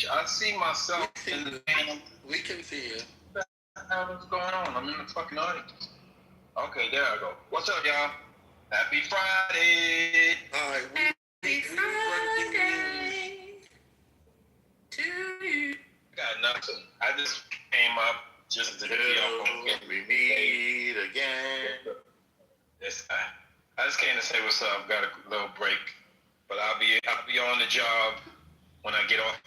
stage. I see myself in the damn. We can see you. What the hell is going on? I'm in the fucking audience. Okay, there I go. What's up, y'all? Happy Friday. All right. Happy Friday to you. I got nothing. I just came up just to We meet again. Yes, I just came to say what's up. Got a little break, but I'll be on the job when I get off.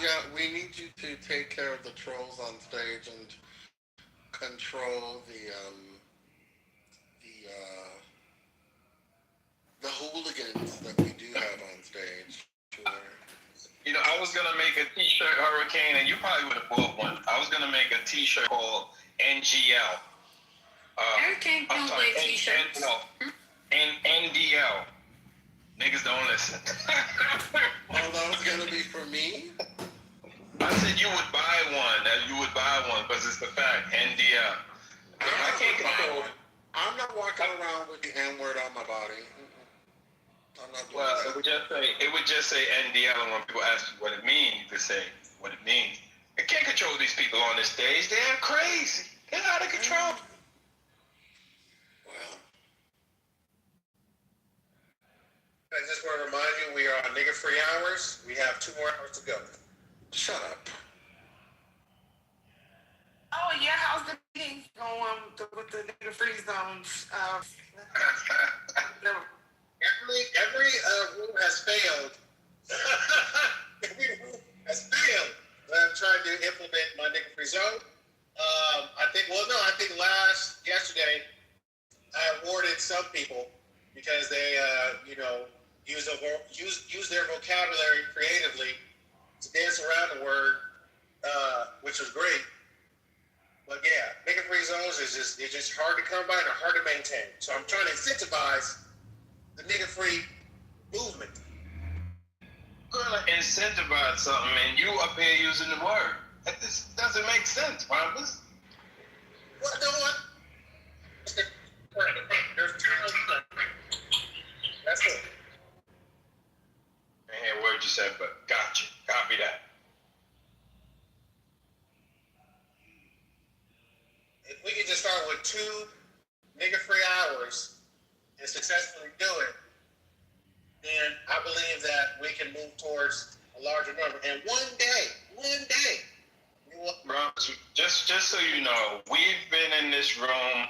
Yeah, we need you to take care of the trolls on stage and control the hooligans that we do have on stage. You know, I was gonna make a T-shirt hurricane, and you probably would have bought one. I was gonna make a T-shirt called NGL. Hurricane don't wear T-shirts. NDL. Niggas don't listen. Oh, that was gonna be for me? I said you would buy one. That you would buy one because it's the fact. NDL. I can't control. I'm not walking around with the N-word on my body. I'm not doing that. It would just say NDL, and when people ask you what it means, you could say what it means. I can't control these people on this stage. They're crazy. They're out of control. Well, I just want to remind you, we are on nigga-free hours. We have 2 more hours to go. shut up. Oh yeah, how's the meeting going with the nigga free zones? No. Every room has failed. Every room has failed. I'm trying to implement my nigga-free zone. I think yesterday, I awarded some people because they, use their vocabulary creatively to dance around the word, which was great. But yeah, nigga-free zones it's just hard to come by and hard to maintain. So I'm trying to incentivize the nigga-free movement. You're gonna incentivize something, and you up here using the word. That just doesn't make sense, Bombers. What? No, what? There's 2 of them. That's it. I didn't hear a word you said, but gotcha. Copy that. If we can just start with 2 nigga-free hours and successfully do it, then I believe that we can move towards a larger number. And one day, we will. Bro, just so you know, we've been in this room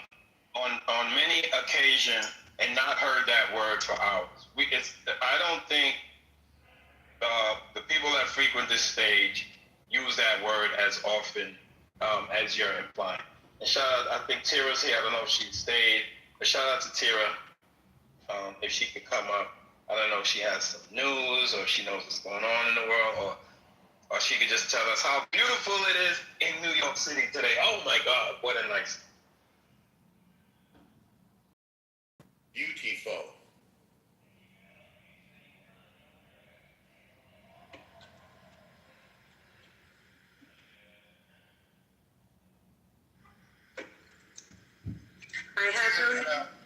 on many occasions and not heard that word for hours. I don't think the people that frequent this stage use that word as often as you're implying. And shout out, I think Tira's here. I don't know if she stayed, but shout out to Tira if she could come up. I don't know if she has some news or she knows what's going on in the world, or she could just tell us how beautiful it is in New York City today. Oh my God, what a nice. Beautiful.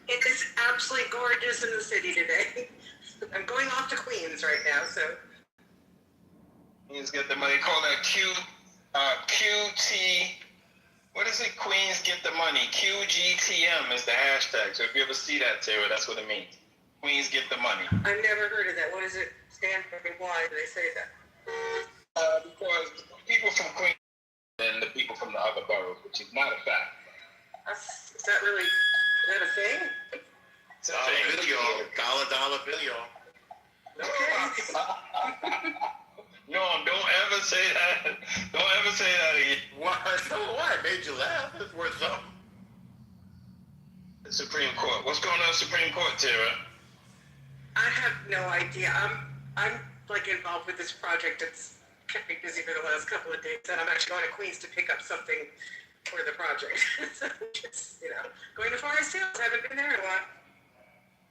It is absolutely gorgeous in the city today. I'm going off to Queens right now, so. Queens get the money. Call that QT. What is it? Queens get the money. QGTM is the hashtag. So if you ever see that, Tara, that's what it means. Queens get the money. I've never heard of that. What does it stand for and why do they say that? Because people from Queens and the people from the other boroughs, which is not a fact. Is that a thing? It's a thing. Dollar video. Okay. No, don't ever say that. Don't ever say that again. What? So what? Made you laugh? It's worth something. The Supreme Court. What's going on, Supreme Court, Tara? I have no idea. I'm like involved with this project. It's kept me busy for the last couple of days, and I'm actually going to Queens to pick up something for the project. So just, going to Forest Hills. I haven't been there in a while.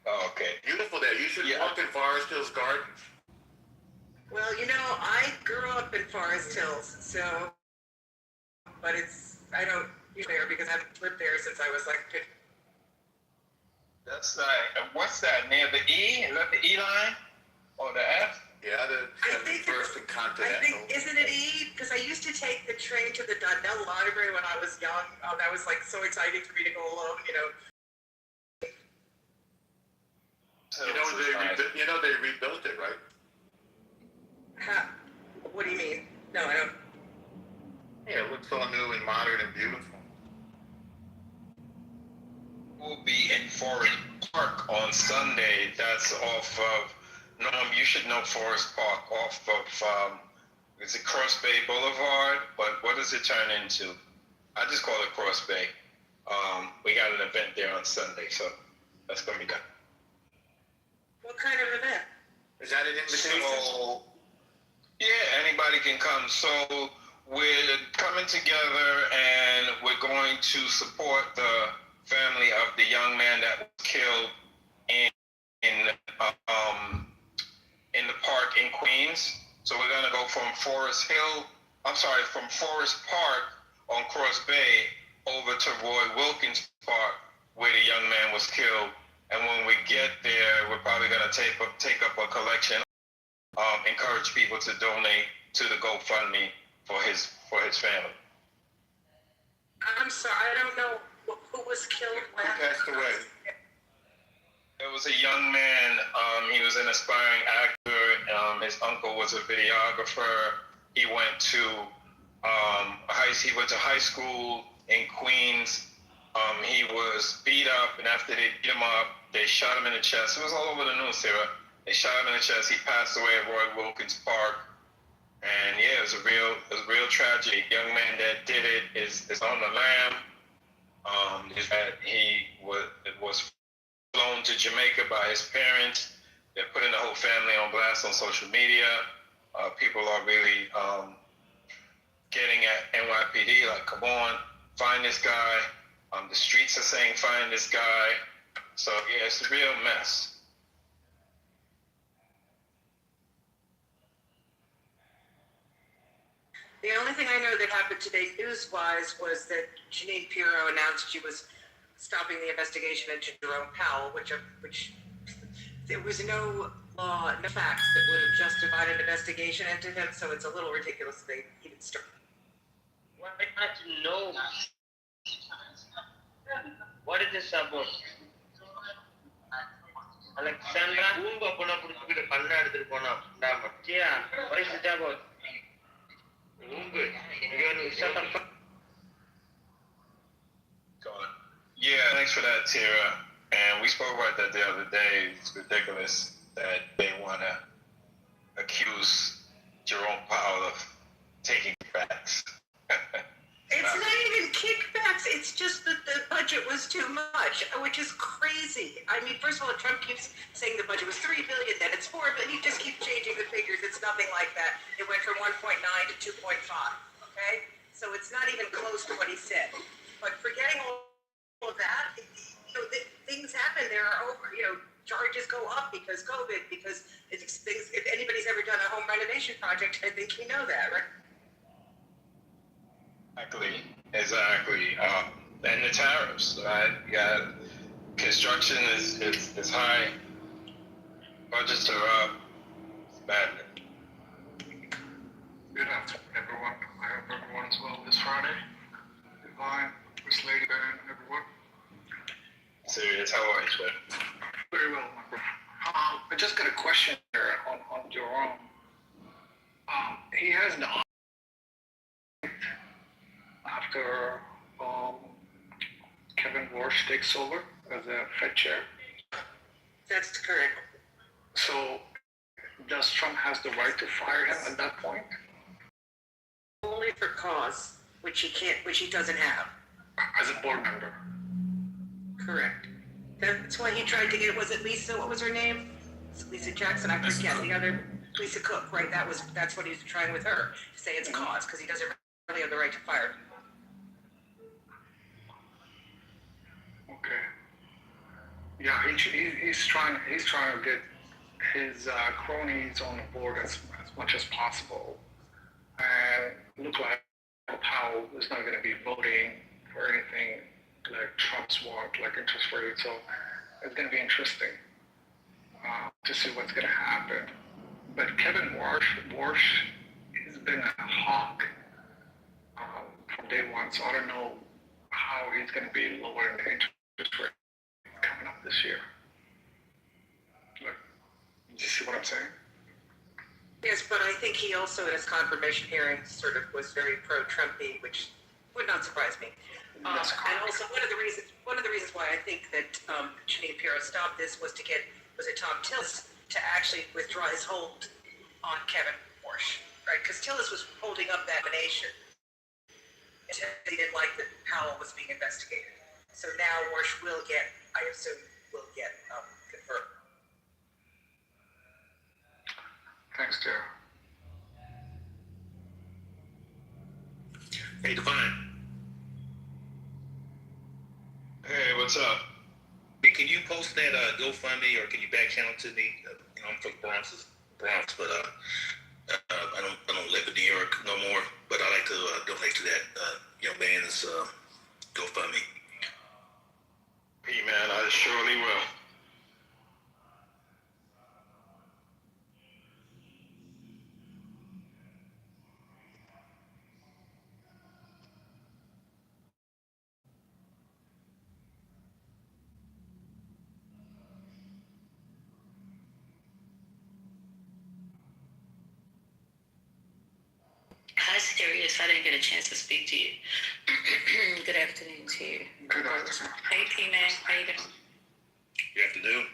Oh, okay. Beautiful there. You should walk in Forest Hills Gardens. Well, I grew up in Forest Hills, but I don't live there because I haven't lived there since I was like 15. That's what's that, near the E? Is that the E line? Or the F? Yeah, the I think 71st and I Continental. think, isn't it E? Because I used to take the train to the Donnell Library when I was young. Oh, that was like so exciting for me to go alone, you know. You know they rebuilt it, right? What do you mean? No, I don't. Yeah, it looks all new and modern and beautiful. We'll be in Forest Park on Sunday. That's off of, Norm, you should know Forest Park, off of, is it Cross Bay Boulevard? But what does it turn into? I just call it Cross Bay. We got an event there on Sunday, so that's going to be done. What kind of event? Is that an invitation? So, yeah, anybody can come. So we're coming together and we're going to support the family of the young man that was killed in the park in Queens. So we're gonna go from Forest Park on Cross Bay over to Roy Wilkins Park where the young man was killed. And when we get there, we're probably gonna take up a collection. Encourage people to donate to the GoFundMe for his family. I'm sorry, I don't know who was killed when. Who passed away? It was a young man. He was an aspiring actor. His uncle was a videographer. He went to high school in Queens. He was beat up, and after they beat him up, they shot him in the chest. It was all over the news, Sarah. They shot him in the chest. He passed away at Roy Wilkins Park. And yeah, it was a real tragedy. The young man that did it is on the lam. He was flown to Jamaica by his parents. They're putting the whole family on blast on social media. People are really getting at NYPD, like, come on, find this guy. The streets are saying, find this guy. So yeah, it's a real mess. The only thing I know that happened today news-wise was that Janine Pirro announced she was stopping the investigation into Jerome Powell, which there was no law, no facts that would have justified an investigation into him, so it's a little ridiculous they even start. Why not know? What is this about? Alexandra, what is it about? Yeah, thanks for that, Tara. And we spoke about that the other day. It's ridiculous that they want to accuse Jerome Powell of taking kickbacks. It's not even kickbacks, it's just that the budget was too much, which is crazy. I mean, first of all, Trump keeps saying the budget was $3 billion, then it's $4 billion, he just keeps changing the figures. It's nothing like that. It went from 1.9 to 2.5, okay? So it's not even close to what he said. But forgetting all of that, things happen, there are charges go up because COVID, because things, if anybody's ever done a home renovation project, I think you know that, right? Exactly. And the tariffs, right? Yeah, construction is high. Budgets are up. It's bad. Good afternoon, everyone. I hope everyone's well this Friday. Divine, Miss Lady Band, everyone. Serious, how are you, sir? Very well, my brother. I just got a question here on Jerome. He has an after Kevin Warsh takes over as a Fed chair. That's correct. So does Trump has the right to fire him at that point? Only for cause, which he doesn't have. As a board member? Correct. That's why he tried to get, was it Lisa, what was her name? Lisa Jackson, I forget, the other, Lisa Cook, right? That's what he's trying with her, to say it's cause, because he doesn't really have the right to fire him. Okay. Yeah, he's trying to get his cronies on the board as much as possible, and look like Powell is not going to be voting for anything like Trump's want, like interest rates. So it's going to be interesting to see what's going to happen. But Kevin Warsh has been a hawk from day one, so I don't know how he's going to be lowering the interest rate coming up this year. Look, do you see what I'm saying? Yes, but I think he also, in his confirmation hearing, sort of was very pro-Trumpy, which would not surprise me. And also, one of the reasons why I think that Janine Pirro stopped this was it Tom Tillis to actually withdraw his hold on Kevin Warsh, right? Because Tillis was holding up that nomination until he didn't like that Powell was being investigated. So now Warsh will get, I assume, confirmed. Thanks, Jared. Hey, Divine. Hey, what's up? Hey, can you post that GoFundMe or can you back channel to me? I'm from Bronx, but I don't live in New York no more. But I like to donate to that young man's GoFundMe. Hey, man, I surely will. Hi, Sirius. I didn't get a chance to speak to you. Good afternoon to you. Good afternoon. Hey, P-Man. How you doing? Good afternoon.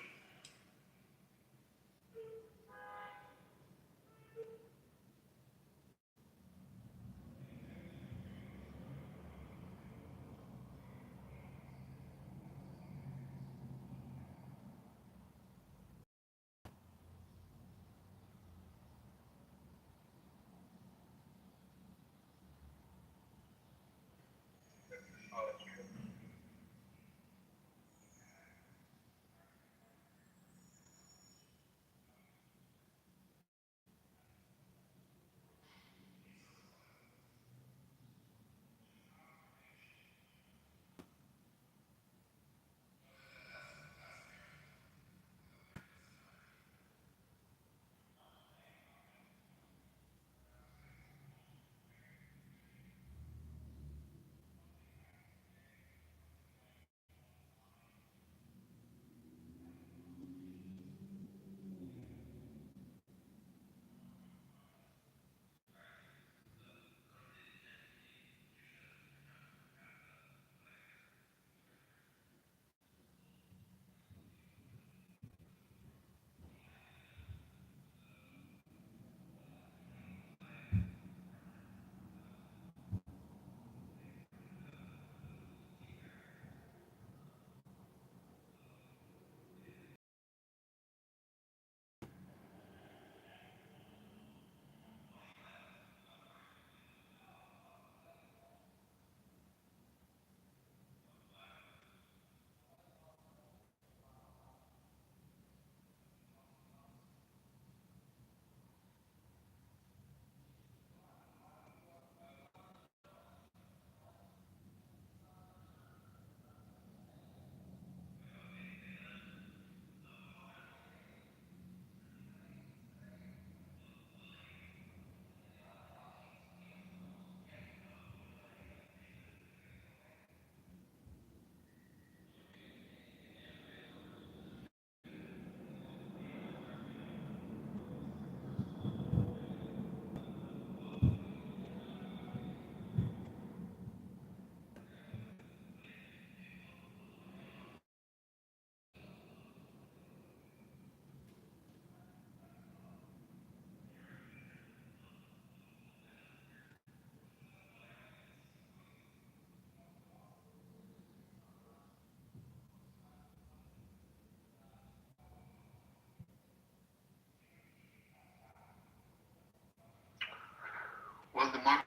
Well, the market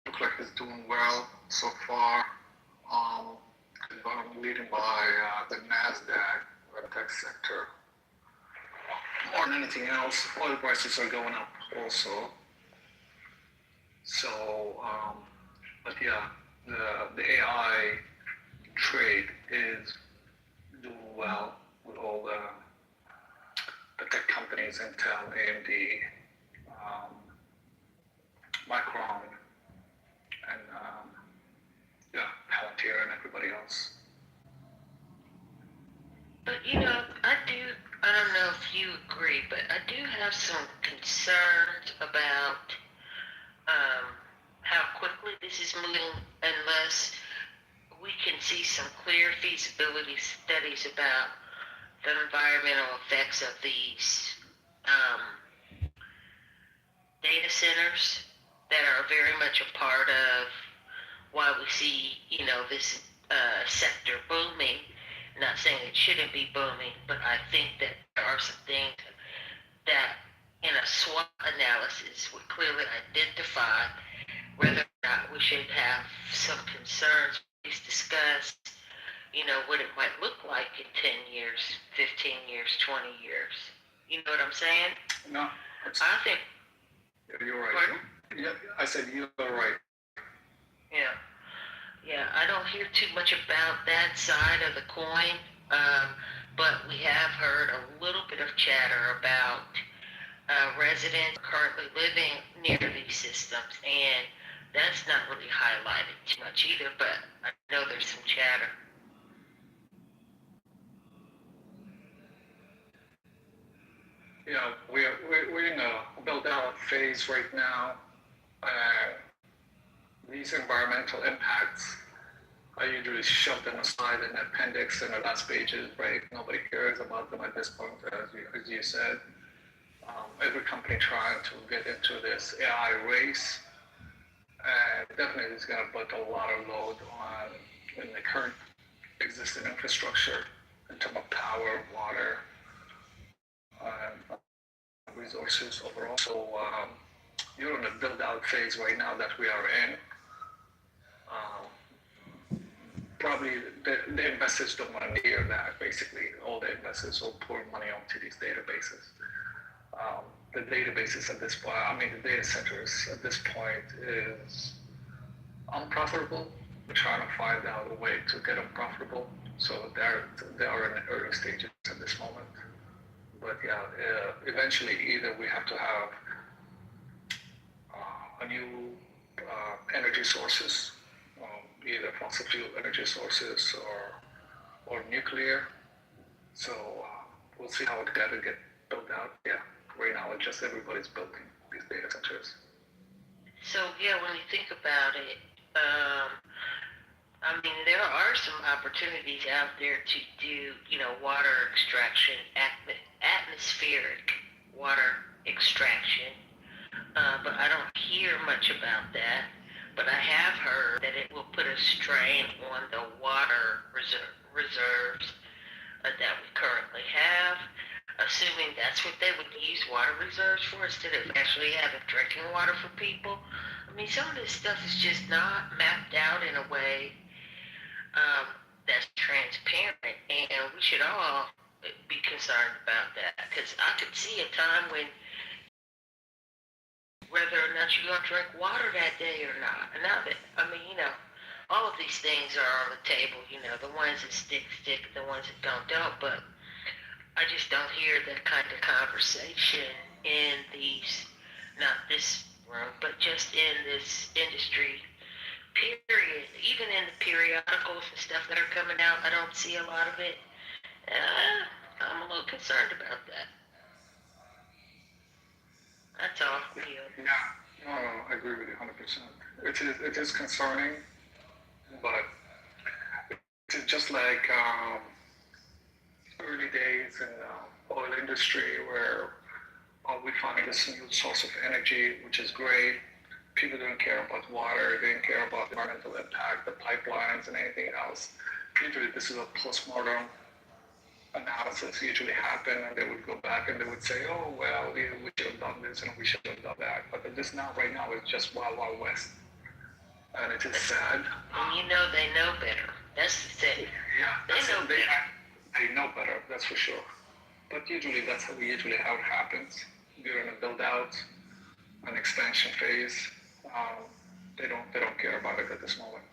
looks like it's doing well so far. Leading by the NASDAQ or the tech sector. More than anything else, oil prices are going up also. So, but yeah, the AI trade is doing well with all the tech companies. companies, Intel, AMD, Micron, and Palantir and everybody else. But I don't know if you agree, but I do have some concerns about how quickly this is moving unless we can see some clear feasibility studies about the environmental effects of these data centers that are very much a part of why we see, this sector booming. Not saying it shouldn't be booming, but I think that there are some things that in a SWOT analysis would clearly identify whether or not we should have some concerns. Please discuss, what it might look like in 10 years, 15 years, 20 years. You know what I'm saying? No, I think. You're right. Pardon? Yeah, I said you're right. Yeah, I don't hear too much about that side of the coin, but we have heard a little bit of chatter about residents currently living near these systems, and that's not really highlighted too much either, but I know there's some chatter. Yeah, we're in a build-out phase right now. These environmental impacts are usually shoved them aside in the appendix and the last pages, right? Nobody cares about them at this point, as you said. Every company trying to get into this AI race, definitely is going to put a lot of load on in the current existing infrastructure in terms of power, water, resources overall. So you're in the build-out phase right now that we are in. Probably the investors don't want to hear that, basically. All the investors will pour money onto these databases. The databases at this point, the data centers at this point is unprofitable. We're trying to find out a way to get them profitable. So they are in the early stages at this moment. But eventually either we have to have a new energy sources, either fossil fuel energy sources or nuclear. So we'll see how it got to get built out. Yeah, right now it's just everybody's building these data centers. So when you think about it, there are some opportunities out there to do, water extraction, atmospheric water extraction, but I don't hear much about that. But I have heard that it will put a strain on the water reserves that we currently have, assuming that's what they would use water reserves for instead of actually having drinking water for people. Some of this stuff is just not mapped out in a way that's transparent, and we should all be concerned about that, because I could see a time when whether or not you're going to drink water that day or not. And now that, all of these things are on the table, the ones that stick, the ones that don't, but I just don't hear that kind of conversation in these, not this room, but just in this industry, period. Even in the periodicals and stuff that are coming out, I don't see a lot of it. I'm a little concerned about that. That's all. Yeah, no, I agree with you 100%. It is concerning, but it's just like early days in the oil industry where we find this new source of energy, which is great. People don't care about water, they don't care about the environmental impact, the pipelines, and anything else. Usually this is a postmortem analysis usually happen, and they would go back and they would say, oh, well, we should have done this and we should have done that. But this now, right now, is just Wild Wild West. And it is sad. And they know better. That's the thing. Yeah, they know better. They know better, that's for sure. But usually that's how it happens. You're in a build out, an expansion phase. They don't care about it at this moment.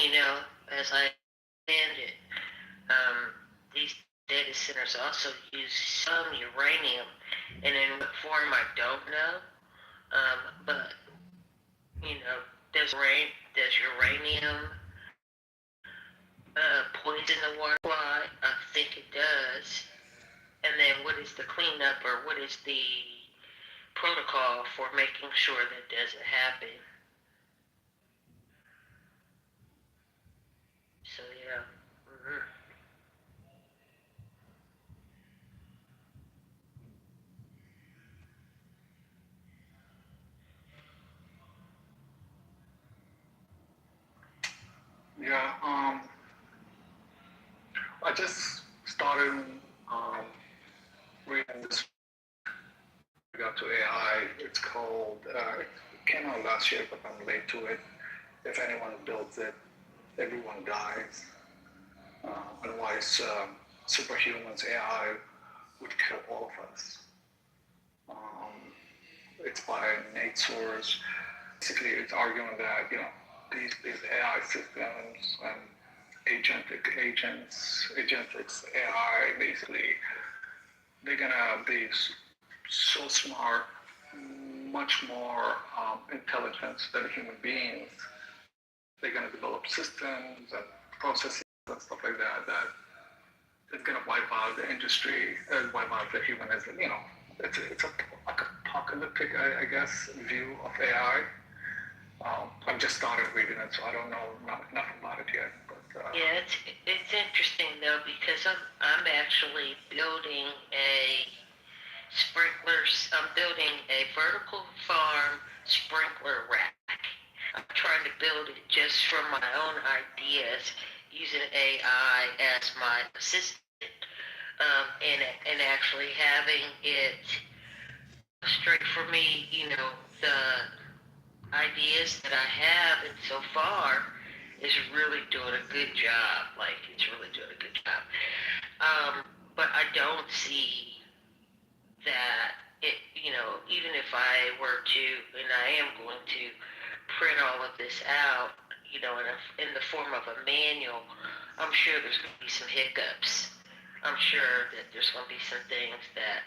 you know, as I understand it, these data centers also use some uranium, and in what form I don't know. But you know, does uranium poison the water supply? I think it does. And then what is the cleanup, or what is the protocol for making sure that doesn't happen? So yeah. Mm-hmm. Yeah, I just started um, reading this regard to AI. It's called, it came out last year, but I'm late to it. If anyone builds it, everyone dies. Otherwise, superhumans, AI would kill all of us. Um, it's by Nate Soares. Basically, it's arguing that, you know, these AI systems and agentics AI, basically, they're gonna be so smart, much more intelligence than human beings. They're gonna develop systems and processes and stuff like that that is gonna wipe out the industry and wipe out the humanism. You know, it's a like apocalyptic, I guess, view of AI. I've just started reading it, so I don't know not enough about it yet. But Yeah, it's interesting though, because I'm actually building a I'm building a vertical farm sprinkler rack. I'm trying to build it just from my own ideas, using AI as my assistant, and actually having it straight for me, you know, the ideas that I have, and so far is really doing a good job. Like, it's really doing a good job. But I don't see that it, you know, even if I were to, and I am going to print all of this out, you know, in the form of a manual, I'm sure there's going to be some hiccups. I'm sure that there's going to be some things that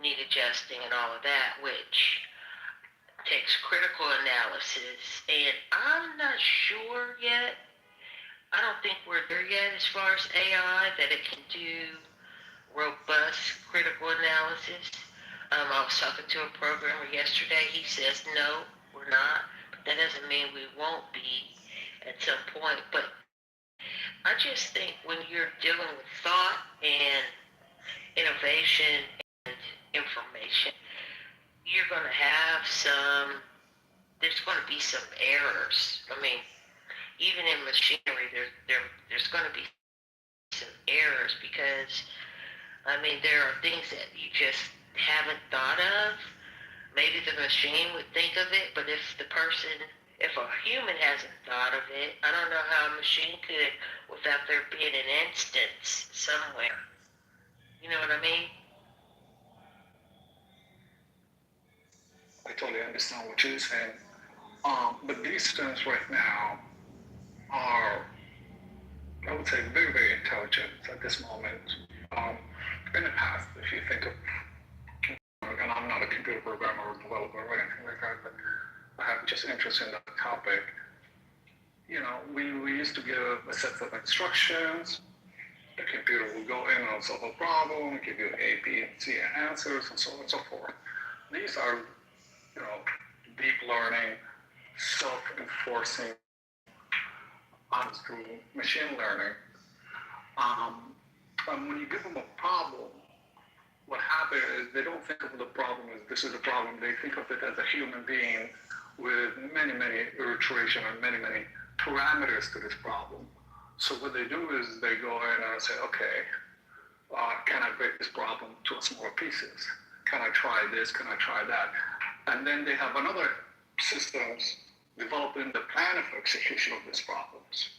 need adjusting and all of that, which takes critical analysis, and I'm not sure yet. I don't think we're there yet as far as AI, that it can do robust critical analysis. I was talking to a programmer yesterday. He says, no, we're not. But that doesn't mean we won't be at some point. But I just think when you're dealing with thought and innovation and information, you're going to have there's going to be some errors. I mean, even in machinery, there's going to be some errors, because, I mean, there are things that you just haven't thought of. Maybe the machine would think of it, but if a human hasn't thought of it, I don't know how a machine could without there being an instance somewhere. You know what I mean? I totally understand what you're saying. But these systems right now are, I would say, very, very intelligent at this moment. In the past, if you think of, and I'm not a computer programmer or developer or anything like that, but I have just interest in that topic. You know, we used to give a set of instructions. The computer will go in and solve a problem, give you A, B, and C answers, and so on and so forth. These are, you know, deep learning, self-enforcing through machine learning. And when you give them a problem, what happens is they don't think of the problem as this is a problem. They think of it as a human being with many, many iteration and many, many parameters to this problem. So what they do is they go in and say, okay, can I break this problem to smaller pieces? Can I try this? Can I try that? And then they have another systems developing the plan of execution of these problems,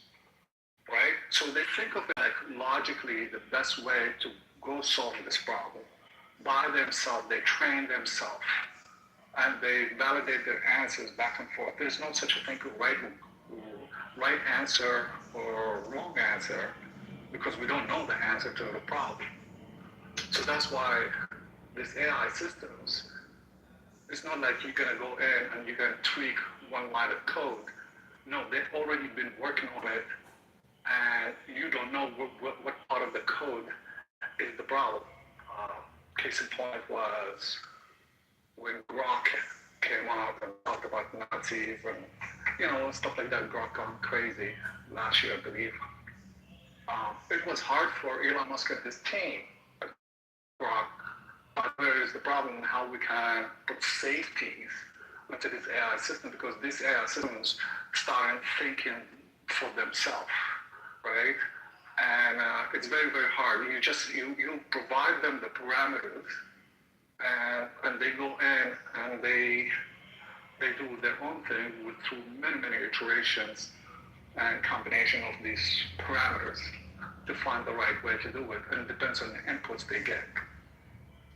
right? So they think of it like logically the best way to go solve this problem. By themselves, they train themselves, and they validate their answers back and forth. There's no such a thing as right answer or wrong answer because we don't know the answer to the problem. So that's why these AI systems, it's not like you're gonna go in and you're gonna tweak one line of code. No, they've already been working on it, and you don't know what part of the code is the problem. Case in point was when Grok came out and talked about Nazis and stuff like that. Grok gone crazy last year, I believe. It was hard for Elon Musk and his team, Grok. But where is the problem? How we can put safeties into this AI system, because these AI systems start thinking for themselves, right? And it's very, very hard. You provide them the parameters, and they go in and they do their own thing through many, many iterations and combination of these parameters to find the right way to do it. And it depends on the inputs they get.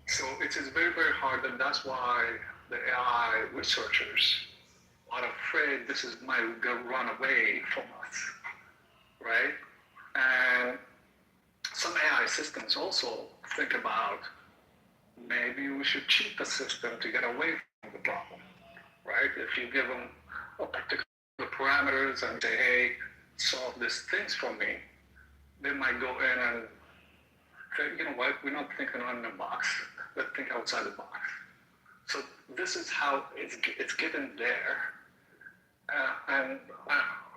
So it is very, very hard, and that's why the AI researchers are afraid this might run away from us, right? And some AI systems also think about maybe we should cheat the system to get away from the problem, right? If you give them a particular parameters and say, hey, solve these things for me, they might go in and say, you know what, we're not thinking on the box, let's think outside the box. So this is how it's getting there. And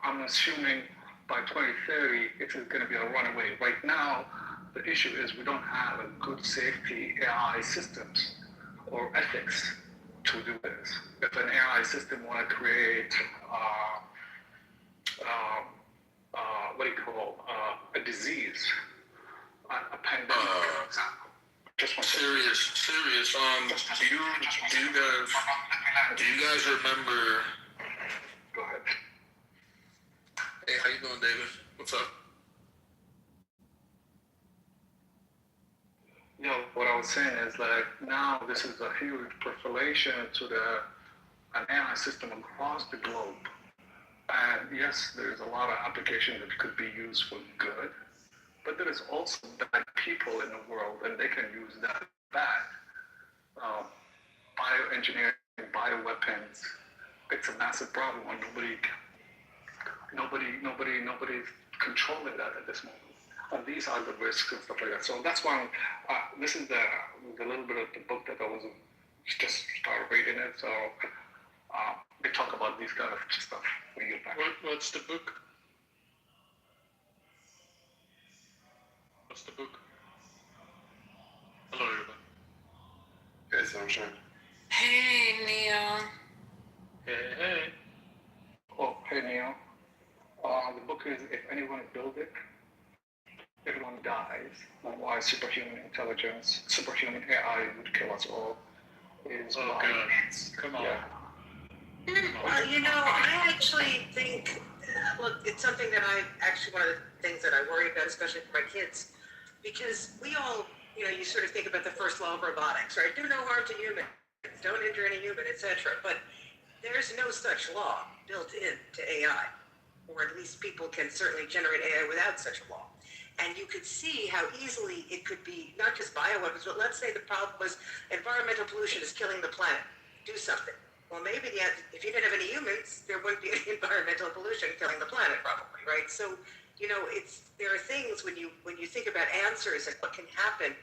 I'm assuming by 2030, it is going to be a runaway. Right now, the issue is we don't have a good safety AI systems or ethics to do this. If an AI system want to create, what do you call, a disease, a pandemic, for example. Serious. Do you guys remember? Go ahead. Hey, how you doing, David? What's up? What I was saying is like now this is a huge proliferation to an AI system across the globe. And yes, there's a lot of applications that could be used for good, but there is also bad people in the world, and they can use that bad. Bioengineering, bioweapons, it's a massive problem, and nobody's controlling that at this moment. And these are the risks and stuff like that. So that's why this is the little bit of the book that I was just started reading it. So they talk about these kind of stuff. What's the book? What's the book? Hello, everybody. Hey, Sunshine. Hey, Neil. Hey. Oh, hey Neil. The book is If Anyone Build It, Everyone Dies, and Why Superhuman Intelligence, Superhuman AI Would Kill Us All. Oh, gosh. Come on. Yeah. Well, I actually think, look, it's something that one of the things that I worry about, especially for my kids, because we all, you sort of think about the first law of robotics, right? Do no harm to humans, don't injure any human, etc. But there's no such law built into AI, or at least people can certainly generate AI without such a law. And you could see how easily it could be, not just bioweapons, but let's say the problem was environmental pollution is killing the planet. Do something. Well, maybe if you didn't have any humans, there wouldn't be any environmental pollution killing the planet, probably, right? So, there are things when you think about answers and what can happen,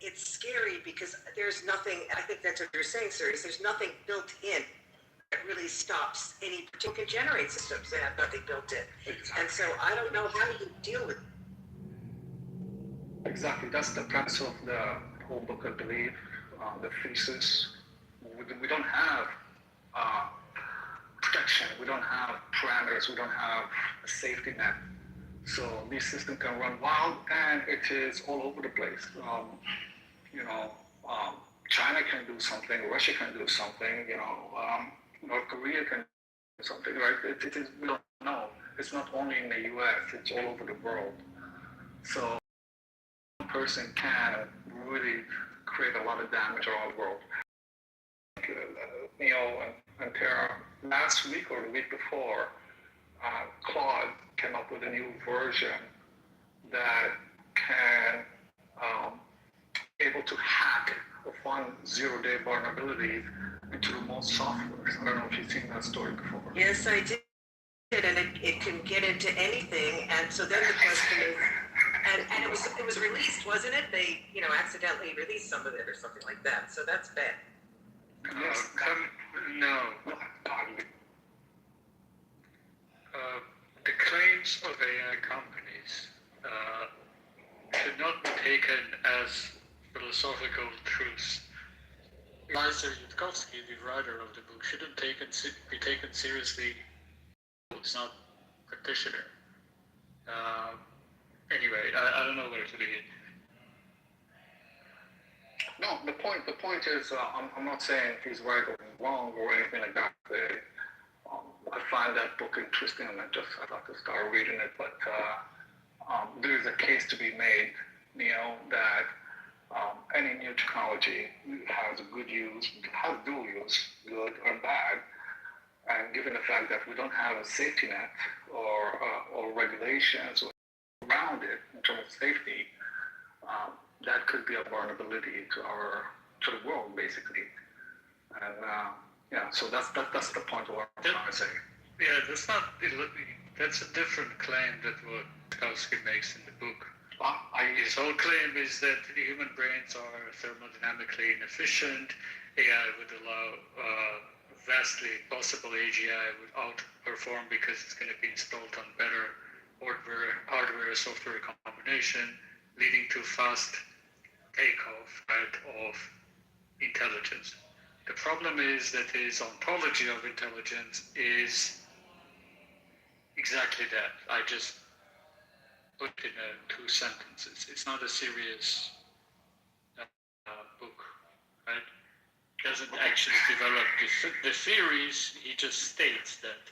it's scary because there's nothing. I think that's what you're saying, sir. Is there's nothing built in that really stops any particular can generate systems that have nothing built in. Exactly. And so I don't know how you deal with it. Exactly. That's the premise of the whole book, I believe. The thesis. We don't have protection. We don't have parameters. We don't have a safety net. So these systems can run wild, and it is all over the place. China can do something. Russia can do something. North Korea can do something. Right? It is. We don't know. It's not only in the U.S. It's all over the world. So one person can really create a lot of damage around the world. Neil and Tara, last week or the week before, Claude came up with a new version that can able to hack or find zero-day vulnerabilities into remote software. I don't know if you've seen that story before. Yes, I did, and it can get into anything. And so then the question is, and it was released, wasn't it? They accidentally released some of it or something like that. So that's bad. Yes. No. The claims of AI companies should not be taken as philosophical truths. Eliza Yudkowsky, the writer of the book, shouldn't be taken seriously. It's not a practitioner. Anyway, I don't know where to begin. No, the point is, I'm not saying he's right or wrong or anything like that. I find that book interesting, and I'd like to start reading it. But there is a case to be made, that any new technology has a good use, has dual use, good or bad. And given the fact that we don't have a safety net or regulations around it in terms of safety, that could be a vulnerability to the world, basically. And so that's the point of what I'm trying to say. Yeah, that's a different claim that what Yudkowsky makes in the book. His whole claim is that human brains are thermodynamically inefficient. AI would allow vastly possible AGI would outperform because it's going to be installed on better hardware software combination, leading to fast takeoff of intelligence. The problem is that his ontology of intelligence is exactly that. I just put in 2 sentences. It's not a serious book, right? Doesn't actually develop the theories. He just states that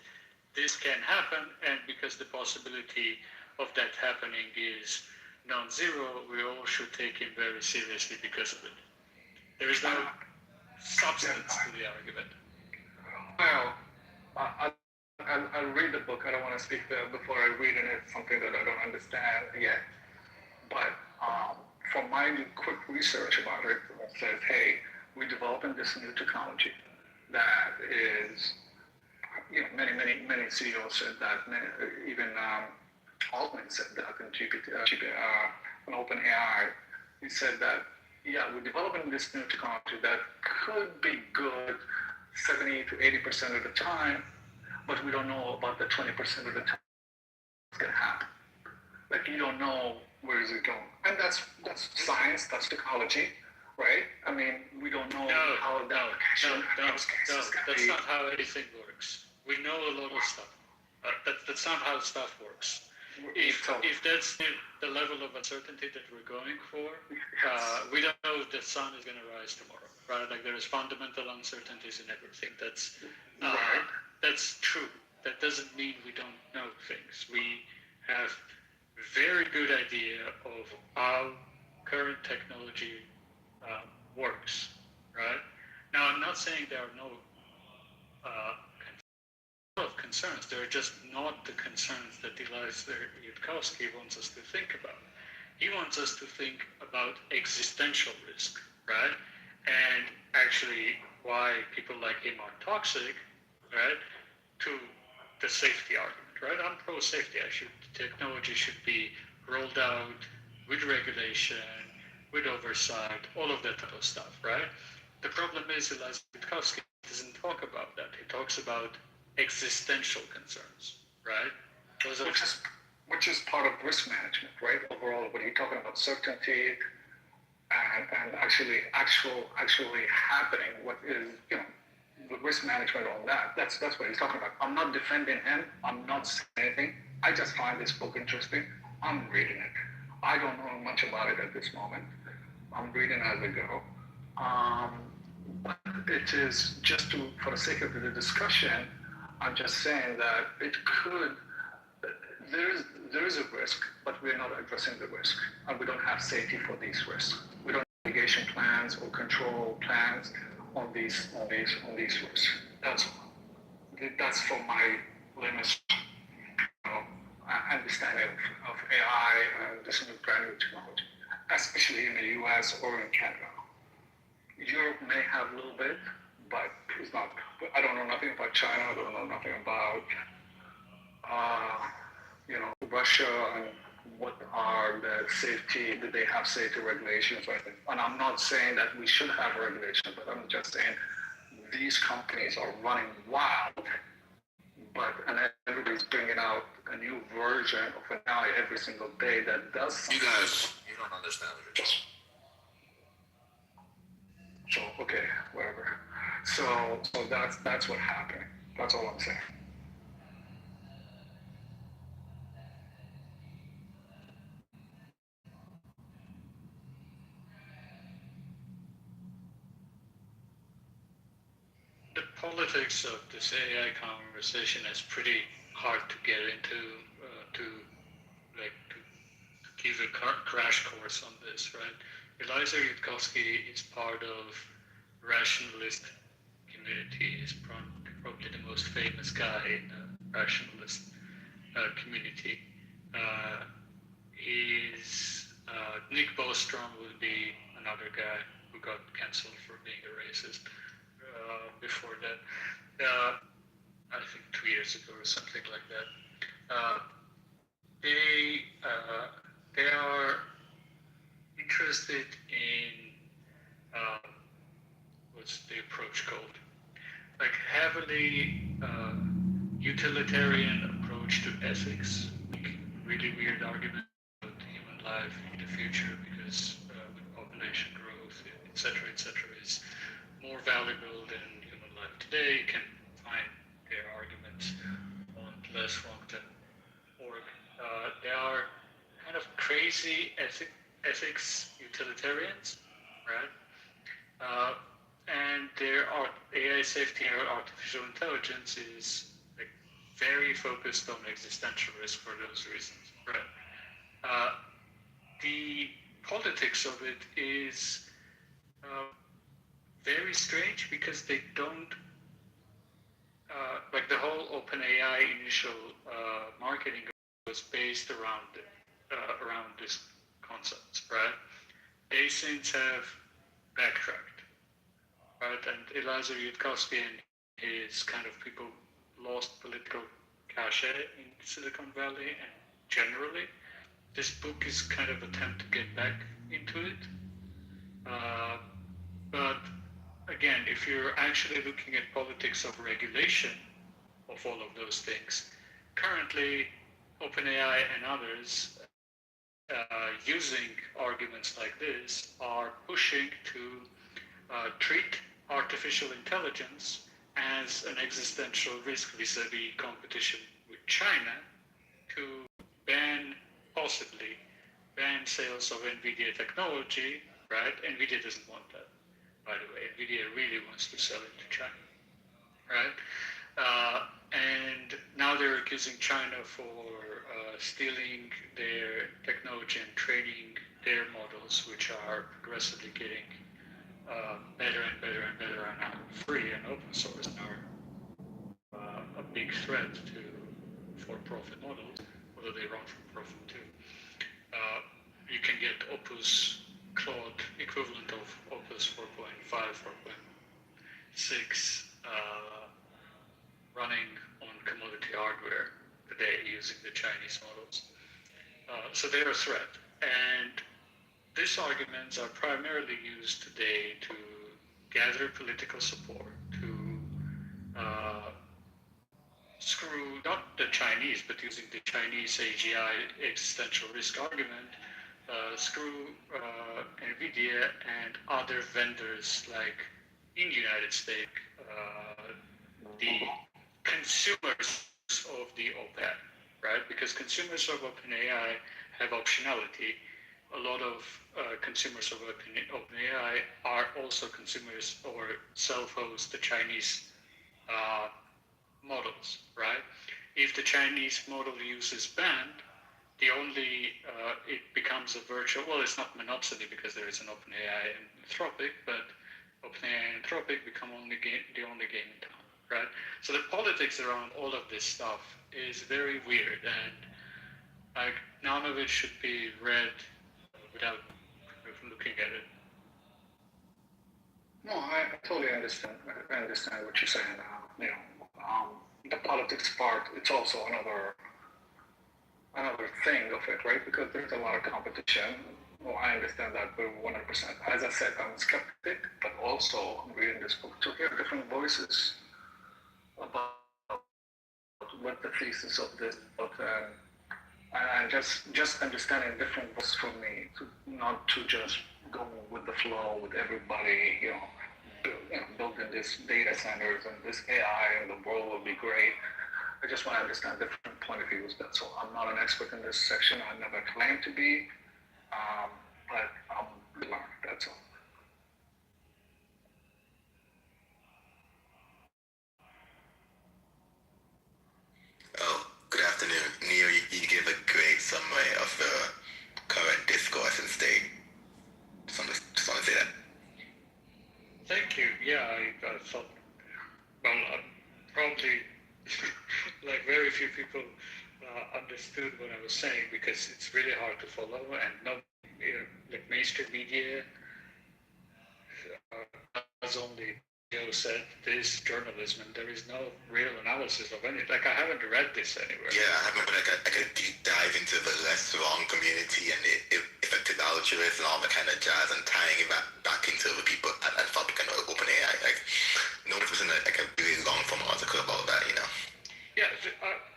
this can happen, and because the possibility of that happening is non-zero, we all should take him very seriously because of it. There is no substance to the argument. Well, I'll read the book. I don't want to speak before I read it. It's something that I don't understand yet. But from my quick research about it, it says, hey, we're developing this new technology that is, many CEOs said that, even Altman said that in GPT, on OpenAI. He said that, we're developing this new technology that could be good 70 to 80% of the time, but we don't know about the 20% of the time it's going to happen. Like, you don't know where is it going. And that's science, that's technology, right? I mean, we don't know how that That's not how anything works. We know a lot of stuff. That's not how stuff works. If that's the level of uncertainty that we're going for, we don't know if the sun is going to rise tomorrow, right? Like, there is fundamental uncertainties in everything. That's true. That doesn't mean we don't know things. We have very good idea of how current technology works, right? Now, I'm not saying there are no concerns. They're just not the concerns that Eliza Yudkowsky wants us to think about. He wants us to think about existential risk, right? And actually why people like him are toxic, right? To the safety argument, right? I'm pro-safety. Technology should be rolled out with regulation, with oversight, all of that type of stuff, right? The problem is Eliza Yudkowsky doesn't talk about that. He talks about existential concerns, right? Which is part of risk management, right? Overall, when you're talking about certainty and actually happening, what is, the risk management on that's what he's talking about. I'm not defending him. I'm not saying anything. I just find this book interesting. I'm reading it. I don't know much about it at this moment. I'm reading as I go. But it is just for the sake of the discussion, I'm just saying that it could, there is a risk, but we're not addressing the risk. And we don't have safety for these risks. We don't have mitigation plans or control plans on these risks. That's from my limits. understanding of AI and this new brand new technology, especially in the US or in Canada. Europe may have a little bit, but it's not. I don't know nothing about China. I don't know nothing about, Russia and what are the safety, do they have safety regulations or anything? And I'm not saying that we should have regulation, but I'm just saying these companies are running wild, and everybody's bringing out a new version of an AI every single day that does something. You don't understand it. So, okay, whatever. So that's what happened. That's all I'm saying. The politics of this AI conversation is pretty hard to get into, to give a crash course on this, right? Eliezer Yudkowsky is part of rationalist community. He's probably the most famous guy in the rationalist community. Nick Bostrom would be another guy who got cancelled for being a racist before that. I think 2 years ago or something like that. They are interested in what's the approach called? Like heavily utilitarian approach to ethics, like really weird argument about human life in the future because with population growth, etc., is more valuable than human life today. You can find their arguments on less wrong than org. They are kind of crazy ethics utilitarians, right? And their AI safety or artificial intelligence is like very focused on existential risk for those reasons, right? The politics of it is very strange because they don't like the whole OpenAI initial marketing was based around this concept, right? They since have backtracked, right? And Eliezer Yudkowsky and his kind of people lost political cachet in Silicon Valley and generally. This book is kind of attempt to get back into it. But again, if you're actually looking at politics of regulation of all of those things, currently OpenAI and others using arguments like this are pushing to treat artificial intelligence as an existential risk vis-a-vis competition with China, to possibly ban sales of NVIDIA technology, right? NVIDIA doesn't want that, by the way. NVIDIA really wants to sell it to China, right? And now they're accusing China for stealing their technology and training their models, which are progressively getting better and better and better and now free and open source and are a big threat to for-profit models, although they run for profit too. You can get Opus Claude equivalent of Opus 4.5, 4.6 running on commodity hardware today using the Chinese models. So they're a threat. And these arguments are primarily used today to gather political support, to screw, not the Chinese, but using the Chinese AGI existential risk argument, screw NVIDIA and other vendors like in the United States, the consumers of the OPAC, right? Because consumers of OpenAI have optionality. A lot of consumers of OpenAI are also consumers or self-host the Chinese models, right? If the Chinese model use is banned, it becomes a virtual, well, it's not monopsony because there is an OpenAI and Anthropic, but OpenAI and Anthropic become the only game in town, right? So the politics around all of this stuff is very weird, and Like, none of it should be read without looking at it. No, I totally understand. I understand what you're saying. The politics part, it's also another thing of it, right? Because there's a lot of competition. Well, I understand that 100%. As I said, I'm a skeptic, but also reading this book to hear different voices about what the thesis of this book and just understanding different voices for me, not to just go with the flow with everybody, building this data centers and this AI and the world will be great. I just want to understand different point of views. That's all. I'm not an expert in this section. I never claimed to be, but I'm learning. That's all. Oh, good afternoon. Neil, you gave a great summary of the current discourse in state. Just want to say that. Thank you. Yeah, I thought, well, probably like very few people understood what I was saying because it's really hard to follow and not, like mainstream media does only, said this journalism and there is no real analysis of any, like I haven't read this anywhere. Yeah, I remember like a deep dive into the less wrong community and it affected altruists and all that kind of jazz and tying it back into the people at Fabric and OpenAI. Like, no one was in a really long form article about that, Yeah,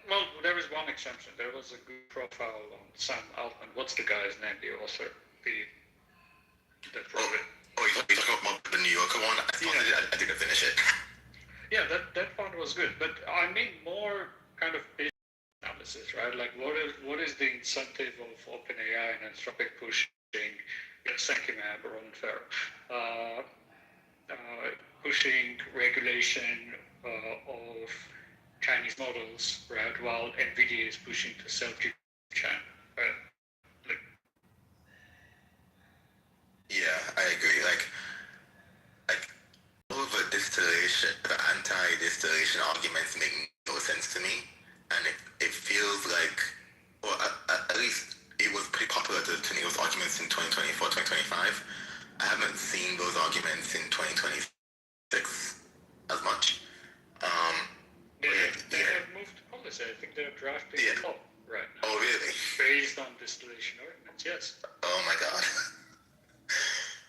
well, there was one exception. There was a good profile on Sam Altman. What's the guy's name, the author? The program. Oh, you're talking about the New Yorker one? I didn't finish it. Yeah, that one was good. But I mean more kind of business analysis, right? Like what is the incentive of OpenAI and Anthropic pushing, yes, thank you, ma'am, Roman Farrow, pushing regulation of Chinese models, right? While NVIDIA is pushing to self-China, right? Yeah, I agree. Like all of the anti-distillation arguments make no sense to me, and it feels like, well, at least it was pretty popular to Neil's arguments in 2024, 2025. I haven't seen those arguments in 2026 as much. They have moved policy. I think they're drafting a law right now. Oh, really? Based on distillation ordinance, yes. Oh my God.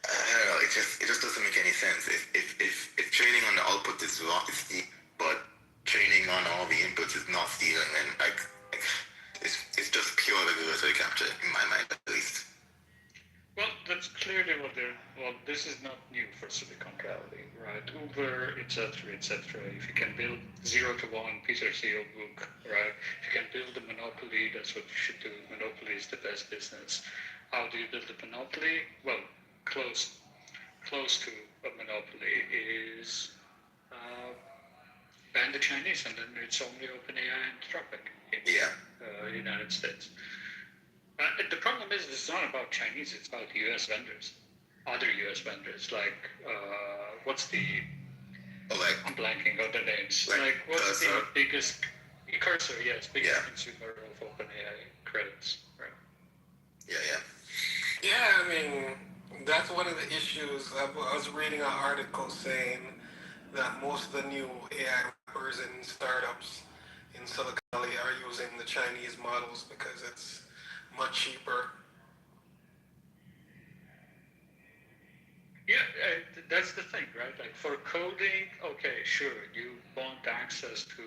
I don't know. It just doesn't make any sense. If training on the output is wrong, but training on all the inputs is not stealing, then it's just pure regulatory capture in my mind, at least. Well, that's clearly this is not new for Silicon Valley, right? Uber, etc., etc. If you can build 0 to 1, Peter Thiel book, right? If you can build a monopoly, that's what you should do. Monopoly is the best business. How do you build a monopoly? Well, close to a monopoly is ban the Chinese, and then it's only OpenAI and Anthropic in the United States. The problem is it's not about Chinese, it's about US vendors. Other US vendors, like, what's the... I'm blanking on the names. Like what's the biggest... Cursor, yes, biggest consumer of OpenAI credits, right? Yeah, I mean, that's one of the issues. I was reading an article saying that most of the new AI rappers and startups in Silicon Valley are using the Chinese models because it's much cheaper. Yeah, that's the thing, right? Like for coding, okay, sure, you want access to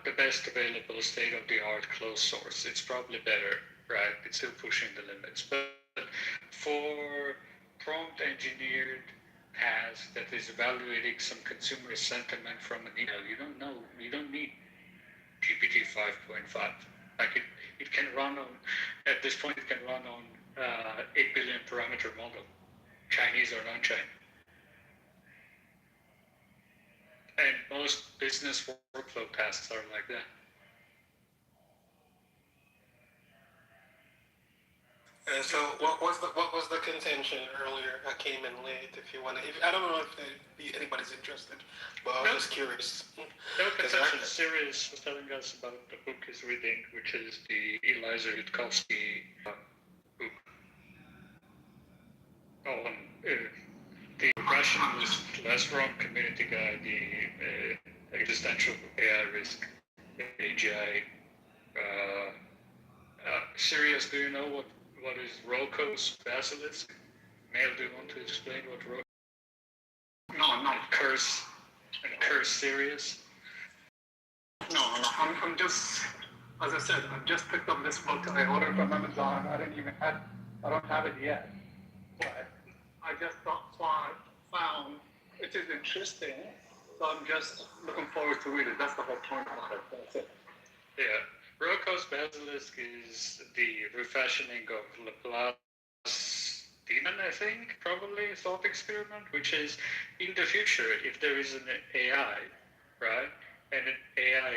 the best available state-of-the-art closed source. It's probably better, right? It's still pushing the limits. But for prompt engineered task that is evaluating some consumer sentiment from an email, you don't need GPT 5.5. Like it can run on, at this point, it can run on 8 billion parameter model, Chinese or non-Chinese. And most business workflow tasks are like that. And so, what was the contention earlier? I came in late. If you want to, I don't know if it'd be anybody's was interested. But I was just curious. No, Conception Sirius was telling us about the book he's reading, which is the Eliza Yudkowsky book. The Rationalist Less Wrong Community Guide, the Existential AI Risk, AGI. Sirius, do you know what is Roko's basilisk? Mel, do you want to explain what Roko? No, no. Curse Sirius? No, I'm just, as I said, I've just picked up this book. I ordered from Amazon. I don't have it yet. But I just found it is interesting. So I'm just looking forward to read it. That's the whole point about it. That's it. Yeah. Roko's basilisk is the refashioning of Laplace's demon, I think, probably thought experiment, which is in the future, if there is an AI, right, and an AI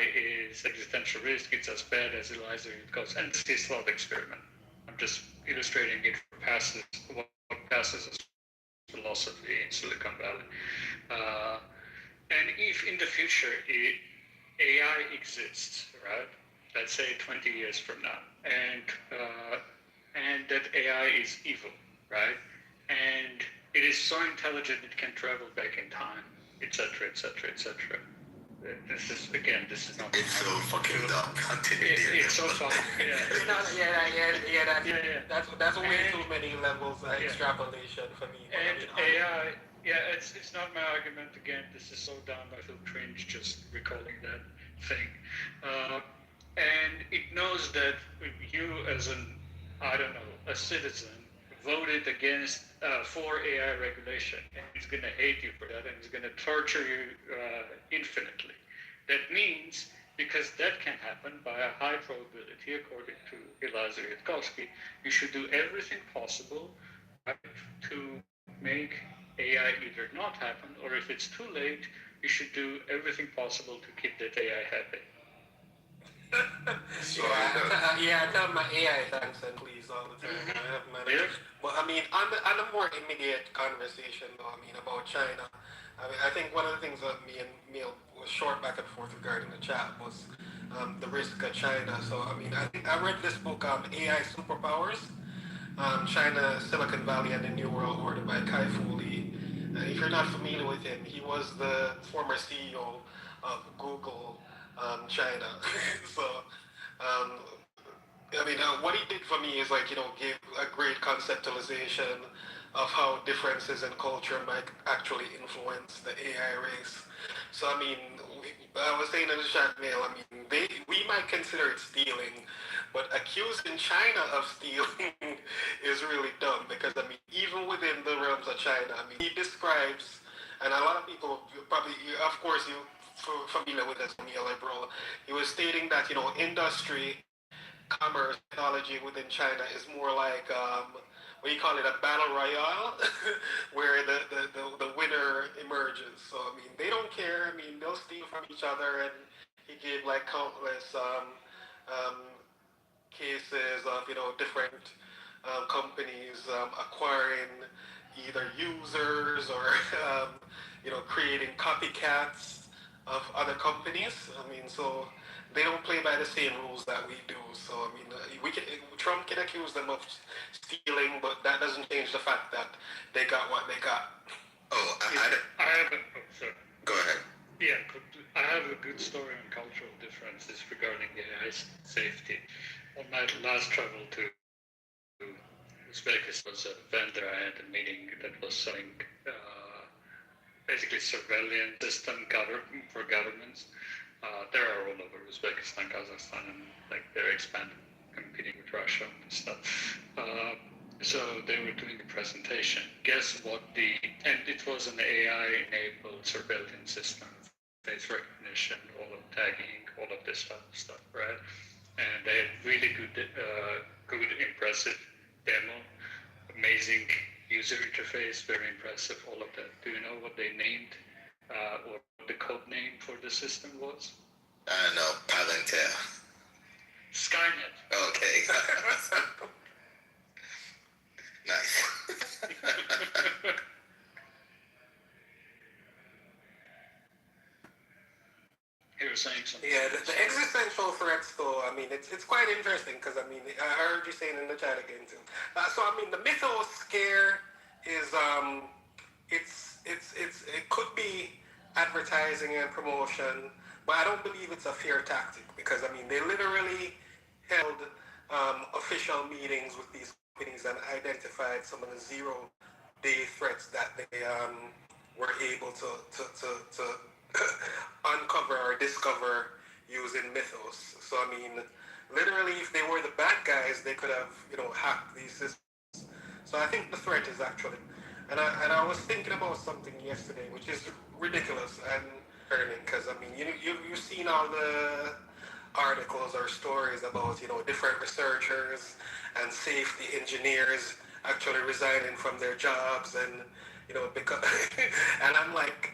is existential risk, it's as bad as Eliza Yudkowsky, and this is thought experiment. I'm just illustrating it for what passes as philosophy in Silicon Valley. And if in the future AI exists, right, let's say 20 years from now, and that AI is evil, right, and it is so intelligent it can travel back in time, etc., etc., etc. This is not. It's so fucking dumb. It's so fun. That's way too many levels of extrapolation for me. And AI, it's not my argument again. This is so dumb. I feel cringe just recalling that thing. And it knows that you, as a citizen, voted against for AI regulation, and it's going to hate you for that, and it's going to torture you infinitely. That means, because that can happen by a high probability, according to Eliza Yudkowsky, you should do everything possible, right, to make AI either not happen, or if it's too late, you should do everything possible to keep that AI happy. I tell my AI thanks and please all the time. I have managed. But I mean, on a more immediate conversation though, I mean, about China, I mean, I think one of the things that me and Neil was short back and forth regarding the chat was the risk of China. So, I mean, I read this book, AI Superpowers, China, Silicon Valley, and the New World Order by Kai Fu Lee. If you're not familiar with him, he was the former CEO of Google China. So, I mean, what he did for me is give a great conceptualization of how differences in culture might actually influence the AI race. So, I mean, I was saying in the chat mail, I mean, we might consider it stealing, but accusing China of stealing is really dumb because, I mean, even within the realms of China, I mean, he describes, and a lot of people probably, of course, you familiar with this neoliberal, he was stating that, industry, commerce, technology within China is more like, what do you call it, a battle royale, where the winner emerges. So, I mean, they don't care. I mean, they'll steal from each other, and he gave countless cases of, different companies acquiring either users or, creating copycats of other companies. I mean, so they don't play by the same rules that we do. So, I mean, Trump can accuse them of stealing, but that doesn't change the fact that they got what they got. Oh, Sorry. Go ahead. Yeah, I have a good story on cultural differences regarding AI safety. On my last travel to Uzbekistan was a vendor. I had a meeting that was selling basically surveillance system for governments. There are all over Uzbekistan, Kazakhstan, and they're expanding, competing with Russia and stuff. So they were doing a presentation. Guess what? And it was an AI-enabled surveillance system, face recognition, all of tagging, all of this stuff, right? And they had really good, impressive demo, amazing user interface, very impressive, all of that. Do you know what they named or what the code name for the system was? I know, Palantir. Skynet. Okay. Nice. were saying something. Yeah, the existential threats, though, I mean, it's quite interesting because, I mean, I heard you saying in the chat again, too. So, I mean, the mythos scare is, it could be advertising and promotion, but I don't believe it's a fair tactic because, I mean, they literally held official meetings with these companies and identified some of the zero-day threats that they were able to uncover or discover using mythos. So I mean, literally, if they were the bad guys, they could have hacked these systems. So I think the threat is actually, and I was thinking about something yesterday, which is ridiculous and concerning because I mean, you've seen all the articles or stories about different researchers and safety engineers actually resigning from their jobs and because and I'm like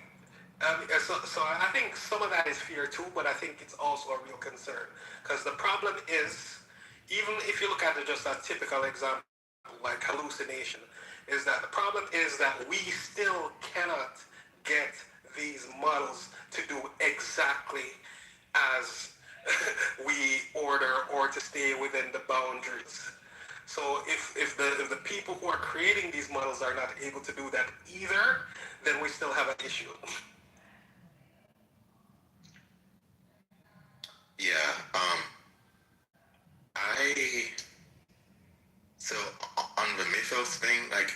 so I think some of that is fear too, but I think it's also a real concern because the problem is, even if you look at it just a typical example like hallucination, is that the problem is that we still cannot get these models to do exactly as we order or to stay within the boundaries. So if the people who are creating these models are not able to do that either, then we still have an issue. Yeah, so on the mythos thing, like,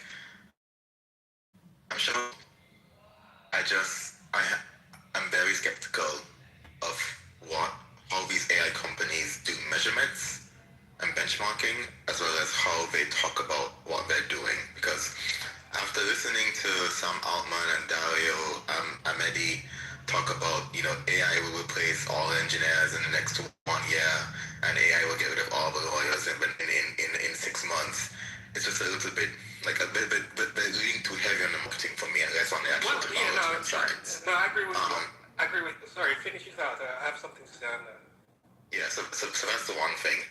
I'm sure I'm very skeptical of how these AI companies do measurements and benchmarking, as well as how they talk about what they're doing. Because after listening to Sam Altman and Dario Amedi talk about, AI will replace all engineers in the next 1 year, and AI will get rid of all the lawyers in 6 months, it's just a little bit, like a bit leaning too heavy on the marketing for me, and less on the actual technology and science. No, I agree with you. I agree with you. Sorry, finish it out. I have something to say on that. Yeah, so that's the one thing.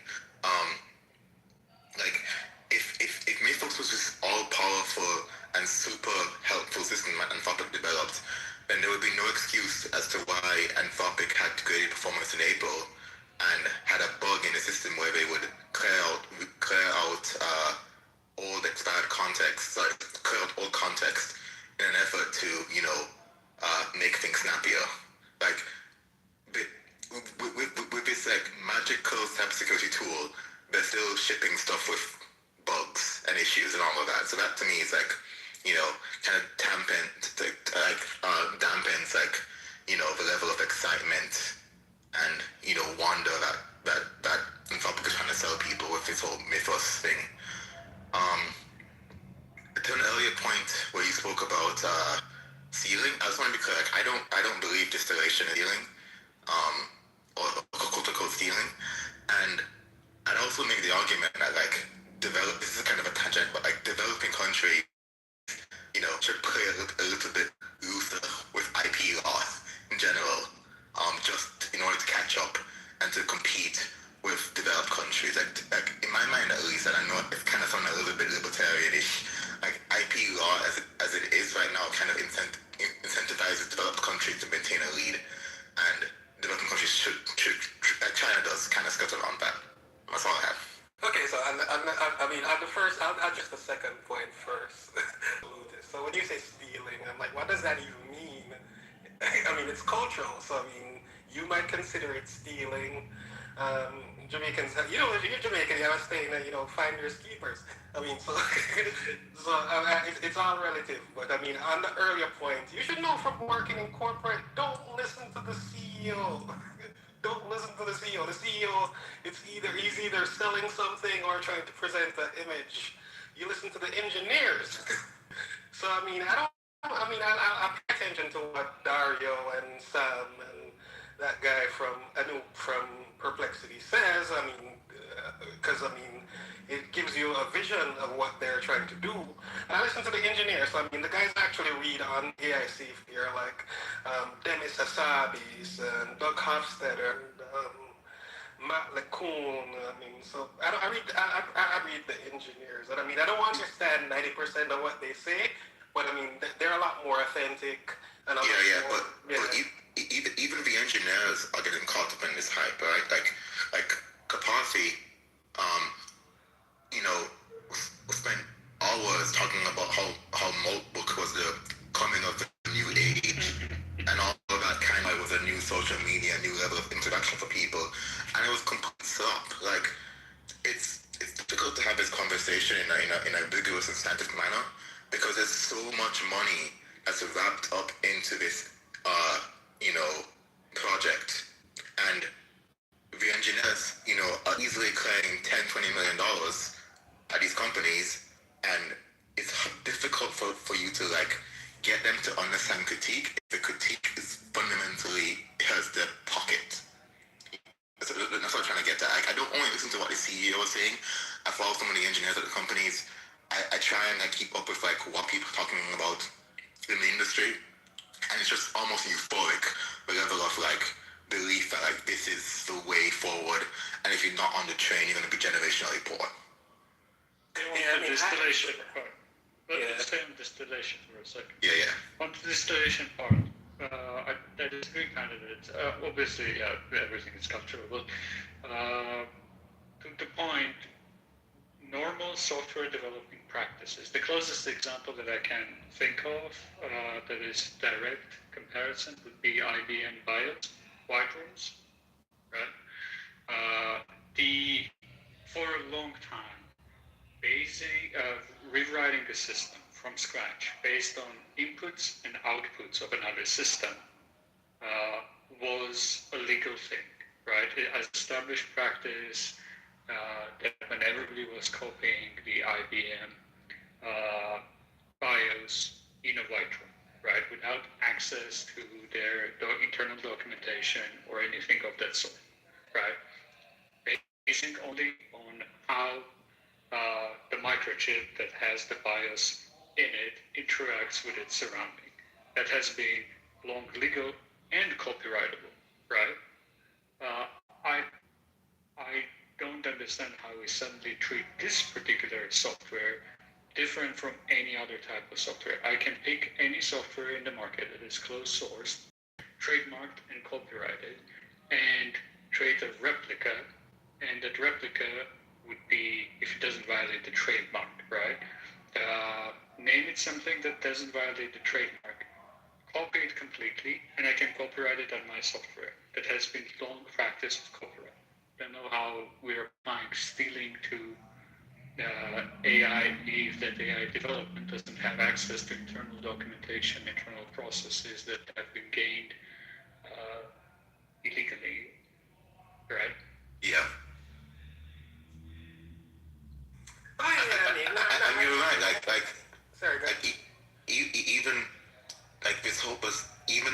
Like, if Mythos was just all powerful and super helpful system Anthropic developed, then there would be no excuse as to why Anthropic had graded performance in April and had a bug in the system where they would clear out old expired context, clear out old context in an effort to make things snappier. Like, with this like magical cybersecurity tool, they're still shipping stuff with bugs and issues and all of that. So that to me is like, kind of dampens like, the level of excitement and, wonder that Anthropic is trying to sell people with this whole mythos thing. To an earlier point where you spoke about sealing, I just want to be clear, like, I don't believe distillation is sealing, or quote-unquote stealing. And I'd also make the argument that, like, this is kind of a tangent, but like developing countries, should play a little bit looser with IP law in general, just in order to catch up and to compete with developed countries. Like in my mind at least, and I know it's kind of sounding a little bit libertarian-ish, like IP law as it is right now kind of incentivizes developed countries to maintain a lead, and developing countries should like China does, kind of skirt around that. That's all I have. Okay, so I mean, on the first, I'll just the second point first. So when you say stealing, I'm like, what does that even mean? I mean, it's cultural, so I mean, you might consider it stealing. Jamaicans, if you're Jamaican, you have to stay in, finders keepers. I mean, so it's all relative. But I mean, on the earlier point, you should know from working in corporate, don't listen to the CEO. Don't listen to the CEO. The CEO, he's either selling something or trying to present an image. You listen to the engineers. So I mean, I pay attention to what Dario and Sam and that guy from Perplexity says. I mean, because it gives you a vision of what they're trying to do. And I listen to the engineers. So, I mean, the guys actually read on AI safety are like Demis Hassabis and Doug Hofstadter and Matt LeCun. I mean, so I read the engineers. And I mean, I don't understand 90% of what they say, but I mean, they're a lot more authentic. And But even the engineers are getting social media, a new level of interaction for people, and it was complete slop. Like, it's difficult to have this conversation in a vigorous and scientific manner because there's so much money that's wrapped up into this, project, and the engineers, are easily claiming $10-20 million at these companies, and it's difficult for you to get them to understand critique if the critique is fundamentally has their pocket. That's what I'm trying to get to. I don't only listen to what the CEO is saying. I follow some of the engineers at the companies. I try and keep up with what people are talking about in the industry, and it's just almost euphoric, the level of belief that this is the way forward, and if you're not on the train, you're going to be generationally poor. On the distillation part. Let's stay on distillation for a second. Yeah. On the distillation part, I disagree kind of that obviously everything is cultural, but to the point, normal software developing practices. The closest example that I can think of that is direct comparison would be IBM BIOS, white rooms, right? For a long time, rewriting a system from scratch based on inputs and outputs of another system was a legal thing, right? As established practice that when everybody was copying the IBM BIOS in a white room, right, without access to their internal documentation or anything of that sort, right? Basing only on how the microchip that has the BIOS in it interacts with its surrounding. That has been long legal and copyrightable, right? I don't understand how we suddenly treat this particular software different from any other type of software. I can pick any software in the market that is closed sourced, trademarked and copyrighted, and create a replica, and that replica would be, if it doesn't violate the trademark, right? Name it something that doesn't violate the trademark, copy it completely, and I can copyright it on my software. That has been long practice of copyright. I don't know how we're applying stealing to AI if that AI development doesn't have access to internal documentation, internal processes that have been gained illegally, right? Yeah. I mean, you're right. Sorry, go ahead. Even this whole was even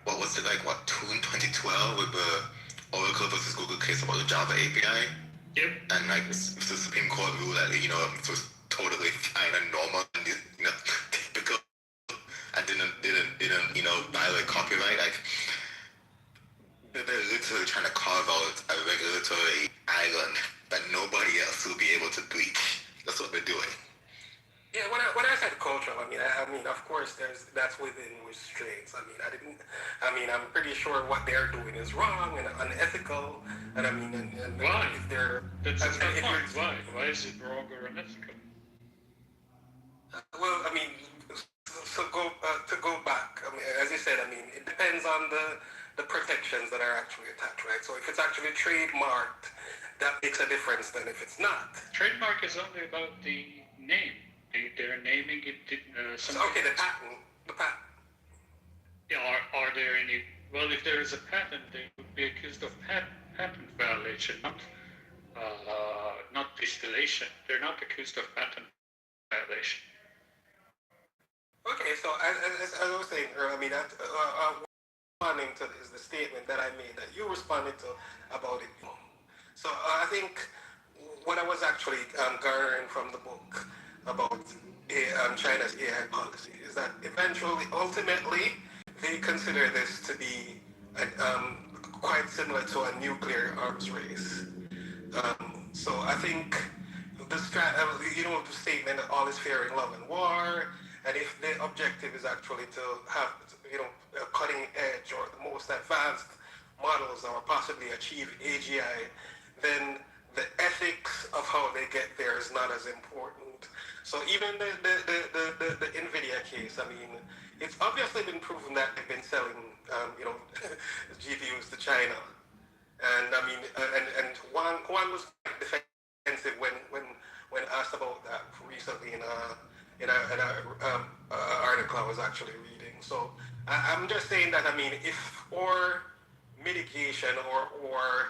what was it 2012 with the Oracle versus Google case about the Java API. Yep. And the Supreme Court rule that it was totally fine and normal and typical and didn't violate copyright. They're literally trying to carve out a regulatory island that nobody else will be able to breach. That's what they're doing. Yeah, when I said cultural, I mean, of course, that's within restraints. I'm pretty sure what they're doing is wrong and unethical, and why? If they're, that's my point. Why is it wrong or unethical? Well, to go back, as you said, it depends on the protections that are actually attached, right? So if it's actually trademarked, that makes a difference than if it's not. Trademark is only about the name. They're naming it. Okay, the patent. Yeah, are there any? Well, if there is a patent, they would be accused of patent violation, not distillation. They're not accused of patent violation. Okay, so as I was saying earlier, responding to is the statement that I made that you responded to about it. So I think what I was actually garnering from the book about China's AI policy is that ultimately, they consider this to be quite similar to a nuclear arms race. So I think the statement that all is fair in love and war, and if the objective is actually to have a cutting edge or the most advanced models or possibly achieve AGI, then the ethics of how they get there is not as important. So even the NVIDIA case, it's obviously been proven that they've been been selling, GPUs to China. And I mean, and Juan was defensive when asked about that recently in a article I was actually reading. So I'm just saying that, I mean, if our mitigation or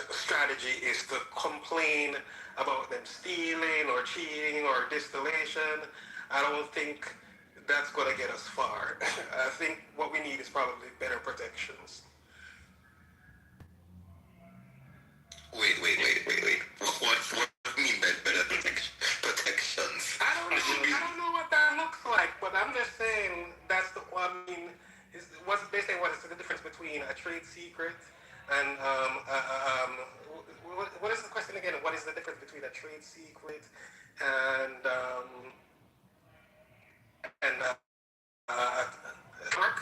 strategy is to complain about them stealing or cheating or distillation, I don't think that's going to get us far. I think what we need is probably better protections. Wait. What do you mean by better protections? I don't know what that looks like, but I'm just saying that's the. I mean, what's basically what is the difference between a trade secret and what is the question again? What is the difference between a trade secret and work?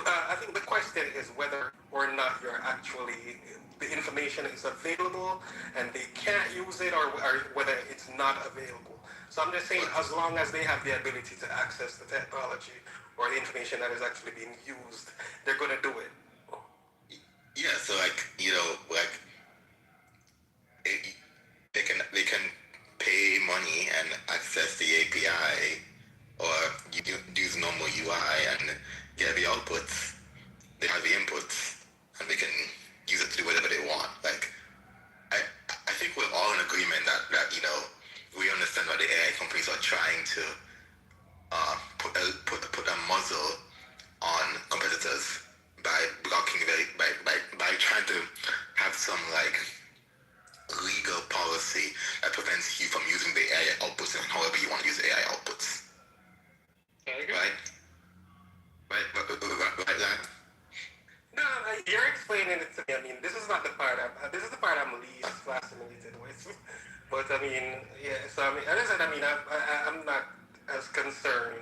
I think the question is whether or not the information is available and they can't use it, or whether it's not available. So I'm just saying, as long as they have the ability to access the technology or the information that is actually being used, they're going to do it. Yeah, so they can pay money and access the API, or you use normal UI and get the outputs. They have the inputs, and they can use it to do whatever they want. I think we're all in agreement that we understand why the AI companies are trying to put a muzzle on competitors by blocking by trying to have some legal policy that prevents you from using the AI outputs and however you want to use AI outputs. Right? No, you're explaining it to me. I mean, this is not the part. This is the part I'm least fascinated with. But I mean, yeah. So I mean, as I said, I mean, I'm not as concerned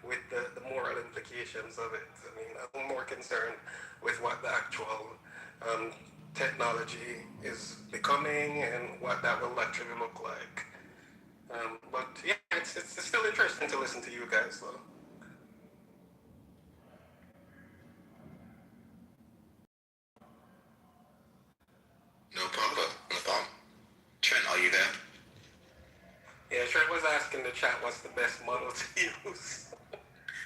with the moral implications of it. I mean, I'm more concerned with what the actual technology is becoming and what that will actually look like. But yeah, it's still interesting to listen to you guys, though. No problem. Trent, are you there? Yeah, Trent was asking the chat what's the best model to use.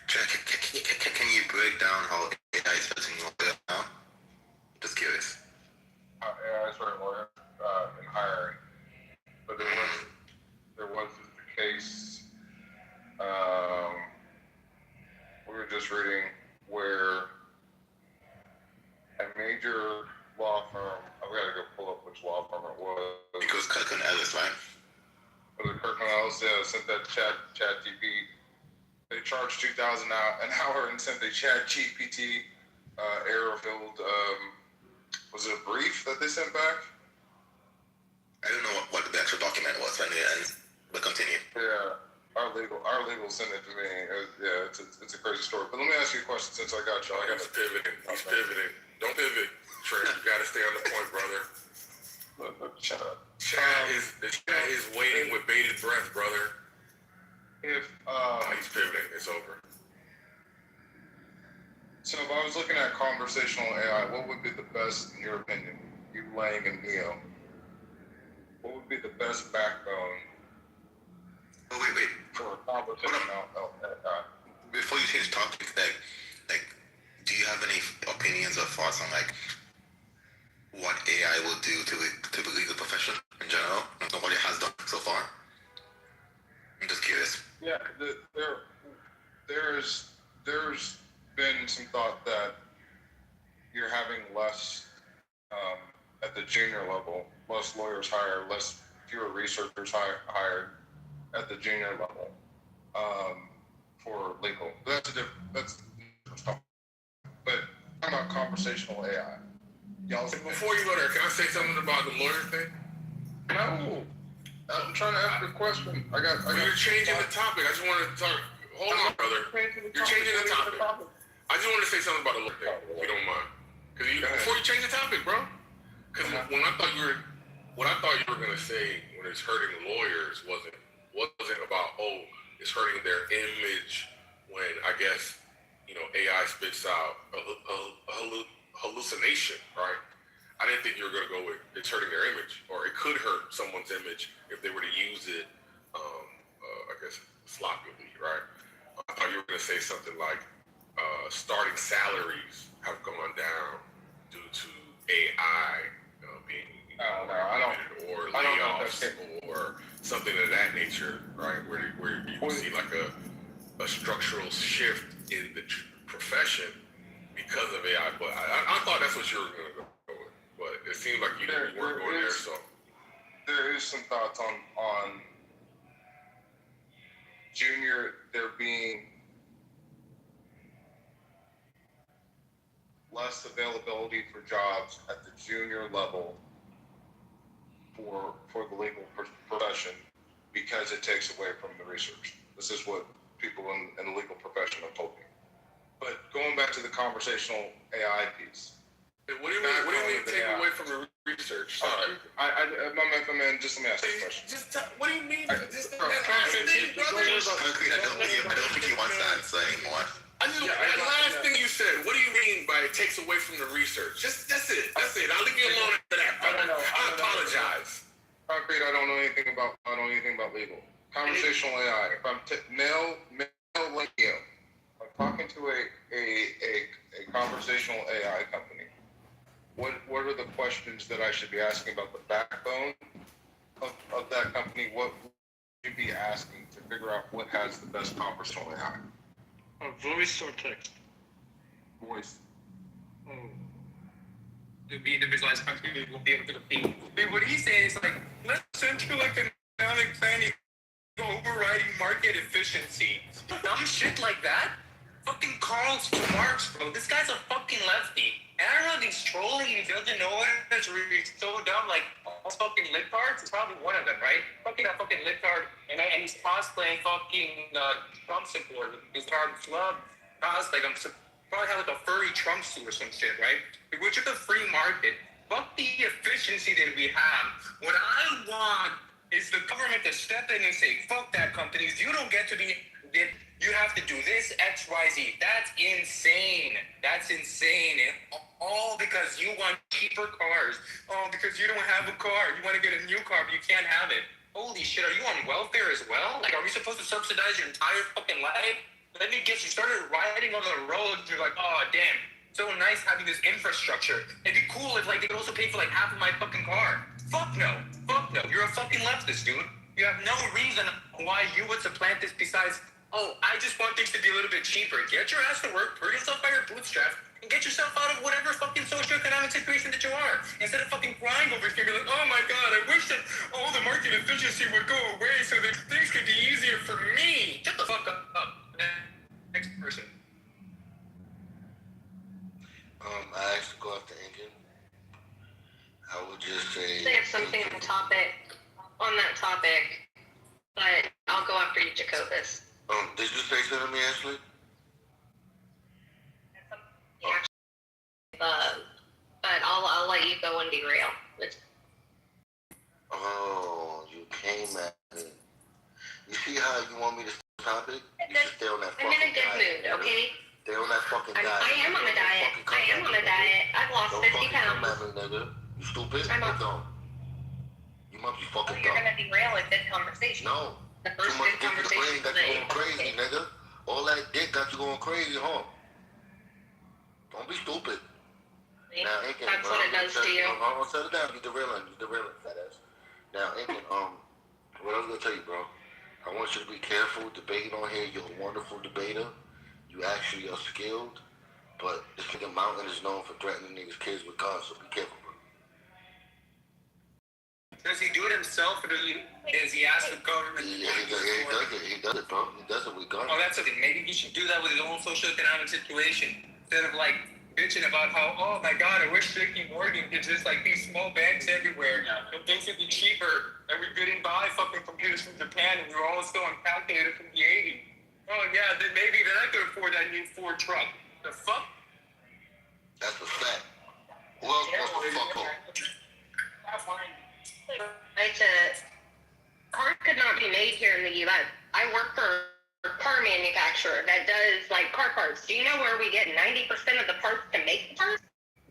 Trent, can you break down how AI is helping you now? Just curious. AI is very more in hiring, but there was the case. We were just reading where a major law firm. I've got to go pull up which law firm it was. Because Kirkland Ellis, right? Was it Kirkland Ellis? Yeah, sent that chat GPT. They charged $2,000 an hour and sent the chat GPT error-filled. Was it a brief that they sent back? I don't know what the actual document was in the end, but continue. Yeah, our legal sent it to me. It's a crazy story. But let me ask you a question since I got you. He's pivoting. He's pivoting. Don't pivot, Trent. You gotta stay on the point, brother. Shut up. The chat is waiting with bated breath, brother. If he's pivoting, it's over. So if I was looking at conversational AI, what would be the best, in your opinion? You, Lang, and Neo. What would be the best backbone? Oh, wait. For conversational AI? Before you change topic, do you have any opinions or thoughts on what AI will do to the legal profession in general, and what it has done so far? I'm just curious. Yeah, there's been some thought that you're having less at the junior level, less lawyers hired, fewer researchers hired at the junior level for legal. That's a different topic. But talking about conversational AI. Before you go there, can I say something about the lawyer thing? No. I'm trying to ask a question. You're changing the topic. I just wanted to talk. Hold on, brother. You're changing the topic. I just wanted to say something about the lawyer thing, if you don't mind. Before you change the topic, bro. Because what I thought you were gonna say when it's hurting lawyers wasn't about it's hurting their image when I guess spits out a hallucination, right? I didn't think you were going to go with it's hurting their image, or it could hurt someone's image if they were to use it, I guess, sloppily, right? I thought you were going to say something like starting salaries have gone down due to AI being or layoffs or something of that nature, right? Where you can see like a structural shift in the different because of AI, but I thought that's what you were going to go with. But it seemed like you weren't going there, so. There is some thoughts on junior, there being less availability for jobs at the junior level for the legal profession because it takes away from the research. This is what people in the legal profession have told me. But going back to the conversational AI piece. What do you mean take away from the research? Sorry. Just let me ask you a question. What do you mean? I don't think he wants to answer anymore. The last thing you said, what do you mean by it takes away from the research? That's it. I'll leave you alone after that. I apologize. Concrete, I don't know anything about legal. Conversational AI. If I'm male Leo, I'm talking to a conversational AI company. What are the questions that I should be asking about the backbone of that company? What would you be asking to figure out what has the best conversational AI? Voice or text? Voice. To be individualized country, we will be able to compete. But what he's saying is like, let's central economic planning overriding market efficiency. Dumb shit like that? Fucking Karl Marx, bro. This guy's a fucking lefty. And I don't know if he's trolling and he doesn't know it. It's really so dumb. Like, all fucking libtards, it's probably one of them, right? Fucking that fucking libtard. And he's cosplaying fucking Trump supporter. His hard club cosplay. Probably have like a furry Trump suit or some shit, right? Which is the free market. Fuck the efficiency that we have. What I want is the government to step in and say, fuck that, companies. You don't get to be... You have to do this, X, Y, Z. That's insane. That's insane. And all because you want cheaper cars. Oh, because you don't have a car. You want to get a new car, but you can't have it. Holy shit, are you on welfare as well? Like, are we supposed to subsidize your entire fucking life? Let me guess, you started riding on the road, and you're like, oh, damn. So nice having this infrastructure. It'd be cool if, like, they could also pay for, like, half of my fucking car. Fuck no. Fuck no. You're a fucking leftist, dude. You have no reason why you would supplant this besides... Oh, I just want things to be a little bit cheaper. Get your ass to work, pull yourself by your bootstraps, and get yourself out of whatever fucking socioeconomic situation that you are. Instead of fucking crying over here, be like, oh my god, I wish that all the market efficiency would go away so that things could be easier for me. Shut the fuck up. Next person. I actually go after Incan. I would just say... Say something on that topic, but I'll go after you, Jacobus. Did you say something to me, Ashley? But I'll let you go and derail. Oh, you came at me. You see how you want me to stay on topic? You should stay on that fucking diet. I'm in a good mood, okay? Stay on that fucking diet. I am on a diet. I've lost 50 pounds. Don't fucking come at me, nigga. You stupid? Or don't? You must be fucking dumb. You're gonna derail a good conversation. No. The first Too much good dick in the brain conversation got you going crazy, nigga. All that dick got you going crazy, huh? Don't be stupid. Now, Incan, that's what it does to you. Settle down. You're derailing, fat ass. Now, Incan, what I was gonna tell you, bro, I want you to be careful debating on here. You're a wonderful debater. You actually are skilled, but this nigga Mountain is known for threatening niggas' kids with guns, so be careful, bro. Does he do it himself, or does he ask the government? He does it, bro. He does it with guns. Oh, that's okay. Maybe he should do that with his own socioeconomic situation. Instead of, like, bitching about how, oh my god, I wish JP Morgan could just, like, these small banks everywhere. And things would be cheaper. And we're getting buy fucking computers from Japan, and we were all still on calculator from the 80s. Oh, yeah, then maybe then I could afford that new Ford truck. The fuck? That's a fact. Who else wants to fuck up? Cars could not be made here in the U.S. I work for car manufacturer that does like car parts. Do you know where we get 90% of the parts to make the parts?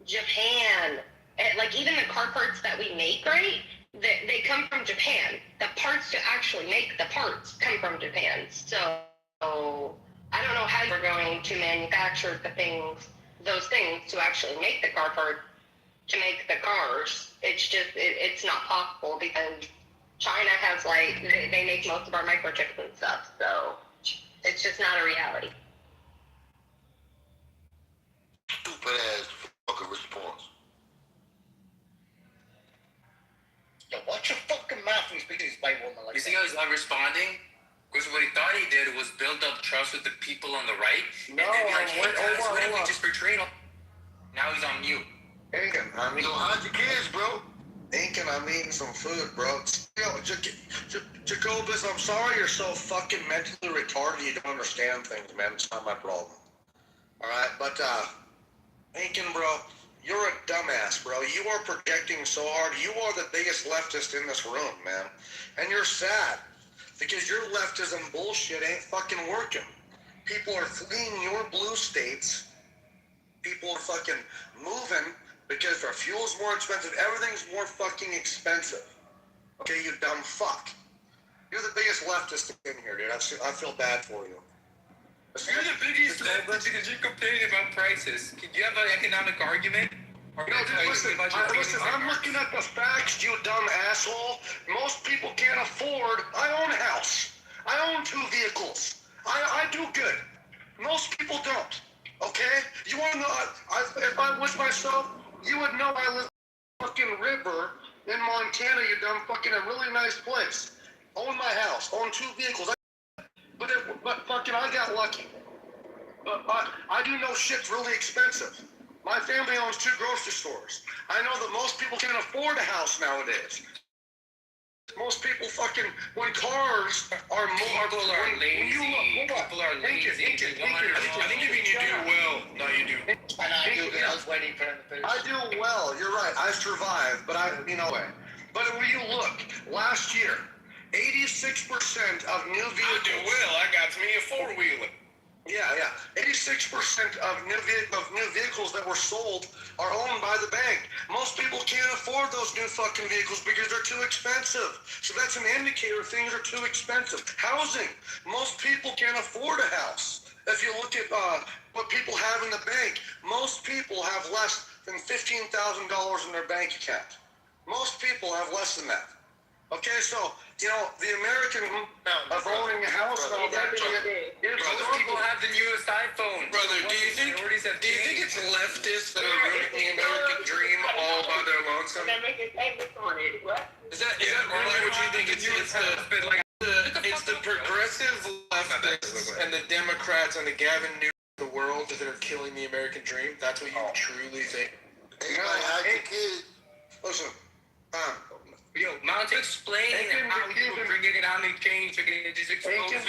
Japan. And, like even the car parts that we make, right? They come from Japan. The parts to actually make the parts come from Japan. So I don't know how we're going to manufacture those things to actually make the car part to make the cars. It's just it's not possible because China has like they make most of our microchips and stuff. So it's just not a reality. Stupid ass fucking response. Yo, watch your fucking mouth when you speak to these white women like You see how he's not responding? Because what he thought he did was build up trust with the people on the right. No, and then be like, hey guys, hold what if we on. just portrayed him? Now he's on mute. Aiken, I'm eating. So how's your kids, bro? Aiken, I'm eating some food, bro. Yo, Jacobus, I'm sorry you're so fucking mentally retarded. You don't understand things, man. It's not my problem. All right, but Aiken, bro, you're a dumbass, bro. You are projecting so hard. You are the biggest leftist in this room, man. And you're sad because your leftism bullshit ain't fucking working. People are fleeing your blue states. People are fucking moving because their fuel's more expensive. Everything's more fucking expensive. Okay, you dumb fuck. You're the biggest leftist in here, dude. I feel bad for you. You're the biggest leftist because you're complaining about prices. Do you have an economic argument? No, dude, listen, I'm looking at the facts, you dumb asshole. Most people can't afford. I own a house. I own 2 vehicles. I do good. Most people don't. Okay? You want to know, if I was myself, you would know I live in a fucking river in Montana, you dumb fucking a really nice place. Own my house. Own 2 vehicles. But fucking I got lucky. But I do know shit's really expensive. My family owns 2 grocery stores. I know that most people can't afford a house nowadays. Most people fucking, when cars are more... People are lazy. People are lazy. I think if you do well, no, you do. I do good. I was waiting for him to finish. I do well. You're right. I survived, but But when you look, last year, 86% of new vehicles... I do well. I got me a 4-wheeler. Yeah. 86% of new vehicles that were sold are owned by the bank. Most people can't afford those new fucking vehicles because they're too expensive. So that's an indicator things are too expensive. Housing. Most people can't afford a house. If you look at what people have in the bank, most people have less than $15,000 in their bank account. Most people have less than that. Okay, so, the American of owning a house and all that Most people have the newest iPhone. Brother, do you think it's leftists that are ruining the American dream all by their lonesome? Is that really what you think? It's the progressive leftists and the Democrats and the Gavin Newsom of the world that are killing the American dream? That's what you truly think? Listen, Yo, Mount, explain how you were bringing economic change. You're going to just expose you. Is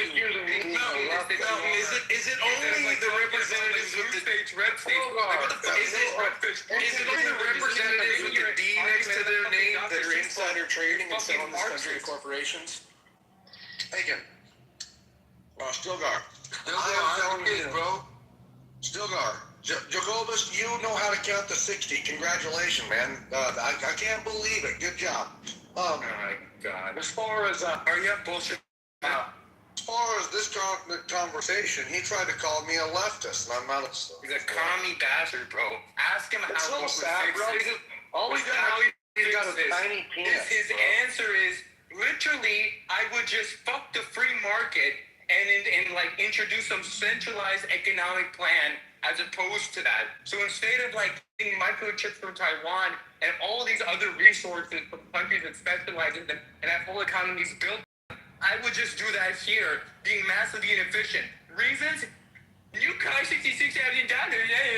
it only the representatives with the is it only the representatives with the D next to their name that are insider trading and selling this country to corporations? Aiken. Stilgar. Bro. Stilgar. Jacobus, you know how to count to 60. Congratulations, man. I can't believe it. Good job. Oh my God. As far as bullshit. As far as this conversation, he tried to call me a leftist, and I'm not a... He's a commie bastard, bro. Ask him It's how so sad, bro. All he got is a tiny penis. His answer is, literally, I would just fuck the free market and like introduce some centralized economic plan as opposed to that. So instead of like getting microchips from Taiwan and all these other resources from countries that specialize in them and have whole economies built, I would just do that here, being massively inefficient. Reasons? You cost $66 million,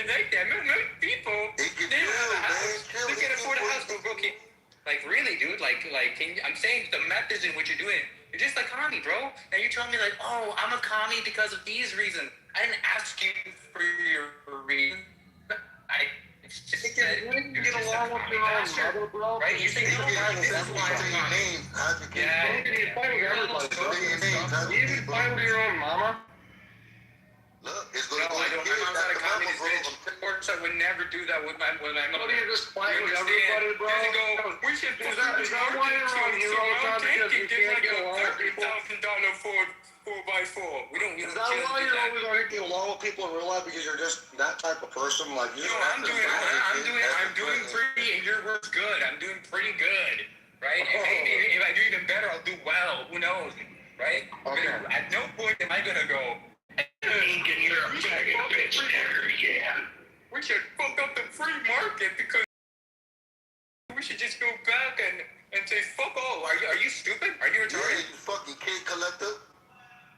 like that. Most people, they don't have a house. They can't afford a house, bro. Like, really, dude? I'm saying the methods in which you're doing it, you're just a commie, bro. Now you're telling me like, oh, I'm a commie because of these reasons. I didn't ask you for your reason. I just said you're just a commie. mother, bro. Right? You think Say your names, advocate. Yeah. You fight with everybody, bro. Say your names, You even advocate, bro. fight with your own mama. Look, it's No, gonna go I to don't. kids. My mom's That's not a the mama, communist bro. bitch. Of course, I would never do that with my What mother. do you just fight You with understand? everybody, bro? Doesn't go, we should Is that why you're around here all the time because you can't get along with people? $30,000 Ford 4x4. We don't. Is that why you're always going to get along with people in real life because you're just that type of person? Like you. No, I'm doing pretty, and your work's good. I'm doing pretty good, right? And maybe if I do even better, I'll do well. Who knows, right? Okay. But at no point am I gonna go. You're a bag of bitch. Yeah. We should fuck up the free market because we should just go back and say fuck all. Are you stupid? Are you Yeah, retarded? you fucking kid collector.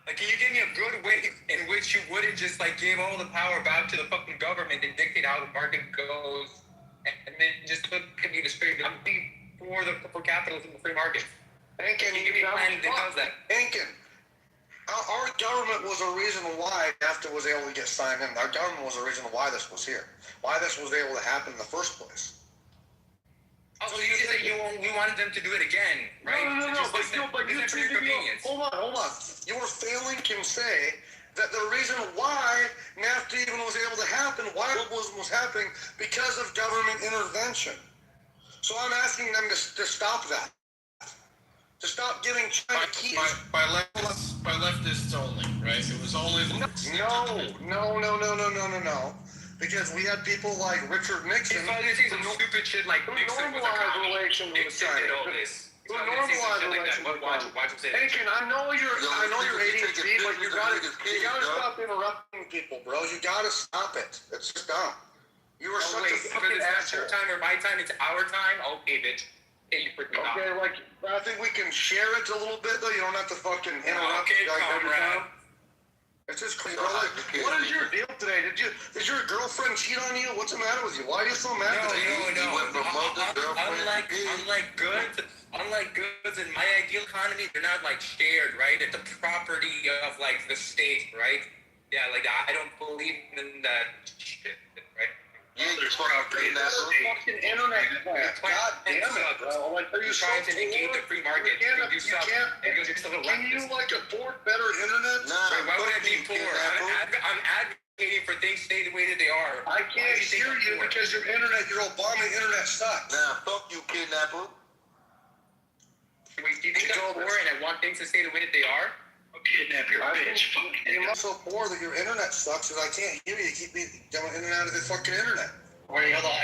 Like, can you give me a good way in which you wouldn't just, like, give all the power back to the fucking government and dictate how the market goes, and then just look at me the straight, I'm for capitalism, the free market. Hankin, Can you give me a plan that does that? Hankin, our government was a reason why NAFTA was able to get signed in. Our government was the reason why this was here. Why this was able to happen in the first place. Oh, so you just say we wanted them to do it again, right? No, but you treat me. Hold on. You were failing can say that the reason why NAFTA even was able to happen, why globalism was happening, because of government intervention. So I'm asking them to stop that. To stop giving China keys. By leftists only, right? It was only No. Because we had people like Richard Nixon who stupid shit like Nixon normalized relations with China. did all this. Who normalized relations with China. Watch him say that. Hankin, I know you're ADHD, but you gotta stop interrupting people, bro. You gotta stop it. It's just dumb. You were such a fucking it's asshole. your time or my time, it's our time. Okay, bitch. Hey, you freaking Okay, like, I think we can share it a little bit, though. You don't have to fucking interrupt. Okay, like, every comrade. time. It's just crazy, bro. Like, what is your deal today? Did your girlfriend cheat on you? What's the matter with you? Why are you so mad today? No. Unlike goods in my ideal economy, they're not like shared, right? It's a property of like the state, right? Yeah, like I don't believe in that shit, right? Yeah, you're fucking fucking internet. God damn it, bro. Like, are you trying to negate the free market? Can you like afford better internet? Nah, why would I be poor? I'm advocating for things stay the way that they are. I can't hear you because your Obama internet sucks. Nah, fuck you, kidnapper. Wait, do you think I'm poor and I want things to stay the way that they are? I'll kidnap your bitch. You're not so poor that your internet sucks and I can't hear you. You keep me going in and out of the fucking internet. Wait, hold on.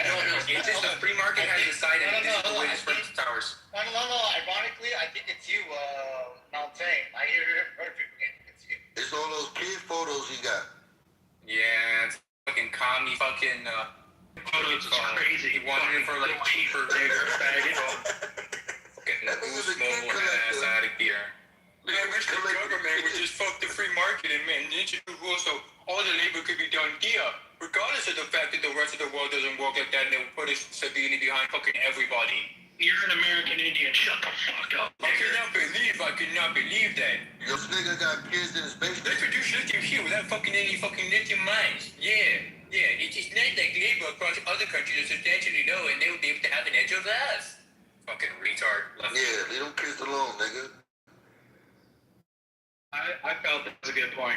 It's just the free market has decided this is the way this works towers. No. Ironically, I think it's you, Mountain. I hear it perfectly. It's you. It's all those kid photos he got. Yeah, it's fucking commie fucking Photos is crazy. He wanted it for like cheaper, bigger faggot. Fucking mobile ass out of here. Man, wish the government would just fuck the free market and man, ninja rules so all the labor could be done here. Regardless of the fact that the rest of the world doesn't work like that and they put us severely behind fucking everybody. You're an American Indian. Shut the fuck up. I cannot believe that. Your nigga got kids in his basement. They produce lithium here without fucking any fucking lithium mines. Yeah. It's just not like labor across other countries are substantially low and they would be able to have an edge over us. Fucking retard. Yeah, leave them kids alone, nigga. I felt that was a good point.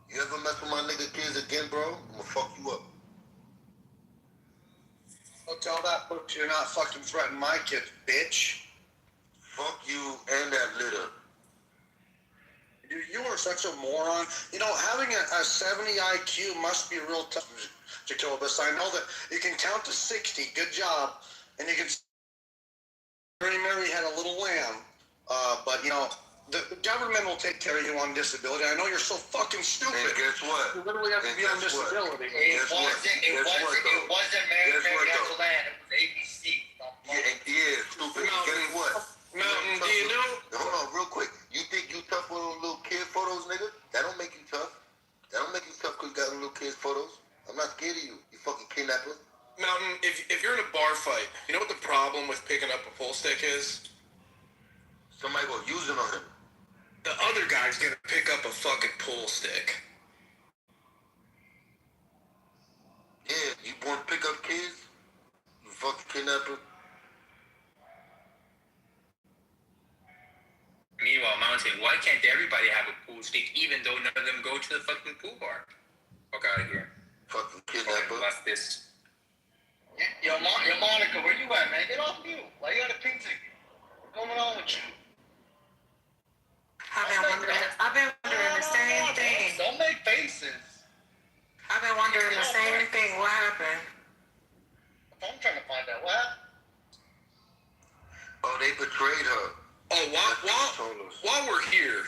You ever mess with my nigga kids again, bro? I'm gonna fuck you up. Don't tell that bitch you're not fucking threatening my kids, bitch. Fuck you and that litter. Dude, you are such a moron. You know, having a 70 IQ must be real tough, Jacobus. I know that you can count to 60. Good job. And you can... Mary had a little lamb. But, you know, the government will take care of you on disability. I know you're so fucking stupid. And guess what? You literally have to be on disability. It wasn't Mary has a land. It was ABC. Yeah, stupid. Guess what? Mountain, do you know? Hold on, real quick. You think you tough with those little kid photos, nigga? That don't make you tough. That don't make you tough because you got little kids photos. I'm not scared of you, you fucking kidnapper. Mountain, if you're in a bar fight, you know what the problem with picking up a pull stick is? Somebody gonna use it on him. The other guy's gonna pick up a fucking pull stick. Yeah, you want to pick up kids? everybody have a pool stick, even though none of them go to the fucking pool bar. Fuck out of here. Fucking kidnapper. Bust this. Yo, Monica, where you at, man? Get off mute. Why you got a pink ticket? What's going on with you? I've been wondering the same thing. Don't make faces. I've been wondering the same thing. What happened? I'm trying to find out what happened. Oh, they betrayed her. Oh, while we're here,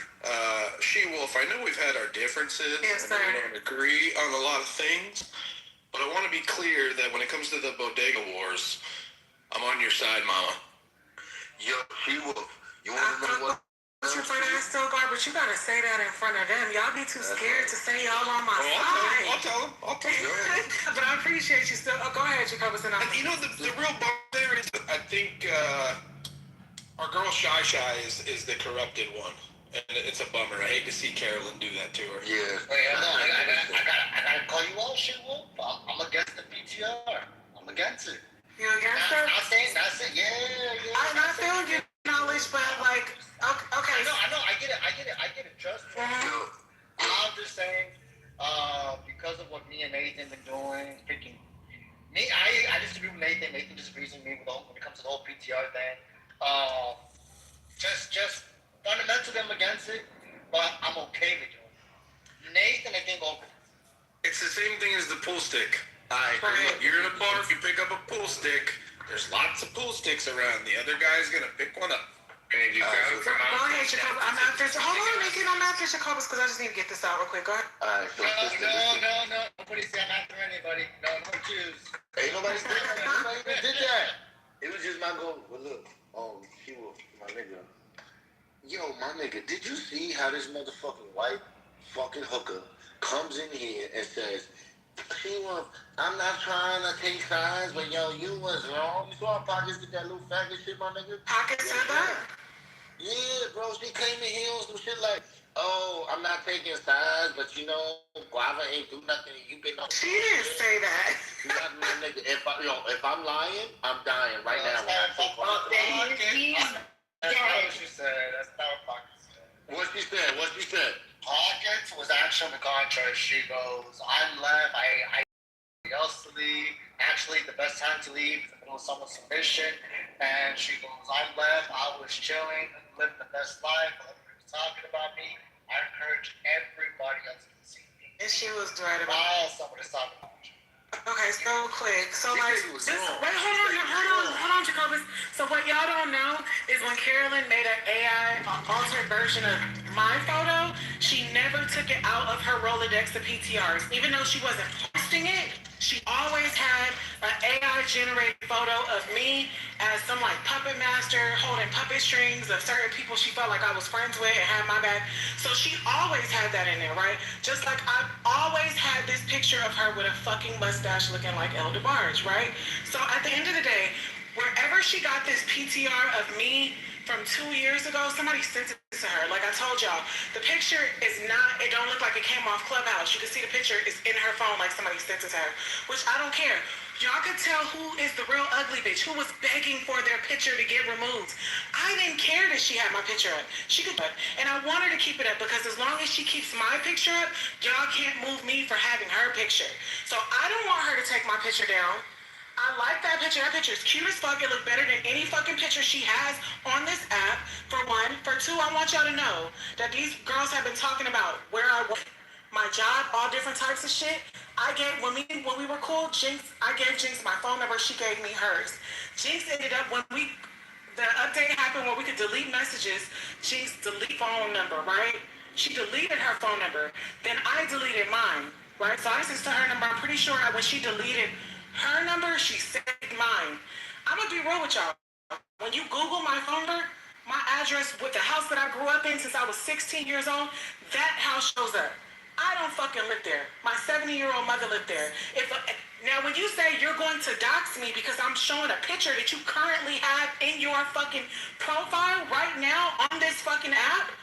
She-Wolf, I know we've had our differences. Yes, and sir. we don't agree on a lot of things, but I want to be clear that when it comes to the bodega wars, I'm on your side, Mama. Yo, She-Wolf, you want to know what? You play that still guard, but you gotta say that in front of them. Y'all be too scared to say y'all on my side. I'll tell them. But I appreciate you still. Oh, go ahead, Jacobus. You know, the real bummer there is, I think our girl Shy is the corrupted one. And it's a bummer. I hate to see Carolyn do that to her. Yeah. Wait, I gotta call you out, She-Wolf. I'm against the PTR. I'm against it. You against her? That's it. Yeah. I feel your knowledge, but like, okay. I know. I get it. Trust me. I'm just saying, because of what me and Nathan been doing, picking me, I disagree with Nathan. Nathan disagrees with me when it comes to the whole PTR thing. Just fundamentally, I'm against it, but I'm okay with it. Nathan, I think, over. It's the same thing as the pool stick. Look, you're in a park, you pick up a pool stick. There's lots of pool sticks around. The other guy's gonna pick one up. Go ahead, Jacobus. I'm after. Hold on, Nikki. I'm after Jacobus because I just need to get this out real quick. Go ahead. Alright, so No. Nobody say I'm after anybody. No choose. Ain't nobody did that. It was just my goal. But look, She-Wolf, my nigga. Yo, my nigga, did you see how this motherfucking white fucking hooker comes in here and says, She-Wolf, I'm not trying to take sides, but yo, you was wrong. You saw Pockets did that little faggot shit, my nigga? Pockets said that? Yeah, bro, she came in here on some shit like, oh, I'm not taking sides, but you know, Guava ain't do nothing, you been on. She didn't say that. Not my nigga. If I'm lying, I'm dying right now. That's not what she said. That's not what Pockets said. What she said? Pockets was actually on the contrary. She goes, I left. I else to leave. Actually, the best time to leave is in the middle of someone's submission. And she goes, I left. I was chilling, living the best life. Everybody was talking about me. I encourage everybody else to see me. And she was right about it. Somebody's talking about you. Okay, so quick. So like, hold on, Jacobus. So what y'all don't know is when Carolyn made an AI altered version of my photo, she never took it out of her Rolodex of PTRs. Even though she wasn't posting it, she always had an AI generated photo of me as some like puppet master holding puppet strings of certain people she felt like I was friends with and had my back. So she always had that in there, right? Just like I've always had this picture of her with a fucking mustache looking like Elder Barge, right? So at the end of the day, wherever she got this PTR of me from 2 years ago, somebody sent it to her. Like I told y'all, the picture is not, it don't look like it came off Clubhouse. You can see the picture is in her phone like somebody sent it to her, which I don't care. Y'all could tell who is the real ugly bitch, who was begging for their picture to get removed. I didn't care that she had my picture up. She could, and I want her to keep it up because as long as she keeps my picture up, y'all can't move me for having her picture. So I don't want her to take my picture down. I like that picture. That picture is cute as fuck. It looked better than any fucking picture she has on this app, for one. For two, I want y'all to know that these girls have been talking about where I work, my job, all different types of shit. I gave, when we were cool, I gave Jinx my phone number. She gave me hers. Jinx ended up, the update happened where we could delete messages, Jinx delete phone number, right? She deleted her phone number. Then I deleted mine, right? So I sent to her number. I'm pretty sure when she deleted her number, she saved mine. I'm gonna be real with y'all. When you Google my phone number, my address with the house that I grew up in since I was 16 years old, that house shows up. I don't fucking live there. My 70-year-old mother lived there. Now, when you say you're going to dox me because I'm showing a picture that you currently have in your fucking profile right now on this fucking app,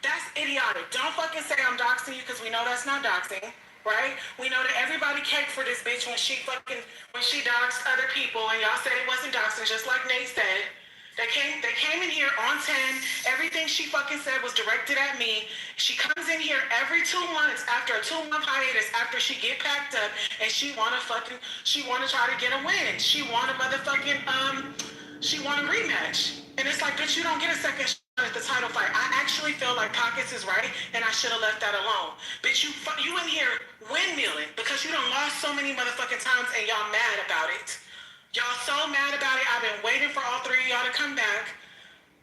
that's idiotic. Don't fucking say I'm doxing you because we know that's not doxing. Right? We know that everybody caked for this bitch when she doxed other people, and y'all said it wasn't doxing, just like Nate said. They came in here on 10. Everything she fucking said was directed at me. She comes in here every 2 months after a 2-month hiatus after she get packed up and she wanna try to get a win. She want a rematch. And it's like, bitch, you don't get a second shot at the title fight. I actually feel like Pockets is right and I should have left that alone. Bitch, you in here windmilling because you done lost so many motherfucking times and y'all mad about it. Y'all so mad about it. I've been waiting for all three of y'all to come back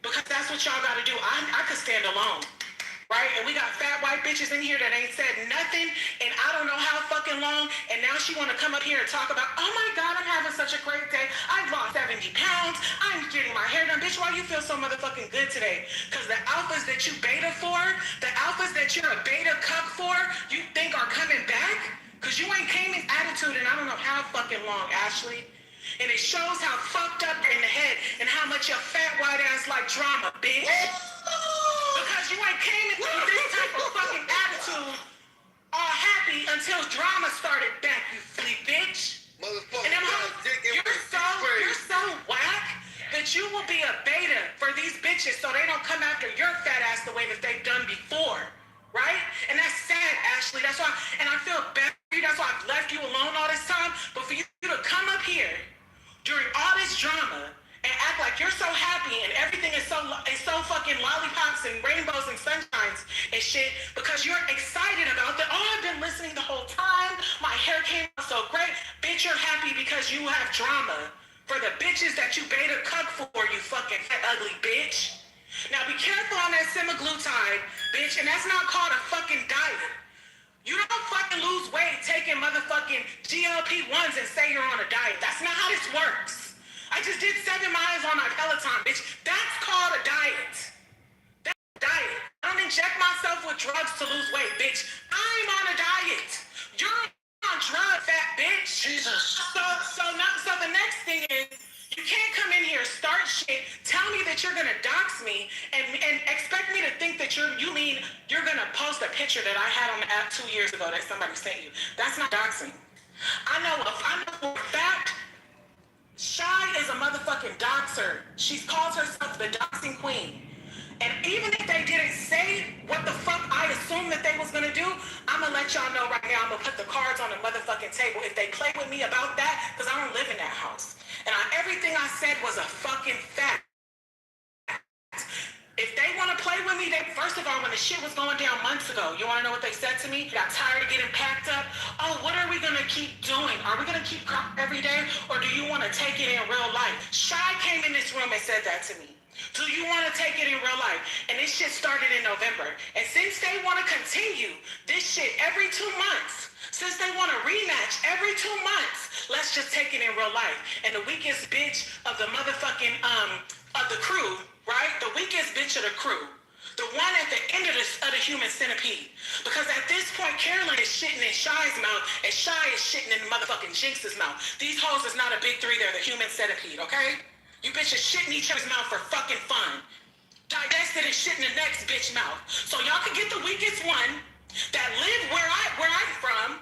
because that's what y'all got to do. I could stand alone, right? And we got fat white bitches in here that ain't said nothing and I don't know how fucking long. And now she want to come up here and talk about, oh my God, I'm having such a great day. I lost 70 pounds. I'm getting my hair done. Bitch, why you feel so motherfucking good today? Because the alphas that you beta for, the alphas that you're a beta cuck for, you think are coming back? Because you ain't came in attitude and I don't know how fucking long, Ashley. And it shows how fucked up in the head and how much your fat white ass like drama, bitch. Because you ain't came into this type of fucking attitude all happy until drama started back, you flea bitch. And them hoes, you're so whack that you will be a beta for these bitches so they don't come after your fat ass the way that they've done before. Right? And that's sad, Ashley. That's why, and I feel bad for you. That's why I've left you alone all this time. But for you to come up here during all this drama and act like you're so happy and everything is so fucking lollipops and rainbows and sunshines and shit because you're excited about that. Oh, I've been listening the whole time. My hair came out so great. Bitch, you're happy because you have drama for the bitches that you beta cuck for, you fucking fat ugly bitch. Now be careful on that semaglutide, bitch, and that's not called a fucking diet. You don't fucking lose weight taking motherfucking GLP-1s and say you're on a diet. That's not how this works. I just did 7 miles on my Peloton, bitch. That's called a diet. That's a diet. I don't inject myself with drugs to lose weight, bitch. I'm on a diet. You're on drugs, fat bitch. Jesus. So the next thing is, you can't come in here, start shit, tell me that you're gonna dox me, and expect me to think that you're gonna post a picture that I had on the app 2 years ago that somebody sent you. That's not doxing. I know for a fact, Shy is a motherfucking doxer. She calls herself the doxing queen. And even if they didn't say what the fuck I assumed that they was gonna do, I'm gonna let y'all know right now, I'm gonna put the cards on the motherfucking table. If they play with me about that, because I don't live in that house. And everything I said was a fucking fact. If they want to play with me, first of all, when the shit was going down months ago, you want to know what they said to me? Got tired of getting packed up. Oh, what are we going to keep doing? Are we going to keep crop every day? Or do you want to take it in real life? Shy came in this room and said that to me. Do you want to take it in real life? And this shit started in November. And since they want to continue this shit every 2 months, since they want a rematch every 2 months, let's just take it in real life. And the weakest bitch of the motherfucking, of the crew, right? The weakest bitch of the crew. The one at the end of the human centipede. Because at this point, Carolyn is shitting in Shy's mouth, and Shy is shitting in motherfucking Jinx's mouth. These hoes is not a big three, they're the human centipede, okay? You bitches shitting each other's mouth for fucking fun. Digest it and shit in the next bitch mouth. So y'all can get the weakest one that live where I'm from,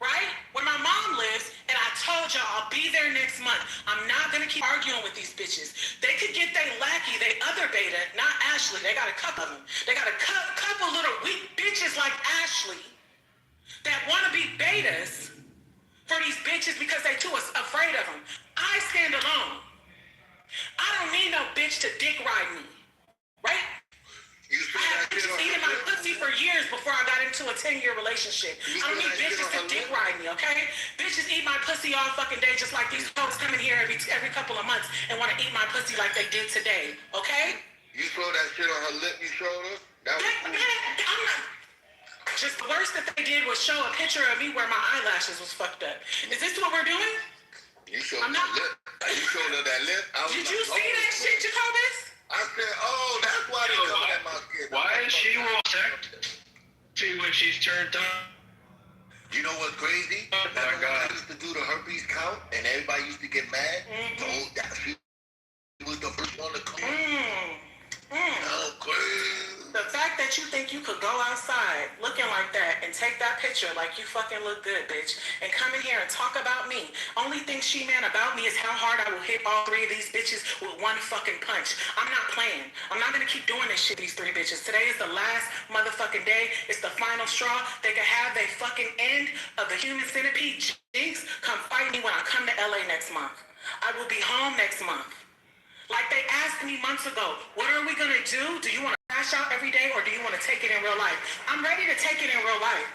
right? Where my mom lives, and I told y'all I'll be there next month. I'm not gonna keep arguing with these bitches. They could get they lackey, they other beta, not Ashley. They got a couple of them. They got a couple little weak bitches like Ashley that wanna be betas for these bitches because they too afraid of them. I stand alone. I don't need no bitch to dick ride me, right? I had bitches eating my pussy for years before I got into a 10-year relationship. I don't need bitches to dick ride me, okay? Bitches eat my pussy all fucking day just like these folks come in here every couple of months and want to eat my pussy like they did today, okay? You saw that shit on her lip you showed us? That was cool. I'm not... Just the worst that they did was show a picture of me where my eyelashes was fucked up. Is this what we're doing? You showed her lip. You showed her that lip. Did you see that shit, Jacobus? I said, oh, that's why they coming at my skin. Why is she all checked? See when she's turned on? You know what's crazy? Oh my God. I used to do the herpes count, and everybody used to get mad. So that she was the first one to come. The fact that bet you think you could go outside looking like that and take that picture like you fucking look good, bitch, and come in here and talk about me. Only thing she man about me is how hard I will hit all three of these bitches with one fucking punch. I'm not playing. I'm not gonna keep doing this shit, these three bitches. Today is the last motherfucking day. It's the final straw. They can have their fucking end of the human centipede. Jinx, come fight me when I come to LA next month. I will be home next month. Like they asked me months ago, what are we gonna do? Do you want to crash out every day or do you want to take it in real life? I'm ready to take it in real life.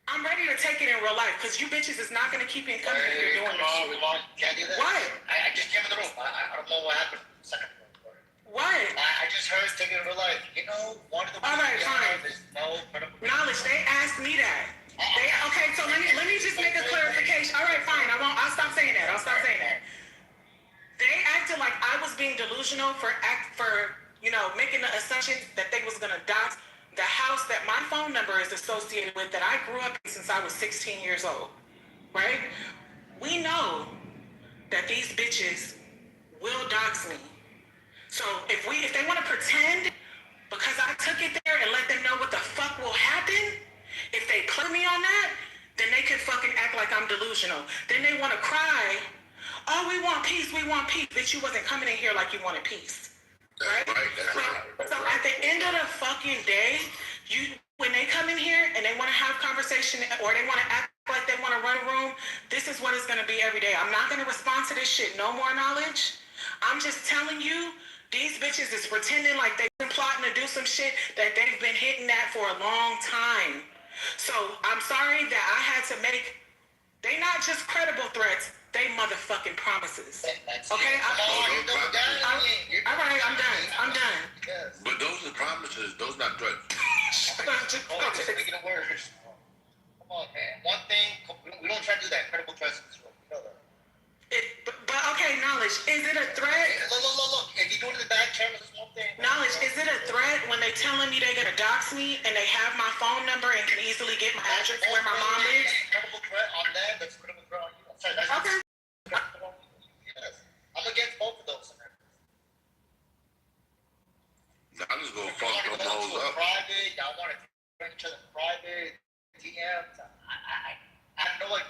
I'm ready to take it in real life because you bitches is not gonna keep coming here doing this shit. Can't do that. What? I just came in the room. I don't know what happened. What? I just heard it's taking in real life. You know, one of the all right, fine. Knowledge. They asked me that. Okay, so let me just make a clarification. All right, fine. I'll stop saying that. They acted like I was being delusional for making the assumption that they was gonna dox the house that my phone number is associated with that I grew up in since I was 16 years old. Right? We know that these bitches will dox me. So if they want to pretend because I took it there and let them know what the fuck will happen, if they play me on that, then they can fucking act like I'm delusional. Then they want to cry. Oh, we want peace. Bitch, you wasn't coming in here like you wanted peace. Right? So at the end of the fucking day, when they come in here and they want to have conversation or they want to act like they want to run a room, this is what it's going to be every day. I'm not going to respond to this shit. No more knowledge. I'm just telling you, these bitches is pretending like they've been plotting to do some shit that they've been hitting at for a long time. So I'm sorry that I had to make, they not just credible threats, they motherfucking promises. Okay? All right, I'm done. But those are promises, those not threats. Speaking of words. Come on, man. One thing, we don't try to do that. Credible threats in this room. You know that. But okay, knowledge, is it a threat? Look. If you go to the back channel, it's one thing. Knowledge, is it a threat when they telling me they're gonna dox me and they have my phone number and can easily get my address where my mom lives? Credible threat on them, that's credible threat on you. I'm sorry, that's okay. Yes. I'm against both of those scenarios. I'm just gonna fuck them hoes up. Private, y'all want to bring each other private, DMs. I know like.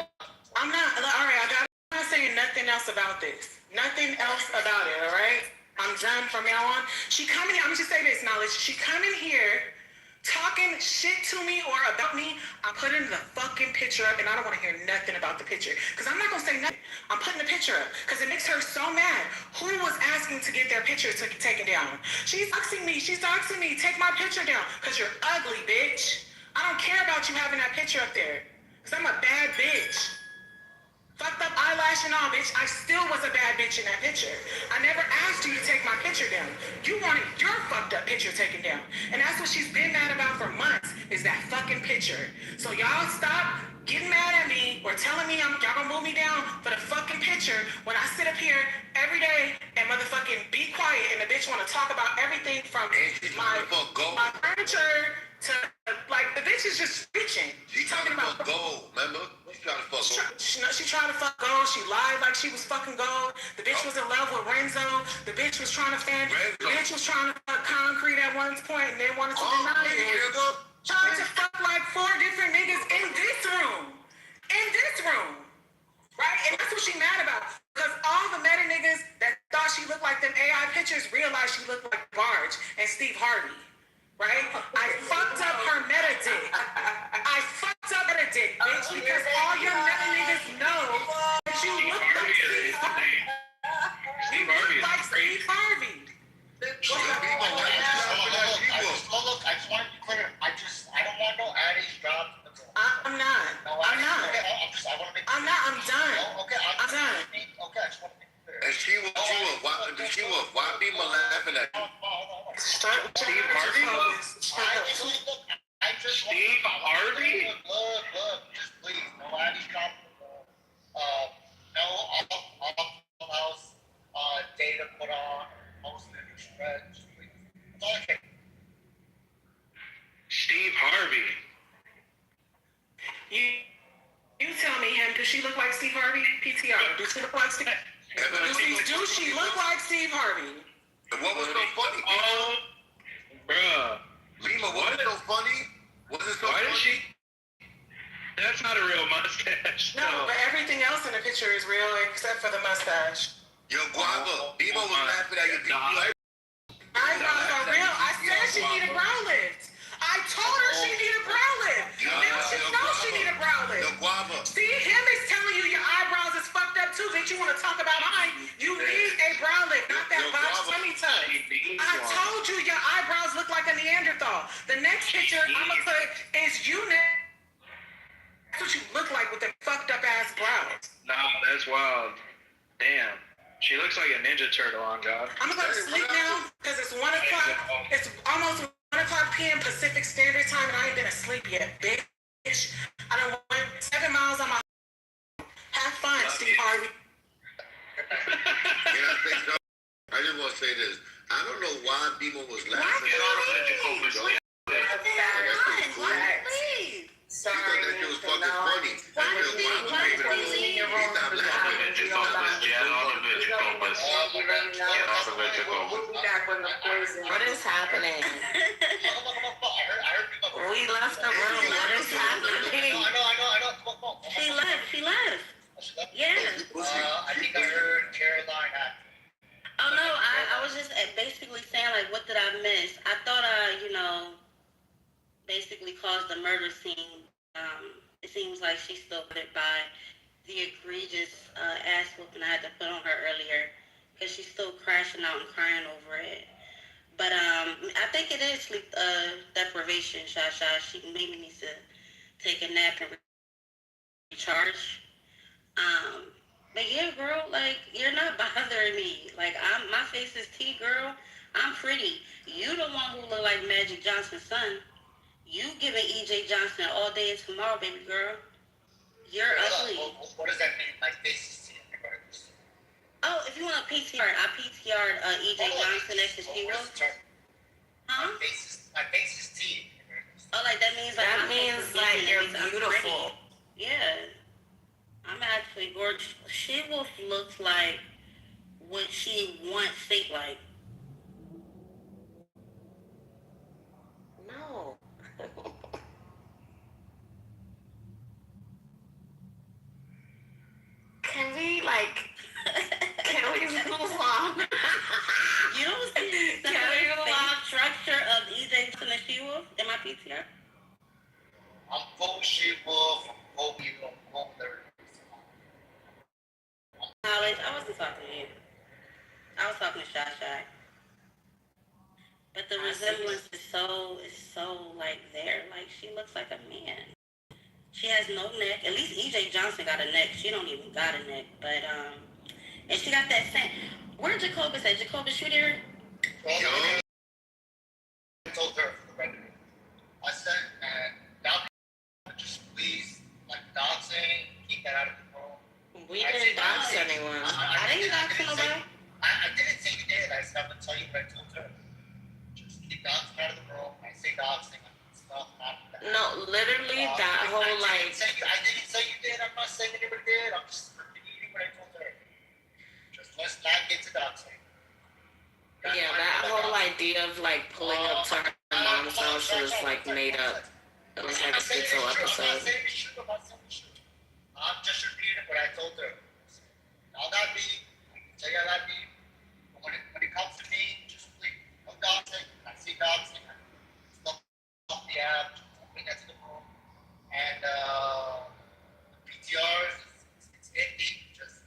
I'm not, all right, I'm not saying nothing else about this. Nothing else about it, all right? I'm done from now on. She coming here, I'm just say this, knowledge. She coming here talking shit to me or about me. I'm putting the fucking picture up and I don't want to hear nothing about the picture. Because I'm not going to say nothing. I'm putting the picture up because it makes her so mad. Who was asking to get their picture taken down? She's doxing me. Take my picture down because you're ugly, bitch. I don't care about you having that picture up there because I'm a bad bitch. Fucked up eyelash and all, bitch. I still was a bad bitch in that picture. I never asked you to take my picture down. You wanted your fucked up picture taken down. And that's what she's been mad about for months, is that fucking picture. So y'all stop getting mad at me or telling me y'all gonna move me down for the fucking picture when I sit up here every day and motherfucking be quiet and the bitch wanna talk about everything from my furniture to, like, the bitch is just screeching. She talking about gold, remember? She trying to fuck gold. She tried to fuck gold. She lied like she was fucking gold. The bitch was in love with Renzo. The bitch was trying to fan. The bitch was trying to fuck Concrete at one point and they wanted to deny it. Tried to fuck like 4 different niggas in this room. Right? And that's what she mad about. Because all the meta niggas that thought she looked like them AI pictures realized she looked like Barge and Steve Harvey. Right? I fucked up her meta dick. Bitch, because all your meta niggas know that you look like Steve Harvey. You look like Steve Harvey. Look, I just want to be clear. I don't want no addies dropped. I'm not. I'm done. I'm done. Okay, I just want to be clear. And she was why people laughing at you? Steve Harvey? Steve Harvey? Look, just please, no addies dropped. No off-house data put on, posted and spread. Just please. That's all I care. Steve Harvey. You tell me him, does she look like Steve Harvey? PTR. Does she look like Steve Harvey? Do she look like Steve Harvey? And what was so funny? Bruh. Lima, was it so funny? Was it so funny? Did she? That's not a real mustache. No, but everything else in the picture is real except for the mustache. Yo, Guava, Lima was laughing at your people. Eyebrows are real. I said she needed brow lift. I told her she needed brow lift. Now she knows she needed brow lift. Yo, Guava. See, him is telling you your eyebrows is fucked up too. Bitch, you want to talk about mine? You need a brow lift, not that botched tummy tuck. I told you your eyebrows look like a Neanderthal. The next picture I'm gonna put is you now. That's what you look like with the fucked up ass brows. Nah, that's wild. Damn. She looks like a Ninja Turtle on God. I'm gonna go to sleep now because it's 1 o'clock. It's almost 1 o'clock p.m. Pacific Standard Time, and I ain't been asleep yet, bitch. I done went 7 miles on my. Have fun, Steve Harvey. I just want to say this. I don't know why Bimo was laughing. Sorry. He thought that shit was fucking funny. What is happening? We left the room. What is happening? She left. Yeah. I think I heard Caroline. Oh no, I was just basically saying, like, what did I miss? I thought basically caused the murder scene. It seems like she's still put by the egregious ass whooping I had to put on her earlier, because she's still crashing out and crying over it. But I think it is sleep deprivation, Shasha. She maybe needs to take a nap and recharge. But yeah, girl, like, you're not bothering me. Like, my face is T, girl. I'm pretty. You the one who look like Magic Johnson's son. You giving E.J. Johnson all day and tomorrow, baby girl. You're ugly. What does that mean? My face is T. Oh, if you want a PTR, I PTR'd E.J. Johnson next to She-Wolf. Huh? My face is T. Oh, like, that means like, that means like you're beautiful. Yeah. I'm actually gorgeous. She-Wolf looks like what she wants fake like. No. Can we move on? You don't see the face structure of EJ Johnson and She-Wolf in my PTR? I'm full She-Wolf, full people, full nerd. Knowledge, I wasn't talking to you. I was talking to Shy Shy. But the resemblance is so like there. Like, she looks like a man. She has no neck. At least EJ Johnson got a neck. She don't even got a neck. But and she got that same. Where Jacobus at? Jacobus, you there? I told her for the record. I said, now just please, like, doxing, keep that out of control. We didn't dox anyone. I didn't dox nobody. I didn't say you did. I said I'm gonna tell you what I told her. Just keep doxing out of the room. I say doxing. Stuff, no, literally that whole I didn't say you did. I'm not saying anybody did. I'm just repeating what I told her. Just let's not get to doxing. Yeah, that whole idea of like pulling up to her mom's house was like made up. It was like a schizo episode. I'm just repeating what I told her. I'll not be. I can tell you I'll not be. But when it comes to me, just please, no doxing. I see doxing. Off the app, bring that to the room, and PTRs, it's empty. Just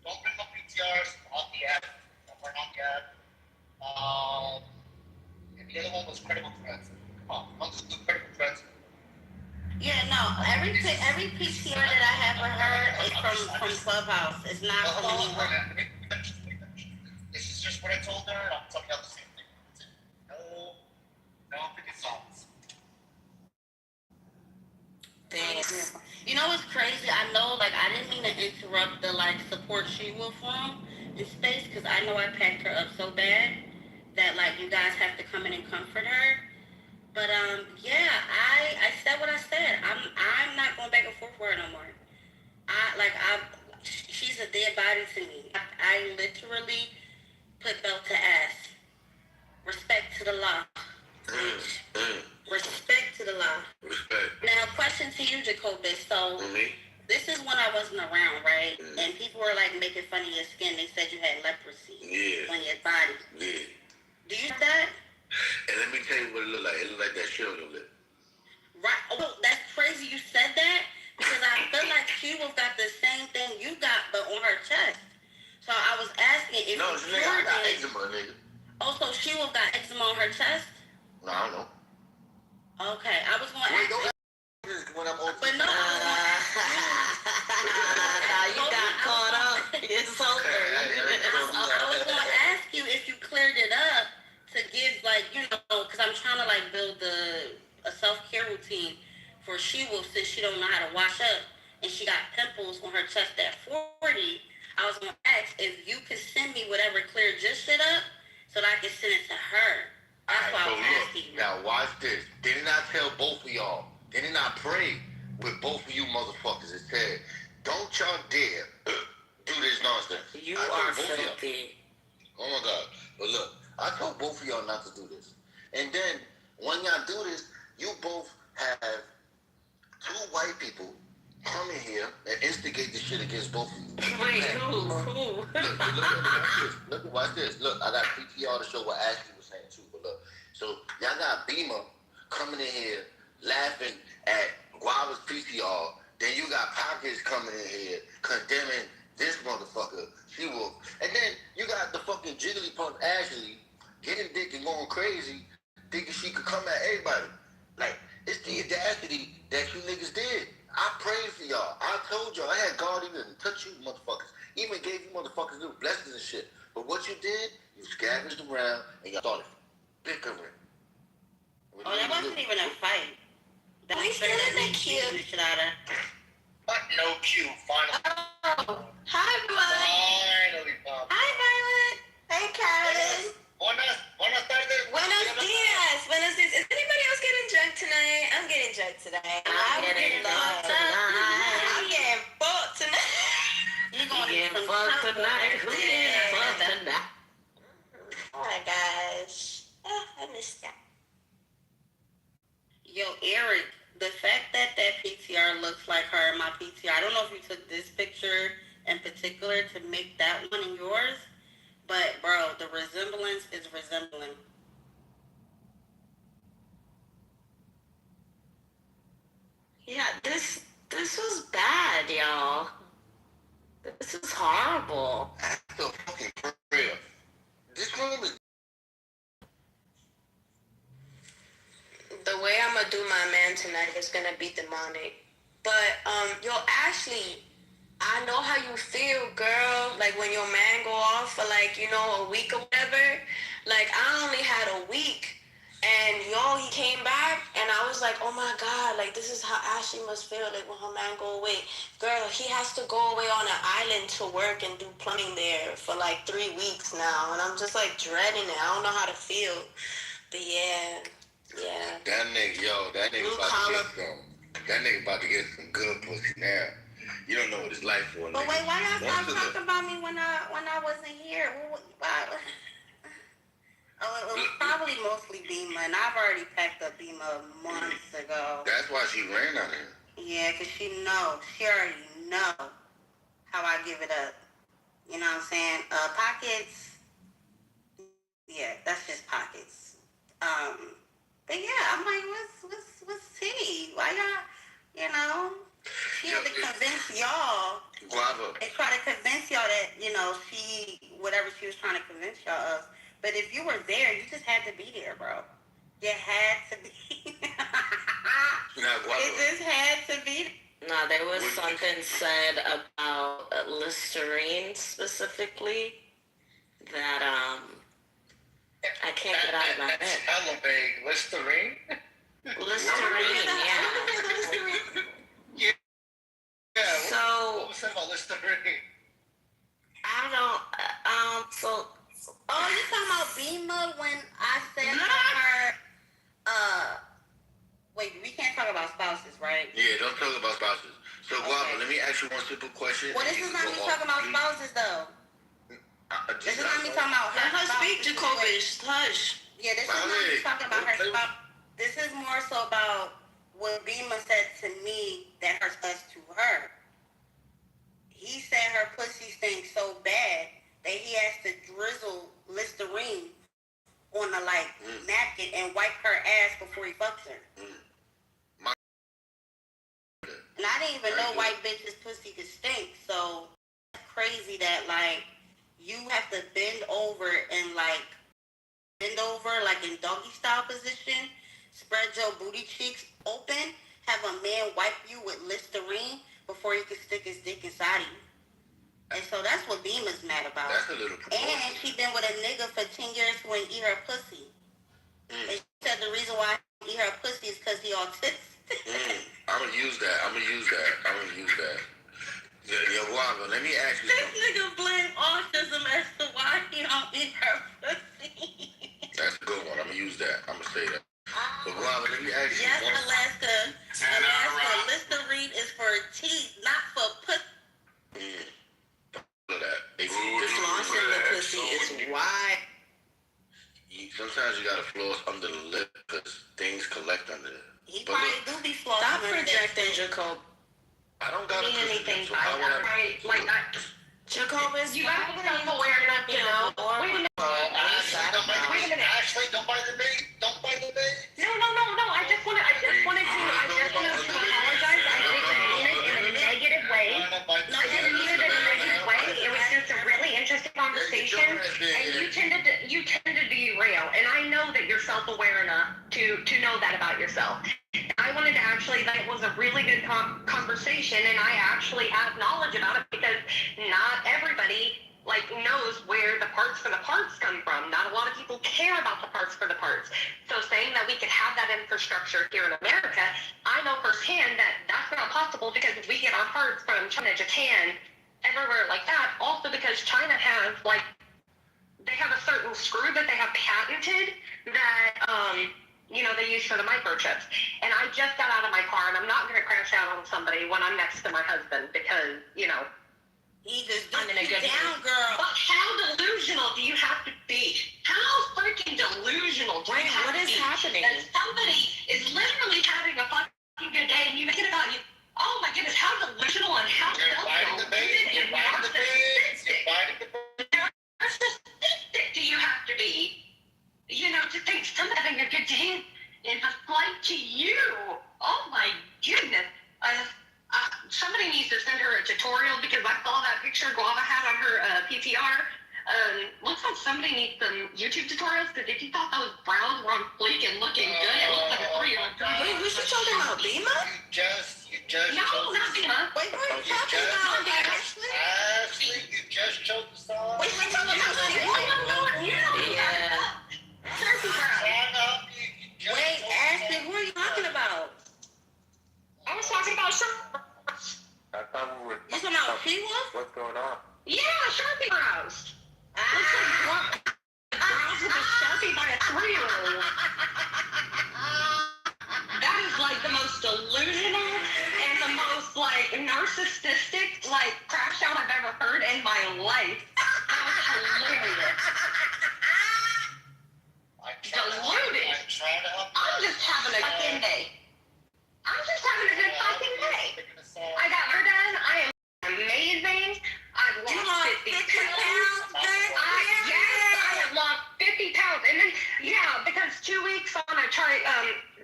don't bring up PTRs off the app. Don't bring on the app. And the other one was credible threats. Come on, don't just do credible threats. Yeah, no. Every PTR that I have for her is from Clubhouse. It's not from anywhere. This is just what I told her. I'm telling you the same thing. No picket songs. Thanks. You know what's crazy? I know, like, I didn't mean to interrupt the, like, support She-Wolf room in space, because I know I packed her up so bad that, like, you guys have to come in and comfort her. But, yeah, I said what I said. I'm not going back and forth with her no more. She's a dead body to me. I literally put belt to ass. Respect to the law. Respect to the law. Respect. Now, question to you, Jacobus. So, this is when I wasn't around, right? And people were like making fun of your skin. They said you had leprosy on your body. Yeah. Do you have that? And let me tell you what it look like. It look like that shit on your lip. Right. Oh, that's crazy you said that because I feel like she will got the same thing you got, but on her chest. So I was asking if No, you nigga, I got it. eczema, nigga. Oh, so she will got eczema on her chest? No, I don't know. Okay, I was going to ask. When I'm on But no, you got caught up. It's over. I was going to ask you if you cleared it up to give, like, you know, because I'm trying to, like, build a self-care routine for She-Wolf since she don't know how to wash up and she got pimples on her chest at 40. I was going to ask if you could send me whatever cleared your shit up so that I could send it to her. That's why I was asking you. Now watch this. Didn't I tell both of y'all? Didn't I pray with both of you motherfuckers and said, don't y'all dare do this nonsense. You are filthy. Oh my God. But look, I told both of y'all not to do this. And then when y'all do this, you both have two white people come in here and instigate this shit against both of you. Wait, who? Look, watch this. Look, I got PTR to show what Ashley was saying too. But look, so y'all got Beamer coming in here laughing at Guava's PTR. Then you got Pockets coming in here condemning this motherfucker, She-Wolf. And then you got the fucking Jigglypuff Ashley getting dick and going crazy, thinking she could come at everybody. Like, it's the audacity that you niggas did. I prayed for y'all. I told y'all. I had God even touch you motherfuckers. Even gave you motherfuckers little blessings and shit. But what you did, you scavenged around and y'all started bickering. Oh, that wasn't even a fight. That was better than me beating the shit out of her. But no cue, finally. Oh, hi, Violet. Finally, Bob. Hi, Violet. Hey, Carolyn. Buenas tardes. Buenos dias. Buenos dias. Is anybody else getting drunk tonight? I'm getting drunk today. I'm getting fucked tonight. I'm getting fucked tonight. You're going to get fucked tonight. Who getting fucked tonight? Oh my gosh. Oh, I missed that. Yo, Eric, the fact that PTR looks like her in my PTR, I don't know if you took this picture in particular to make that one in yours, but bro, the resemblance is resembling. Yeah, this was bad, y'all. This is horrible. After fucking prayer. This room is... The way I'm gonna do my man tonight is gonna be demonic. But yo, Ashley, I know how you feel, girl. Like when your man go off for like, you know, a week or whatever. Like I only had a week, and yo, he came back, and I was like, oh my God, like this is how Ashley must feel like when her man go away. Girl, he has to go away on an island to work and do plumbing there for like 3 weeks now, and I'm just like dreading it. I don't know how to feel, but yeah. That nigga about to get some. That nigga about to get some good pussy now. You don't know what it's like for a nigga. But wait, why y'all stop talking about me when I wasn't here? Why? Oh, it was probably mostly Beamer, and I've already packed up Beamer months ago. That's why she ran out here. Yeah, because she already know how I give it up. You know what I'm saying? Pockets, yeah, that's just Pockets. But yeah, I'm like, what's tea? Why y'all, you know? She had to convince y'all. Guava. They try to convince y'all that, you know, whatever she was trying to convince y'all of. But if you were there, you just had to be there, bro. You had to be. It just had to be. No, there was something said about Listerine specifically that I can't get out of my head. Hella vague. Listerine? Listerine, yeah. Yeah. So what was said about Listerine? I don't. So. Oh, you talking about Beamer when I said to her, wait, we can't talk about spouses, right? Yeah, don't talk about spouses. So, Guava, let me ask you one simple question. Well, this is not me talking about spouses, though. This is not me talking about her. Let her speak, Jacobus. Hush. Yeah, this is not talking about her spouse. This is more so about what Bima said to me that her spouse to her. He said her pussy stinks so bad that he has to drizzle Listerine on a napkin and wipe her ass before he fucks her. And I didn't even know white bitches pussy could stink, so it's crazy that you have to bend over in doggy style position, spread your booty cheeks open, have a man wipe you with Listerine before he can stick his dick inside of you. And so that's what Beamer's mad about. That's a little proportion. And she been with a nigga for 10 years who ain't eat her pussy. And she said the reason why he eat her pussy is because he autistic. I'm gonna use that. Yo, Wava, let me ask you something. This nigga blame autism as to why he don't eat her pussy. That's a good one. I'm gonna use that. I'm gonna say that. But Wava, let me ask you. Yes, Alaska, Listerine is for teeth, not for pussy. Flossing the pussy is why. Sometimes you gotta floss under the lip because things collect under there. He probably do be flossing. Stop projecting, Jacob. I don't gotta mean anything so by how would that, right? Like, Jacob is you gotta be self-aware enough, you know. Wait a minute. Wait a minute. Ashley, don't bite the bait. Don't bite the bait. No. I just wanted to apologize. I didn't mean it in a negative way. I didn't mean it in a negative way. It was just a really interesting conversation, and you tended to derail. And I know that you're self-aware enough to know that about yourself. I wanted to that it was a really good conversation, and I actually have knowledge about it because not everybody knows where the parts for the parts come from. Not a lot of people care about the parts for the parts. So saying that we could have that infrastructure here in America, I know firsthand that that's not possible because we get our parts from China, Japan, everywhere like that. Also because China has they have a certain screw that they have patented that they use for the microchips. And I just got out of my car, and I'm not going to crash out on somebody when I'm next to my husband because he just I'm in a good down, mood. girl. But how delusional do you have to be? How freaking delusional do you have to be? Happening? That somebody is literally having a fucking good day, and you make it about you. Oh my goodness, how delusional and how self-deluded and narcissistic do you have to be? To think someone having a good day in a flight to you. Oh my goodness. Somebody needs to send her a tutorial because I saw that picture Guava had on her PTR. Looks like somebody needs some YouTube tutorials because if you thought those brows were on fleek and looking good, it looks like a 3-year-old girl. Wait, was she talking about Bima? You just No, not Bima. Wait, what are you talking about, Ashley? Ashley, you just choked the song. Wait, we talking about Yeah. Wait, Ashley, who are you talking about? I was talking about I thought we were. You talking about She-Wolf? What's going on? Yeah, Sharpie brows. Looks like brows with a Sharpie by a 3-year-old. That is the most delusional and the most narcissistic crash out I've ever heard in my life. That was hilarious. Deluded. I'm just having a fucking day. I'm just having a good fucking day. I got her done. I am amazing. I've lost 50 pounds. I have lost 50 pounds. And then, because 2 weeks on a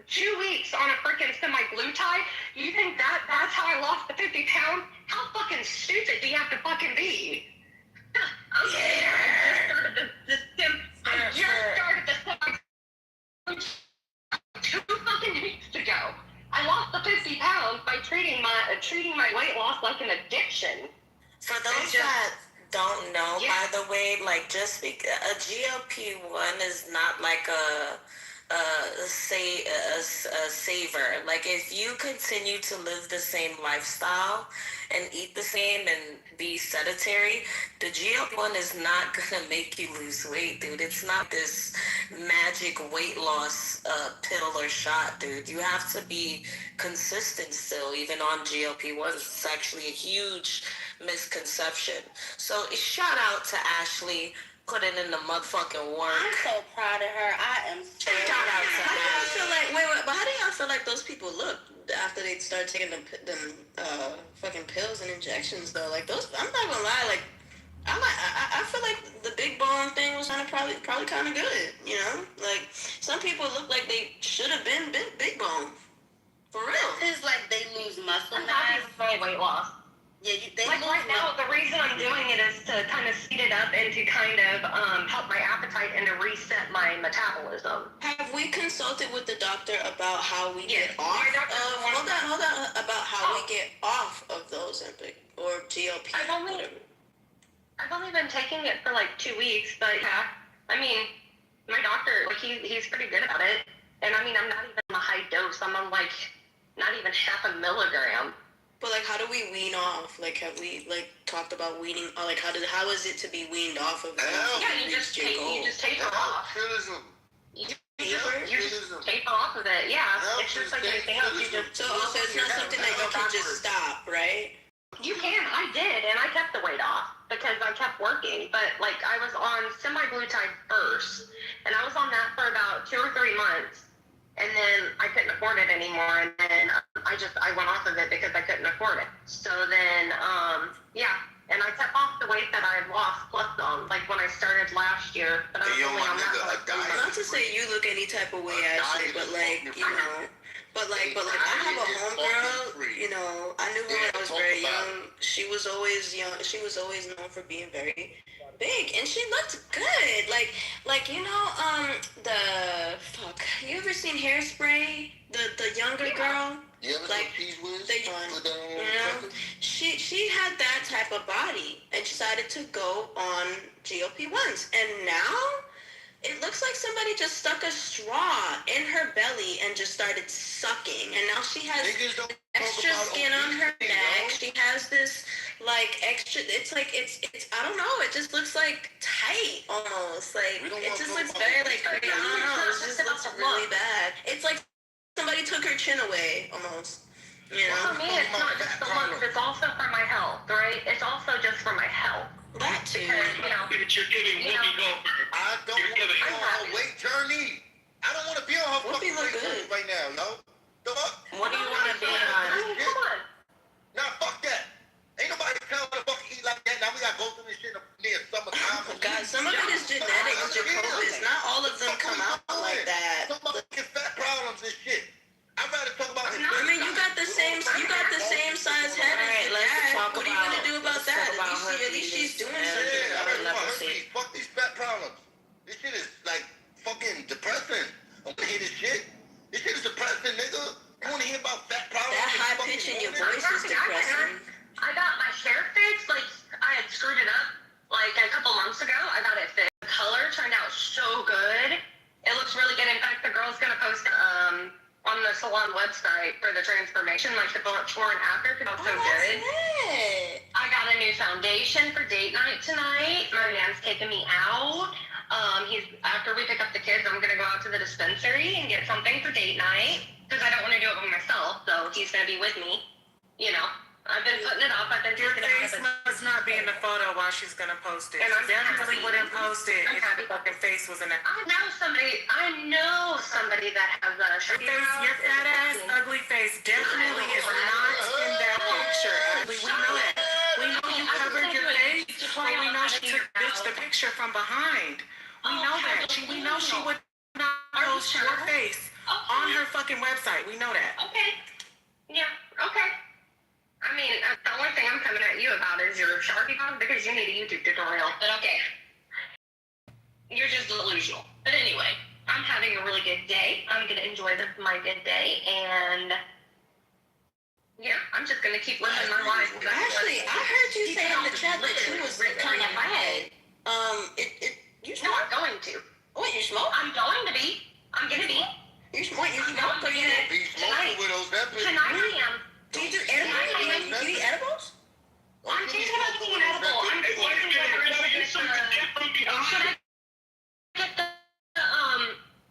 2 weeks on a freaking semi-glue-tie, you think that's how I lost the 50 pounds? How fucking stupid do you have to fucking be? I just started the 2 fucking weeks ago. I lost the 50 pounds by treating my weight loss like an addiction. For those that don't know, by the way, just because a GLP-1 is not a saver. If you continue to live the same lifestyle and eat the same and be sedentary, the GLP-1 is not gonna make you lose weight, dude. It's not this magic weight loss pill or shot, dude. You have to be consistent still, even on GLP-1s. It's actually a huge misconception. So shout out to Ashley putting in the motherfucking work. I'm so proud of her. I am so Shout out to how do y'all feel like? Wait, but how do y'all feel like those people look after they start taking them fucking pills and injections though? Like those, I'm not gonna lie. Like I feel like the big bone thing was probably kind of good. You know, like some people look like they should have been big bone. For real. It's like they lose muscle I'm happy with my weight loss. Yeah, they like right now, the reason I'm doing it is to kind of speed it up and to kind of help my appetite and to reset my metabolism. Have we consulted with the doctor about how we get off? Hold on. About how we get off of the Ozempic or GLP. I've only been taking it for like 2 weeks, but yeah, I mean, my doctor, like he's pretty good about it. And I mean, I'm not even on a high dose. I'm on like not even half a milligram. But like, how do we wean off? Like, have we like talked about weaning? Or like, how is it to be weaned off of? Yeah, you just taper off. You just taper off of it. Yeah, it's just like anything else. You just so it's not something that you can just stop, right? You can. I did, and I kept the weight off because I kept working. But like, I was on semi-glutide first, and I was on that for about 2 or 3 months. And then I couldn't afford it anymore, and then I went off of it because I couldn't afford it. So then, and I kept off the weight that I had lost plus like when I started last year. But I was only on that. Not to say you look any type of way, Ashley, but like, you know, but like I have a homegirl, you know, I knew her when I was very young. She was always young. She was always known for being very big, and she looked good. Like you know, you ever seen Hairspray? The younger girl. Yeah, like you know, she had that type of body, and decided to go on GLP-1s, and now it looks like somebody just stuck a straw in her belly and just started sucking, and now she has extra skin on her neck. She has this like extra. It's like it's I don't know. It just looks like tight almost. Like it just looks very like I don't know. It just looks really bad. It's like somebody took her chin away almost. You know? For me, it's not just the looks. It's also for my health, right? It's also just for my health. That too. Because, you know, you're getting Whoopi Goldberg. I don't want to be on her weight journey. I don't want to be on her fucking weight journey right now, yo. The fuck? What do you want to be on? Come on. Nah, fuck that. Ain't nobody telling her to fucking eat like that. Now we gotta go through this shit near summertime. God, some of it is genetics, Jacobus. Not all of them come out like that. Some motherfucking fat problems and shit. I'd rather talk about I mean, you got the same size head as your dad. What are you gonna do about that? At least she's doing something. Fuck these fat problems. This shit is like fucking depressing. I wanna hear this shit. This shit is depressing, nigga. You wanna hear about fat problems? That high pitch in your voice is depressing. I got my hair fixed. Like I had screwed it up like a couple months ago. I got it fixed. The color turned out so good. It looks really good. In fact, the girl's gonna post on the salon website for the transformation, like the before and after, because it was so good. I got a new foundation for date night tonight. My man's taking me out. After we pick up the kids, I'm gonna go out to the dispensary and get something for date night because I don't want to do it by myself. So he's gonna be with me. You know, I've been putting it off. I've been Your face must not be in the photo while she's gonna post it. And She definitely wouldn't post it if your fucking face was in it. I know somebody that has a shirt. Your fat ass, ugly face definitely is not in that picture. We know that. We know you covered your face, but we know she took the picture from behind. We know that. We know she would not post your face on her fucking website. We know that. Okay. Yeah. Okay. I mean, the only thing I'm coming at you about is your Sharpie dog because you need a YouTube tutorial. But okay. You're just delusional. But anyway, I'm having a really good day. I'm going to enjoy my good day. And yeah, I'm just going to keep living my life. Actually, I heard you say in the chat that you was kind of mad. You smoke? No, I'm going to. What, you smoke? I'm going to be. I'm going to be. You smoke? You smoke? Tonight I am. Do you do edibles? Do you eat edibles? I'm thinking about eating an edible. I'm just wondering whether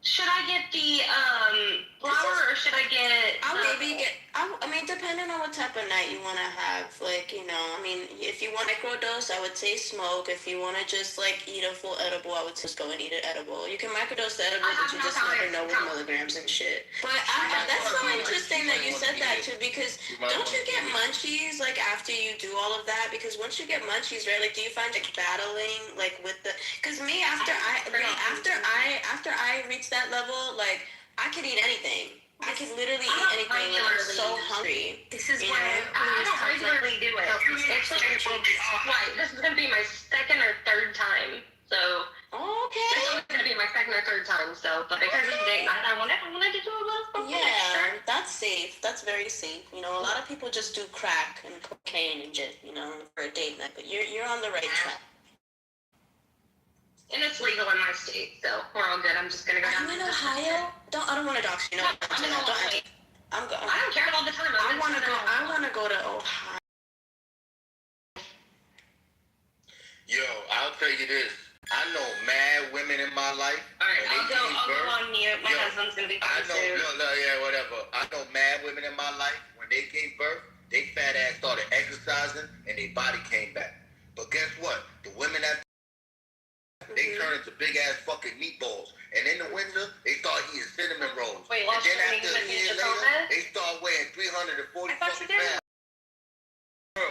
should I get the flour or should I get? I'll maybe get. I mean, depending on what type of night you want to have. Like, you know, I mean, if you want microdose, I would say smoke. If you want to just, like, eat a full edible, I would just go and eat an edible. You can microdose the edible, but you just never know with milligrams and shit. But that's so interesting that you said that, too, because don't you get munchies, like, after you do all of that? Because once you get munchies, right, like, do you find, like, battling, like, with the... Because me, after I reach that level, like, I could eat anything. I can literally eat anything when I'm so hungry. This is why I don't regularly do it. It's like, right, this is going to be my second or third time. So, this is going to be my second or third time. So, but because it's date night, I wanted to do a little something extra. That's safe. That's very safe. You know, a lot of people just do crack and cocaine and shit, you know, for a date night. But you're on the right track. And it's legal in my state, so we're all good. I'm just gonna go down. Are you in Ohio? I don't want to dox you. No, I'm going. I don't care all the time. I want to go to Ohio. Yo, I'll tell you this. I know mad women in my life. Alright, I'll go on mute. My husband's gonna be I know, whatever. I know mad women in my life. When they gave birth, they fat ass started exercising and their body came back. But guess what? The women that they turn into big ass fucking meatballs. And in the winter, they start eating cinnamon rolls. Wait, and then after a year later, they start weighing 340 fucking pounds.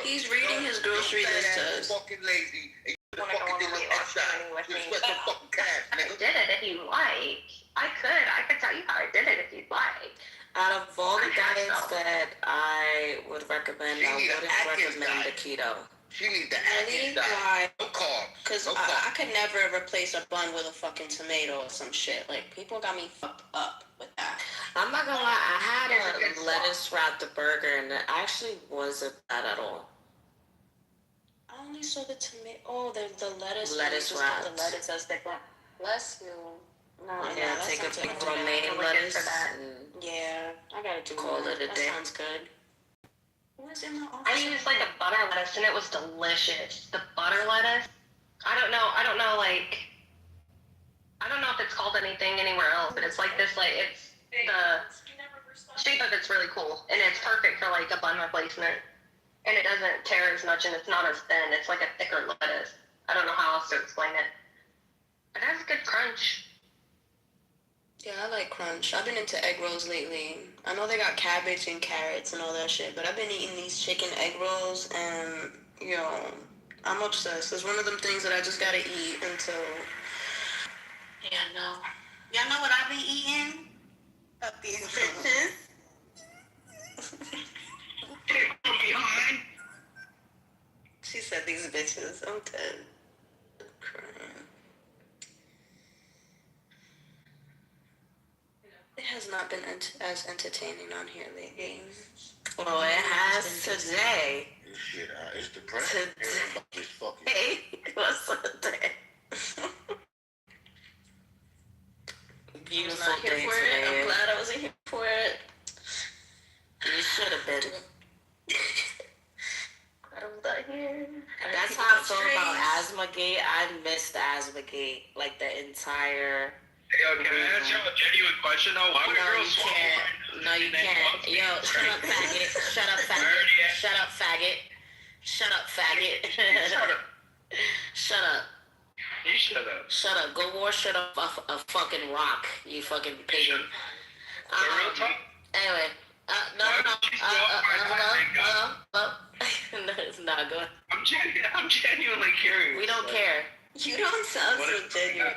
He's reading his grocery list to us. Fucking lazy. And you fucking did no exercise. You sweat some fucking cash, nigga. I did it if you like. I could tell you how I did it if you'd like. Out of all the diets that I would recommend, I wouldn't recommend the keto. She needs the Really? Why? No carbs. Because I could never replace a bun with a fucking tomato or some shit. Like, people got me fucked up with that. I'm not gonna lie, I had a lettuce wrapped burger and it actually wasn't bad at all. I only saw the tomato. Oh, the lettuce. Lettuce wrapped. The lettuce as they bless you. No, yeah, take a big romaine lettuce and I gotta do call it a that. day. That sounds good. What's in the office? I used like a butter lettuce and it was delicious. The butter lettuce. I don't know like I don't know if it's called anything anywhere else, but it's like this, like it's the shape of it's really cool and it's perfect for like a bun replacement. And it doesn't tear as much and it's not as thin. It's like a thicker lettuce. I don't know how else to explain it. It has a good crunch. Yeah, I like crunch. I've been into egg rolls lately. I know they got cabbage and carrots and all that shit, but I've been eating these chicken egg rolls and, yo, I'm obsessed. It's one of them things that I just gotta eat until... Yeah, no. Y'all know what I've been eating? Up these bitches. She said these bitches. I'm dead. I'm crying. It has not been as entertaining on here lately. Well, it has today. This shit, it's depressing. Everybody's fucking. Hey, what's today? Beautiful I'm not here day for it. today. I'm glad I wasn't here for it. You should have been. I'm not here. That's how I feel about Asthma Gate. I missed the Asthma Gate, like the entire. Yo, can I ask you a genuine question though? Why would girls No, you can't. Yo, shut up, faggot. Shut up, faggot. Shut up, faggot. Shut up, faggot. Shut up. You shut up. Shut up. Go wash it up a fucking rock, you fucking pagan. Anyway. No. No, it's not good. I'm genuinely curious. We don't care. You don't sound so genuine.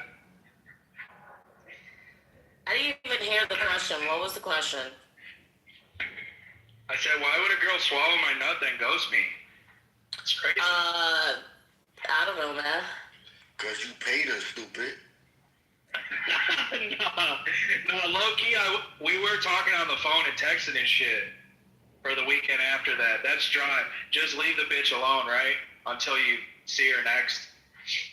I didn't even hear the question. What was the question? I said, why would a girl swallow my nut then ghost me? It's crazy. I don't know, man. Cause you paid her, stupid. No, low-key, we were talking on the phone and texting and shit for the weekend after that. That's dry. Just leave the bitch alone, right? Until you see her next. She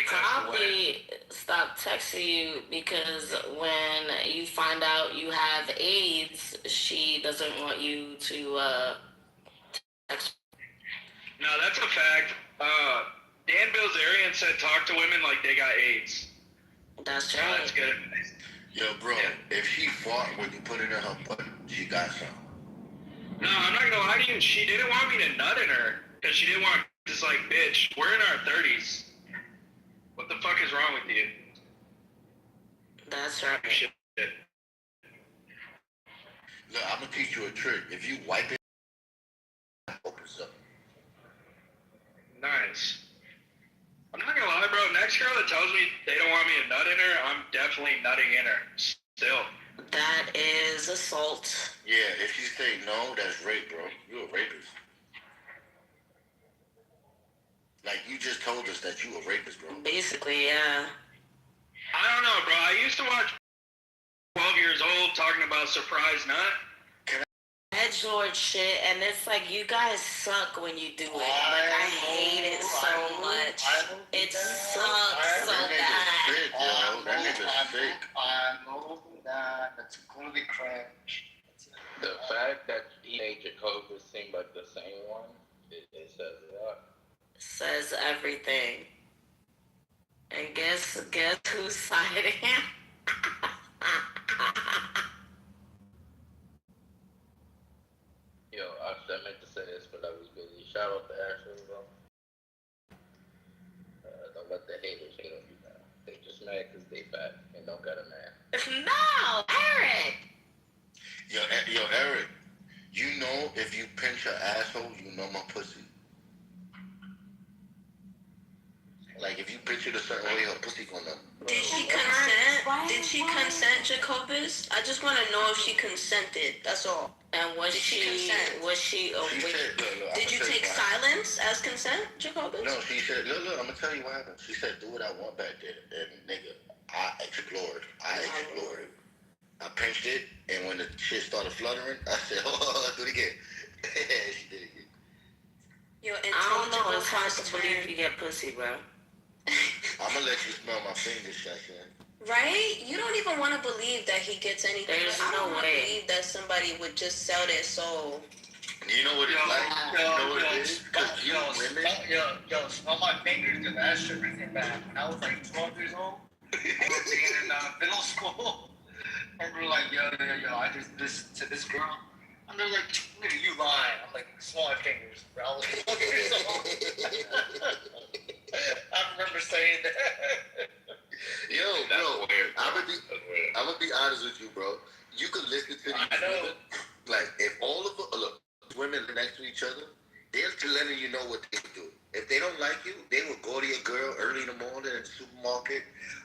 probably stopped texting you because when you find out you have AIDS, she doesn't want you to text. No, that's a fact. Dan Bilzerian said talk to women like they got AIDS. That's right. That's good. Yo, bro, if she fought when you put it in her butt, she got some. No, I'm not gonna lie to you. She didn't want me to nut in her because she didn't want just like, bitch, we're in our 30s. What the fuck is wrong with you? That's right. Shit. Look, I'm gonna teach you a trick. If you wipe it, it opens up. Nice. I'm not gonna lie, bro. Next girl that tells me they don't want me to nut in her, I'm definitely nutting in her. Still. That is assault. Yeah, if you say no, that's rape, bro. You're a rapist. Like, you just told us that you a rapist, bro. Basically, yeah. I don't know, bro. I used to watch 12 years old talking about surprise nut. Edge Lord shit, and it's like, you guys suck when you do it. Like, I hate it so much. It sucks so bad. That nigga's sick. That's completely cringe. The fact that he made Kitover seem like the same one, it says a lot. Says everything. And guess who's siding? Yo, I meant to say this, but I was busy. Shout out to Ashley, bro. Don't let the haters hate on you now. They just mad because they fat and don't got a man. No, Eric! Yo, Eric, you know if you pinch your asshole, you know my pussy. Like, if you pinch it a certain way, her pussy gonna... Did she consent? Did she consent, Jacobus? I just want to know if she consented. That's all. And was she consent? Was she said, look, Did you take silence as consent, Jacobus? No, she said, look, I'm gonna tell you what happened. She said, do what I want back there. And nigga, I explored. I pinched it, and when the shit started fluttering, I said, oh, do it again. She did it again. Yo, I don't know. It's hard to believe you get pussy, bro. I'm gonna let you smell my fingers, Shashan. Right? You don't even want to believe that he gets anything. There's I don't no want to way. believe that somebody would just sell their soul. You know what it's like? You know what it is? Because you women... Smell my fingers, because that shit brings me back. When I was like 12 years old, I was being in middle school. And we're like, yo, I just listened to this girl. And they're like, nigga, you lying. I'm like, smell my fingers, bro. I was 12 years old. I remember saying that. Yo, bro, I'm gonna be honest with you, bro. You could listen to these women. Like, if all of them, look, women next to each other, they're letting you know what they would do. If they don't like you, they will go to your girl early in the morning in the supermarket.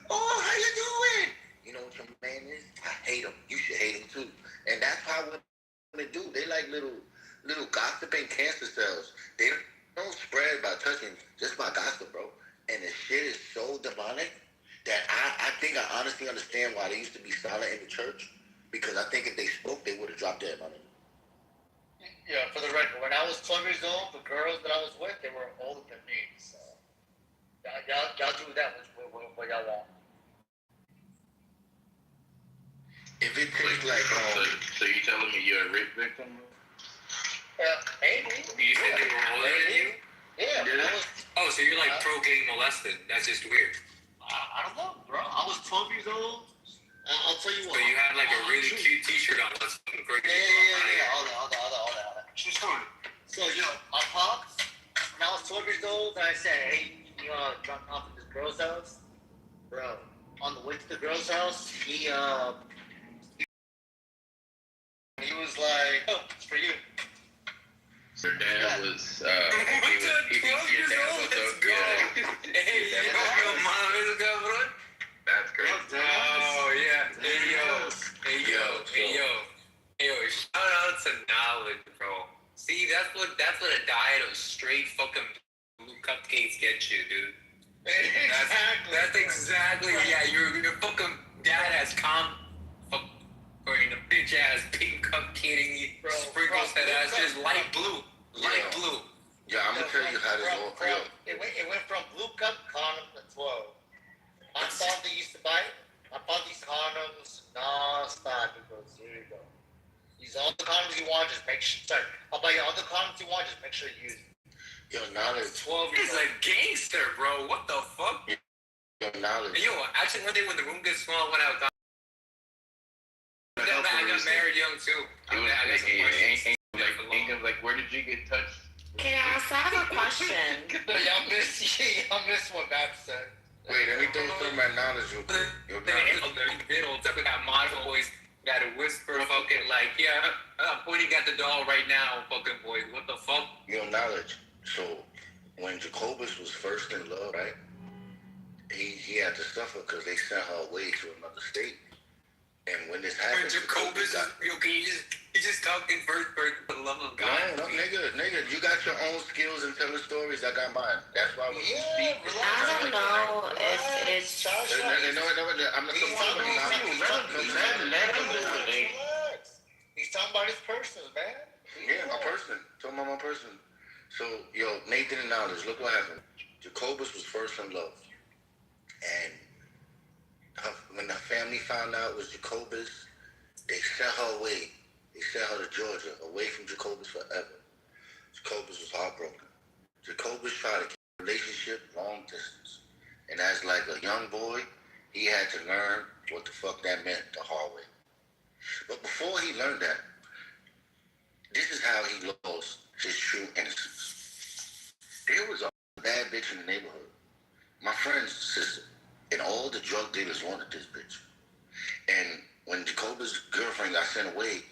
Oh, how you doing? You know what your man is? I hate him. You should hate him too. And that's how women do. They like little gossiping cancer cells. They don't spread by touching, just by gossip, bro. And the shit is so demonic that I think I honestly understand why they used to be silent in the church. Because I think if they spoke, they would have dropped dead on it. Yeah, for the record, when I was 12 years old, the girls that I was with, they were older than me. So, y'all do that what y'all want. If it takes like... So you telling me you're a rape victim? Maybe. You said they were older than you? Yeah. Oh, so you're like pro getting molested. That's just weird. I don't know, bro. I was 12 years old. I'll tell you what. But you had like a really cute t-shirt on. That's fucking crazy. Yeah. All that. True story. So, my pops, when I was 12 years old, I said, hey, you want to drop me off at this girl's house? Bro, on the way to the girl's house, he was like, oh, it's for you. Your dad was, Your dad was Hey, your mom is a cabrón. That's great. Oh, yeah. Hey, yo. Shout out to knowledge, bro. See, that's what a diet of straight fucking blue cupcakes gets you, dude. That's exactly, yeah, your fucking dad has a bitch ass pink cupcake sprinkles that has just light blue. Yeah, I'm gonna tell you how this all feels. It went from blue cup condoms to 12. My father used to buy it. My father used condoms non-stop. He goes, here you go. Use all the condoms you want, just make sure. Sorry, I'll buy you all the condoms you want, just make sure you use it. Yo, knowledge. 12 years old. He's a gangster, bro. What the fuck? Yo, knowledge. Yo, actually, one day when the room gets small, when I got married young too. I got some questions. He Like, where did you get touched? Chaos, I have a question. Y'all miss what Matt said. Wait, let me throw some of my knowledge real quick. Yo, We got model boys got to whisper fucking like, yeah, I'm pointing at the doll right now, fucking boys. What the fuck? Yo, knowledge. So, when Jacobus was first in love, right? He had to suffer because they sent her away to another state. And when this happened, Jacobus, he just talking first person for the love of God. No, nigga, you got your own skills and telling stories. I got mine. That's why when you speak, I don't know if it's. I'm not He's talking about his person, man. Yeah, my person. Talking about my person. So, yo, Nathan and Knowledge, look what happened. Jacobus was first in love. And when the family found out it was Jacobus, they sent her away. They sent her to Georgia, away from Jacobus forever. Jacobus was heartbroken. Jacobus tried to keep a relationship long distance. And as like a young boy, he had to learn what the fuck that meant the hard way. But before he learned that, this is how he lost his true innocence. There was a bad bitch in the neighborhood. My friend's sister. And all the drug dealers wanted this bitch. And when Jacobus' girlfriend got sent away,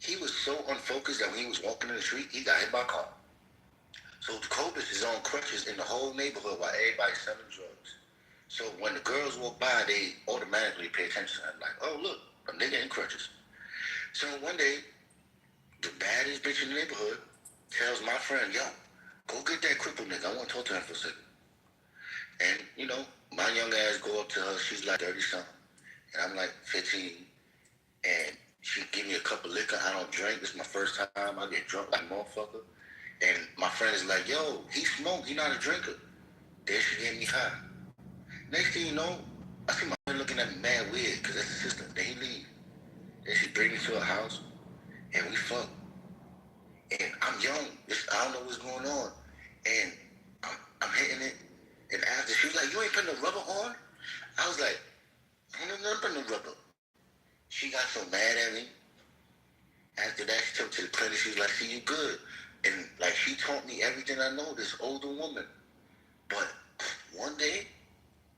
he was so unfocused that when he was walking in the street, he got hit by a car. So Jacobus is on crutches in the whole neighborhood while everybody's selling drugs. So when the girls walk by, they automatically pay attention to him. Like, oh, look, a nigga in crutches. So one day, the baddest bitch in the neighborhood tells my friend, yo, go get that crippled nigga. I want to talk to him for a second. And, you know, my young ass go up to her. She's like 30-something. And I'm like 15. And she give me a cup of liquor. I don't drink. This is my first time. I get drunk like a motherfucker. And my friend is like, yo, he smoke. He not a drinker. Then she gave me high. Next thing you know, I see my friend looking at me mad weird because that's the system. Then he leave. Then she bring me to her house. And we fuck. And I'm young. I don't know what's going on. And I'm hitting it. And after, she was like, you ain't putting no rubber on? I was like, I don't know nothing no rubber. She got so mad at me. After that, she took me to the clinic. She was like, see, you good. And, like, she taught me everything I know, this older woman. But one day,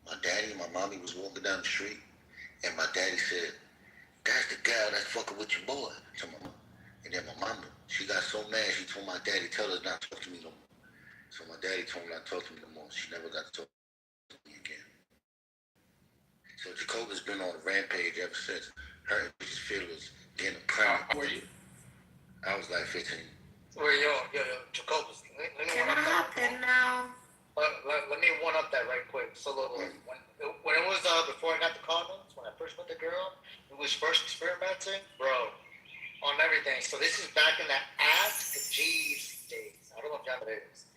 my daddy and my mommy was walking down the street, and my daddy said, that's the gal that's fucking with your boy, to my mom. And then my mama, she got so mad, she told my daddy, tell her not to talk to me no more. So my daddy told me not to talk to me no more. She never got to talk to me again. So Jacobus been on a rampage ever since. Her and his feelings getting pregnant. How were you? I was like 15. Wait, yo, Jacobus. Let me Can one I up hop that. in now? Let me one up that right quick. So when it was before I got the condoms, when I first met the girl, it was first experimenting, bro, on everything. So this is back in the Ask Jeeves days. I don't know if y'all know what it is.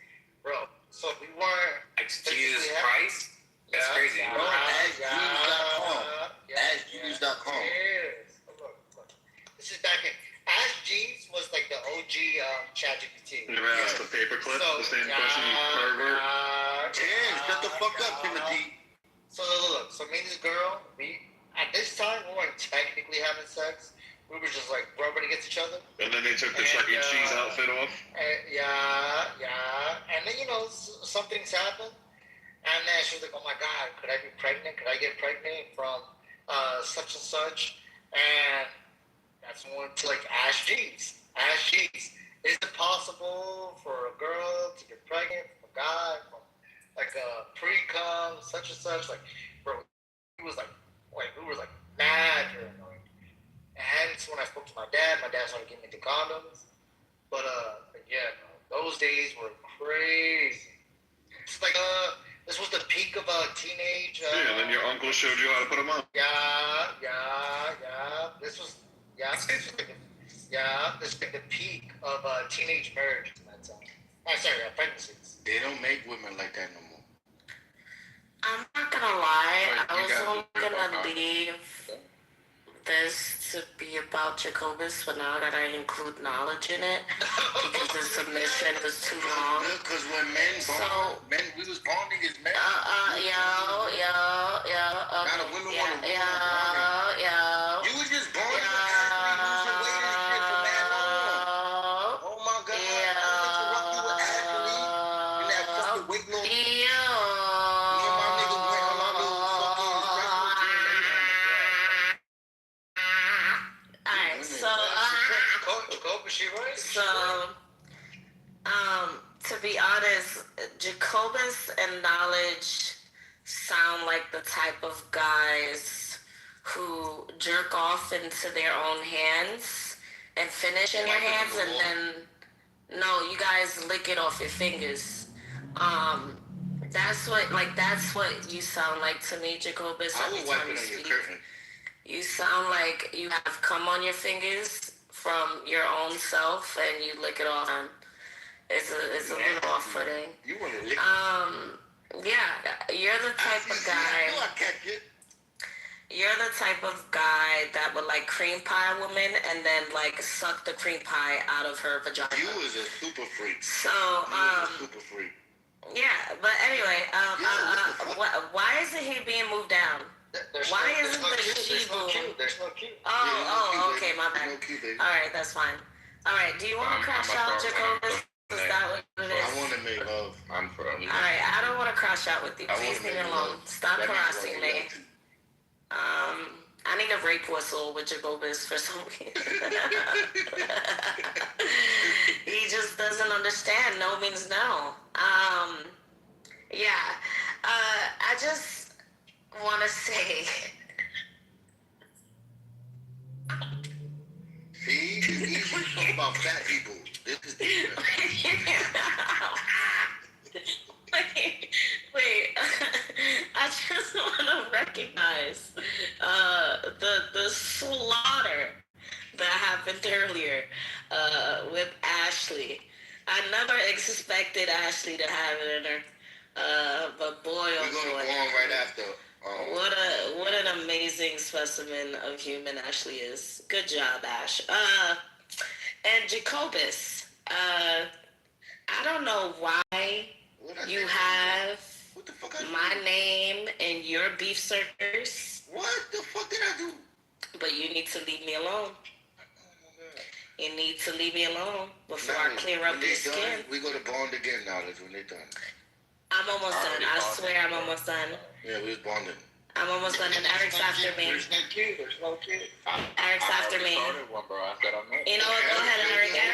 Bro, so we weren't... Like Jesus Christ? That's crazy. Bro, AskJeeves.com. AskJeeves.com. Yes. Look. This is back in... Ask Jeeves was like the OG ChatGPT. You never asked the paperclip the same question, you pervert? Shut the fuck up, Timothy. So look, so me and this girl, at this time, we weren't technically having sex. We were just like rubbing against each other. And then they took the Chuck E. Cheese outfit off? Yeah. And then, some things happened. And then she was like, oh my God, could I be pregnant? Could I get pregnant from such and such? And that's when we went to like Ask Jeeves. Ask Jeeves. Is it possible for a girl to get pregnant from a guy from like a pre-cum, such and such? Like, bro, we was like mad paranoid. And so when I spoke to my dad started getting me the condoms. But yeah, bro, those days were crazy. It's like this was the peak of teenage. Yeah, and then your uncle showed you how to put them on. Yeah. This was the peak of teenage marriage at that time. Pregnancies. They don't make women like that no more. I'm not gonna lie, I was only gonna leave this to be about Jacobus, but now that I include knowledge in it, because the submission is too long. Because when we was bonding as men. Now the women want to You was just bonding. Oh my the weight loss. Yo. Me and my niggas went on our little fucking special gym. Alright, to be honest, Jacobus and Knowledge sound like the type of guys who jerk off into their own hands and finish in your hands, and then you guys lick it off your fingers. That's what you sound like to me, Jacobus. I will wipe it on your curtain. You sound like you have cum on your fingers from your own self, and you lick it off. It's a little off-putting. You want to lick? Yeah, you're the type of guy. You're the type of guy that would like cream pie a woman and then like suck the cream pie out of her vagina. You is a super freak. So super freak. Yeah, but anyway, why isn't he being moved down? Why isn't the she-boo? There's no cue. Oh, okay, my bad. All right, that's fine. All right, do you want to crash out, Jacobus? Is that what it is? I want to make love. I'm for it. All right, I don't want to crash out with you. Please leave me alone. Stop harassing me. I need a rape whistle with Jacobus for some reason. He just doesn't understand. No means no. I just want to say. See, it's easy to talk about fat people. This is different. Wait. I just want to recognize the slaughter that happened earlier with Ashley. I never expected Ashley to have it in her, but boy, oh boy. We're going to go on right after. What an amazing specimen of human Ashley is. Good job, Ash. And Jacobus, I don't know why you have my name in your beef circus. What the fuck did I do? But you need to leave me alone. You need to leave me alone before I clear up your skin. We go to bond again, Knowledge, when they're done. I'm almost done. I swear I'm almost done. Yeah, we was bonding. I'm almost done, and Eric's after me. There's no cue. Eric's after me. You know what? Go ahead, Eric. Go.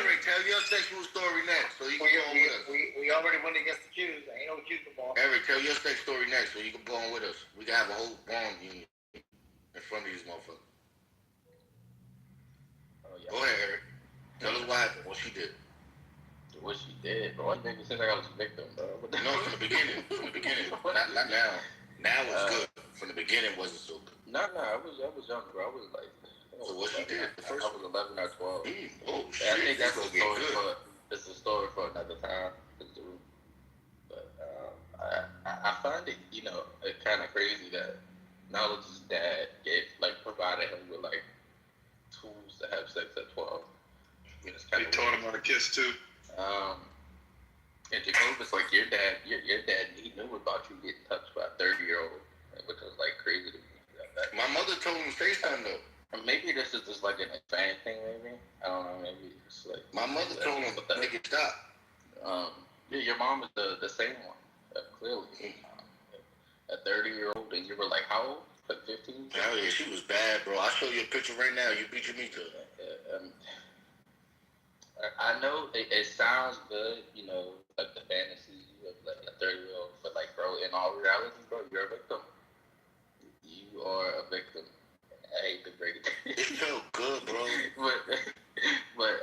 Eric, tell your sexual story next, so you can go on with us. We already went against the cues. Ain't no cues no more. Eric, tell your sex story next, so you can go on with us. We can have a whole bond union in front of these motherfuckers. Go ahead, Eric. Tell us what happened, what she did. What she did, bro. I think it seems like I was a victim, bro. No, from the beginning. Not now. Now it's good. From the beginning, wasn't so good. No, I was young, bro. I was like. So what she did? I was 11 or 12. Oh shit! I think that's a story for. It's a story for another time. But I find it, kind of crazy that Knowledge's dad provided him with tools to have sex at 12. They taught him how to kiss too. And Jacobus, your dad, he knew about you getting touched by a 30-year-old, which was crazy to me. My mother told him to say something though. Maybe this is just an fan thing, maybe. I don't know, maybe it's my mother told him to make it stop. Your mom is the same one, clearly. A 30-year-old, and you were how old? 15? Hell yeah, she was bad, bro. I'll show you a picture right now. You beat your meat to it. I know it sounds good, the fantasy of a 30-year-old, but bro, in all reality, bro, you're a victim. You are a victim. I hate to break it. It felt good, bro. but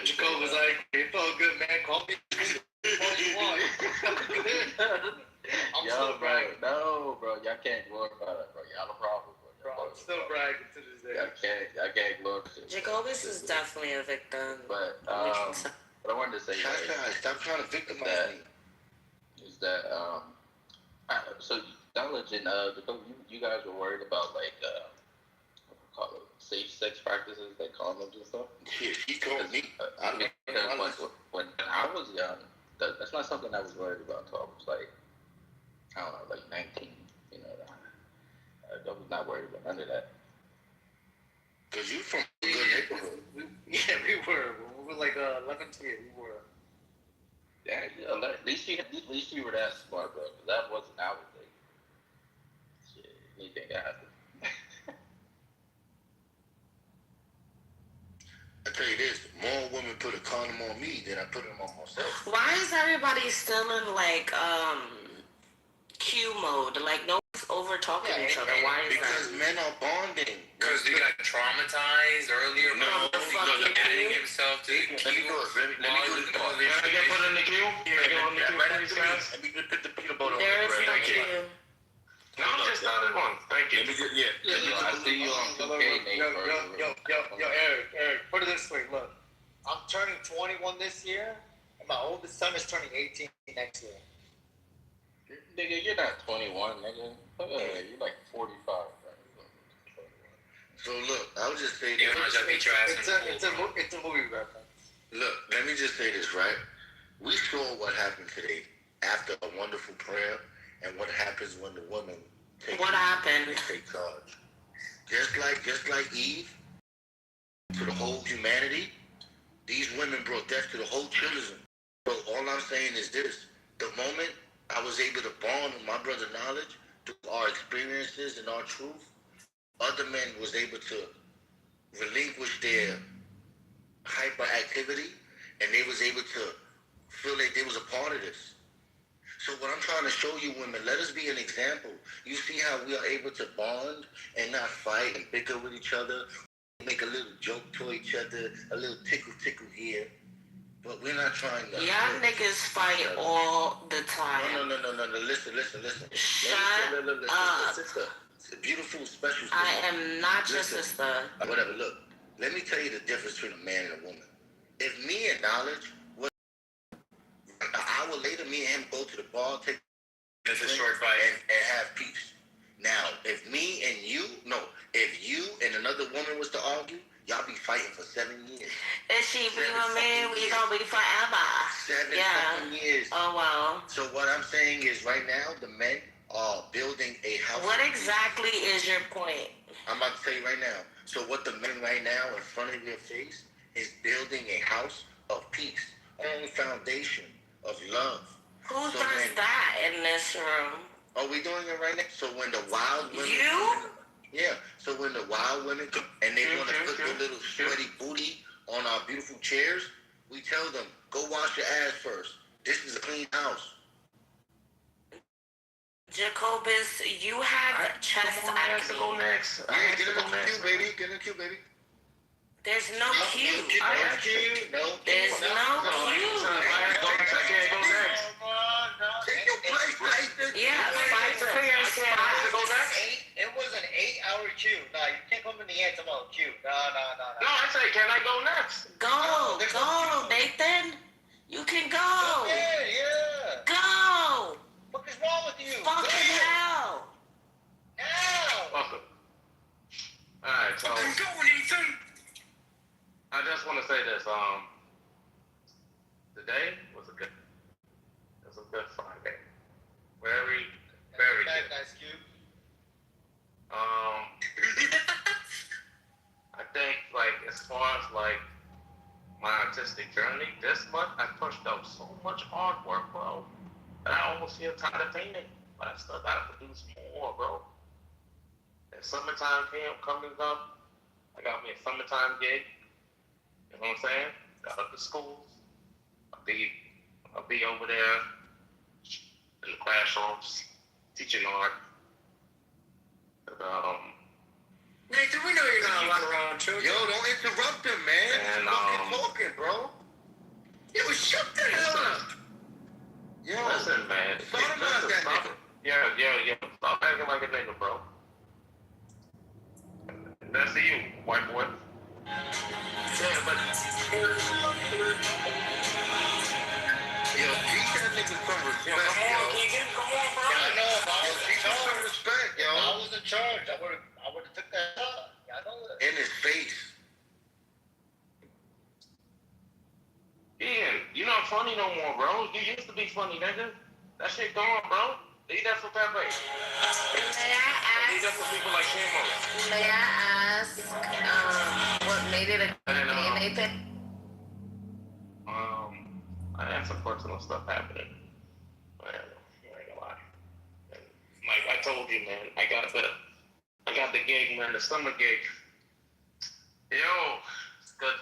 Jacob was it felt good, man. Call me all you want. I'm still bragging. No, bro, y'all can't glorify that, bro. Y'all the problem. Bro, I'm still bragging to this day. I can't glorify it. Jacobus is definitely a victim. But what I wanted to say stop trying to victimize me. Is that so Knowledge and Jacob, you guys were worried about call it safe sex practices, condoms and stuff? Yeah, she told me. When I was young, that's not something I was worried about until I was I don't know, 19. I was not worried about none of that. Cause you from a good neighborhood. We were. When we were 11 to 8, we were. Yeah, least you were that smart, bro. 'Cause that wasn't our thing. Shit, anything that happened. I tell you this, more women put a condom on me than I put them on myself. Why is everybody still in like Q mode? Like no one's over talking to each other. Why is because that? men are bonding. Because he got traumatized earlier. No, adding himself to the Let me queue. do it. Let me do it. Can I get put in the queue? Can I get on the queue, please, guys? Let me put the peanut butter on There the is bread. no Q. No, I'm just started one. Thank you. I see you on 2K, Nate. Yo, Eric, put it this way, look. I'm turning 21 this year, and my oldest son is turning 18 next year. Nigga, you're not 21, nigga. You're like 45. Right? So look, I'll just say Yeah, this. It's a movie reference. Look, let me just say this, right? We saw what happened today after a wonderful prayer and what happens when the women take charge. Just like Eve to the whole humanity, these women brought death to the whole children. So all I'm saying is this: the moment I was able to bond with my brother knowledge through our experiences and our truth, other men was able to relinquish their hyperactivity, and they was able to feel like they was a part of this. So what I'm trying to show you women, let us be an example. You see how we are able to bond and not fight and bicker with each other, make a little joke to each other, a little tickle here. But we're not trying to... Y'all niggas fight all the time. No. Listen. Shut up. Sister, it's a beautiful, special sister. I am not your sister. Whatever, look. Let me tell you the difference between a man and a woman. If me and Knowledge... An hour later, me and him go to the bar, take a short fight, and have peace. Now, if you and another woman was to argue, y'all be fighting for 7 years. If she be with me, we gonna be forever. 7 fucking years. Oh wow. So what I'm saying is, right now, the men are building a house. What exactly is your point? I'm about to tell you right now. So what the men right now in front of your face is building a house of peace on the foundation of love. Who does that in this room? Are we doing it right now? So when the wild women... You? Yeah. So when the wild women come and they want to put their little sweaty booty on our beautiful chairs, we tell them, go wash your ass first. This is a clean house. Jacobus, you have chest acne. Go next. Yeah, get in the queue, baby. Get in the queue, baby. There's no queue. There's no queue. Take your place, Nathan. Yeah, fight for your spot. It was an 8-hour queue. No, you can't come in the end about queue. No. No, I say, can I go next? Go, Nathan. You can go. Yeah. Go. What is wrong with you? Fucking hell. Now. Welcome. Alright, so Go, Nathan. I just want to say this. Today was a good Friday. Very good. Nice queue. I think as far as my artistic journey, this month I pushed out so much artwork, bro. That I almost feel tired of painting, but I still gotta produce more, bro. And summertime coming up, I got me a summertime gig. You know what I'm saying? Got up to schools. I'll be over there in the classrooms teaching art. Nathan, we know you're not allowed around children. Yo, don't interrupt him, man. And, fucking talking, bro. Yo, shut the hell up. Yo, listen, man. Sodomize that nigga. Yeah. Stop acting like a nigga, bro. That's to you, white boy. Yeah, but... Yo, teach that nigga some respect, yo. Come on, bro. Yeah, I know. Yo, teach him some respect, yo. I was in charge. I would have took that shot. Yeah, I know that. In his face. Ian, you're not funny no more, bro. You used to be funny, nigga. That shit gone, bro. Leave that for Pepe. Leave that for people like Shamo. May I ask what made it a Nathan? I had some personal stuff happening. I ain't gonna lie. And like I told you, man, I got the gig, man, the summer gig. Yo, it's good.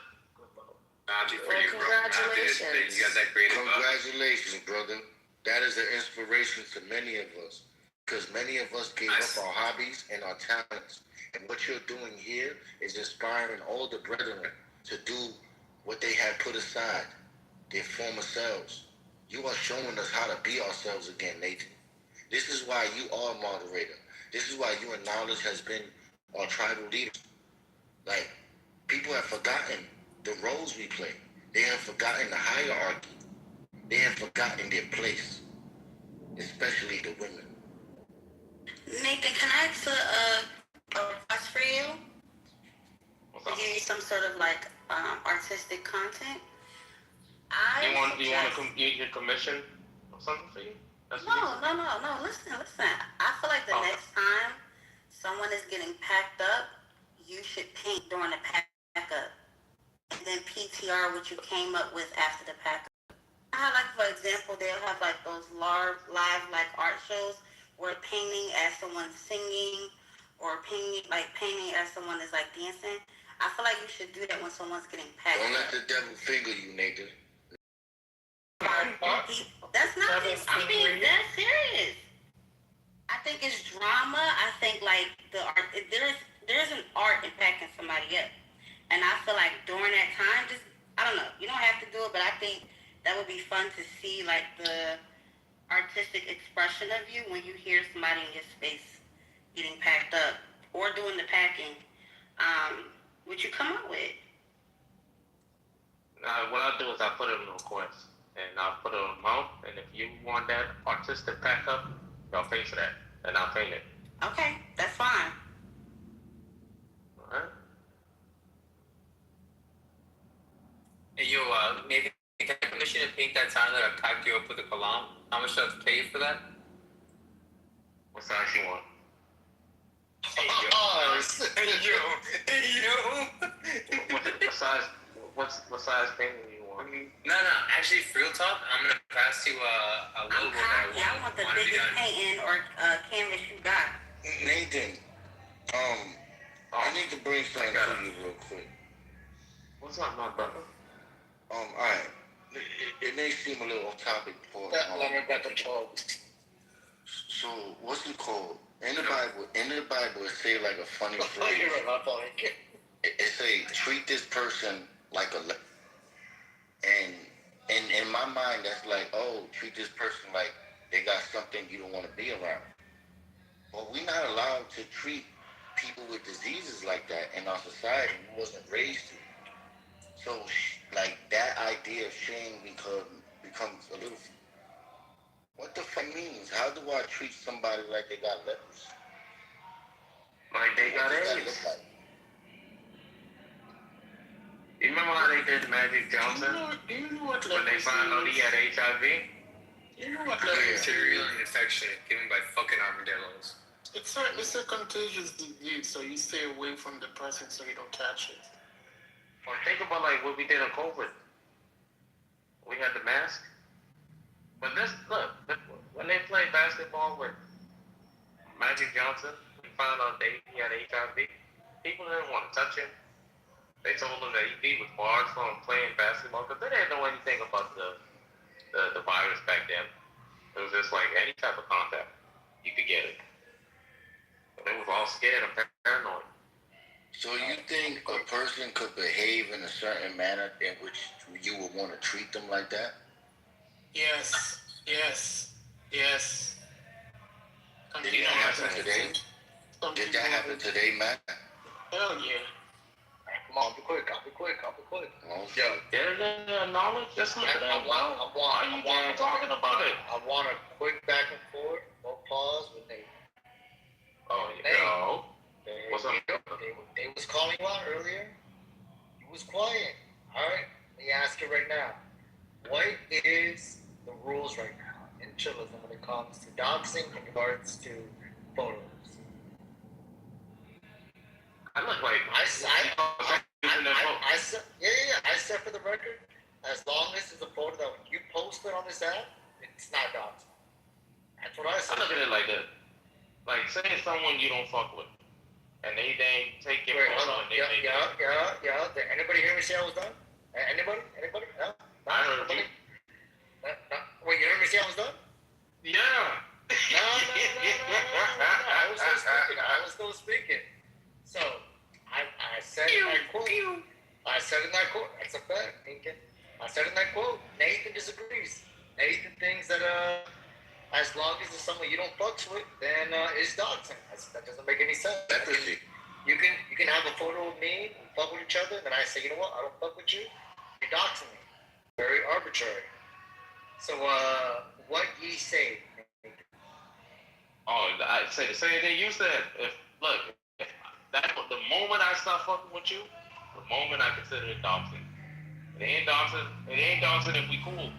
Happy for you, bro. Congratulations. You got that creative bug. Congratulations, brother. That is an inspiration to many of us. Because many of us gave up our hobbies and our talents. And what you're doing here is inspiring all the brethren to do what they had put aside, their former selves. You are showing us how to be ourselves again, Nathan. This is why you are a moderator. This is why you and Knowledge has been our tribal leaders. Like, people have forgotten the roles we play. They have forgotten the hierarchy. They have forgotten their place, especially the women. Nathan, can I ask a request for you? To give you some sort of like artistic content? You want to commission or something for you? No. Listen. I feel like the next time someone is getting packed up, you should paint during the pack up, and then PTR what you came up with after the pack up. Like for example, they'll have like those live like art shows where painting as someone's singing, or painting as someone is like dancing. I feel like you should do that when someone's getting packed up. Don't let the devil finger you, Nathan. That's not. I mean, that's serious. I think it's drama. I think like the art. There's an art in packing somebody up, and I feel like during that time, just I don't know. You don't have to do it, but I think that would be fun to see like the artistic expression of you when you hear somebody in your space getting packed up or doing the packing. What you come up with? What I'll do is I'll put it in a request, and I'll put it on mount, and if you want that artistic pack up, y'all pay for that, and I'll paint it. Okay, that's fine. Alright? Hey, yo, maybe can I commission to paint that time that I packed you up with the kalam? How much do I have to pay for that? What size you want? Hey, yo. What size painting do you want? No. Actually, for real talk, I'm gonna pass you a logo that I want the biggest painting or canvas you got. Nathan, I need to bring something to you real quick. What's up, my brother? Alright. It may seem a little off topic for so what's it called? In the Bible, it say like a funny phrase. It say treat this person like a and in my mind that's like, oh, treat this person like they got something you don't want to be around. But we're not allowed to treat people with diseases like that in our society. We wasn't raised to. So like that idea of shame becomes a little. What the fuck means? How do I treat somebody like they got leprosy? Like they got AIDS. You remember how they did Magic Johnson? Do you know what when they found out he had HIV? You know what bacterial infection given by fucking armadillos. It's a contagious disease, so you stay away from the person so you don't catch it. Well, think about like what we did on COVID. We had the mask. But look, when they played basketball with Magic Johnson, we found out he had HIV. People didn't want to touch him. They told him that he was barred from playing basketball because they didn't know anything about the virus back then. It was just like any type of contact, you could get it. But they was all scared and paranoid. So you think a person could behave in a certain manner in which you would want to treat them like that? Yes. Did that happen today? Did that happen today, Matt? Hell yeah. Come on, be quick. Oh, Yeah, knowledge. Just look at that. Why are you talking about it? I want a quick back and forth, no pause with Nate. Oh, yeah. What's up? They was calling you out earlier. You was quiet. All right, let me ask you right now. What is the rules right now in Chilism when it comes to doxing in regards to photos? I look like I said for the record, as long as it's a photo that when you post it on this app, it's not doxing. That's what I said. I look at it like this. Like, say it's someone you don't fuck with, and they take your photo and they Yeah. Did anybody hear me say I was done? Anybody? No? I heard you. Wait, you heard me say I was done? Yeah. No. I was still speaking. So, I said in that quote. That's a fact, Lincoln. I said in that quote, Nathan disagrees. Nathan thinks that, as long as it's someone you don't fuck with, then it's doxing. That doesn't make any sense. You can have a photo of me, we fuck with each other, then I say, you know what, I don't fuck with you, you're doxing me. Very arbitrary. So, what ye say? Oh, I say the same thing you said. If the moment I stop fucking with you, the moment I consider it doxing. It ain't doxing if we cool.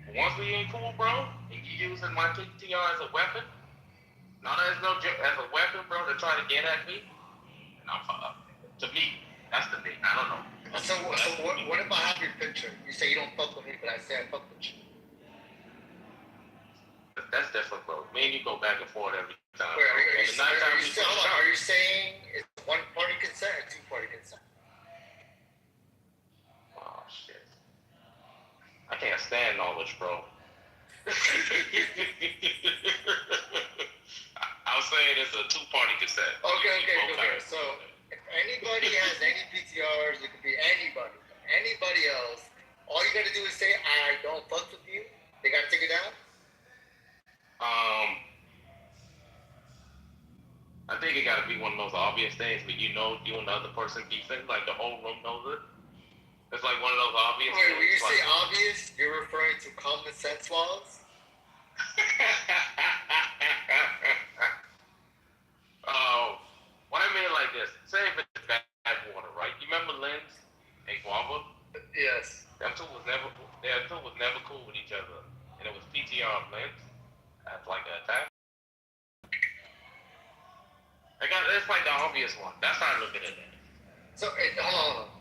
But once we ain't cool, bro, and you using my PTR as a weapon, as a weapon, bro, to try to get at me, and I'm to me, that's the thing. I don't know. So what if I have your picture? You say you don't fuck with me, but I say I fuck with you. That's different, bro. Me and you go back and forth every time. Wait, are you saying it's one-party consent or two-party consent? Oh, shit. I can't stand knowledge, bro. I'll say it's a two-party consent. Okay. So, if anybody has any PTRs, it could be anybody else, all you gotta do is say, I don't fuck with you. They gotta take it down? I think it gotta be one of those obvious things, but you and the other person beefing, like the whole room knows it. It's like one of those obvious things. Wait, when you say obvious, you're referring to common sense laws? What I mean like this, say if it's bad water, right? You remember Lens and Guava? Yes. Them two was never cool with each other. And it was PTR of Lens as like an attack. It's like the obvious one. That's how I look at it. So,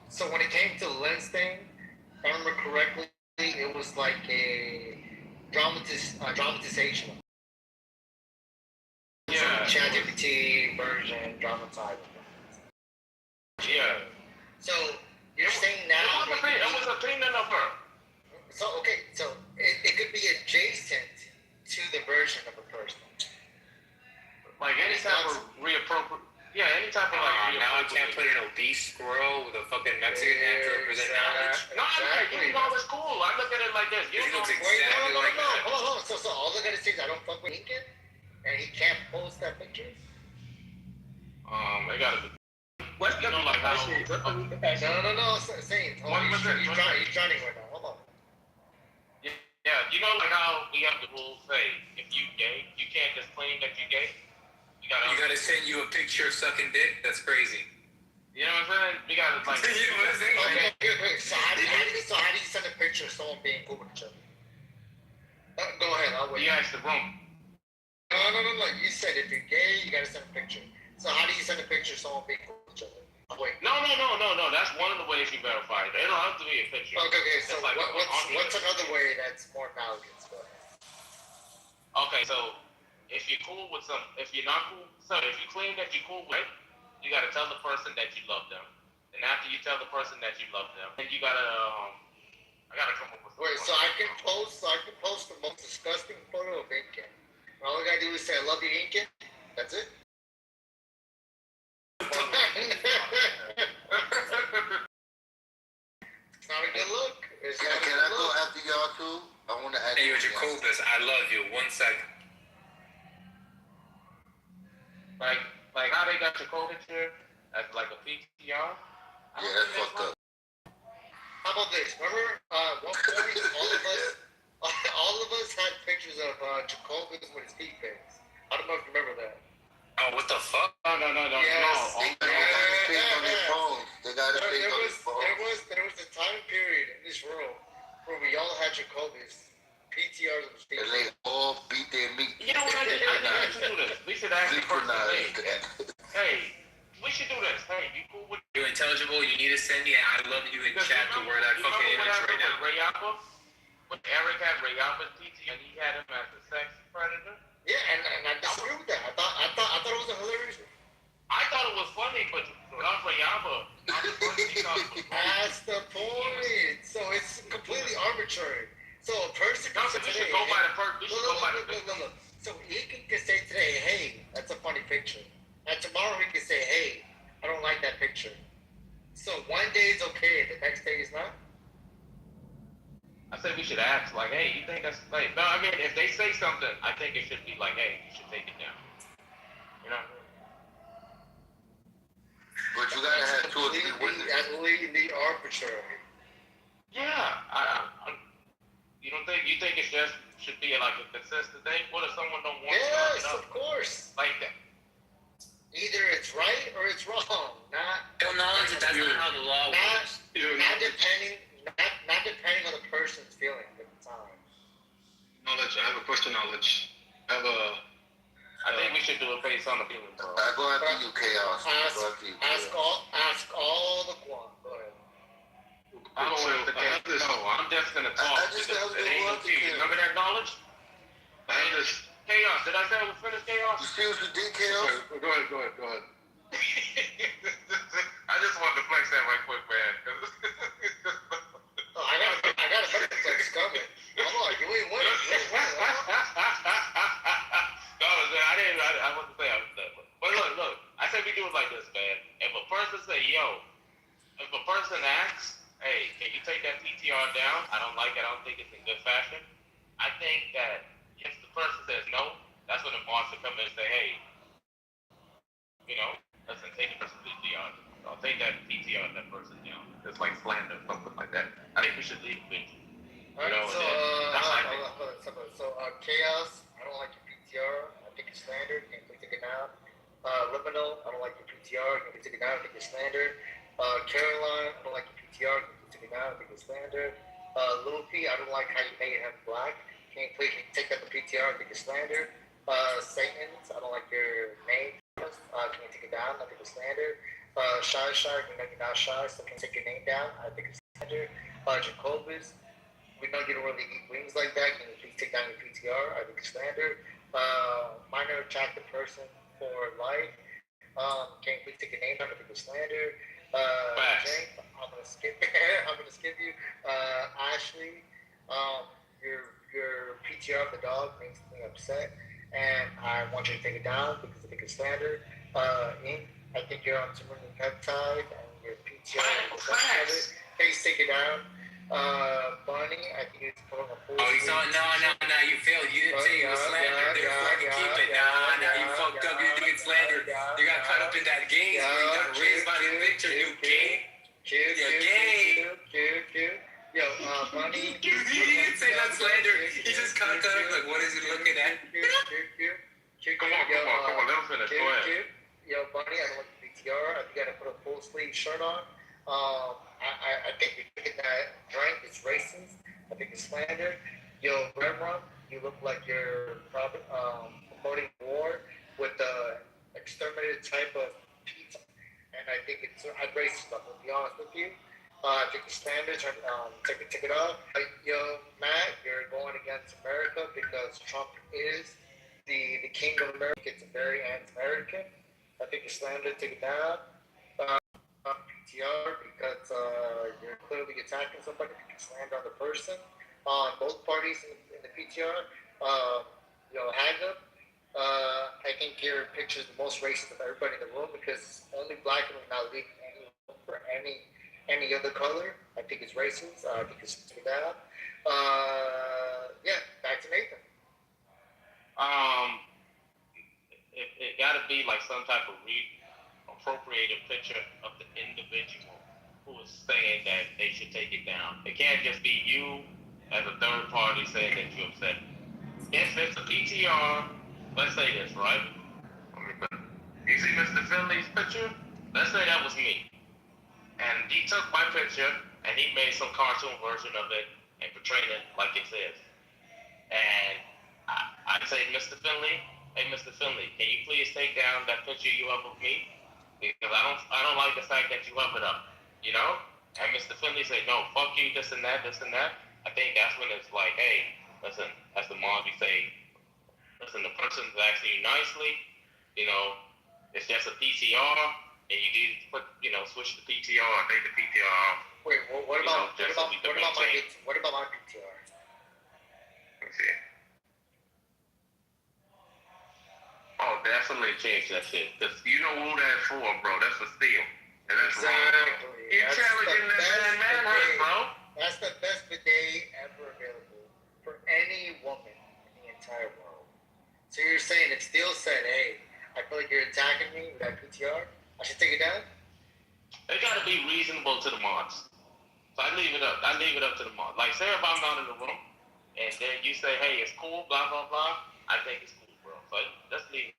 So when it came to the Lens thing, if I remember correctly, it was like a dramatization. Yeah. ChatGPT version dramatized. Yeah. So you're saying now it was a opinion of her. So it could be adjacent to the version of a person. Like any type of reappropriate. Yeah, any type of now I can't put an obese squirrel with a fucking Mexican hand to represent knowledge. No, you know it's cool. I look at it like this. He looks exactly like that. Hold on. So all I gotta say is I don't fuck with Lincoln, and he can't post that picture. It gotta be. What's the like how? No. Saying, he's drowning right now. Hold on. Yeah, you know like how we have the rules say if you gay, you can't just claim that you gay. You gotta send you a picture of sucking dick? That's crazy. You know what I'm saying? We gotta like. Okay. So how do you send a picture of someone being cool with each other? Go ahead. I'll wait. You asked the room. No. You said if you're gay, you gotta send a picture. So how do you send a picture of someone being cool with each other? Wait. No. That's one of the ways you verify it. They don't have to be a picture. Okay. So like, what's another way that's more analogous? Okay, so. If you're cool with if you're not cool, if you claim that you're cool with, you gotta tell the person that you love them. And after you tell the person that you love them, then you gotta, I gotta come up with. Wait, so I can post the most disgusting photo of Incan. All I gotta do is say I love you, Incan. That's it. It's not a good look. Can I go after y'all too? I wanna ask you. Hey, Jacobus, I love you. 1 second. Like how they got your code here as like a PTR? Yeah, that's fucked up. How about this? Remember, one point, all of us had pictures of Jacobus with his feet pics. I don't know if you remember that. Oh, what the fuck? No. Yes. They got their phones. They got it on their phones. There was a time period in this world where we all had Jacobus. PTRs of his feet. And they all beat their meat. You know what I did? We should do this. We should actually hey, we should do this. Hey, you cool with you intelligible? You need to send me an I love you in chat to where that fucking image right now. When Eric had Ray Alpha's PTR and he had him as a sex predator, look. So he can say today, hey, that's a funny picture. And tomorrow he can say, hey, I don't like that picture. So one day is okay, the next day is not? I say we should ask, like, hey, you think that's like? No, I mean, if they say something, I think it should be like, hey, you should take it down. You know. But you gotta have 2 or 3 witnesses. That's completely arbitrary. Yeah, you don't think? You think it just should be like a consistent thing? What if someone don't want to? Yes, of course. Like that. Either it's right or it's wrong. Not. Don't know that's not how the law works. Not depending on the person's feelings at the time. Knowledge. I have a question. Knowledge. I think we should do it based on the feelings, bro. I go after you, Chaos. Ask all the one. Go ahead. I'm just gonna talk. Remember that knowledge? I have this. Chaos. Did I say I was finished, Chaos? Excuse me, Chaos. Go ahead. I just wanted to flex that right quick, man. I got a better flex coming. Come on, you ain't winning. No, I wasn't saying I was that. But look. I say we do it like this, man. If a person say, if a person asks, hey, can you take that PTR down? I don't like it. I don't think it's in good fashion. I think that if the person says no, that's when the boss should come in and say, hey, listen, take the person PTR. I'll take that PTR and that person down. It's like slander or something like that. I think we should leave it. Chaos, I don't like your PTR. I think it's slander. Can you take it down? Liminal, I don't like your PTR. Can you take it down? I think it's slander. Caroline, I don't like your PTR. Can you take it down? I think it's slander. Luffy, I don't like how you made him black. Can you please take out the PTR? I think it's slander. Satan's, I don't like your name. Can you take it down? I think it's slander. Shy, we know you're not shy, so can you take your name down? I think it's slander. Jacobus, we know you don't really eat wings like that. Can you please take down your PTR? I think it's slander. Minor attractive person for life. Can you please take your name down? I think it's slander. James, I'm gonna skip you. Ashley, your PTR of the dog makes me upset, and I want you to take it down because I think it's slander. Ink, I think you're on too many peptide, and your PTR is please take it down. Bunny, I think it's pulling a full. Oh, he's on. No, you failed. You didn't say it was slander. Therefore, I can keep it. Nah, you fucked up. You think it's slander. You got caught up in that game. You got raised by the picture, you gay. You're gay. Yo, Bunny. He didn't say that slander. He just caught up. Like, what is he looking at? Come on. Let him finish. Go ahead. Yo, Bunny, I don't like the PTR. I think you gotta put a full sleeve shirt on. I think you're thinking that drink is racist. I think it's slander. Yo, Rembrandt, you look like you're probably promoting war with the exterminated type of pizza. And I think it's racist stuff, to be honest with you. I think it's slander. Take it off. Yo, Matt, you're going against America because Trump is the king of America. It's very anti-American. I think it's slander. Take it down. PTR because you're clearly attacking somebody. You can slander on the person. Both parties in the PTR. Haga. I think your picture is the most racist of everybody in the room because only black and not leaving any room for any other color. I think it's racist. I think it's bad. Back to Nathan. It gotta be like some type of appropriated picture of the individual who is saying that they should take it down. It can't just be you as a third party saying that you're upset. If it's a PTR, let's say this, right? You see Mr. Finley's picture? Let's say that was me. And he took my picture and he made some cartoon version of it and portrayed it like it is. And I say, Mr. Finley, hey Mr. Finley, can you please take down that picture you have of me? Because I don't like the fact that you have it up, And Mr. Finley said, no, fuck you, this and that. I think that's when it's like, hey, listen, as the mom, we say, listen, the person's asking you nicely, it's just a PTR, and you need to put, switch the PTR and take the PTR off. Wait, what about my PTR? Let me see. definitely change that shit. Cause you know who that's for, bro. That's for steal. And that's Exactly. You're That's challenging the that best man, bidet. bro. That's the best bidet ever available for any woman in the entire world. So you're saying if Steele said, hey, I feel like you're attacking me with that PTR, I should take it down? It gotta be reasonable to the mods. So I leave it up. I leave it up to the mods. Like, say if I'm not in the room, and then you say, hey, it's cool, blah, blah, blah, I think it's cool, bro. So let's leave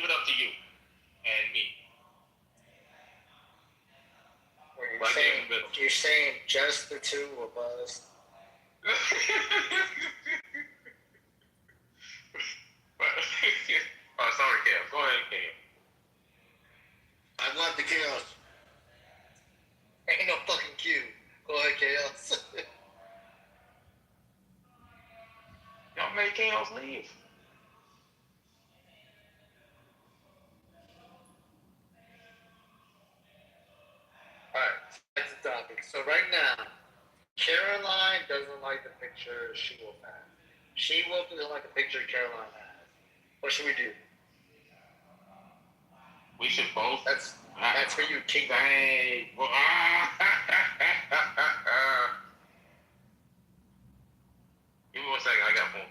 it up to you and me. You're saying just the two of us. Oh, sorry, Chaos. Go ahead, Chaos. I want the chaos. Ain't no fucking Q. Go ahead, Chaos. Y'all made Chaos leave. Alright, that's the topic. So right now, Caroline doesn't like the picture She-Wolf has. She-Wolf doesn't like the picture Caroline has. What should we do? We should both. That's for you, King. Dang. Well, give me 1 second. I got one.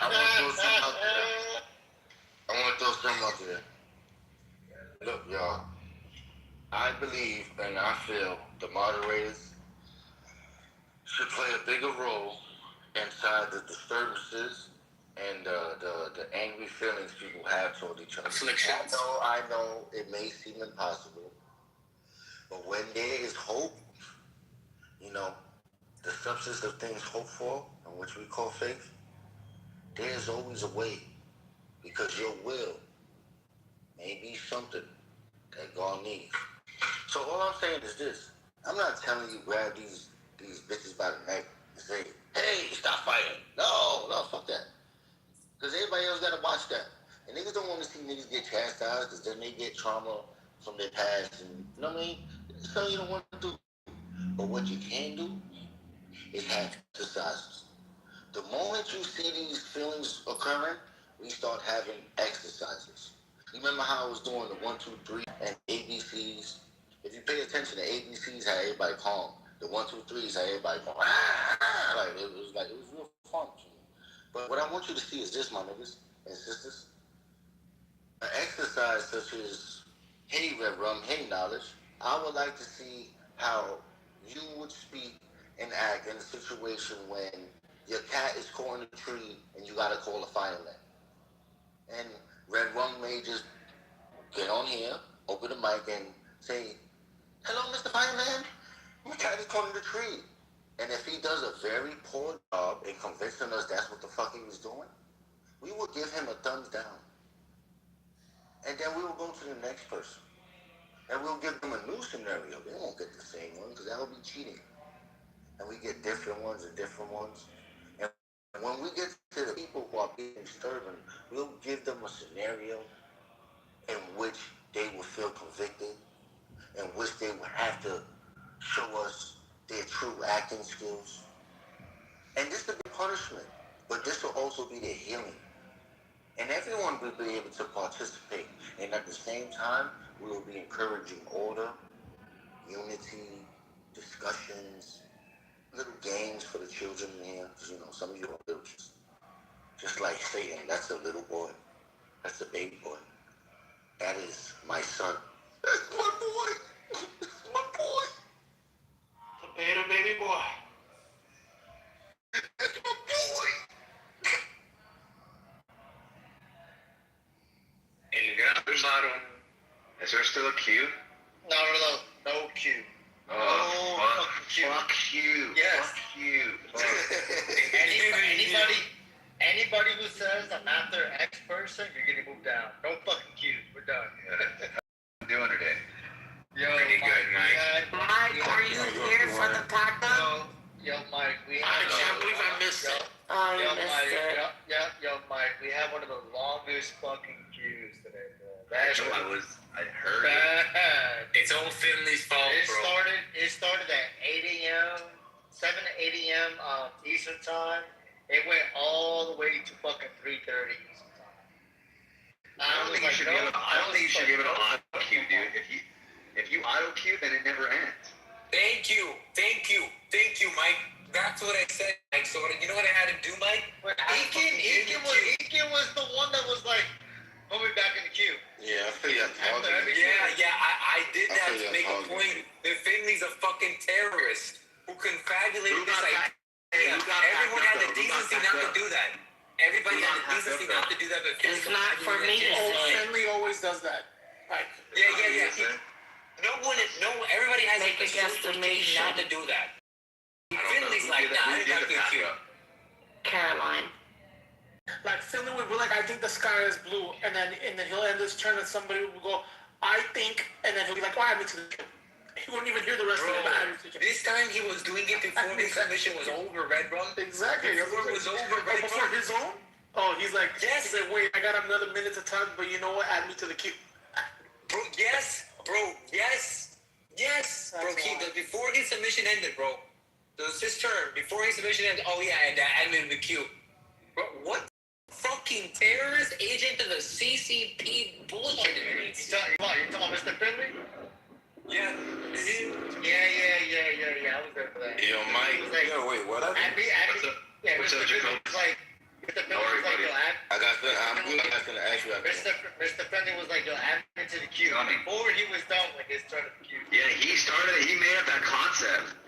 I want to throw something out there. Look, y'all. I believe and I feel the moderators should play a bigger role inside the disturbances and the angry feelings people have toward each other. Afflictions. I know it may seem impossible, but when there is hope, you know, the substance of things hoped for, and which we call faith, there is always a way, because your will may be something that God needs. So all I'm saying is this: I'm not telling you grab these bitches by the neck and say, "Hey, stop fighting." No, fuck that. Because everybody else got to watch that. And niggas don't want to see niggas get chastised because then they get trauma from their past. And you know what I mean? It's something you don't want to do. But what you can do is have exercises. The moment you see these feelings occurring, we start having exercises. You remember how I was doing the 1, 2, 3 and ABCs? If you pay attention to ABCs, how everybody calm. The 1, 2, 3s, how everybody calm. Like it was real fun to me. But what I want you to see is this, my niggas and sisters. An exercise such as, hey, Red Rum, hey, Knowledge. I would like to see how you would speak and act in a situation when your cat is caught in a tree and you gotta call a fireman. And Red Rum may just get on here, open the mic and say, hello, Mr. Fireman. My cat is caught in the tree. And if he does a very poor job in convincing us that's what the fuck he was doing, we will give him a thumbs down. And then we will go to the next person. And we'll give them a new scenario. They won't get the same one because that will be cheating. And we get different ones and different ones. And when we get to the people who are being disturbing, we'll give them a scenario in which they will feel convicted, in which they will have to show us their true acting skills. And this will be punishment, but this will also be their healing. And everyone will be able to participate. And at the same time, we will be encouraging order, unity, discussions, little games for the children here. Because, you know, some of you are little kids. Just like Satan, that's a little boy. That's a baby boy. That is my son. That's my boy. That's my boy. Potato baby boy. That's my boy. And you got the bottom. Is there still a Q? No Q. Oh, fuck you. Yes. Fuck you. Anybody who says I'm after X person, you're getting moved down. No fucking Q. We're done. I'm doing today. Yo, Pretty good, Mike. Mike, are you here for the backup? Yo, Mike, we I have. can't believe I missed it. Oh, you missed it. Yo, Mike, we have one of the longest fucking queues today, bro. I heard bad. It's all family's fault, bro. It started at 8 a.m., 7 to 8 a.m. Eastern time. It went all the way to fucking 3:30 Eastern time. think you should be able to. I don't think you should be able to auto cue, dude. If you auto cue, then it never ends. Thank you, Mike. That's what I said. Like, so you know what I had to do, Mike? Ekin was the one that was like, put me back in the queue. Yeah, I feel you. I did that to make a point. The family's a fucking terrorist who confabulated this idea. Everyone had the decency not to do that. Everybody had the decency not to do that. But It's not for me. Finley always does that. Like, yeah. Everybody has like a justification not to do that. Finley's like, nah, I didn't have to queue. Caroline. Like Finley would be like, I think the sky is blue, and then he'll end his turn, and somebody will go, I think, and then he'll be like, oh, add me to the queue. He won't even hear the rest of it. This time he was doing it before his submission was over, Red Rum. Exactly. Before it was over, Red Rum. Before his own? Oh, he's like, yes. He's like, wait, I got another minute to talk, but you know what? Add me to the queue. Bro, yes. Bro, before his submission ended, bro. It was his turn. Before his submission ended, oh yeah, and add me to the queue. Bro, what fucking terrorist agent of the CCP bullshit? You're talking about Mr. Finley? Yeah. Yeah. I was there for that. Yo, Mike. Wait, what? What's up, Jacob? Mr. Finley was like, yo, I'm gonna ask you after. Mr. Finley was like, yo, add me to the queue. Before he was done with his turn of the queue. Yeah, he made up that concept.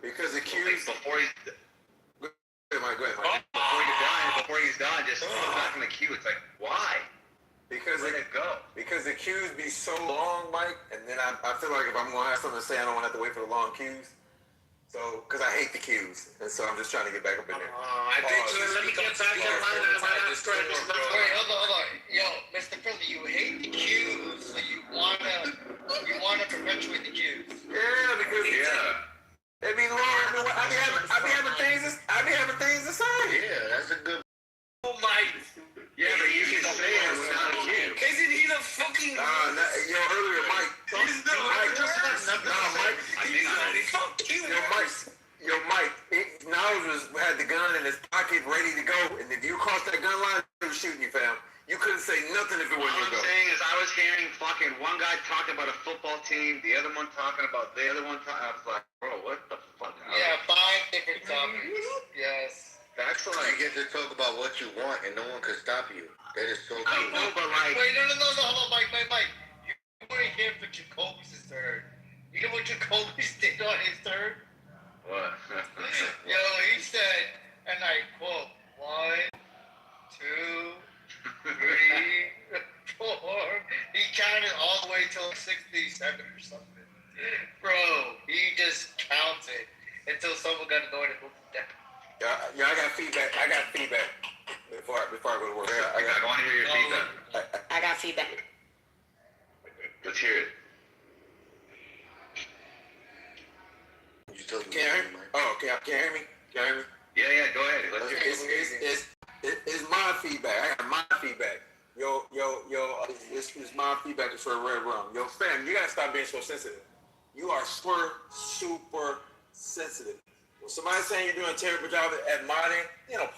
Because the queue before he's Go ahead, Mike. Before he's done, just go back in the queue. It's like, why? Because where'd it go? Because the queues be so long, Mike, and then I feel like if I'm gonna have something to say, I don't want to have to wait for the long queues. So, because I hate the queues, and so I'm just trying to get back up in there. I think let me get back in line and wait, hold on. Yo, Mr. Finley, you hate the queues, so you wanna perpetuate the queues. Yeah, because it be long. I be having things to say. Yeah, that's a good. Oh my. Yeah, but you can say it without a queue. Isn't he the fucking? Earlier, Mike. Mike. Knowles had the gun in his pocket, ready to go, and if you crossed that gun line, he was shooting you, fam. You couldn't say nothing if it wasn't your go. All I'm saying is, I was hearing fucking one guy talking about a football team, the other one talking about the other one. I was like, bro, what the fuck? Yeah, 5 different topics. Yes. That's like you get to talk about what you want, and no one can stop you. That is so cool. I know, but like, wait, no, hold on, Mike. You weren't here for Jacoby's turn. You know what Jacoby's did on his turn? What? Yo, he said, and I quote, 1, 2, 3, 4. He counted all the way till 67 or something. Bro, he just counted until someone got annoyed and moved down. Yeah, I got feedback. Before I go to work. I want to hear your feedback. I got feedback. Let's hear it. Can't hear me? Oh, okay. Can't hear me? Yeah, go ahead. Let's hear it. It's my feedback. I got my feedback. Yo, this is my feedback for Red Rum. Yo, fam, you gotta stop being so sensitive. You are super sensitive. When somebody's saying you're doing a terrible job at modding,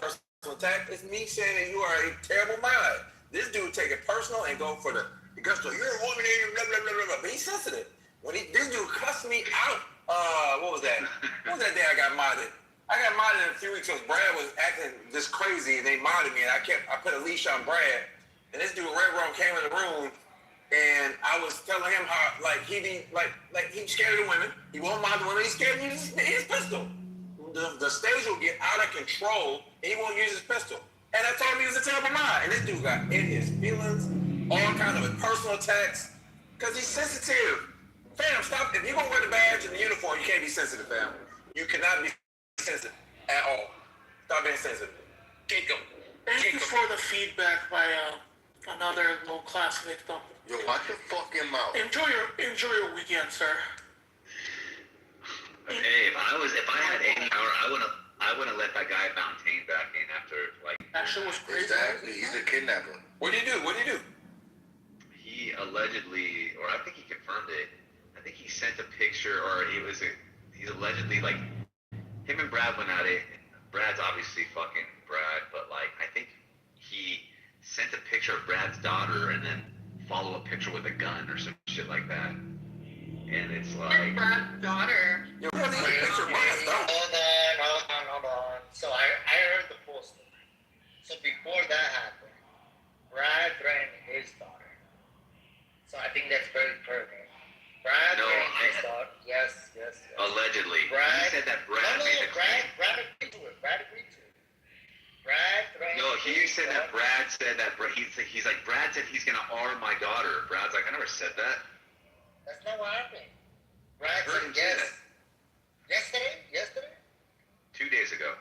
personal attack. It's me saying that you are a terrible mod. This dude take it personal and go for the gusto. You're a woman, blah, blah, blah, blah. But he's sensitive. This dude cussed me out. What was that? What was that day I got modded? I got modded in a few weeks because Brad was acting just crazy and they modded me and I put a leash on Brad. And this dude, Red Rum, came in the room and I was telling him how, he's scared of the women. He won't mod the women. He's scared of his pistol. The stage will get out of control and he won't use his pistol. And I told him he was a terrible mod. And this dude got in his feelings, all kinds of personal attacks, because he's sensitive. Fam, stop. If you're going to wear the badge and the uniform, you can't be sensitive, fam. You cannot be sensitive at all. Stop being sensitive. Jacob. Thank you for the feedback by another low-class victim. Yo, watch your fucking mouth. Enjoy your weekend, sir. Hey, if I had any power, I wouldn't let that guy Fontaine back in after That shit was crazy. Exactly, he's a kidnapper. What did he do? He allegedly, or I think he confirmed it. I think he sent a picture, or he's allegedly him and Brad went at it. Brad's obviously fucking Brad, but I think he sent a picture picture of Brad's daughter and then follow a picture with a gun or some shit like that. And it's like Brad's daughter. Hold on. So I heard the full story. So before that happened, Brad threatened his daughter. So I think that's very pertinent. Brad threatened his daughter. Yes. Allegedly. Brad, he said that Brad made the claim. Brad agreed to it. Brad threatened. No, he said that Brad said that he's like, Brad said he's gonna arm my daughter. Brad's like, I never said that. That's not what happened. Brad heard him said say yes. Yesterday? 2 days ago.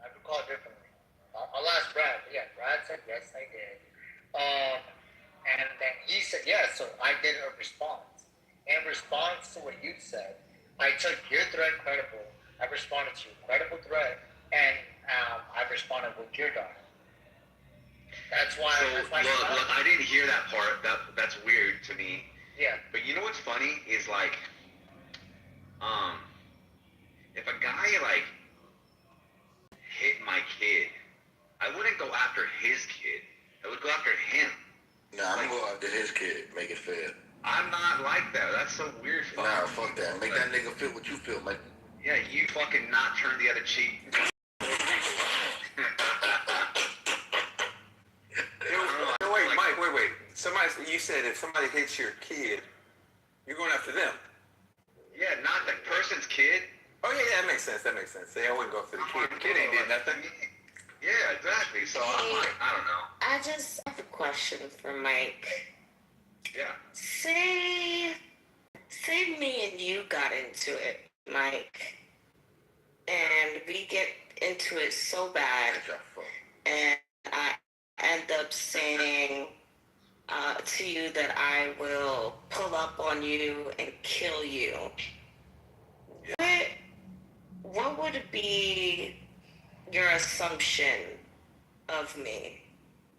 I recall differently. I'll ask Brad. But yeah, Brad said yes, I did. And then he said yes, so I did a response. In response to what you said, I took your threat credible. I responded to your credible threat, and I responded with your daughter. That's why. So look, I didn't hear that part. That's weird to me. Yeah. But you know what's funny is like, if a guy like hit my kid, I wouldn't go after his kid. I would go after him. Nah, I'm gonna go after his kid. Make it fair. I'm not like that. That's so weird. Nah, fuck that. Make that nigga feel what you feel, man. Yeah, you fucking not turn the other cheek. No, wait, Mike, wait. You said if somebody hits your kid, you're going after them. Yeah, not the person's kid. Oh, yeah, that makes sense. Yeah, I wouldn't go after the kid. The kid ain't did nothing. Yeah, exactly. So I'm like, I don't know. I just have a question for Mike. Yeah. Say me and you got into it, Mike, and we get into it so bad, and I end up saying to you that I will pull up on you and kill you. What would be your assumption of me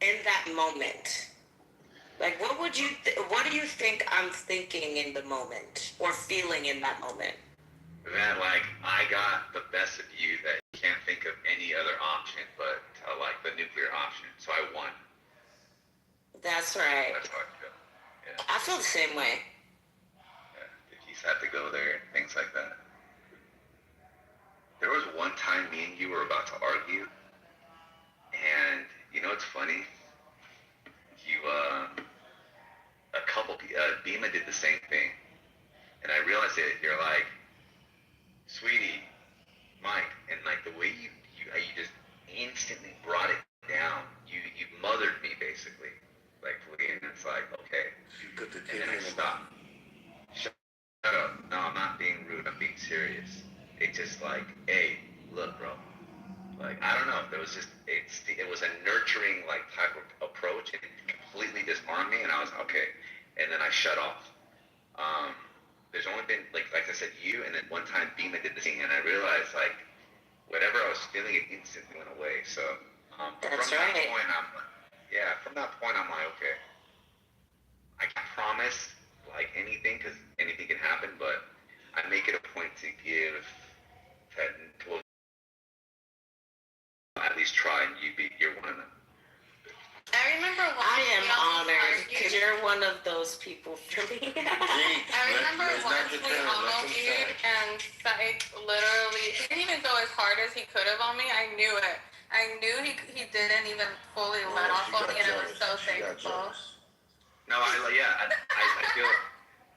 in that moment? Like, what do you think I'm thinking in the moment or feeling in that moment? That, like, I got the best of you, that you can't think of any other option but like the nuclear option. So I won. That's right. That's how I feel. Yeah. I feel the same way. Yeah. If you had to go there, things like that. There was one time me and you were about to argue, and you know what's funny? Bima did the same thing, and I realized it. You're like, sweetie, Mike, and like the way you just instantly brought it down. You mothered me basically, like, and it's like, okay. You put the and then I stopped. Shut up. No, I'm not being rude. I'm being serious. It's just like, hey, look, bro. Like, I don't know. It was a nurturing, like, type of approach. It completely disarmed me, and I was okay. And then I shut off. There's only been, like I said, you, and then one time Bima did the thing, and I realized, like, whatever I was feeling, it instantly went away. So from that point, I'm like, okay. I can't promise, like, anything, because anything can happen, but I make it a point to give to at least try, and you're one of them. I remember when I am honored because you're one of those people for me. I remember once we argued and Syke literally, he didn't even go as hard as he could have on me. I knew it. I knew he didn't even fully let off on me, and I was so thankful. No, I feel,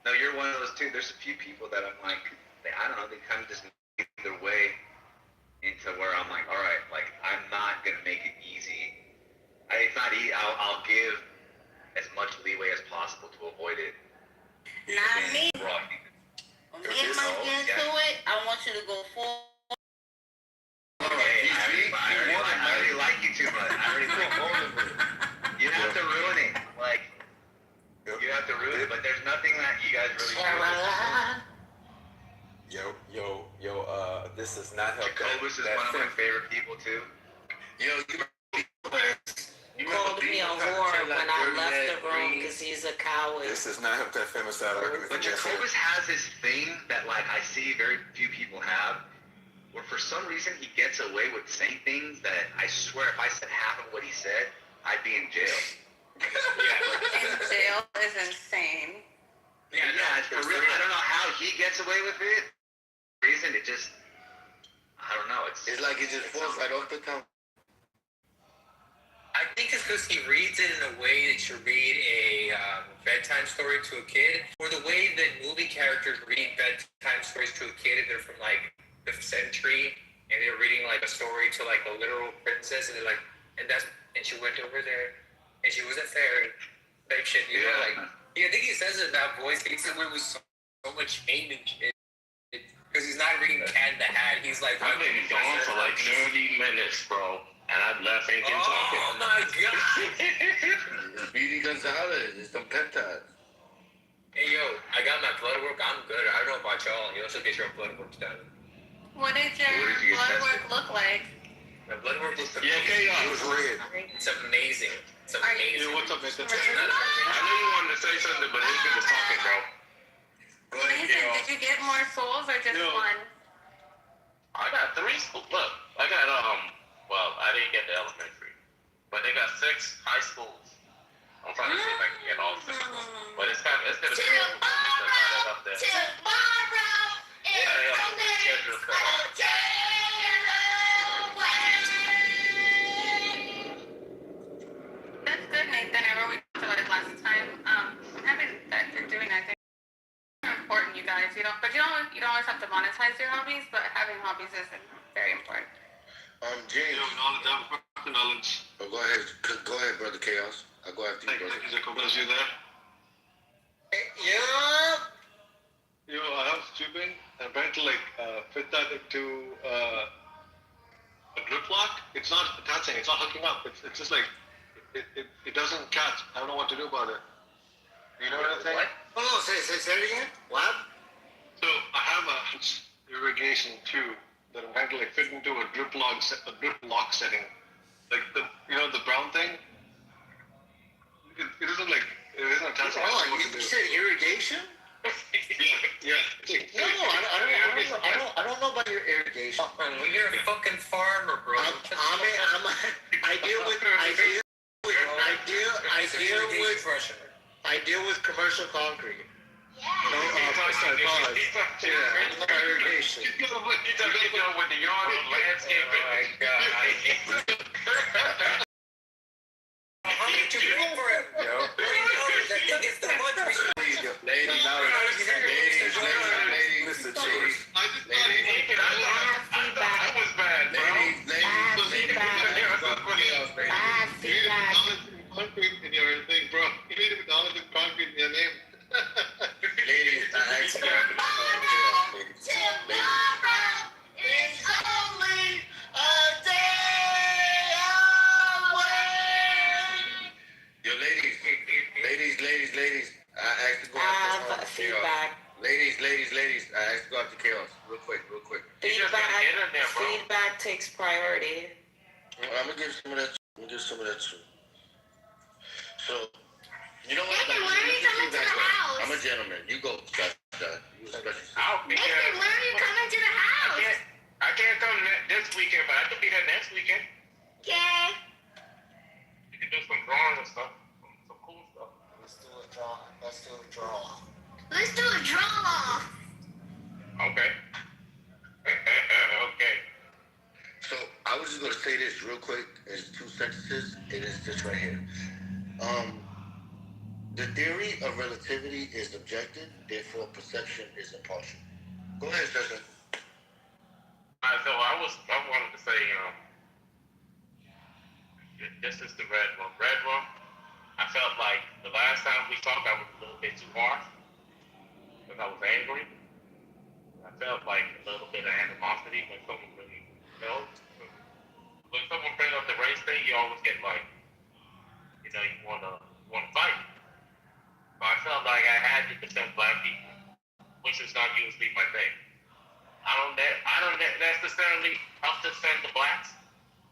no, you're one of those too. There's a few people that I'm like, I don't know, they kind of just make their way into where I'm like, all right, like, I'm not going to make it easy. It's not easy. I'll give as much leeway as possible to avoid it. Not me. When we get into it, I want you to go forward. I already like you too much. I already like you. You have to ruin it. Like, you have to ruin it, but there's nothing that you guys really do. This does not help. Jacobus is one of my favorite people too. You called me a whore when I left the room because he's a coward. This does not help that femicide argument. But Jacobus has this thing that, like, I see very few people have. where for some reason he gets away with saying things that I swear if I said half of what he said, I'd be in jail. In jail is insane. Yeah, for real. I don't know how he gets away with it. Reason it just, I don't know. It's like it just falls right off the tongue. I think it's because he reads it in a way that you read a bedtime story to a kid, or the way that movie characters read bedtime stories to a kid if they're from like the 5th century and they're reading like a story to like a literal princess and they're like, and she went over there and she was a fairy type shit, you know, like I think he says it in that voice. He said it was so much hate and shit because he's not reading Cat in the Hat. He's like, I've been gone for like 30 minutes, bro. And I've left ain't been talking. Oh my god! Speedy Gonzalez, it's some peptides. Hey yo, I got my blood work. I'm good. I don't know about y'all. You also get your blood work done. What did your blood work look like? My blood work was okay, it was red. It's amazing. It's amazing. What's up, Mr. I know you wanted to say something, but this was talking, bro. Nathan, did you get more souls or just one? I got 3 schools. Look, I got well, I didn't get the elementary, but they got 6 high schools. I'm trying to see if I can get all 6 of them. But it's gonna be up there. Tomorrow is That's good, Nathan. I wrote to like last time. Having that you're doing, I think, is important, you guys. You don't always have to monetize your hobbies, but having hobbies is very important. James. Knowledge. Oh, go ahead, brother Chaos. I'll go after you, brother. Thank you, Jacob. Is you there? Yeah. I have tubing, and I'm trying to fit that into a grip lock. It's not attaching. It's not hooking up. It's just like it doesn't catch. I don't know what to do about it. You know what I'm saying? What? Oh, say it again. What? So I have a irrigation tube that I'm trying to fit into a drip lock setting. Like the brown thing. It isn't attached. Oh, you said irrigation? Yeah. No, I don't know about your irrigation. You're a fucking farmer, bro. I deal with commercial concrete. No, irrigation. He's with the yard and landscaping. Oh my god. How did you pay for it? Yo. That thing is the much. Ladies, listen, ladies. That was bad, bro. Concrete in your thing, bro. You made it with all of the concrete in your name. Ladies, I actually got Tomorrow is only a day away. Yo, ladies. I asked to go after feedback. Ladies. I asked to go after Chaos. Real quick. Feedback takes priority. I'm gonna give some of that too. So, you know what? Nathan, when are you coming to the house? I'm a gentleman. You go, Scott. You special. Nathan, when are you coming to the house? I can't come this weekend, but I can be there next weekend. Okay. You can do some drawing and stuff. Some cool stuff. Let's do a draw. Let's do a draw. Okay. Okay. So, I was just gonna say this real quick. It's 2 sentences, and it's this right here. The theory of relativity is objective, therefore perception is impartial. Go ahead, Session. Alright, so I wanted to say, this is the red one. I felt like the last time we talked, I was a little bit too harsh because I was angry. I felt like a little bit of animosity when someone really, when someone brings up the race thing, you always get like, you wanna fight. But I felt like I had to defend black people, which is not usually my thing. I don't necessarily help defend the blacks,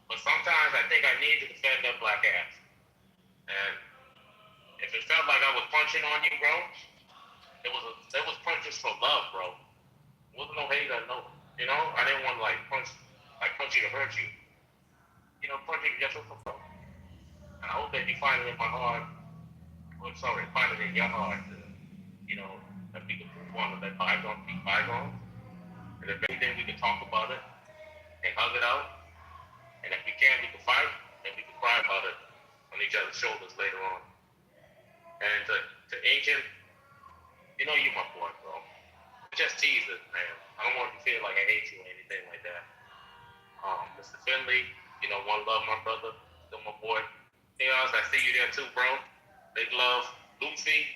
but sometimes I think I need to defend their black ass. And if it felt like I was punching on you, bro, it was punches for love, bro. It wasn't no hate or no You know, I didn't want to punch you to hurt you. You know, punch you just for fun. And I hope that you find it in my heart, find it in your heart, that we can move on and let bygones be bygones. And if anything, we can talk about it and hug it out. And if we can, we can fight and we can cry about it on each other's shoulders later on. And to Agent, you know you're my boy, bro. Just tease it, man. I don't want you to feel like I hate you or anything like that. Mr. Finley, one love, my brother, still my boy. Chaos, I see you there too, bro. Big love. Luffy,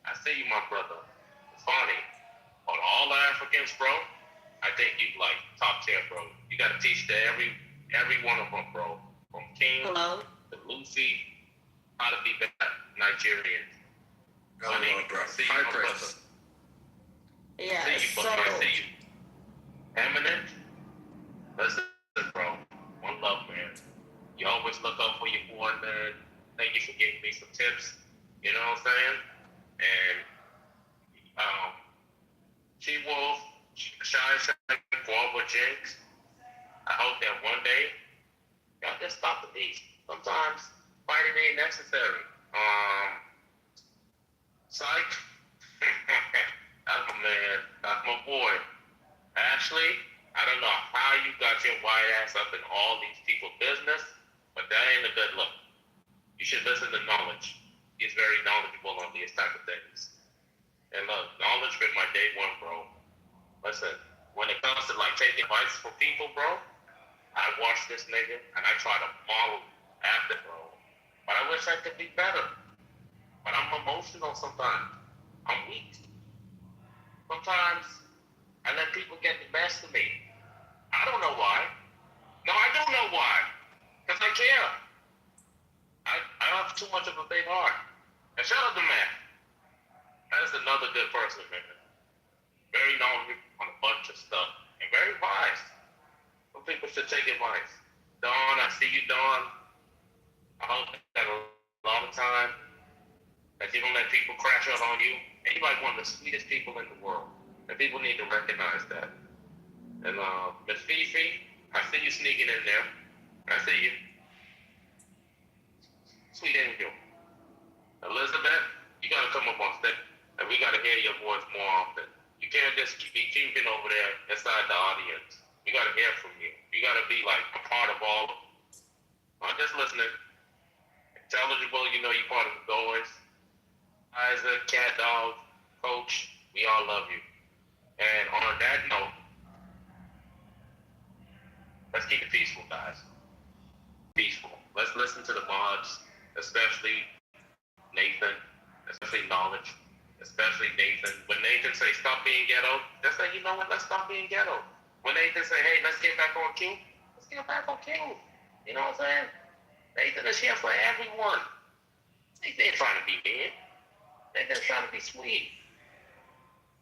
I see you, my brother. Funny. On all the Africans, bro, I think you top tier, bro. You gotta teach to every one of them, bro. From King to Luffy, how to be better Nigerian. Funny, bro. I see you, my brother. Yeah, I see you. Eminent, listen, bro. One love, man. You always look out for your boy, man. Thank you for giving me some tips. You know what I'm saying? And She-Wolf, Shy, Guava Jinx. I hope that one day y'all just stop the beef. Sometimes fighting ain't necessary. Psych. That's my man. That's my boy. Ashley, I don't know how you got your white ass up in all these people's business, but that ain't a good look. You should listen to Knowledge. He's very knowledgeable on these type of things. And look, Knowledge been my day one, bro. Listen, when it comes to taking advice from people, bro, I watch this nigga and I try to follow after, bro. But I wish I could be better. But I'm emotional sometimes. I'm weak. Sometimes I let people get the best of me. I don't know why. No, I don't know why. Because I care. I have too much of a big heart. And shout out to Matt. That is another good person, man. Very knowledgeable on a bunch of stuff. And very wise. Some people should take advice. Dawn, I see you, Dawn. I hope that a lot of time that you don't let people crash out on you. And you're one of the sweetest people in the world. And people need to recognize that. And Miss Fifi, I see you sneaking in there. I see you. Sweet angel. Elizabeth, you gotta come up on stage. And we gotta hear your voice more often. You can't just be keeping over there inside the audience. We gotta hear from you. You gotta be a part of all of them. I'm just listening. Intelligible, you're part of the boys. Isaac, Cat Dog, Coach, we all love you. And on that note, let's keep it peaceful, guys. Peaceful. Let's listen to the mods, especially Nathan, especially Knowledge, especially Nathan. When Nathan say stop being ghetto, just say, you know what, let's stop being ghetto. When Nathan say, hey, let's get back on King, let's get back on King. You know what I'm saying? Nathan is here for everyone. Nathan ain't trying to be mean. Nathan's trying to be sweet.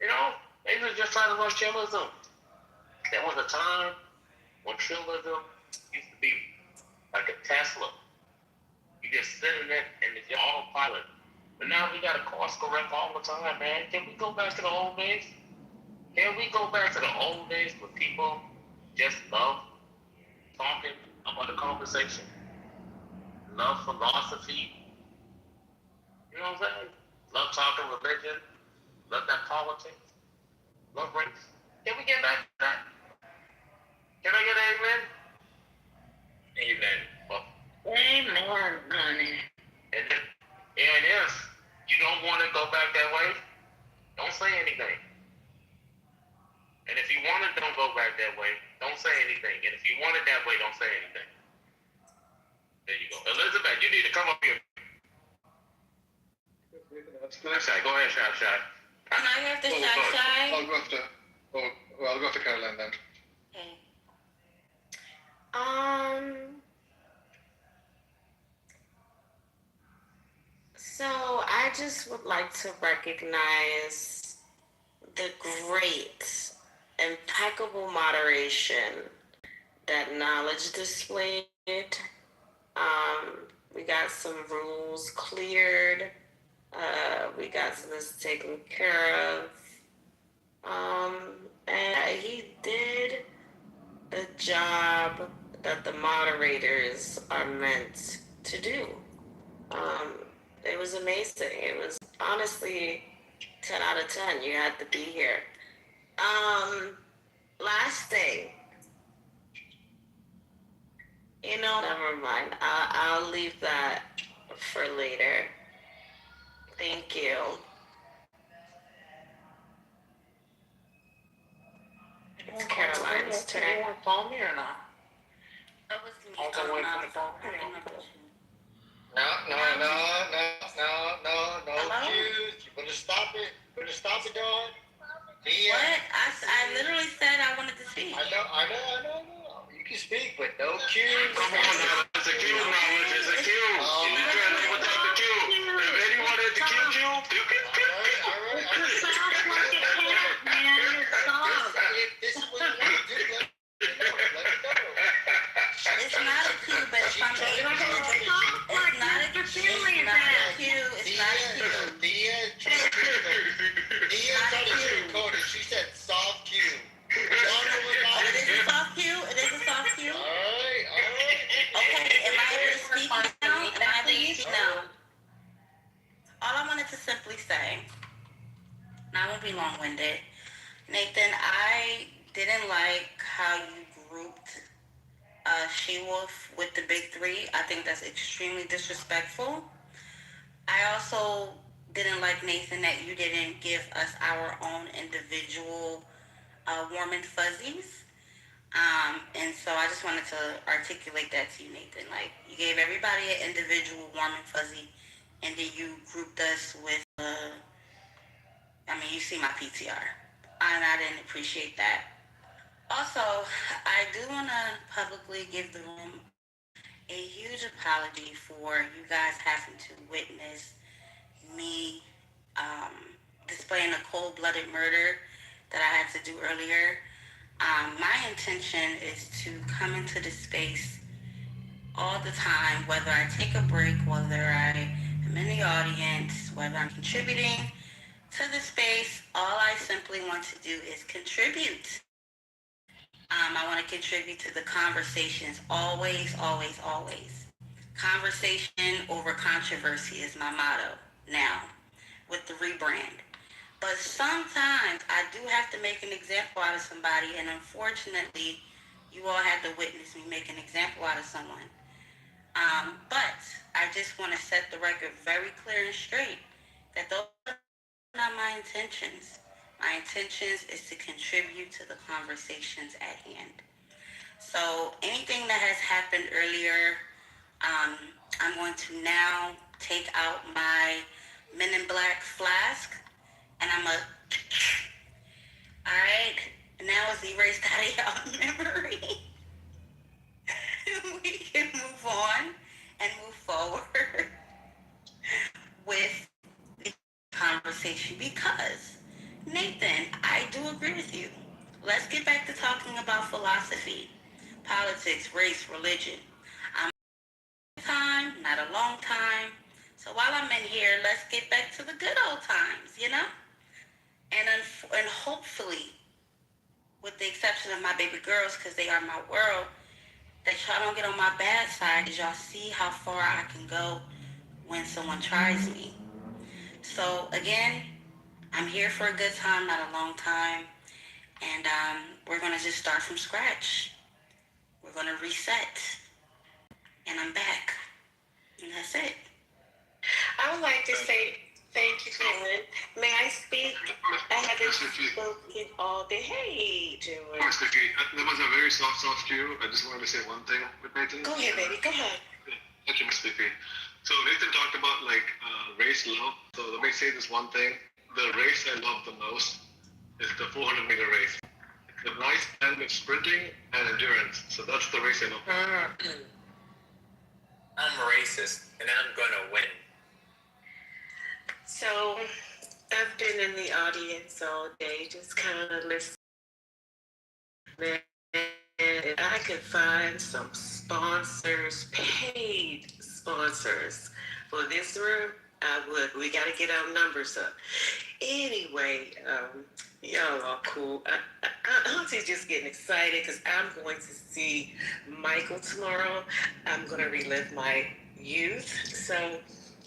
You know? Nathan's just trying to run chillism. There was a time when chillism used to be like a Tesla. You just sit in it and it's autopilot. But now we gotta course correct all the time, man. Can we go back to the old days? Can we go back to the old days where people just love talking about a conversation? Love philosophy. You know what I'm saying? Love talking religion. Love that politics. Love race. Can we get back to that? Can I get an amen? Amen. Well, Amen, honey. and if you don't want to go back that way, don't say anything. And if you want to don't go back that way, don't say anything. And if you want it that way, don't say anything. There you go. Elizabeth, you need to come up here. Shy, go ahead, Shy. Can I have the Shy? I'll go after Caroline then. Okay. So I just would like to recognize the great, impeccable moderation that Knowledge displayed. We got some rules cleared. We got some taken care of. and he did the job that the moderators are meant to do. It was amazing. It was honestly 10 out of 10. You had to be here. Last thing. Never mind. I'll leave that for later. Thank you. It's Caroline's turn. You want to call me or not? That was me. I'll go wait for the phone. No, cues. You better stop it. Dog. What? I literally said I wanted to speak. I know. You can speak, but no cues. Come on now, it's a cue now. It's a cue. You can't live without the cue. If anyone had the cue, All right. Soft like a cat, man. It's soft. If this is what you want to do, let it go. It's not a cue, but if I'm able to, it's not a cue. It's not a cue. Dia told us to code it. She said soft cue. It is a soft cue. All right. Okay, am I able to speak now? All I wanted to simply say, and I won't be long-winded, Nathan, I didn't like how you grouped She-Wolf with the big three. I think that's extremely disrespectful. I also didn't like, Nathan, that you didn't give us our own individual warm and fuzzies. And so I just wanted to articulate that to you, Nathan. Like, you gave everybody an individual warm and fuzzy, and then you grouped us with, you see my PTR. And I didn't appreciate that. Also, I do want to publicly give the room a huge apology for you guys having to witness me displaying a cold-blooded murder that I had to do earlier. My intention is to come into the space all the time, whether I take a break, whether I am in the audience, whether I'm contributing to the space. All I simply want to do is contribute. I want to contribute to the conversations, always. Conversation over controversy is my motto now with the rebrand. But sometimes I do have to make an example out of somebody, and unfortunately, you all had to witness me make an example out of someone. But I just want to set the record very clear and straight that those are not my intentions. My intentions is to contribute to the conversations at hand. So anything that has happened earlier, I'm going to now take out my Men in Black flask, and I'm a... Alright, now it's erased out of your memory. We can move on and move forward with the conversation, because, Nathan, I do agree with you. Let's get back to talking about philosophy, politics, race, religion. I'm time, not a long time. So while I'm in here, let's get back to the good old times, And hopefully, with the exception of my baby girls, because they are my world, that y'all don't get on my bad side, because y'all see how far I can go when someone tries me. So again, I'm here for a good time, not a long time. And we're going to just start from scratch. We're going to reset. And I'm back. And that's it. I would like to say thank you, Caitlin. May I speak? I haven't spoken all day. Hey, Joey. Mr. Key, that was a very soft cue. I just wanted to say one thing with Nathan. Go ahead, baby. Go ahead. Thank you, Mr. Key. So Nathan talked about race love. So let me say this one thing. The race I love the most is the 400-meter race. It's a nice blend of sprinting and endurance. So that's the race I love. I'm racist, and I'm gonna win. So, I've been in the audience all day, just kind of listening. And if I could find some sponsors, paid sponsors for this room, I would. We got to get our numbers up. Anyway, Y'all are cool. Auntie's just getting excited because I'm going to see Michael tomorrow. I'm going to relive my youth. So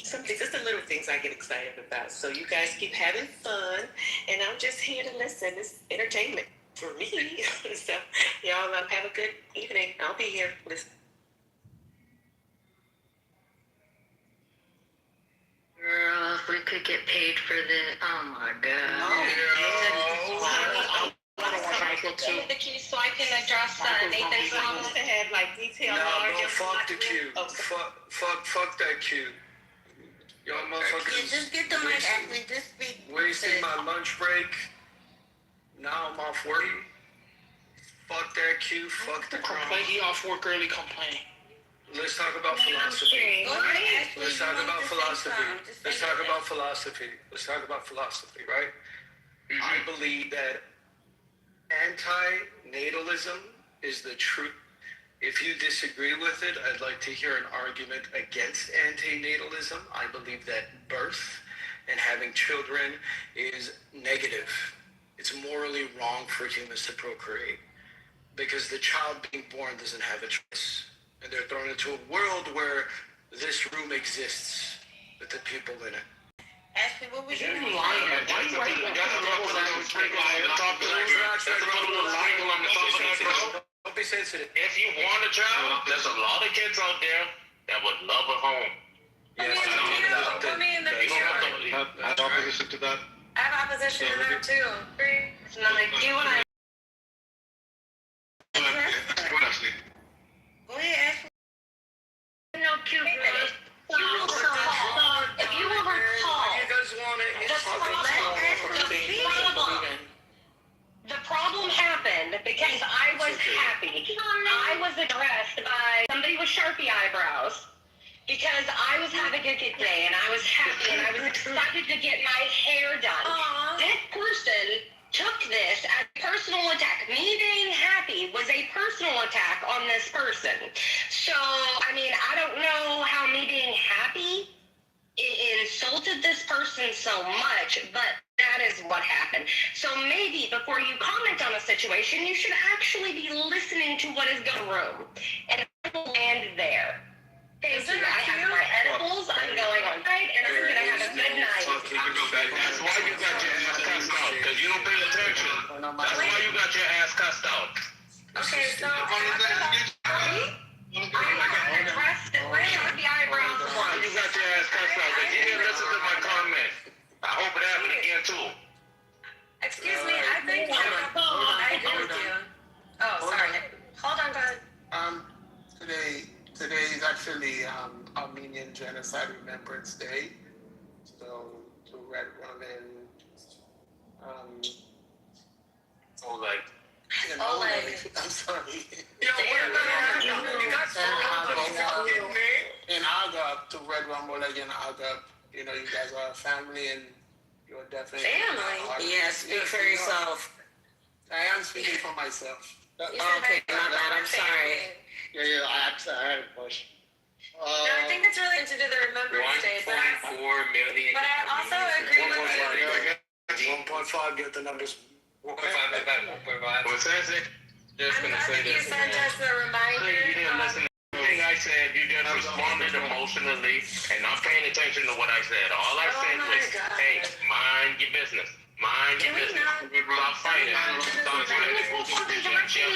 something, just the little things I get excited about. So you guys keep having fun, and I'm just here to listen. It's entertainment for me. So y'all have a good evening. I'll be here. Listen. Girl, if we could get paid for this, oh my god. The queue so I can address Nathan's problem. To have like detail. No, fuck the queue. Fuck that queue. Y'all motherfuckers. Yeah, just get the mic, Ashley. Just speak. Wasting my lunch break. Now I'm off work. Fuck that queue. Fuck the crowd. He off work early. Complain. Let's talk about philosophy. Let's talk about philosophy. Let's talk about philosophy. Let's talk about philosophy, right? I believe that anti-natalism is the truth. If you disagree with it, I'd like to hear an argument against anti-natalism. I believe that birth and having children is negative. It's morally wrong for humans to procreate because the child being born doesn't have a choice. And they're thrown into a world where this room exists with the people in it. Ashley, what was your name? Why you writing Don't be sensitive. If you want a child, there's a lot of kids out there that would love a home. Yes, Put me in the queue. I have opposition to that. I have opposition to that too. And I'm like, do what I. Go Ashley. Go ahead, Ashley. No cute girls. You will recall. If you will recall, You guys want it? the problem happened because I was happy. I was addressed by somebody with Sharpie eyebrows because I was having a good day and I was happy and I was excited to get my hair done. This person took this as a personal attack. Me being happy was a personal attack on this person. So, I mean, I don't know how me being happy insulted this person so much, but that is what happened. So maybe before you comment on a situation, you should actually be listening to what is going on. And I will land there. Thank you. I have my edibles. I'm going on right, and I'm going to have a good night. That's why you got your ass cussed out, because you don't pay attention. That's why you got your ass cussed out. Okay, so I addressed it with the eyebrows. Why you got your ass cussed out? Because you didn't listen to my comment. I hope it happened again too. Excuse me, I think I agree with you. Oh, sorry. Hold on, go ahead. Today is actually Armenian Genocide Remembrance Day. So the Red Woman, Oleg. I'm sorry. In Aga, to Red Rum Oleg and Aga, you know, you guys are a family and you're definitely family. Yes, speak for yourself. I am speaking for myself. Okay, my bad. I'm sorry. Yeah, I had a question. No, I think it's really to do the Remembrance Day, but 1.4 million. I also agree with you. 1.5, get the numbers. 1.5. What says it? Just I'm gonna glad say that you this. sent us the reminder. You didn't listen to anything I said. You just responded emotionally and not paying attention to what I said. All I said was, hey, mind your business. Mind your business. Stop fighting. Stop trying to go to the gym.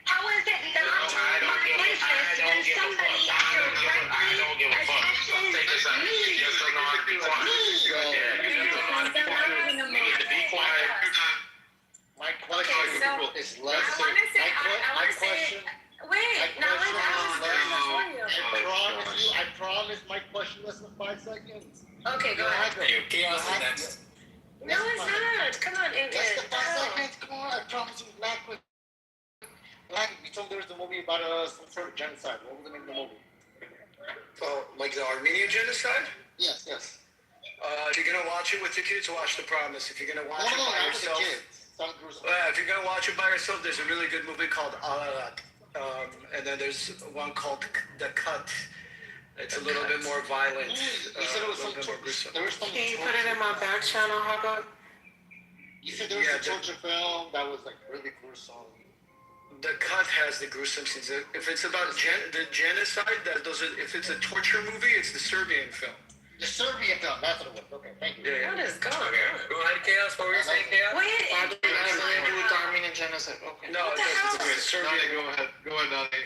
How is it not my business when somebody directly attaches me? You just don't know how to be quiet. Yeah, you just don't know how to be quiet. You need to be quiet. My question is less. My question. Wait, no, I promise my question less than 5 seconds. Okay, go ahead. Chaos is next. No, it's not. Come on, Ingrid. Less than 5 seconds. Come on, I promise you. Black. You told me there was a movie about some sort of genocide. What was the name of the movie? Oh, like the Armenian genocide? Yes. If you're gonna watch it with your kids, watch The Promise. If you're gonna watch it by not yourself, with the kids. Sounds gruesome. if you're gonna watch it by yourself, there's a really good movie called Ararat, and then there's one called The Cut. It's a little bit more violent. You said it was some. There was some. Can you put it in my back channel, how about? You said there was a torture film that was like really gruesome. The cut has the gruesome scenes. If it's about the genocide, if it's a torture movie, it's the Serbian film. The Serbian film, that's what it was. Okay, thank you. Yeah. What is going on? Go ahead, Chaos. What were you saying, Chaos? Why did it have anything to do with the Armenian genocide? Okay. No, it's Serbian. Go ahead, Nani.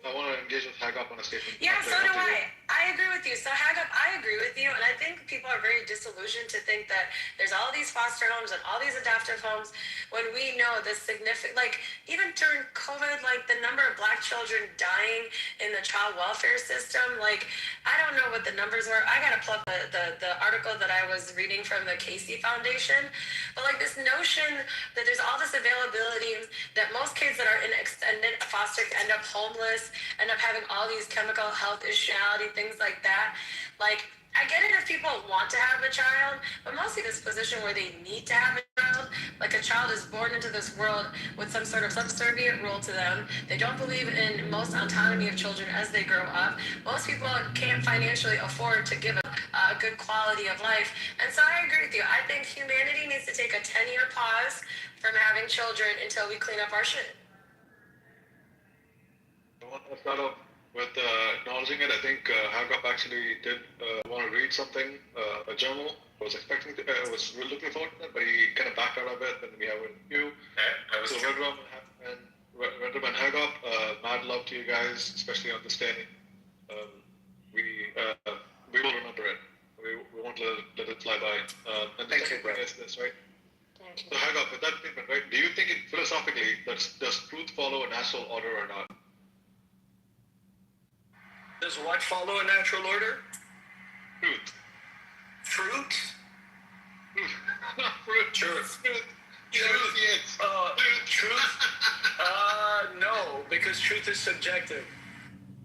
I want to engage with Hagop on a statement. Yeah, so do I. I agree with you. So Hagop, I agree with you, and I think people are very disillusioned to think that there's all these foster homes and all these adoptive homes when we know the significant, like even during COVID, like the number of Black children dying in the child welfare system, like I don't know what the numbers were. I gotta plug the article that I was reading from the Casey Foundation, but like this notion that there's all this availability, that most kids that are in extended foster end up homeless, end up having all these chemical health issues, things like that. Like, I get it if people want to have a child, but mostly this position where they need to have a child, like a child is born into this world with some sort of subservient role to them. They don't believe in most autonomy of children as they grow up. Most people can't financially afford to give a good quality of life. And so I agree with you. I think humanity needs to take a 10-year pause from having children until we clean up our shit. I want to start off with acknowledging it. I think Hagop actually did want to read something, a journal. I was expecting to, I was really looking forward to it, but he kind of backed out of it. Then we have you. So Redrum and Hagop, mad love to you guys, especially on this day. We will remember it. We won't let it fly by. And the second thing is this, right? So Hagop, with that statement, right? Do you think philosophically does truth follow a natural order or not? Does what follow a natural order? Truth. Fruit? Fruit. Truth. Truth. Truth? No, because truth is subjective.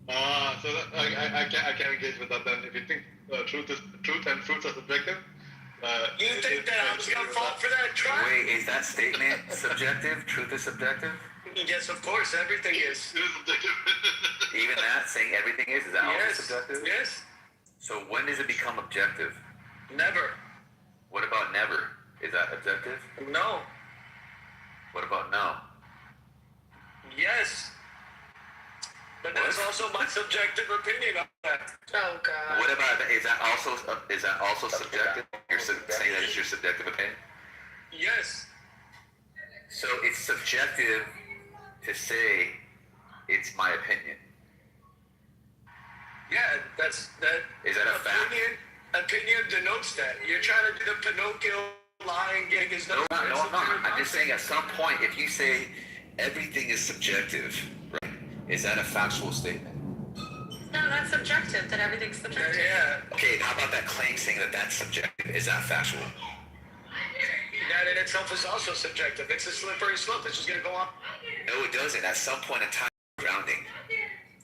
So I can't engage with that then. If you think truth and fruits are subjective, you think that I was gonna fall for that trap? Wait, is that statement subjective? Truth is subjective? Yes, of course, everything is. Even that, saying everything is that also subjective? Yes. So when does it become objective? Never. What about never? Is that objective? No. What about no? Yes. But that's also my subjective opinion on that. Oh God. What about is that also subjective? You're saying that it's your subjective opinion? Yes. So it's subjective to say it's my opinion. Yeah, that's that. Is that a fact? Opinion denotes that. You're trying to do the Pinocchio lying getting his nose. No, I'm not. I'm just saying at some point, if you say everything is subjective, right? Is that a factual statement? No, that's subjective. That everything's subjective. Yeah. Okay, how about that claim saying that that's subjective? Is that factual? That in itself is also subjective. It's a slippery slope. It's just going to go on. No, it doesn't. At some point in time, grounding.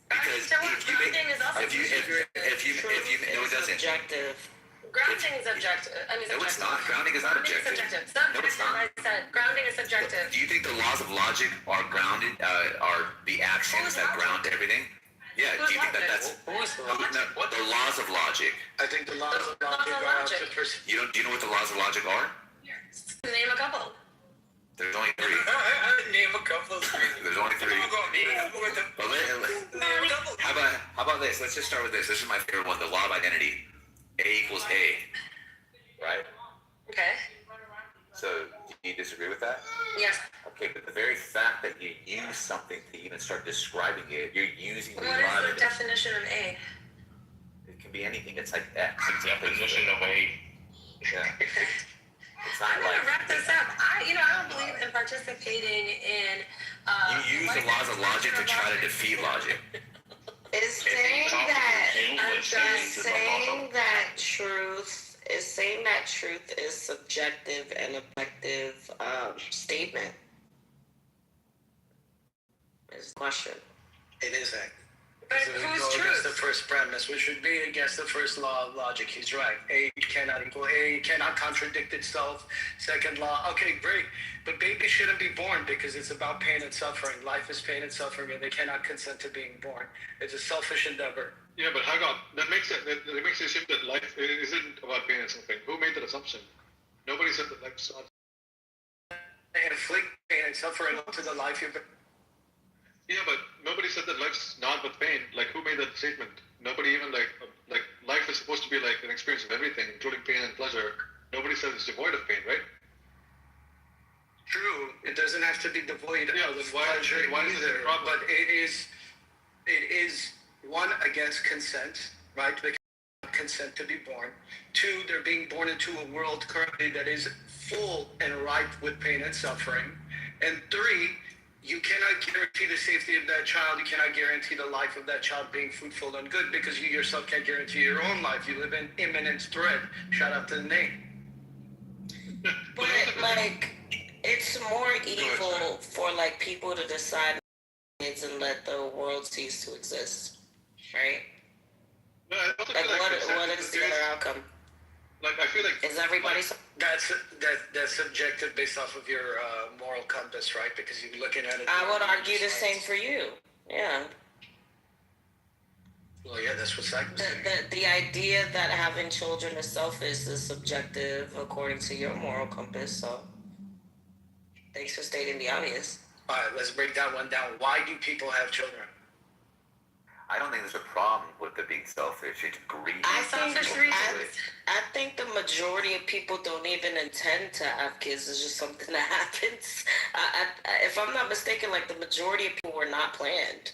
Because grounding is also if you, no, it doesn't. Subjective. Grounding is objective. I mean, no, it's not. Grounding is not objective. No, it's not. I said grounding is subjective. Do you think the laws of logic are grounded? Are the axioms that ground everything? Yeah. Do you think that that's the laws of logic? I think the laws of logic are. Do you know what the laws of logic are? Name a couple. There's only three. Name a couple. There's only three. How about this? Let's just start with this. This is my favorite one. The law of identity. A equals A. Right? Okay. So, do you disagree with that? Yes. Okay, but the very fact that you use something to even start describing it, you're using the What is the definition of A? It can be anything. It's like X. Definition of A. Yeah. It's not I'm gonna wrap this up. I don't believe in participating in. You use the laws of logic to try to defeat logic. Is saying that truth is subjective and objective statement? Is the question. It is that. But So who's we go truth? against the first premise. We should be against the first law of logic. He's right. A cannot equal A, cannot contradict itself. Second law. Okay, great. But babies shouldn't be born because it's about pain and suffering. Life is pain and suffering, and they cannot consent to being born. It's a selfish endeavor. Yeah, but hang on. That makes it assume that life isn't about pain and suffering. Who made that assumption? Nobody said that life's not inflict pain and suffering onto the life you've been. Yeah, but nobody said that life's not with pain. Like, who made that statement? Nobody even like life is supposed to be like an experience of everything, including pain and pleasure. Nobody says it's devoid of pain, right? True, it doesn't have to be devoid of pleasure why is it a problem? but it is one, against consent, right? They can't consent to be born. Two, they're being born into a world currently that is full and ripe with pain and suffering. And three, you cannot guarantee the safety of that child. You cannot guarantee the life of that child being fruitful and good because you yourself can't guarantee your own life. You live in imminent threat. Shout out to the name. But like, it's more evil for like people to decide kids and let the world cease to exist, right? No, I also like, feel like what is the other outcome? Like, I feel like is everybody? That's subjective based off of your moral compass, right? Because you're looking at it. I would argue the same for you. Yeah. Well, yeah, that's what psychology. The idea that having children is selfish is subjective according to your moral compass. So, thanks for stating the obvious. All right, let's break that one down. Why do people have children? I don't think there's a problem with it being selfish. It's greedy. I think the majority of people don't even intend to have kids. It's just something that happens. If I'm not mistaken, like the majority of people were not planned.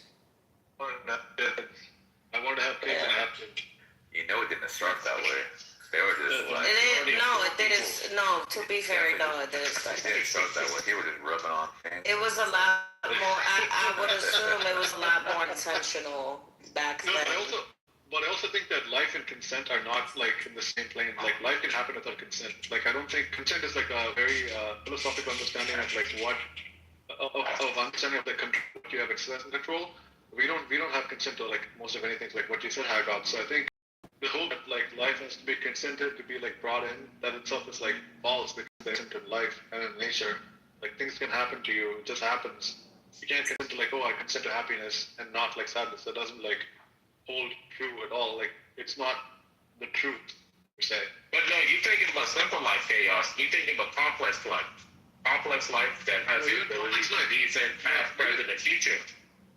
I want to have kids and I have kids. You know it didn't start that way. They were just like... It didn't. No, to be fair, no, it didn't start that way. It didn't start that way. He was just rubbing on things. It was a lot more, I would assume it was a lot more intentional back then. But I also think that life and consent are not like in the same plane. Like life can happen without consent. Like I don't think consent is like a very philosophical understanding of like what of understanding of the control you have access and control. We don't have consent to like most of anything like what you said, Haggard. So I think the whole like life has to be consented to be like brought in, that itself is like false because there's consent in life and in nature. Like things can happen to you, it just happens. You can't consent to like, oh, I consent to happiness and not like sadness. That doesn't like hold true at all. Like it's not the truth per se. But no, you're thinking about simple life chaos. You're thinking about complex life. Complex life that has the ability to reason past, present, and future.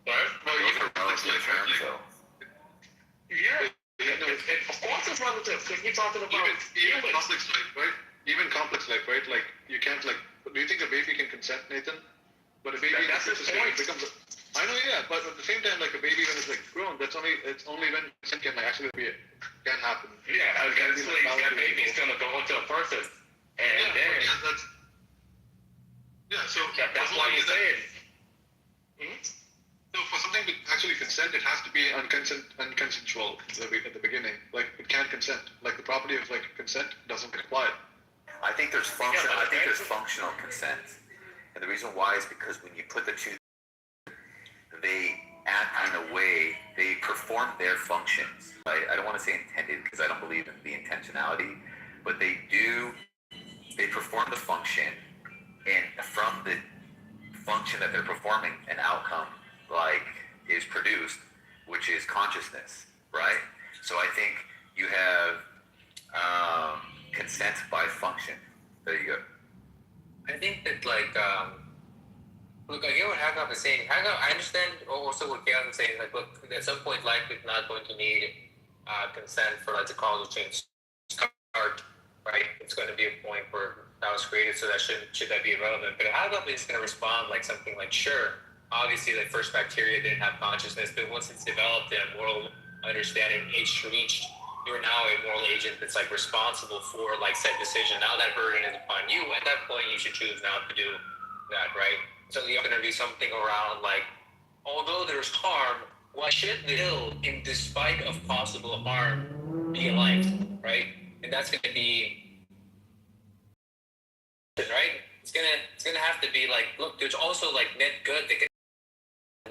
Right? Well, those are relative terms, though. Yeah. Of course it's relative, because we're talking about even complex life, right? Even complex life, right? Like you can't like. Do you think a baby can consent, Nathan? But a baby that's his point. I know, yeah, but at the same time, like a baby when it's like grown, it's only when consent can like actually can happen. Yeah, eventually that baby is gonna go into a person, and then so that's why you're saying. So for something to actually consent, it has to be unconsensual at the beginning. Like it can't consent. Like the property of like consent doesn't apply. I think there's functional consent, and the reason why is because when you put the two, they act in a way, they perform their functions. I don't want to say intended because I don't believe in the intentionality, but they perform the function, and from the function that they're performing, an outcome like is produced, which is consciousness, right? So I think you have consent by function. There you go. I think that like look, I get what Hagop is saying. I understand also what Gail is saying. Like, look, at some point, life is not going to need consent for like the causal change start, right? It's going to be a point where that was created, so that should that be irrelevant? But Hagop is going to respond like something like, sure, obviously, the first bacteria didn't have consciousness, but once it's developed and moral understanding reached, you're now a moral agent that's like responsible for like said decision. Now that burden is upon you. At that point, you should choose not to do that, right? So you're going to be something around like, although there's harm, why should the ill, in despite of possible harm, be alive, right? And that's going to be, right? It's gonna have to be like, look, there's also like net good that can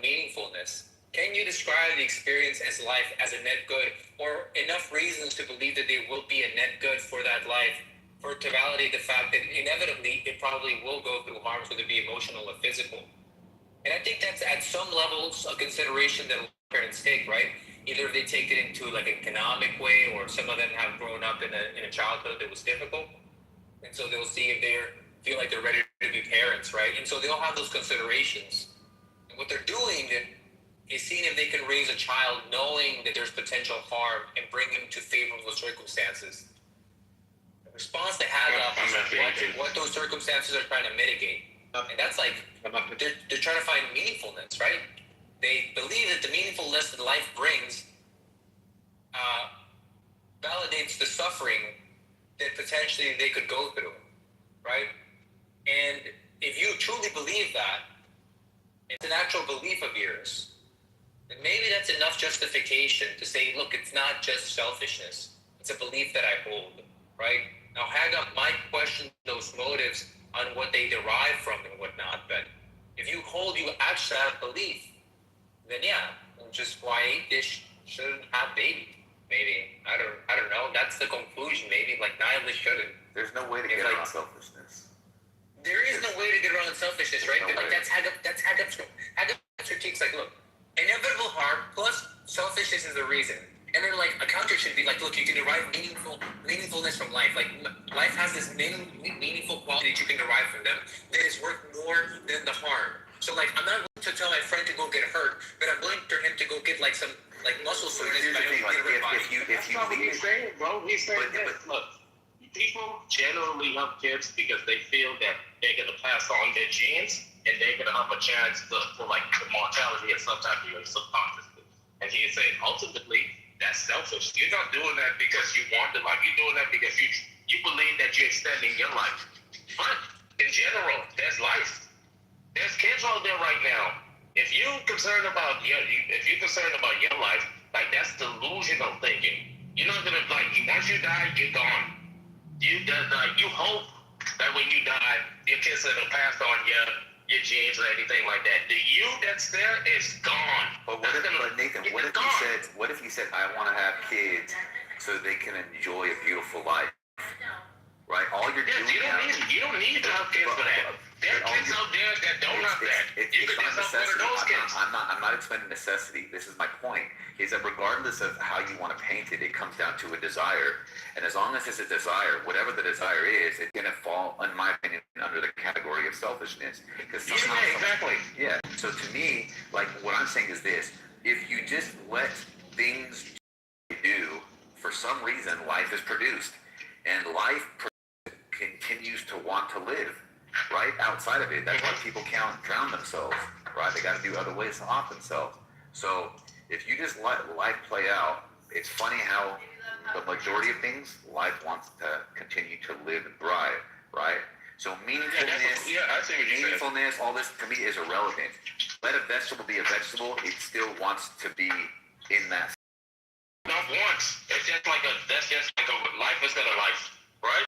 meaningfulness. Can you describe the experience as life as a net good, or enough reasons to believe that there will be a net good for that life, for to validate the fact that inevitably it probably will go through harms, whether it be emotional or physical? And I think that's at some levels a consideration that parents take, right? Either they take it into like an economic way, or some of them have grown up in a childhood that was difficult, and so they'll see if they feel like they're ready to be parents parents, right? And so they'll have those considerations. And what they're doing is seeing if they can raise a child knowing that there's potential harm and bring him to favorable circumstances. The response to Haga is what those circumstances are trying to mitigate. And that's like, they're trying to find meaningfulness, right? They believe that the meaningfulness that life brings validates the suffering that potentially they could go through, right? And if you truly believe that, it's an actual belief of yours, then maybe that's enough justification to say, look, it's not just selfishness. It's a belief that I hold, right? Now, Haga might question those motives on what they derive from and whatnot, but if you hold you actually have belief, then yeah, just why this shouldn't have babies. Maybe. I don't know. That's the conclusion. Maybe like nihilists shouldn't. There's no way to get around selfishness. There is no way to get around selfishness, right? No Like that's Hagup's critique's like, look, inevitable harm plus selfishness is the reason. And then like a counter should be like, look, you can derive meaningfulness from life. Like life has this meaningful quality that you can derive from them that is worth more than the harm. So like I'm not willing to tell my friend to go get hurt, but I'm willing for him to go get like some like muscle soreness. Here's the thing, like if you That's not what he's saying, bro. He's saying this. Look, people generally have kids because they feel that they're gonna pass on their genes and they're gonna have a chance for like the mortality of some type of subconsciously. And he's saying ultimately that's selfish. You're not doing that because you want to life. You're doing that because you believe that you're extending your life. But in general, there's life. There's kids out there right now. If you're concerned about your life, like that's delusional thinking. You're not gonna like once you die, you're gone. You hope that when you die, your kids are gonna pass on your genes or anything like that. The you that's there is gone. But Nathan, what if you said I want to have kids so they can enjoy a beautiful life? Right? All you're doing you don't need to have kids for that. There are kids out there that don't have that. You could just have one of those kids. I'm not explaining necessity. This is my point. Is that regardless of how you want to paint it, it comes down to a desire. And as long as it's a desire, whatever the desire is, it's going to fall, in my opinion, under the category of selfishness. Exactly. Yeah. So to me, like what I'm saying is this: if you just let things do, for some reason, life is produced, and life continues to want to live. Right outside of it, that's why people can't drown themselves. Right, they got to do other ways to off themselves. So if you just let life play out, it's funny how the majority of things, life wants to continue to live and thrive. Right. So meaningfulness, all this to me is irrelevant. Let a vegetable be a vegetable; it still wants to be in that. Not once. That's just like a life instead of life, right?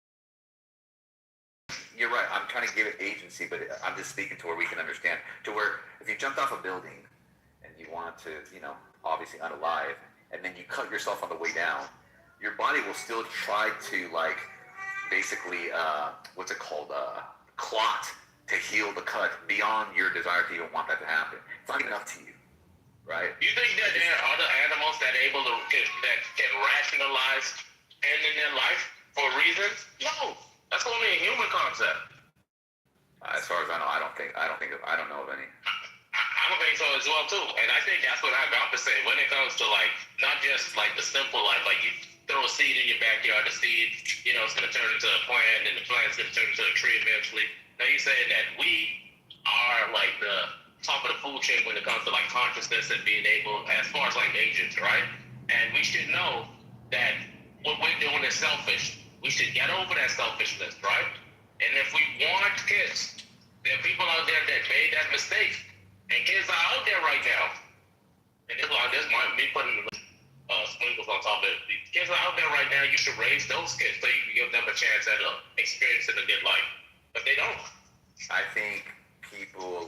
You're right. I'm trying to give it agency, but I'm just speaking to where we can understand. To where if you jumped off a building and you wanted to, obviously unalive, and then you cut yourself on the way down, your body will still try to basically, what's it called, clot to heal the cut beyond your desire to even want that to happen. It's not enough to you, right? You think that there are other animals that can rationalize ending their life for reasons? No. That's only a human concept. As far as I know, I don't know of any. I don't think so as well too. And I think that's what I got to say when it comes to not just the simple life, like you throw a seed in your backyard, the seed, it's gonna turn into a plant, and the plant's gonna turn into a tree eventually. Now you're saying that we are the top of the food chain when it comes to consciousness and being able, as far as agents, right? And we should know that what we're doing is selfish. We should get over that selfishness, right? And if we want kids, there are people out there that made that mistake. And kids are out there right now. And this might me putting sprinkles on top of it. Kids are out there right now. You should raise those kids so you can give them a chance at experiencing a good life. But they don't. I think people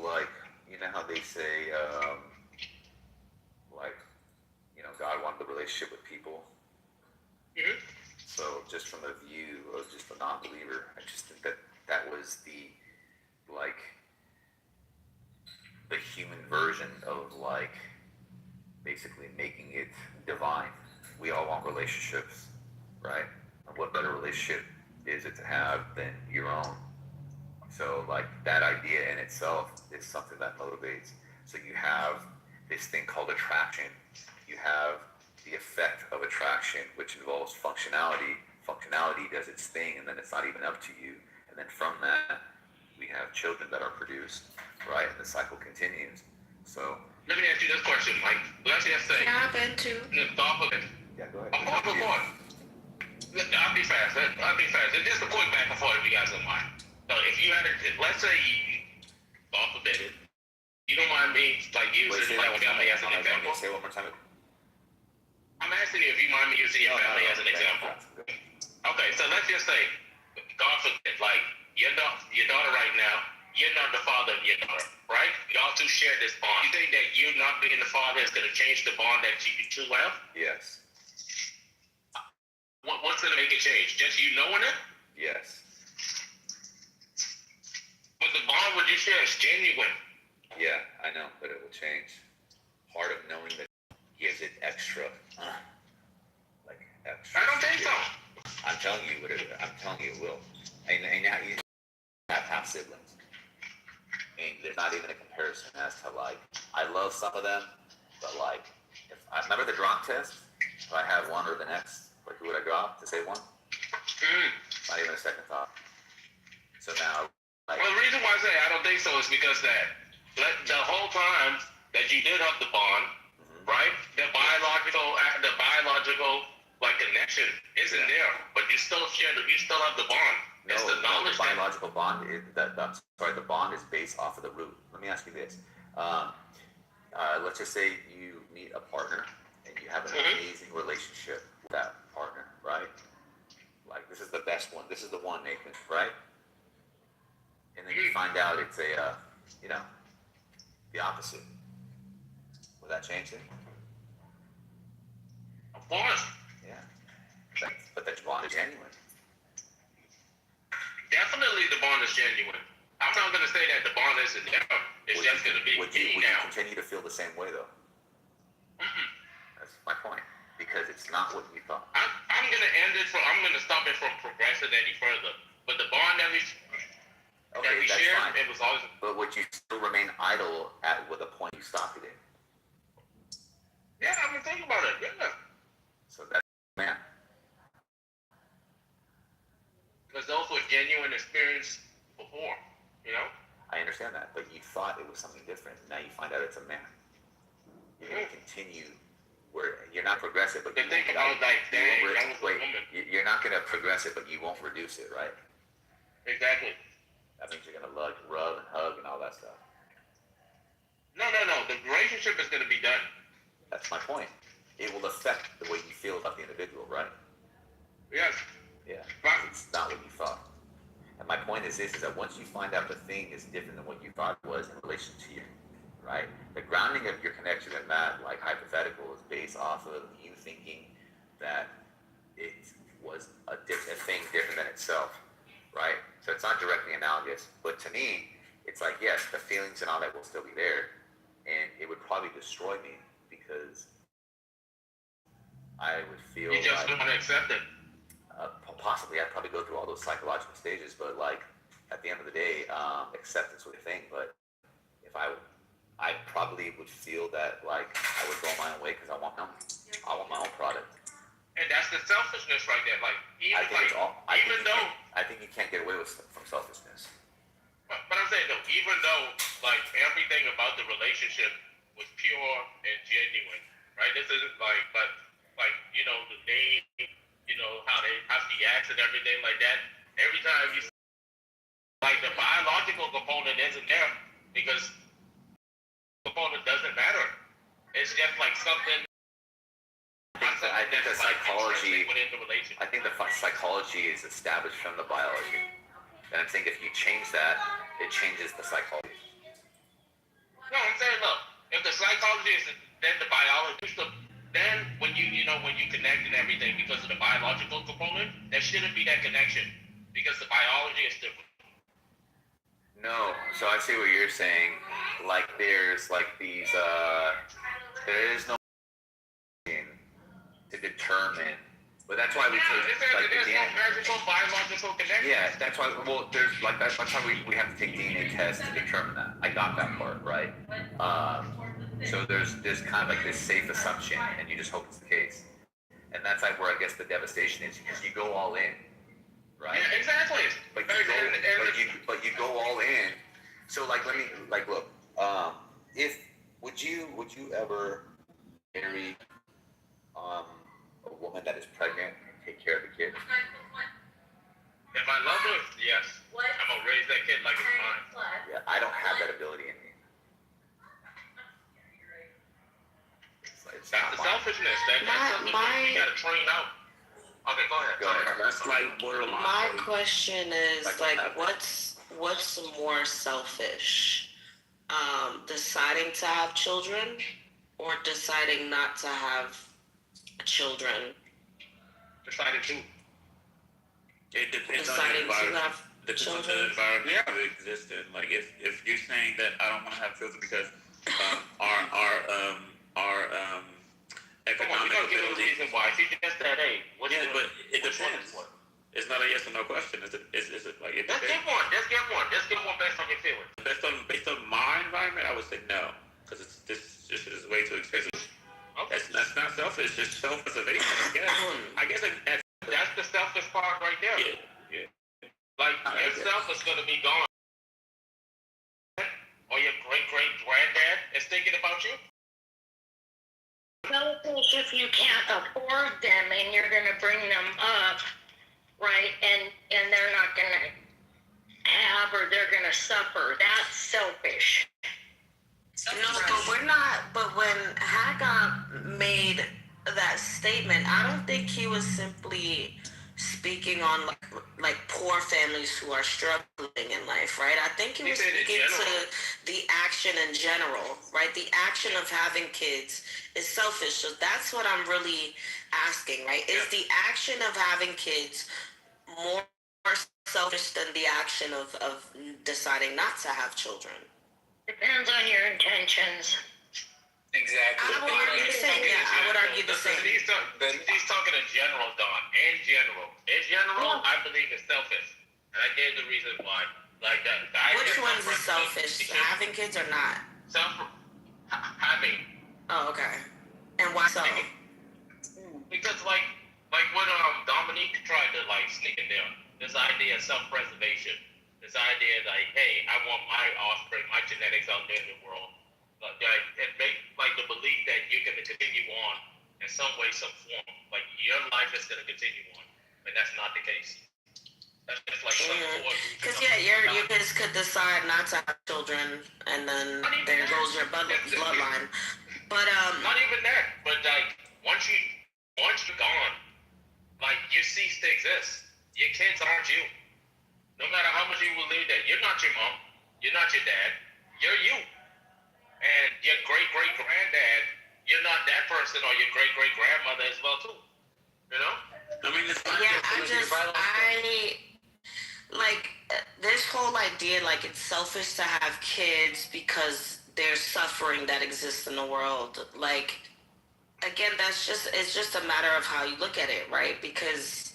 how they say, God wanted the relationship with people. Mm-hmm. So just from the view of just a non-believer, I just think that was the human version of basically making it divine. We all want relationships, right? And what better relationship is it to have than your own So like that idea in itself is something that motivates. So you have this thing called attraction. You have the effect of attraction, which involves functionality. Functionality does its thing, and then it's not even up to you. And then from that, we have children that are produced, right? And the cycle continues. So let me ask you this question, Mike. Let's just say. Can I hop in too? Off of it. Yeah, go ahead. Of course. I'll be fast. It's just a quick back and forth if you guys don't mind. So if you had let's say God forbid it, you don't mind me like using like family as an example. Say it one more time. I'm asking you if you mind me using your family as an example. Okay, so let's just say, God forbid, like your daughter right now, you're not the father of your daughter, right? Y'all two share this bond. You think that you not being the father is going to change the bond that you two have? Yes. What's going to make it change? Just you knowing it? Yes. But the bond would you share is genuine. Yeah, I know, but it will change. Part of knowing that gives it extra, like extra. I don't think so. I'm telling you what I'm telling you it will. And now you have half siblings. And there's not even a comparison as to like, I love some of them, but like, if I remember the drop test, if I have one or the next, like who would I drop to say one? Not even a second thought. So now, like. Well, the reason why I say I don't think so is because that the whole time that you did have the bond, right? The biological like connection isn't there, but you still have the bond. It's the knowledge. The biological bond is the bond is based off of the root. Let me ask you this. Let's just say you meet a partner and you have an amazing relationship with that partner, right? Like this is the best one. This is the one, Nathan, right? And then you find out it's the opposite. Will that change it? Of course. Yeah. But that bond is genuine. Definitely the bond is genuine. I'm not going to say that the bond isn't there. It's just going to be would you continue to feel the same way, though? That's my point. Because it's not what you thought. I'm going to I'm going to stop it from progressing any further. But the bond that we shared, fine. It was always. But would you still remain idle at the point you stopped it in? Yeah, I'm going to think about it. Yeah. So that's man. Because those were genuine experience before, you know? I understand that, but you thought it was something different. Now you find out it's a man. You're going to continue where you're not progressive, but you're not going to progress it, but you won't reduce it, right? Exactly. That means you're going to rub and hug and all that stuff. No. The relationship is going to be done. That's my point. It will affect the way you feel about the individual, right? Yes. Yeah. It's not what you thought. And my point is this, is that once you find out the thing is different than what you thought it was in relation to you, right? The grounding of your connection in that, like, hypothetical is based off of you thinking that it was a thing different than itself, right? So it's not directly analogous. But to me, it's like, yes, the feelings and all that will still be there. And it would probably destroy me because I would feel you just don't want to accept it. Possibly, I'd probably go through all those psychological stages, but like at the end of the day, acceptance was a thing. But if I probably would feel that like I would go my own way because I want my own product. And that's the selfishness right there. Like I think you can't get away from selfishness. But I'm saying though, even though like everything about the relationship was pure and genuine, right? This isn't like, but like you know the name. You know, how she acts and everything like that. Every time you like the biological component isn't there because the component doesn't matter. It's just like something. I think the psychology. I think the psychology is established from the biology. And I'm saying if you change that, it changes the psychology. No, I'm saying look, if the psychology is then the biology. Then when you connect and everything because of the biological component, there shouldn't be that connection because the biology is different. No, so I see what you're saying. Like there's like these there is no to determine But that's why we take like the there's no DNA. magical biological connection. Yeah, that's why. Well, there's like that's why we have to take DNA tests to determine that. I got that part right. So there's kind of like this safe assumption, and you just hope it's the case. And that's like where I guess the devastation is because you go all in, right? Yeah, exactly. But you go all in. So like let me like look. If would you ever marry a woman that is pregnant and take care of the kid? If I love her, yes. I'm gonna raise that kid like it's mine. Yeah, I don't have that ability in me. That's the selfishness. That's selfishness. You gotta train out. Okay, go ahead. That's like borderline. My question is like, what's more selfish? Deciding to have children or deciding not to have children? Deciding to. It depends on Deciding the to environment. have Depends on the children. environment you exist in. Like if you're saying that I don't want to have children because our economic ability. Reason why. She just said, hey, But it depends. It's not a yes or no question. It's like it Let's depends. get one. Let's get one. Let's get one based on your feelings. Based on my environment, I would say no, because this is way too expensive. Okay. That's not selfish. It's self-preservation. I guess that's the selfish part right there. Yeah. Like yourself is gonna be gone, or your great granddad is thinking about you. Selfish if you can't afford them and you're going to bring them up, right? And they're not going to have or they're going to suffer. That's selfish. No, but we're not. But when Hagop made that statement, I don't think he was simply speaking on like poor families who are struggling in life, right? I think he was speaking to the action in general, right? The action of having kids is selfish. So that's what I'm really asking, right? Is the action of having kids more selfish than the action of deciding not to have children? Depends on your intentions. Exactly. I would argue the same. Yeah, I would argue the same. He's talking in general, Don. In general, I believe it's selfish, and I gave the reason why. Like that. Which one's is selfish? Having kids or not? Having. Oh, okay. And why so? Because like when Dominique tried to like sneak in there, this idea of self-preservation, this idea like, hey, I want my offspring, my genetics out there in the world. It makes like the belief that you're going to continue on in some way, some form. Like your life is going to continue on, but that's not the case. That's just like because your kids could decide not to have children, and then there goes your bloodline. But not even that. But like once you're gone, like you cease to exist. Your kids aren't you. No matter how much you believe that you're not your mom, you're not your dad, you're you. And your great-great-granddad, you're not that person, or your great-great-grandmother as well, too. You know? I mean, it's like this whole idea, like it's selfish to have kids because there's suffering that exists in the world. Like, again, it's just a matter of how you look at it, right? Because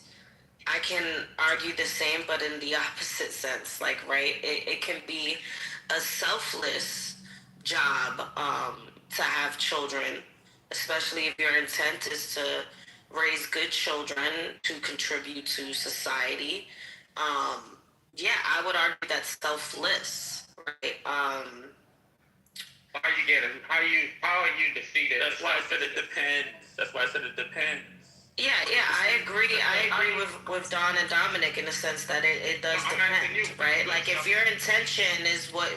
I can argue the same, but in the opposite sense. Like, right? It can be a selfless job to have children, especially if your intent is to raise good children to contribute to society. Yeah, I would argue that's selfless, right? How are you defeated? That's why I said it depends. Yeah, I agree. I agree with Don and Dominic in the sense that it does depend, right? Like if your intention is what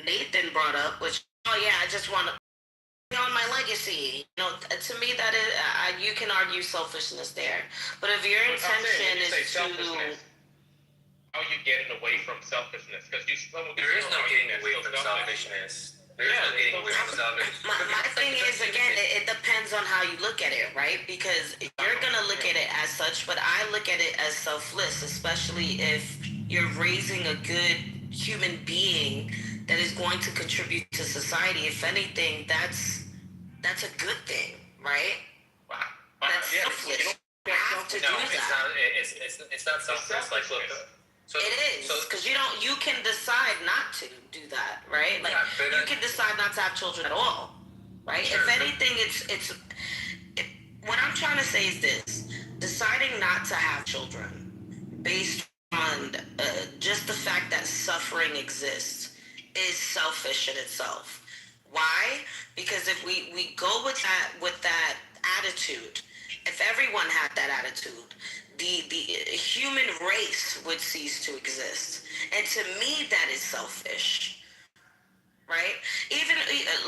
Nathan brought up, which I just want to be on my legacy. You know, to me that is you can argue selfishness there. But if your intention is to how are you getting away from selfishness? Because there is no getting away from selfishness. My thing is, again, it depends on how you look at it, right? Because you're going to look at it as such, but I look at it as selfless, especially if you're raising a good human being that is going to contribute to society. If anything, that's a good thing, right? Wow. That's selfless. selfishness. So it is because you can decide not to do that, right? Like you can decide not to have children at all, right? Sure. If anything, it's what I'm trying to say is this: deciding not to have children based on just the fact that suffering exists is selfish in itself. Why? Because if we go with that attitude, if everyone had that attitude, the human race would cease to exist. And to me, that is selfish, right? Even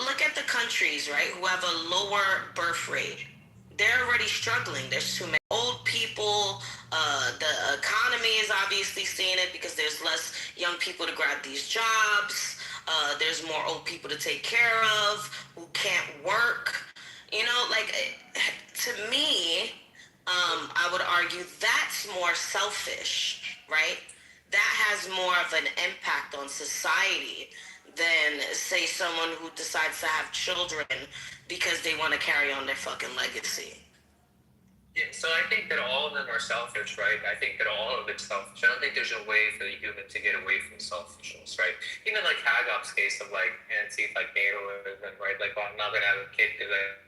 look at the countries, right, who have a lower birth rate. They're already struggling. There's too many old people. The economy is obviously seeing it because there's less young people to grab these jobs. There's more old people to take care of who can't work. You know, like, to me, I would argue that's more selfish, right? That has more of an impact on society than, say, someone who decides to have children because they want to carry on their fucking legacy. Yeah, so I think that all of them are selfish, right? I think that all of it's selfish. I don't think there's a way for the human to get away from selfishness, right? Even like Hagop's case of like anti like natalism, right? Like, well, I'm not gonna have a kid because I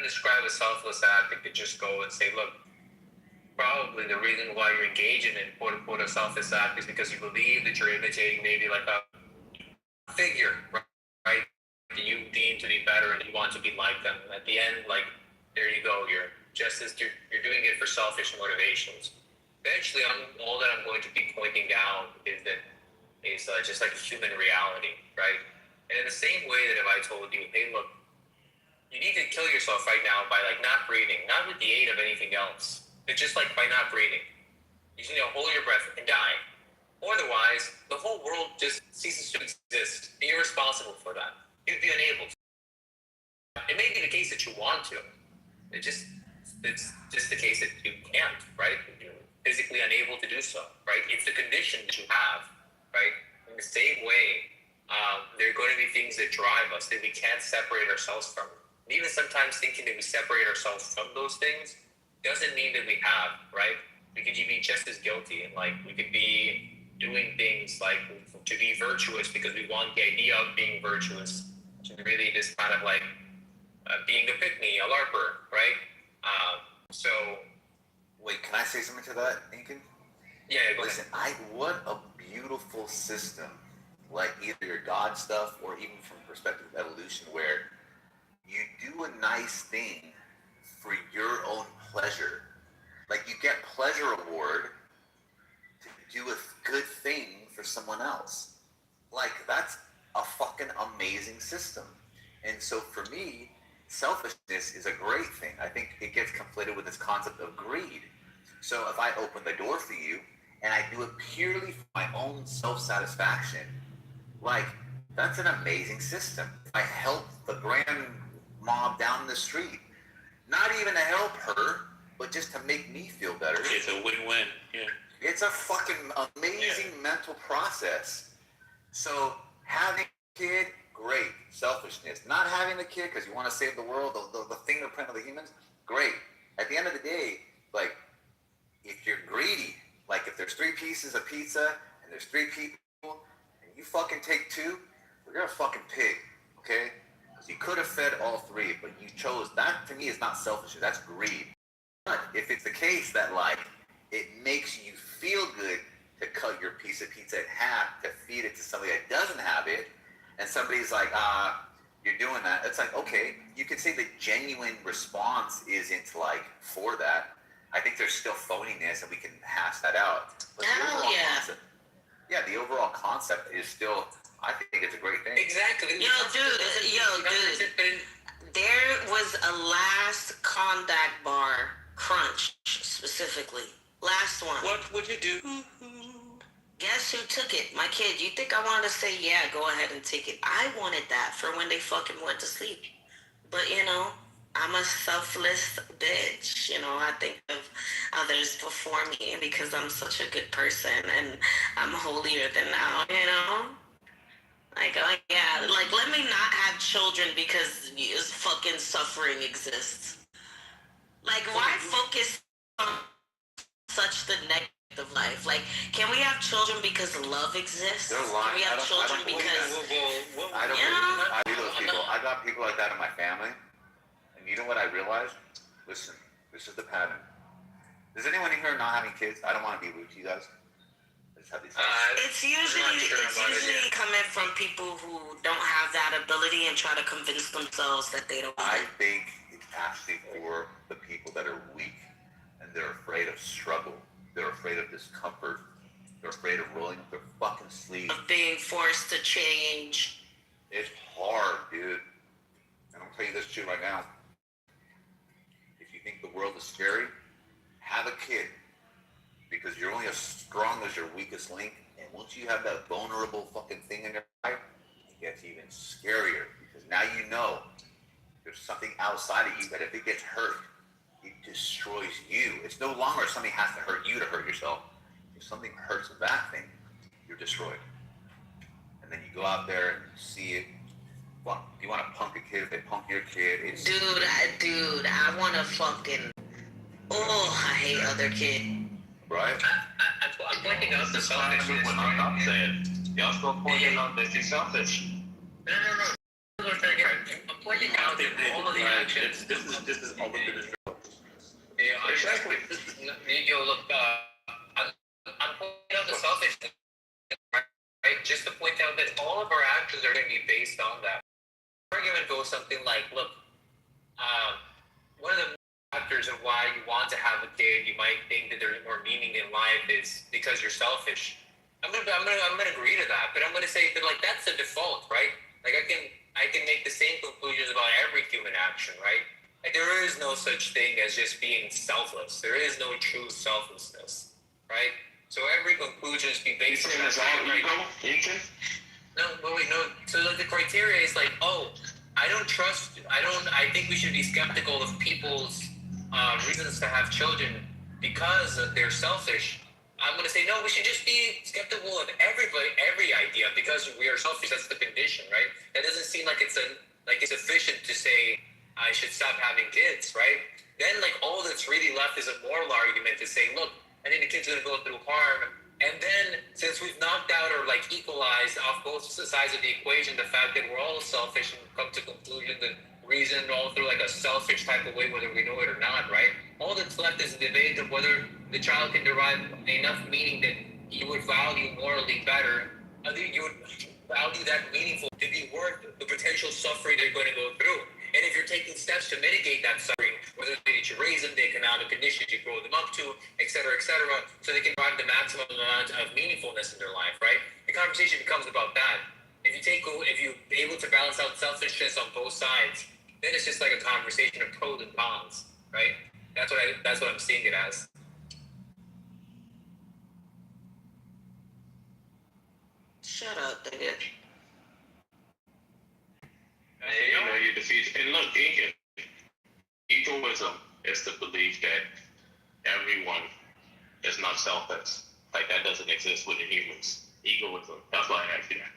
describe a selfless act. They could just go and say, look, probably the reason why you're engaging in quote unquote a selfless act is because you believe that you're imitating maybe like a figure, right? That you deem to be better and you want to be like them. And at the end, like, there you go. You're doing it for selfish motivations. Eventually, all that I'm going to be pointing out is just like a human reality, right? And in the same way that if I told you, hey, look, you need to kill yourself right now by like not breathing, not with the aid of anything else, but just like by not breathing. You just need to hold your breath and die. Otherwise, the whole world just ceases to exist, and you're responsible for that. You'd be unable to. It may be the case that you want to. It's just the case that you can't, right? You're physically unable to do so, right? It's the condition that you have, right? In the same way, there are going to be things that drive us that we can't separate ourselves from. And even sometimes thinking that we separate ourselves from those things doesn't mean that we have, right? We could be just as guilty, and like we could be doing things like to be virtuous because we want the idea of being virtuous, to really just kind of like being a pick-me, a LARPer, right? So, wait, can I say something to that, Incan? Yeah, go listen, what a beautiful system, like either your God stuff or even from the perspective of evolution, where you do a nice thing for your own pleasure. Like you get pleasure award to do a good thing for someone else. Like that's a fucking amazing system. And so for me, selfishness is a great thing. I think it gets conflated with this concept of greed. So if I open the door for you and I do it purely for my own self-satisfaction, like that's an amazing system. I help the grand mob down the street, not even to help her, but just to make me feel better. It's a win-win. Yeah. It's a fucking amazing mental process. So having a kid, great. Selfishness. Not having a kid because you want to save the world, the fingerprint of the humans, great. At the end of the day, like, if you're greedy, like if there's 3 pieces of pizza and there's 3 people and you fucking take 2, you're a fucking pig, okay? Because you could have fed all 3, but you chose, that to me is not selfishness, that's greed. But if it's the case that like, it makes you feel good to cut your piece of pizza in half to feed it to somebody that doesn't have it, and somebody's like, you're doing that, it's like, okay, you could say the genuine response isn't like for that. I think there's still phoniness and we can hash that out. But the overall concept is still, I think it's a great thing. Exactly. Yo, dude. There was a last Kondak bar crunch specifically. Last one. What would you do? Guess who took it? My kid. You think I wanted to say, yeah, go ahead and take it? I wanted that for when they fucking went to sleep. But, you know, I'm a selfless bitch. You know, I think of others before me because I'm such a good person and I'm holier than thou, you know? Yeah, like, let me not have children because fucking suffering exists. Like, why focus on such the negative life? Like, can we have children because love exists? They're lying. Can we have children because... I don't believe those people. I got people like that in my family. And you know what I realized? Listen, this is the pattern. Does anyone in here not having kids? I don't want to be rude to you guys. It's usually coming from people who don't have that ability and try to convince themselves that they don't. I think it's actually for the people that are weak and they're afraid of struggle. They're afraid of discomfort. They're afraid of rolling up their fucking sleeves. Of being forced to change. It's hard, dude. And I'll tell you this shit right now. If you think the world is scary, have a kid. Because you're only as strong as your weakest link. And once you have that vulnerable fucking thing in your life, it gets even scarier. Because now you know there's something outside of you that if it gets hurt, it destroys you. It's no longer something has to hurt you to hurt yourself. If something hurts that thing, you're destroyed. And then you go out there and you see it. Well, you want to punk a kid, if they punk your kid, it's... Dude, I want to fucking... Oh, I hate other kids. Right? I'm pointing out the selfishness. I'm saying, y'all still pointing out that you're selfish. No. I'm pointing out that all of the actions. This is all of the Exactly. Yo, look, I'm pointing out the selfishness, right? Just to point out that all of our actions are going to be based on that. The argument goes something like, look, one of the factors of why you want to have a kid, you might think that there's more meaning in life is because you're selfish. I'm gonna agree to that, but I'm gonna say that like that's the default, right? Like I can make the same conclusions about every human action, right? Like there is no such thing as just being selfless. There is no true selflessness, right? So every conclusion is be based on that. No, but wait, no. So like the criteria is like, I think we should be skeptical of people's reasons to have children because they're selfish. I'm going to say, no, we should just be skeptical of every idea because we are selfish. That's the condition, right? That doesn't seem like it's efficient to say I should stop having kids, right? Then like all that's really left is a moral argument to say, look, I think the kid's going to go through harm. And then, since we've knocked out or like equalized off both sides of the equation, the fact that we're all selfish and come to conclusion that reason all through like a selfish type of way, whether we know it or not, right? All that's left is a debate of whether the child can derive enough meaning that you would value morally better. I think you would value that meaningful to be worth the potential suffering they're going to go through. And if you're taking steps to mitigate that suffering, whether it's you raise them, the economic conditions you grow them up to, et cetera, so they can provide the maximum amount of meaningfulness in their life, right? The conversation becomes about that. If you're able to balance out selfishness on both sides, then it's just like a conversation of pros and cons, right? That's what I'm seeing it as. Shut up, nigga. You defeat. And look, egoism is the belief that everyone is not selfish. Like that doesn't exist within humans. Egoism. That's why I asked you that.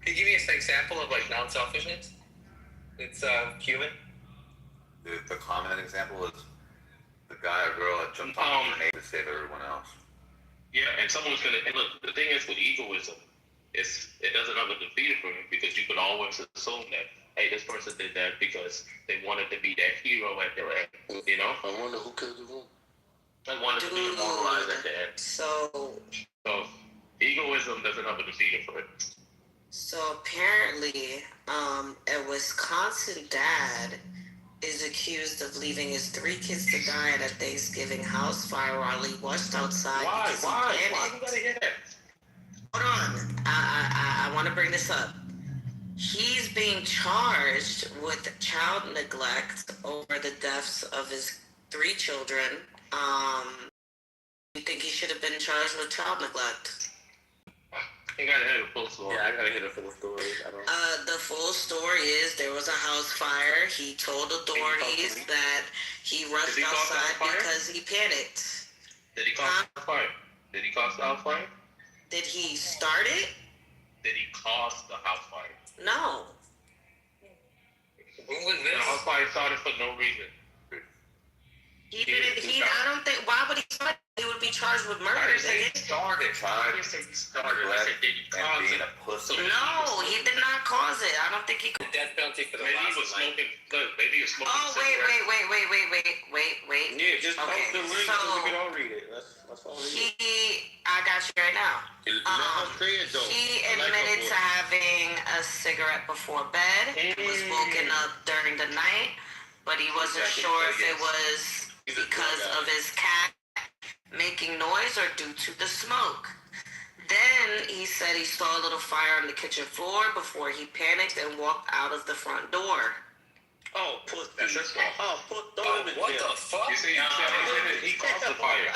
Can you give me an example of like non-selfishness? It's human. The common example is the guy or girl that jumped on a grenade to save everyone else. Yeah, and someone's gonna. And look, the thing is with egoism, it doesn't have a defeater for you because you can always assume that, hey, this person did that because they wanted to be that hero at their end. You know? I wonder who killed the room. They wanted to be immortalized at the end. So egoism doesn't have a defeater for it. So apparently, a Wisconsin dad is accused of leaving his 3 kids to die at a Thanksgiving house fire while he watched outside. Why? Why you gotta hear that? Hold on. I want to bring this up. He's being charged with child neglect over the deaths of his 3 children. You think he should have been charged with child neglect? You gotta hear the full story. Yeah, I gotta hear the full story. The full story is there was a house fire. He told authorities that he rushed outside because he panicked. Did he cause the fire? Did he cause the house fire? Did he start it? Did he cause the house fire? No. When was this? The house fire started for no reason. He didn't. I don't think. Why would he start? He would be charged with murder. I didn't say he started. I didn't say he started. I said did he cause it? No, he did not cause it. I don't think he. The death penalty for the Maybe he last was one. smoking. Look, maybe he was smoking. Oh wait. Yeah, just post the link so we can So all read it. Let's all read it. I got you right now. Let her say it though. He I like her admitted to voice. having a cigarette before bed. Was woken up during the night, but he wasn't sure if it was because of his cat making noise or due to the smoke. Then he said he saw a little fire on the kitchen floor before he panicked and walked out of the front door. Oh, put That's his fault. him in What jail. the fuck? You see, he caused the fire.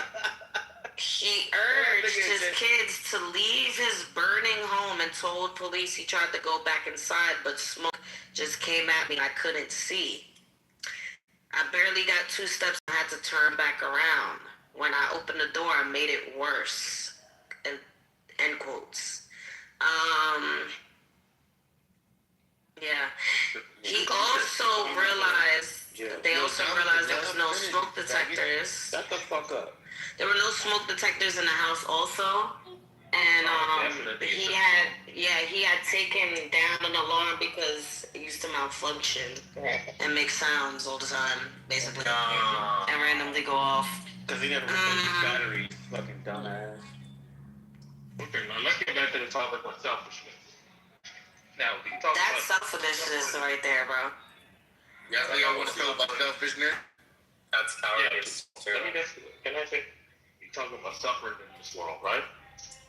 He urged his kids to leave his burning home and told police he tried to go back inside, but smoke just came at me. I couldn't see. I barely got 2 steps. I had to turn back around. When I opened the door, I made it worse. End quotes. Yeah. He also realized, they also realized there was no smoke detectors. Shut the fuck up. There were no smoke detectors in the house also. And he had taken down an alarm because it used to malfunction and make sounds all the time, basically. And randomly go off. Because he never replaced his batteries, fucking dumbass. Okay, now let's get back to the topic of selfishness. Now, we talk That's about selfishness right there, bro. Y'all want to talk about selfishness? That's cowardice. Let me just, can I say, you talking about suffering in this world, right?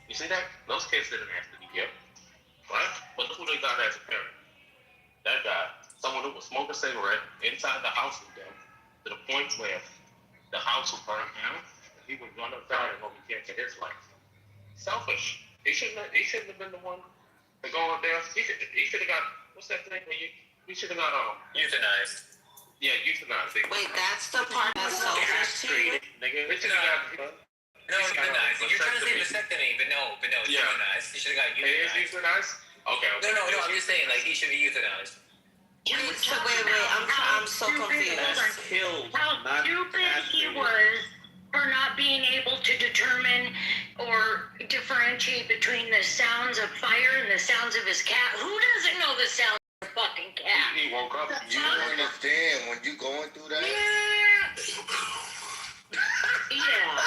You see that? Those kids didn't have to be here, right? But look who they got as a parent. That guy, someone who would smoke a cigarette inside the house with them, to the point where the house would burn down, and he would run outside and hope he can't get his life. Selfish. He shouldn't have been the one to go out there. He should have got, what's that thing where he should have got Euthanized. Yeah, euthanized. Wait, that's the part that's selfish to you? Nigga, he should have got. No, euthanized. You're trying to say vasectomy, but no, euthanized. He should have got It is euthanized. euthanized? Okay. No, I'm just saying, like, he should be euthanized. Wait, I'm so confused. How stupid he was for not being able to determine or differentiate between the sounds of fire and the sounds of his cat. Who doesn't know the sound of a fucking cat? He woke up. You don't understand when you going through that? Yeah,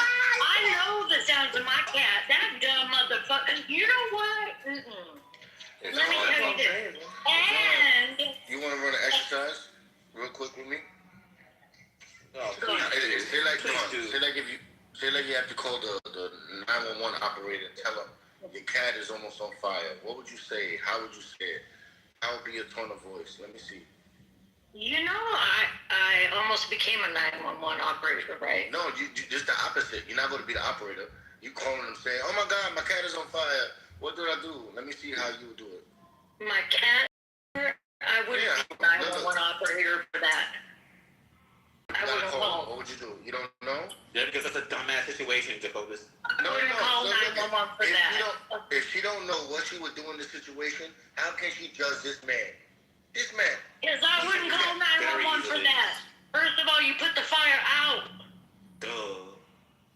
I know the sounds of my cat. That dumb motherfucker. You know what? Let me tell you this. And You want to run an exercise real quick with me? Oh, Say like you have to call the 911 operator and tell them your cat is almost on fire. What would you say? How would you say it? How would be your tone of voice? Let me see. you know, I almost became a 911 operator, right? No, you just the opposite. You're not going to be the operator. You calling them saying, "Oh my God, my cat is on fire. What did I do?" Let me see how you would do it. My cat, I wouldn't be a 911 operator for that. I wouldn't call. What would you do? You don't know? Yeah, because that's a dumbass situation, Jacobus. I wouldn't call 911 for that. If she don't know what she would do in this situation, how can she judge this man? This man. Because I wouldn't call 911 for that. First of all, you put the fire out. Duh.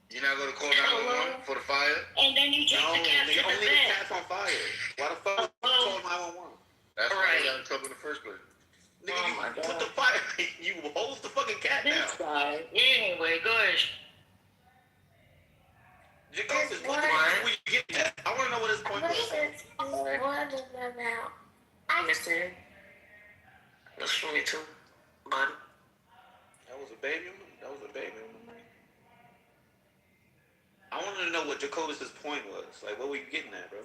You're not gonna call 911 for the fire? And then you take the cat to the only vet. the cat's on fire. Why the fuck call 911? That's why you got in trouble in the first place. Nigga, you put the fire. You hose the fucking cat down. This guy. Anyway, gosh. Jacobus, what you getting at? I want to know what his point was. I understand. That's for me too, bud. That was a baby on him? That was a baby on him? I wanted to know what Jacobus' point was. Like, what were you getting at, bro?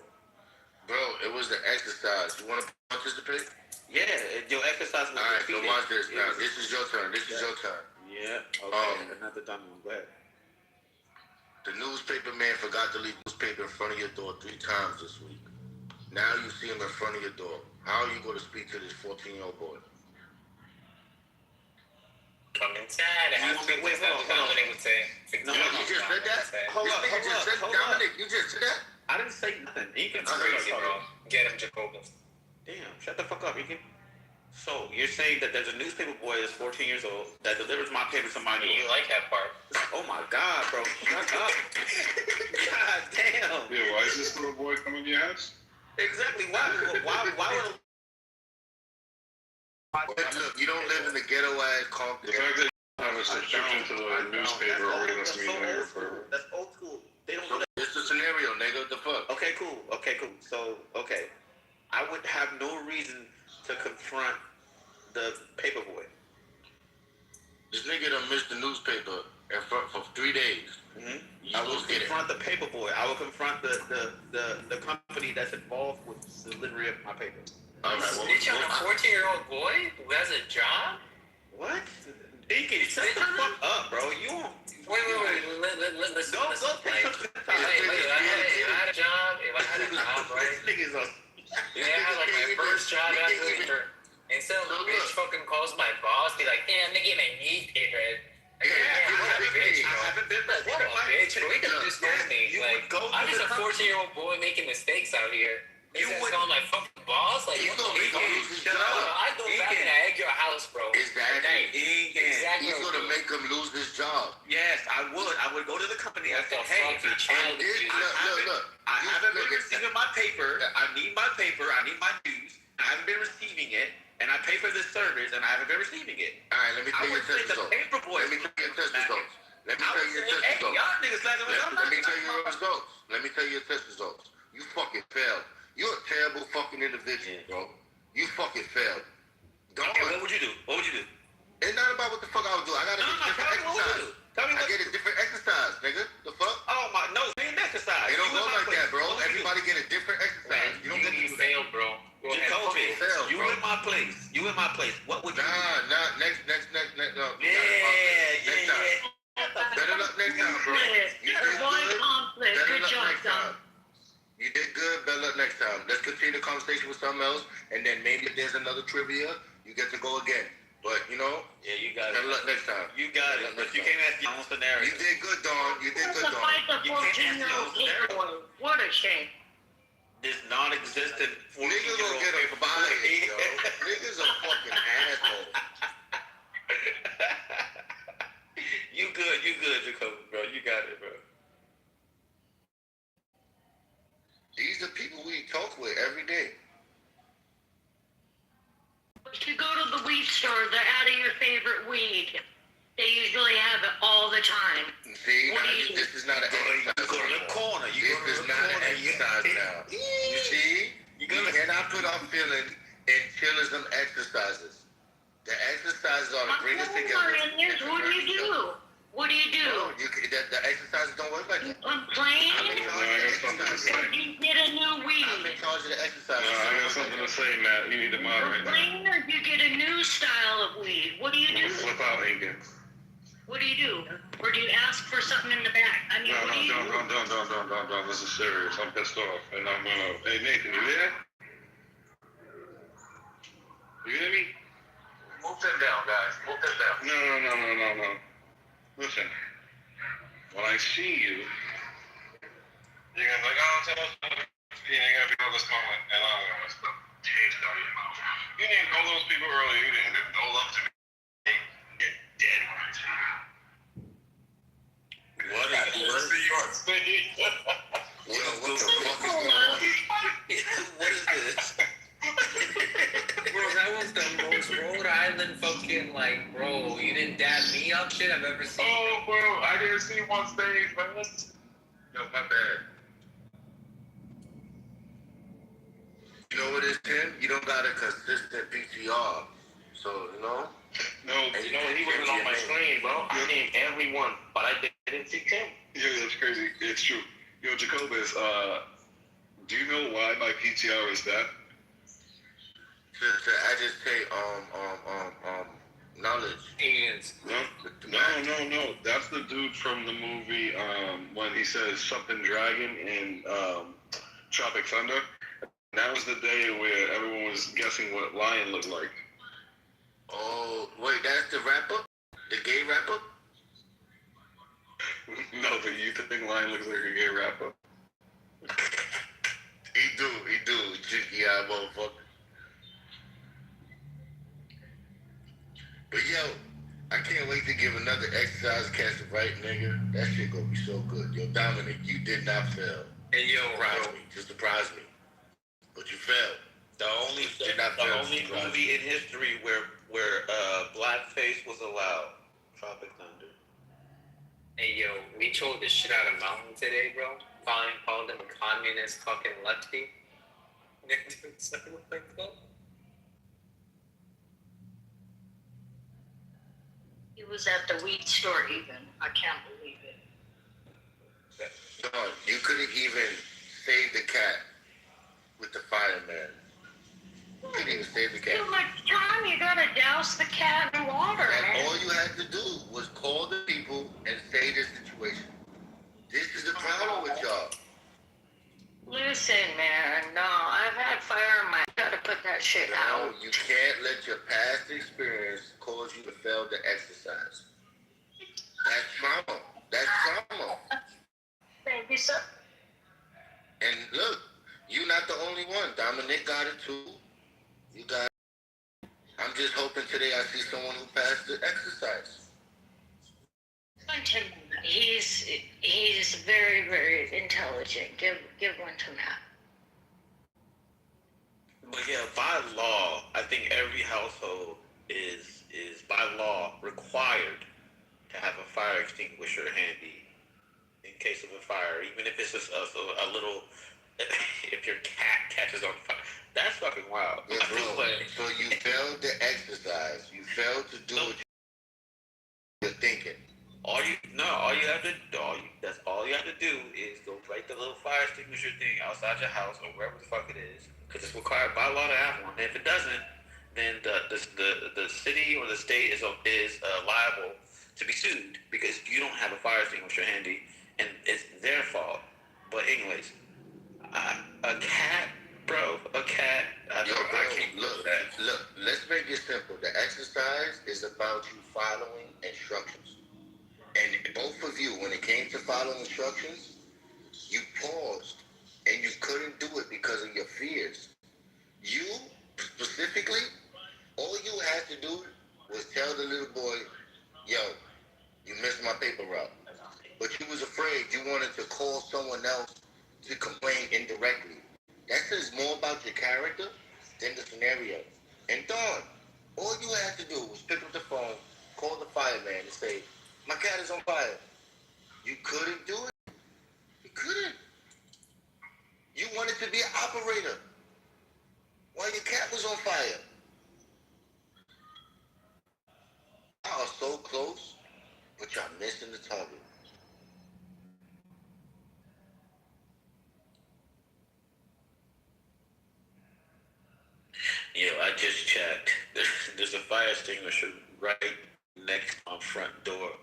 Bro, it was the exercise. You want to participate? Yeah, your exercise was alright, so defeated. watch this now. This is your turn. This is your turn. Yeah, okay. Another dumb one. Go ahead. The newspaper man forgot to leave newspaper in front of your door 3 times this week. Now you see him in front of your door. How are you going to speak to this 14-year-old boy? Come inside. I have to be with Dominic would say. No, you just said that? Dominic, you just said that? I I didn't say nothing. It's crazy, bro. Get him, Jacobus. Damn, shut the fuck up, Incan. So, you're saying that there's a newspaper boy that's 14 years old that delivers my paper to my door. You like that part. Oh my God, bro. Shut up. God damn. Yeah, why is this little boy coming to your house? Exactly. Why would You don't live in the ghetto ass Compton. The fact that you have a subscription to the newspaper already lets me know you're a That's old school. They don't know that. It's the scenario, nigga. What the fuck? Okay, cool. So, I would have no reason to confront the paper boy. This nigga done missed the newspaper for 3 days. Mm-hmm. I will confront the paper boy. I will confront the company that's involved with the delivery of my paper. Snitch on a 14-year-old boy who has a job? What? Deacon, shut the fuck up, bro. You won't. Wait. Listen. If I had a job, right? Yeah, I had like my first job after. And some bitch fucking calls my boss, be like, damn, nigga, my newspaper. What a bitch, bro. What a bitch, bro. We could have just told me. Like, I'm just a 14-year-old boy making mistakes out here. You would call my fucking boss? Like, what the fuck? I'd go back and egg your house, bro. Exactly. Exactly. He's gonna make him lose his job. Yes, I would. I would go to the company and say, hey, I haven't been receiving my paper. I need my paper. I need my news. I haven't been receiving it. And I pay for this service, and I haven't been receiving it. All right, let me tell you your test results. Let me tell you your test results. Let me tell you your test results. Y'all niggas like Let me tell you your results. Let me tell you your test results. You fucking failed. You're a terrible fucking individual, bro. You fucking failed. What would you do? It's not about what the fuck I would do. I got a different exercise. I get a different exercise, nigga. The fuck? Oh my, no, same exercise. It don't go like that, bro. Everybody get a different exercise. You don't get to fail, bro. Jacoby, you in my place. What would you do? Nah, next, no. Next time. Better luck next time, bro. You did good. Better luck next time. You did good. Better luck next time. Let's continue the conversation with something else, and then maybe if there's another trivia, you get to go again. But, you know, you got better luck next time. You got it, but you can't ask your own scenario. You did good, Dawn. You did good, Dawn. You can't ask your own scenario. What a shame. This non-existent 14-year-old Niggas gonna get a fired, yo. Niggas a fucking asshole. You good, Jacoby, bro. You got it, bro. These are people we talk with every day. If you go to the weed store, they're adding your favorite weed. They usually have it all the time. See, this is not an exercise. You go to the corner. This is not an exercise now. You see, you cannot put our feelings in chillism exercises. The exercises are to bring us together. What do you do? What do you do? The exercises don't work like that. Complain? I'm in charge of the exercises. Or do you get a new weed? I'm in charge of the exercises. I got something to say, Matt. You need to moderate. Complain or do you get a new style of weed? What do you do? Flip out, Incan. What do you do? Or do you ask for something in the back? I mean, what do you do? Don't. This is serious. I'm pissed off. And I'm gonna... Hey, Nathan, you there? You hear me? Move them down, guys. Move them down. No. Listen. When I see you, you're gonna be like, oh, tell us. You're gonna be all this moment, and I'm gonna stuff taste out of your mouth. You named all those people earlier. You didn't give no love to me. You're dead when I see you. What is this? What the fuck is going on? What is this? Bro, that was the most Rhode Island fucking, like, bro, you didn't dab me up shit I've ever seen. Oh, bro, I didn't see you on stage, man. No, my bad. You know what it is, Tim? You don't got a consistent PTR. So, you know? No, he wasn't on my screen, bro. I named everyone, but I didn't see Tim. Yeah, that's crazy. It's true. Yo, Jacobus, do you know why my PTR is that? To agitate knowledge. Aliens. No. That's the dude from the movie when he says something dragon in Tropic Thunder. That was the day where everyone was guessing what lion looked like. Oh, wait, that's the rapper? The gay rapper? No, but you think lion looks like a gay rapper? do. Cheeky eye motherfucker. But yo, I can't wait to give another exercise catch the right nigga. That shit gonna be so good. Yo, Dominic, you did not fail. Hey, yo, Surprise me. Just surprise me. But you failed. The only movie in history where blackface was allowed. Tropic Thunder. Hey, yo, we trolled the shit out of Mountain today, bro. Fine, called him a communist fucking lefty. Something like that. He was at the weed store even. I can't believe it. Dog, you couldn't even save the cat with the fireman. You couldn't even save the cat. Too much time. You gotta douse the cat in water, man. All you had to do was call the people and say the situation. This is the problem with y'all. Listen, man. No, I've had fire in my. Gotta put that shit out. You can't let your past experience cause you to fail to exercise. That's trauma. That's trauma. Thank you, sir. And look, you're not the only one. Dominic got it too. You got it. I'm just hoping today I see someone who passed the exercise. He's very, very intelligent. Give one to Matt. But yeah, by law, I think every household is by law required to have a fire extinguisher handy in case of a fire, even if it's just a little. If your cat catches on fire, that's fucking wild. Yeah, bro. So you failed to exercise. You failed to do what you're thinking. All you have to do is go break the little fire extinguisher thing outside your house or wherever the fuck it is, because it's required by law to have one. And if it doesn't, then the city or the state is liable to be sued because you don't have a fire extinguisher handy, and it's their fault. But anyways, a cat. Look, let's make it simple. The exercise is about you following instructions. And both of you, when it came to following instructions, you paused and you couldn't do it because of your fears. You, specifically, all you had to do was tell the little boy, yo, you missed my paper route. But you was afraid. You wanted to call someone else to complain indirectly. That says more about your character than the scenario. And Dawn, all you had to do was pick up the phone, call the fireman and say, my cat is on fire. You couldn't do it. You couldn't. You wanted to be an operator while your cat was on fire. Y'all are so close, but y'all missing the target. Yo, I just checked. There's a fire extinguisher right next to my front door.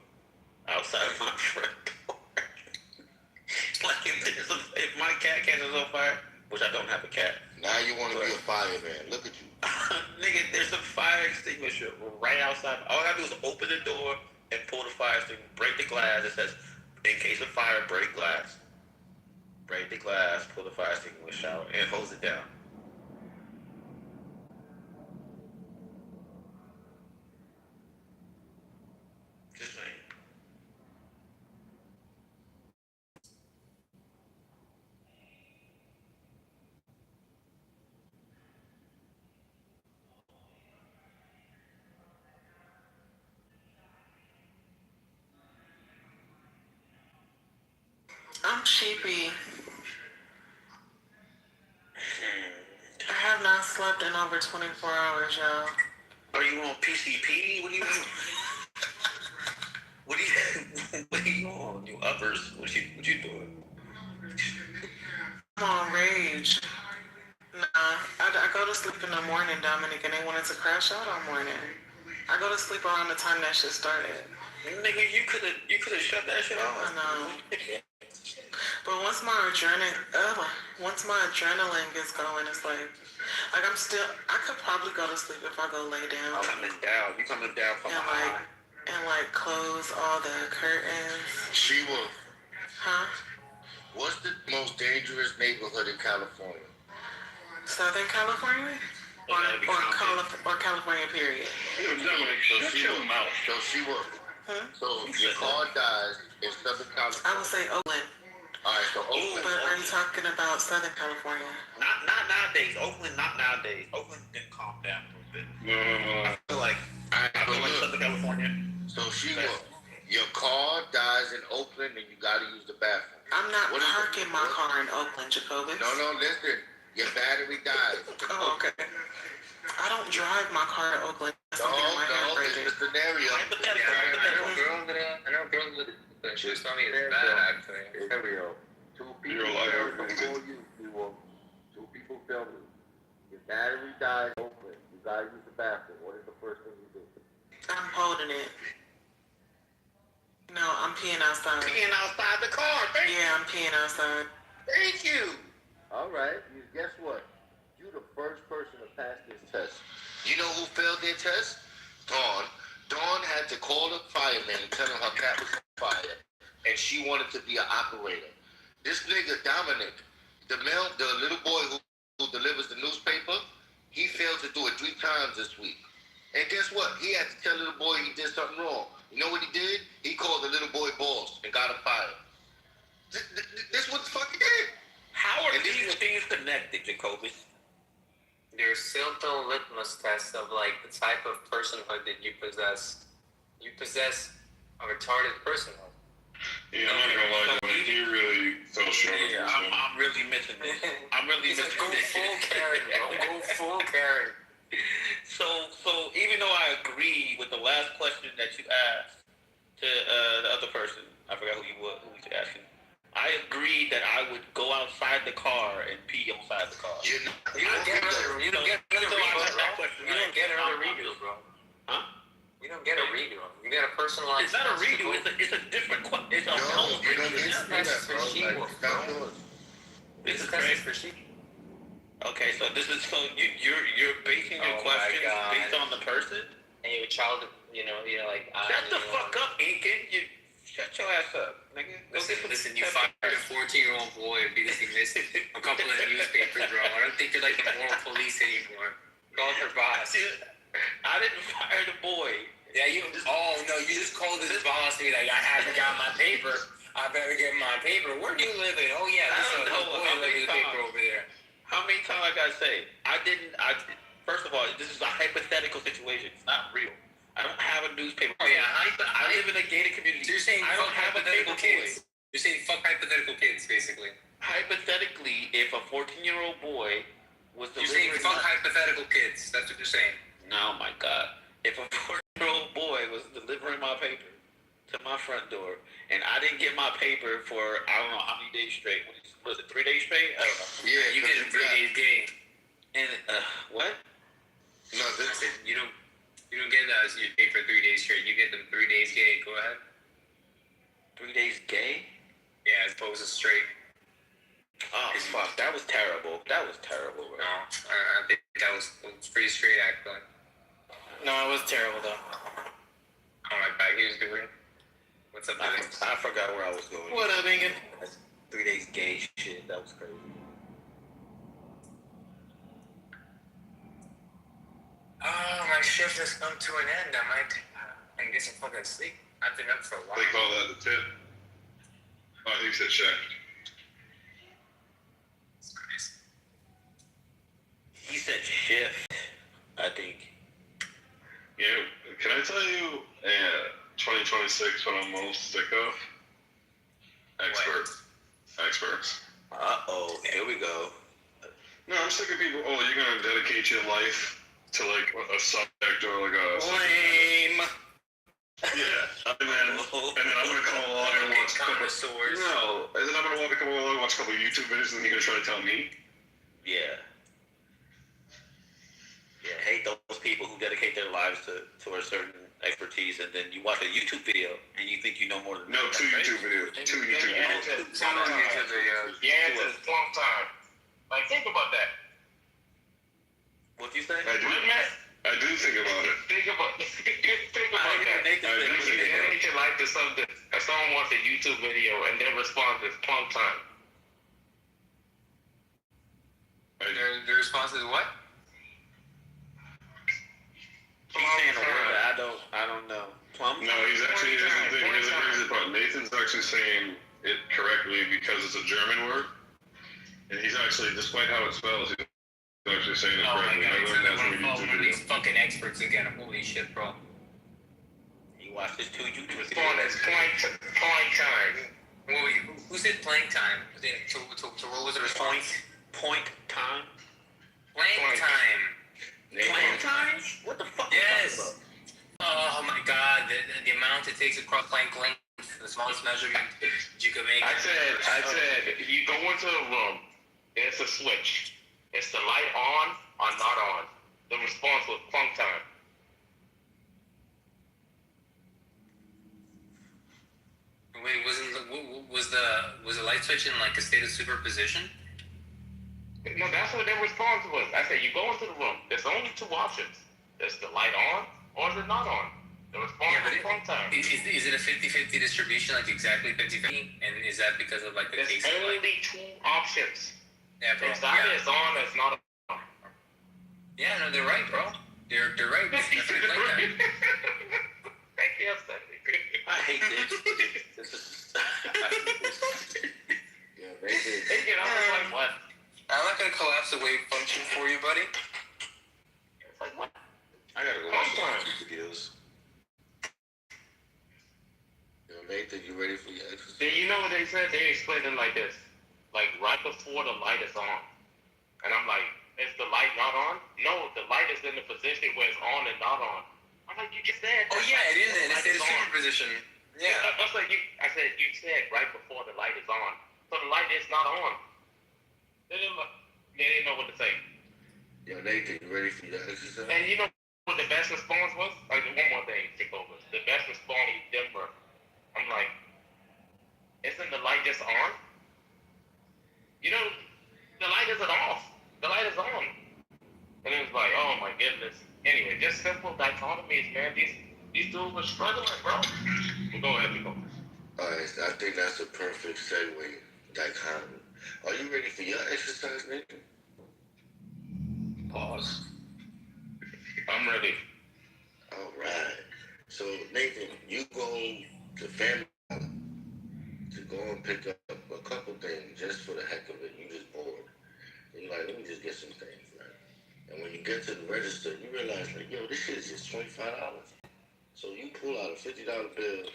Outside of my front door. Like if my cat catches on fire, which I don't have a cat. Now you want to be a fireman. Look at you. Nigga, there's a fire extinguisher right outside. All I gotta do is open the door and pull the fire extinguisher, break the glass. It says, in case of fire, break glass. Break the glass, pull the fire extinguisher out, and hose it down. Just saying. I'm sheepy. I have not slept in over 24 hours, y'all. Are you on PCP? What do you mean? What are you on? You uppers? What you doing? I'm on rage. Nah, I go to sleep in the morning, Dominic, and they wanted to crash out all morning. I go to sleep around the time that shit started. Nigga, you could have shut that shit off. I know. But once my adrenaline gets going, it's like I could probably go to sleep if I go lay down. You coming down from behind. And close all the curtains. She-Wolf. Huh? What's the most dangerous neighborhood in California? Southern California? Or California, period. So she will. So your car dies in Southern California. I would say Oakland. All right, so Oakland. But are you talking about Southern California? Not nowadays. Oakland, not nowadays. Oakland didn't calm down a little bit. No. I feel like Southern California. So she will. Your car dies in Oakland and you gotta use the bathroom. I'm not parking my car in Oakland, Jacobus. No, listen. Your battery dies. Oh, okay. I don't drive my car to Oakland. It's a scenario. I know girls with it. She was telling me it's bad, actually. Scenario. Two people film you. Your battery dies in Oakland. You gotta use the bathroom. What is the first thing you do? I'm holding it. No, I'm peeing outside. Peeing outside the car. I'm peeing outside. Thank you. All right. Guess what? You the first person to pass this test. You know who failed their test? Dawn. Dawn had to call the fireman and tell him her cat was on fire, and she wanted to be an operator. This nigga Dominic, the little boy who delivers the newspaper, he failed to do it 3 times this week. And guess what? He had to tell the little boy he did something wrong. You know what he did? He called the little boy boss and got him fired. This what the fuck he did. How are these things connected, Jacobus? There's still no litmus test of like the type of personhood that you possess. You possess a retarded personhood. Yeah, I'm not gonna lie, Dominic, he really fell short of this one. I'm really missing this. I'm really missing Go this. full Karen, bro. Go full Karen. So even though I agree with the last question that you asked to the other person, I forgot who you asking. I agreed that I would go outside the car and pee outside the car. You don't get another redo, bro. Huh? You don't get a redo. You get a personalized. It's not a redo. It's a different question. It's a you don't get This is crazy for sheep. Okay, so you're basing your questions based on the person, and your child, like. Shut the fuck up, Incan. Shut your ass up, nigga. Listen, you fired a 14-year-old boy and basically missed a couple of newspapers, bro. I don't think you're like the moral police anymore. Call her boss. I didn't fire the boy. Yeah, you just called his boss and be like, I haven't got my paper. I better get my paper. Where do you live in? Oh yeah, this is a boy living in the paper over there. How many times I gotta say? First of all, this is a hypothetical situation. It's not real. I don't have a newspaper. Oh yeah, I live in a gated community. So you're saying I don't have a hypothetical paper kids. boy. You're saying fuck hypothetical kids, basically. Hypothetically, if a 14-year-old boy was You're saying fuck hypothetical kids. That's what you're saying. No, my God. If a 14-year-old boy was delivering my paper to my front door, and I didn't get my paper for I don't know how many days straight. Was it 3 days straight? I don't know. Yeah, you get a 3 days game. And what? No, you don't get your paper 3 days straight. You get them 3 days gay. Go ahead. 3 days gay? Yeah, as opposed to straight. Oh fuck, that was terrible. That was terrible, bro. No, I think that was pretty straight, actually. No, it was terrible though. Oh my God, he was doing. What's up, Billy? I forgot where I was going. What up, Ingan? 3 days gay shit. That was crazy. Oh, my shift has come to an end. I might get some fucking sleep. I've been up for a while. They call that the tip. Oh, he said shift. He said shift, I think. Yeah, can I tell you 2026 what I'm most sick of? Experts. Uh-oh, here we go. No, I'm sick of people, you're going to dedicate your life to like a subject or like a... Lame. Yeah, and then I'm going to come along and watch a couple... No, and then I'm going to come along and watch a couple of YouTube videos and then you're going to try to tell me? Yeah. Yeah, hate those people who dedicate their lives to a certain expertise, and then you watch a YouTube video and you think you know more than No, two YouTube videos. Two YouTube videos. Your answer is plumb time. Like, think about that. What'd you say? I do think about it. Think about that. Dedicate your life to something. If someone wants a YouTube video and their response is plumb time. There's response is what? He's saying a word that I don't know. Plum? No, here's the crazy part. Nathan's actually saying it correctly because it's a German word. And he's actually, despite how it spells, he's actually saying it Oh my correctly. god, he's That's gonna what we follow need one of to these do. fucking experts again. Holy shit, bro. You watch this too, you It's playing time. Wait, who said playing time? To what was the response? Point time? Playing time. Playing time? What the fuck? Yes. Oh my god, the amount it takes across plank length, the smallest measurement you can make. I said, if you go into a room, there's a switch. It's the light on or not on. The response was plunk time. Wait, was the light switch in like a state of superposition? No, that's what their response was. I said, you go into the room. There's only two options. There's the light on or is it not on. The response was plunk time. Is it a 50-50 distribution, like exactly 50-50? And is that because of like the case? There's only two options. Yeah, bro. It's either it's on or it's not on. Yeah, no, they're right, bro. They're right. It's definitely like that. Thank you, Sandy. I hate this. Yeah, they did. Thinking, I was like, what? I'm not gonna collapse the wave function for you, buddy. It's like, what? I gotta go watch some YouTube videos. Yo, Nathan, you ready for your exercise? Then you know what they said? They explained it like this. Like, right before the light is on. And I'm like, is the light not on? No, the light is in the position where it's on and not on. I'm like, you just said. Oh yeah, it is in a state of superposition. Yeah. That's like I said, you said right before the light is on. So the light is not on. They didn't know what to say. Yo, Nathan, you ready for your exercise? And you know what the best response was? Like, one more thing, Kitover. The best response was Denver. I'm like, isn't the light just on? You know, the light isn't off. The light is on. And it was like, oh my goodness. Anyway, just simple dichotomies, man. These dudes were struggling, bro. Well, go ahead, Kitover. Alright, I think that's a perfect segue, dichotomy. Are you ready for your exercise, Nathan? Pause. I'm ready. Alright. So, Nathan, you go to Family Dollar to go and pick up a couple things just for the heck of it. You just bored. And you're like, let me just get some things, right? And when you get to the register, you realize, like, yo, this shit is just $25. So you pull out a $50 bill.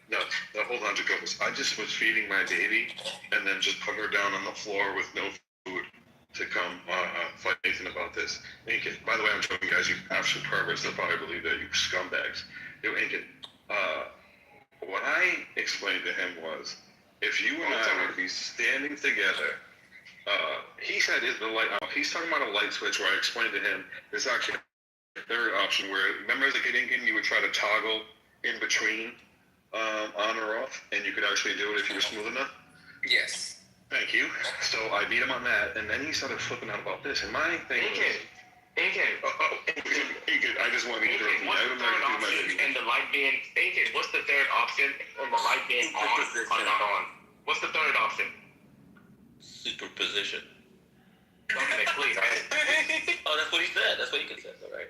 No, hold on, Jacobus. I just was feeding my baby and then just put her down on the floor with no food to come fight Nathan about this. Incan, by the way, I'm joking, guys, you absolute perverts. They'll probably believe that, you scumbags. Yo, Incan, what I explained to him was, if you and I would be standing together, he said, is the light off? He's talking about a light switch where I explained to him, there's actually a third option where, remember as a kid, Incan, you would try to toggle in between on or off, and you could actually do it if you were smooth enough? Yes. Thank you. So I beat him on that, and then he started flipping out about this, and my thing was... Incan. I just want to interrupt you. What's the third option and the light being... Incan, what's the third option and the light being on or not on? What's the third option? Superposition. Dominic, please. Oh, that's what he said. That's what he could say, all right?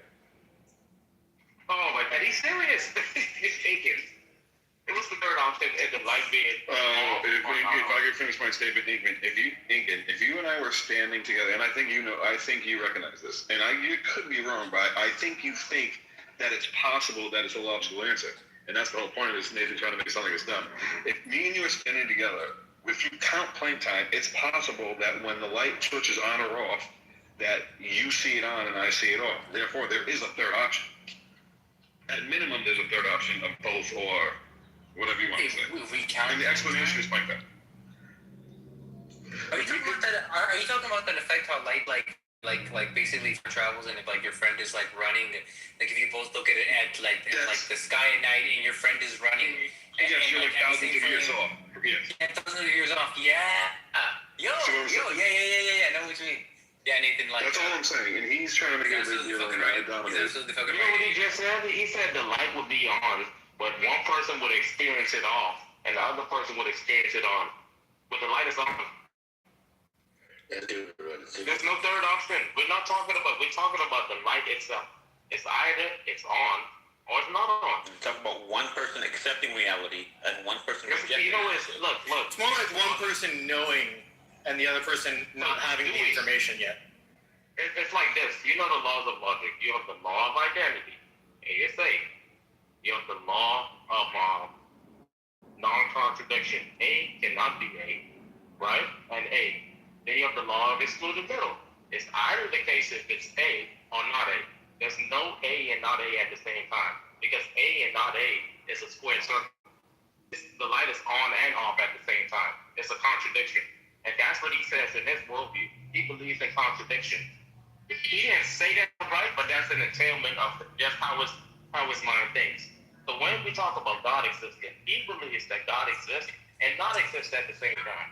Oh my God, he's serious. Incan. What's the third option and the light being on if I could finish my statement, Incan, if you and I were standing together, and I think you recognize this, and you could be wrong, but I think you think that it's possible that it's a logical answer. And that's the whole point of this, Nathan trying to make something that's dumb. If me and you are standing together, if you count playing time, it's possible that when the light switches on or off, that you see it on and I see it off. Therefore, there is a third option. At minimum, there's a third option of both or whatever you want to say. And the explanation is like that. Are you talking about that effect how light like basically travels, and if like your friend is like running, like if you both look at it at like the sky at night and your friend is running, yes, you're like thousands of years off. Yes. Yeah, thousands of years off. Yeah. Yeah. I know what you mean. Yeah, Nathan, like that's all I'm saying, and he's trying to make it absolutely fucking right. He's absolutely fucking right. You know what he just said? He said the light would be on, but one person would experience it off, and the other person would experience it on. But the light is on. There's no third option. We're talking about the light itself. It's either it's on or it's not on. We're talking about one person accepting reality and one person rejecting. You know, look. It's more like one person knowing and the other person not having the information yet. It's like this. You know the laws of logic. You have the law of identity, ASA. You have the law of non-contradiction. A cannot be A, right? And A. Then you have the law of excluded middle. It's either the case if it's A or not A. There's no A and not A at the same time. Because A and not A is a square circle. The light is on and off at the same time. It's a contradiction. And that's what he says in his worldview. He believes in contradiction. He didn't say that right, but that's an entailment of just how his mind thinks. So when we talk about God existing, he believes that God exists and not exists at the same time.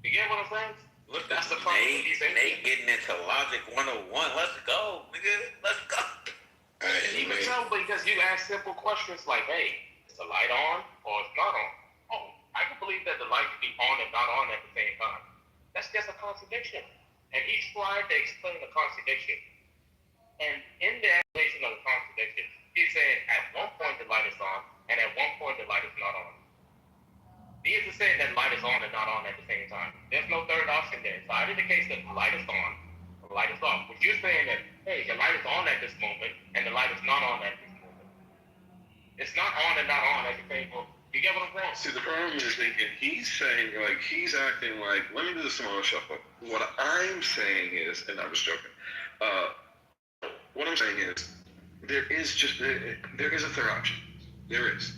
You get what I'm saying? Look, that's the problem. Nate getting into logic 101. Let's go, nigga. Let's go. You can tell because you ask simple questions like, hey, is the light on or it's not on? Oh, I can believe that the light can be on and not on at the same time. That's just a contradiction. And he tried to explain the contradiction. And in the explanation of the contradiction, he said at one point the light is on, and at one point the light is not on. He isn't saying that light is on and not on at the same time. There's no third option there. It's either the case that the light is on or the light is off. But you're saying that, hey, the light is on at this moment, and the light is not on at this moment. It's not on and not on at the same moment. You get what I'm saying? See, the problem is thinking he's saying, like, he's acting like, let me do the Samoa shuffle. What I'm saying is, and I was joking, what I'm saying is, there is a third option. There is.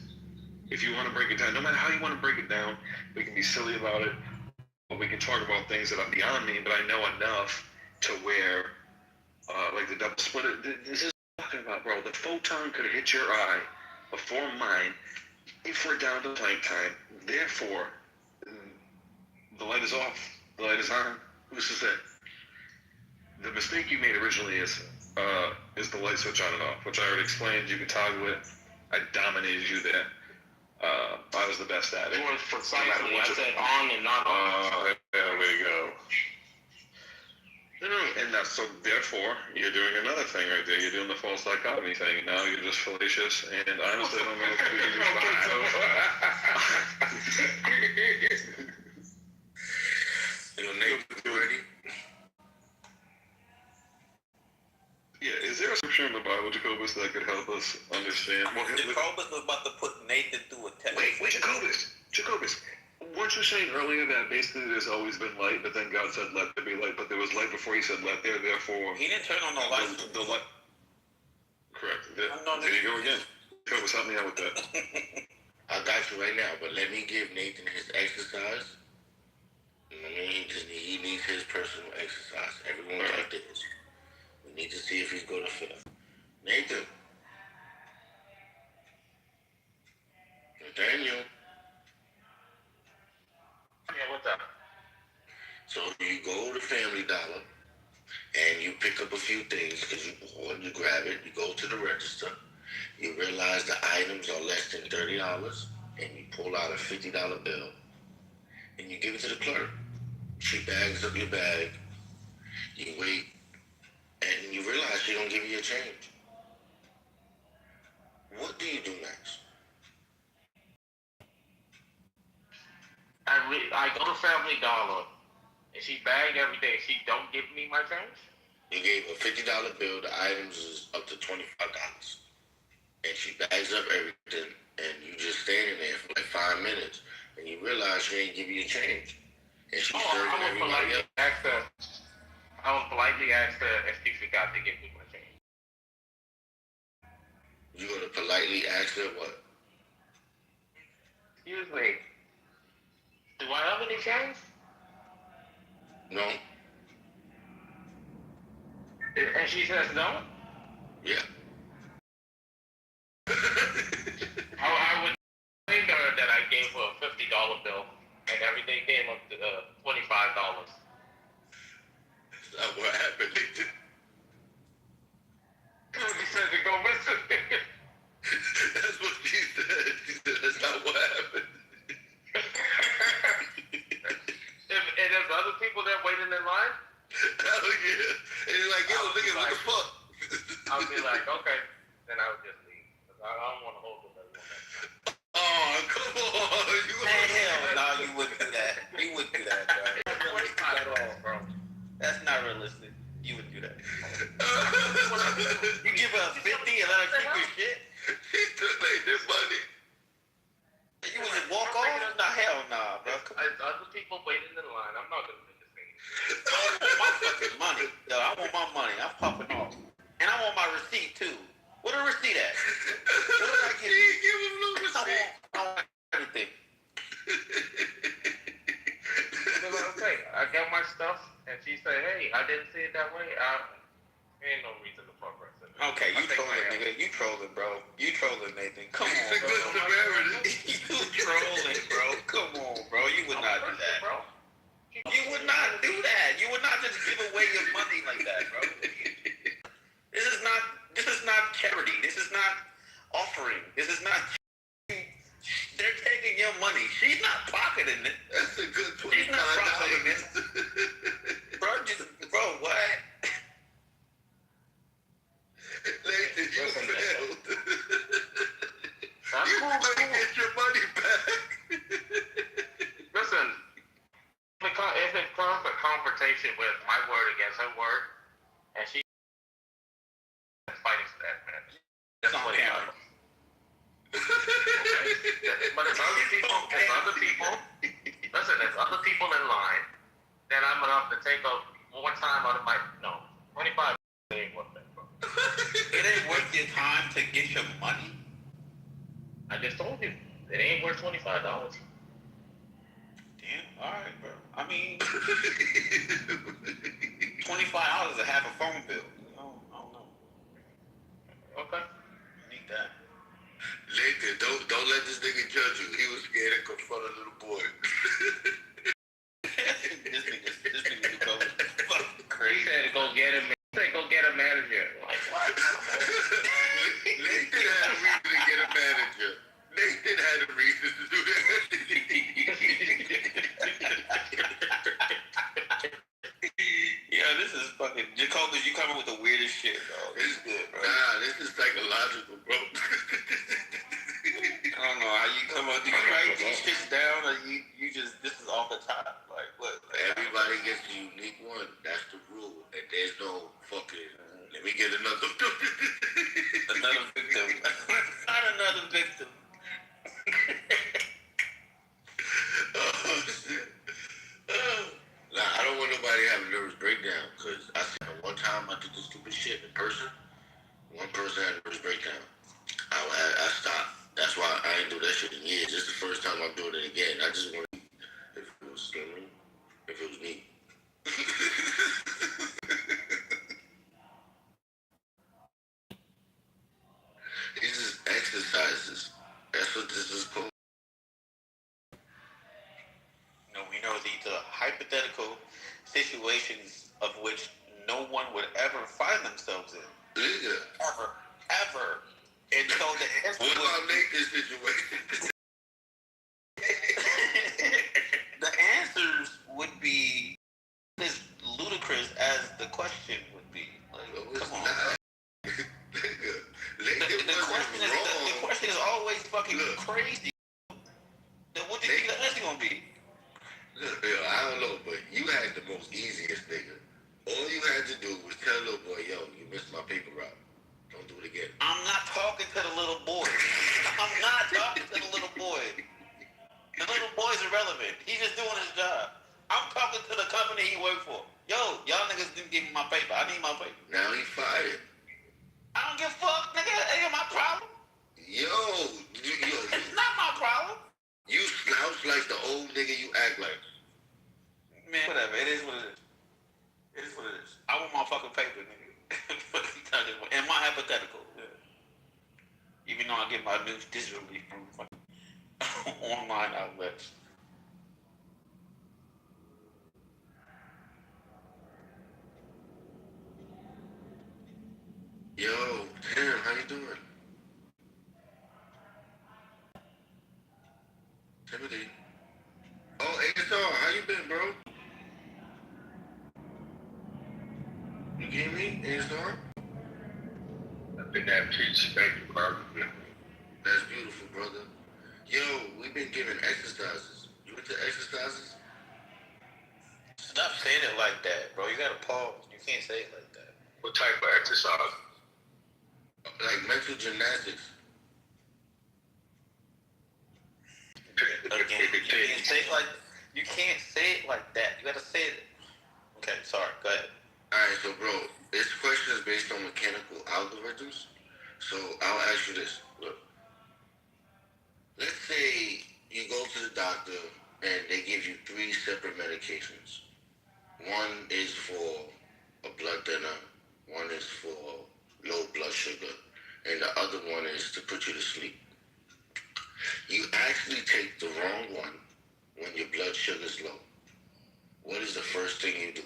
If you want to break it down, no matter how you want to break it down, we can be silly about it, or we can talk about things that are beyond me, but I know enough to where, like the double split, this is what I'm talking about, bro. The photon could have hit your eye before mine, if we're down to blank time, therefore, the light is off, the light is on, who's to say? The mistake you made originally is the light switch on and off, which I already explained. You can toggle it. I dominated you there. I was the best at it. It was precisely. I said on and not on. There we go. And that's so. Therefore, you're doing another thing right there. You're doing the false dichotomy thing. And now you're just fallacious. And I honestly don't know if we can Nate, you ready? Yeah, is there a scripture in the Bible, Jacobus, that could help us understand? Jacobus was about to put Nathan through a test. Wait, Jacobus, weren't you saying earlier that basically there's always been light, but then God said let there be light, but there was light before he said let there, therefore... He didn't turn on the light. The light. Correct. There you go again. Jacobus, help me out with that. I got you right now, but let me give Nathan his exercise. He needs his personal exercise. Everyone got this. We need to see if he's going to fit. Nathan. Nathaniel. Yeah, what's up? So you go to Family Dollar and you pick up a few things because you grab it, you go to the register, you realize the items are less than $30 and you pull out a $50 bill and you give it to the clerk. She bags up your bag, you wait, and you realize she don't give you your change. What do you do next? I go to Family Dollar, and she bagged everything. She don't give me my change? You gave a $50 bill. The items is up to $25. And she bags up everything, and you just standing there for like 5 minutes, and you realize she ain't give you your change. And she's serving everybody else. I would politely ask her if she forgot to give me my change. You gonna politely ask her what? Excuse me. Do I have any change? No. And she says no? Yeah. I would tell her that I gave her a $50 bill and everything came up to $25. That's not what happened. He said to go missing. That's what she said. She said that's not what happened. And there's other people that wait in their line. And it's like, yo, nigga, what the fuck? I would be like, okay. Then I would just leave. I don't want to hold it anymore. Oh, come on. Man, hell no, you wouldn't do that. You wouldn't do that, bro. At all, bro. That's not realistic. You wouldn't do that. You give her 50 and let her keep your shit? He took like their money. You would just walk off? Nah, hell nah, bro. Other people waiting in line. I'm not gonna do this thing. I want my fucking money. Yo, I want my money. I'm popping off. And I want my receipt too. Where the receipt at? What did I give you? He give him no receipt. I want everything. They're like, okay, I got my stuff, and she said, hey, I didn't see it that way. Ain't no reason to fuck her. Okay, you trolling, nigga. You trolling, bro. You trolling, Nathan. Come on, He's a bro. good Samaritan. You trolling, bro. Come on, bro. You would not do that. You would not do that. You would not just give away your money like that, bro. This is not charity. This is not offering. This is not. They're taking your money. She's not pocketing it. That's a good $25. She's not pocketing it. Bro, what? Nathan, you failed. That's You cool. better get your money back. Listen, if it comes a confrontation with my word against her word, and she fighting to that, man. That's on what it camera. is. Okay? But if other people, listen, there's other people in line, then I'm gonna have to take up more time out of my, 25 ain't worth that, bro. It ain't worth your time to get your money? I just told you, it ain't worth $25. Damn, alright, bro. I mean, $25 to have a phone bill. I don't know. Okay. I need that. Nathan, don't let this nigga judge you. He was scared to confront a little boy. This nigga go fucking crazy. He said go get him. He said go get a manager. Like what? Nathan had a reason to get a manager. Nathan had a reason to do that. Yeah, this is fucking Jacoby. You coming with the weirdest shit, bro. This is good, bro. Nah, this is psychological, bro. I don't know how you come up. Do you write these shits down, or you just this is off the top? Like what? Everybody gets a unique one. That's the rule. And there's no fucking. Let me get another. Another victim. Not another victim. Oh shit. Nah, I don't want nobody to have a nervous breakdown because I said one time I did this stupid shit in person. One person had a nervous breakdown. I stopped. That's why I ain't do that shit in years. This is the first time I'm doing it again. I just want to, if it was scary, if it was me. These is exercises. That's what this is called. No, we know these are hypothetical situations of which no one would ever find themselves in. Nigga. Ever. And so the answer what about Nathan's situation? the answers would be as ludicrous as the question would be. Like, come on. The question is always fucking crazy. Then what do you think the answer gonna be? Look, I don't know, but you had the most easiest nigga. All you had to do was tell little boy, yo, you missed my paper route. Don't do it again. I'm not talking to the little boy. I'm not talking to the little boy. The little boy's irrelevant. He's just doing his job. I'm talking to the company he worked for. Yo, y'all niggas didn't give me my paper. I need my paper. Now he fired. I don't give a fuck, nigga. It ain't my problem. Yo. It's not my problem. You slouch like the old nigga you act like. Man, whatever. It is what it is. It is what it is. I want my fucking paper, nigga. And my hypothetical. Yeah. Even though I get my news digitally from fucking online outlets. Yo, Tim, how you doing? Timothy. Oh, ASR, how you been, bro? hear me? Is on? I've been that peach. Thank you, bro. That's beautiful, brother. Yo, we've been giving exercises. You into exercises? Stop saying it like that, bro. You gotta pause. You can't say it like that. What type of exercise? Like mental gymnastics. Again, you can't say it like that. You gotta say it. Okay, sorry. Go ahead. Alright, so bro, this question is based on mechanical algorithms. So I'll ask you this. Look. Let's say you go to the doctor and they give you 3 separate medications. One is for a blood thinner, one is for low blood sugar, and the other one is to put you to sleep. You actually take the wrong one when your blood sugar is low. What is the first thing you do?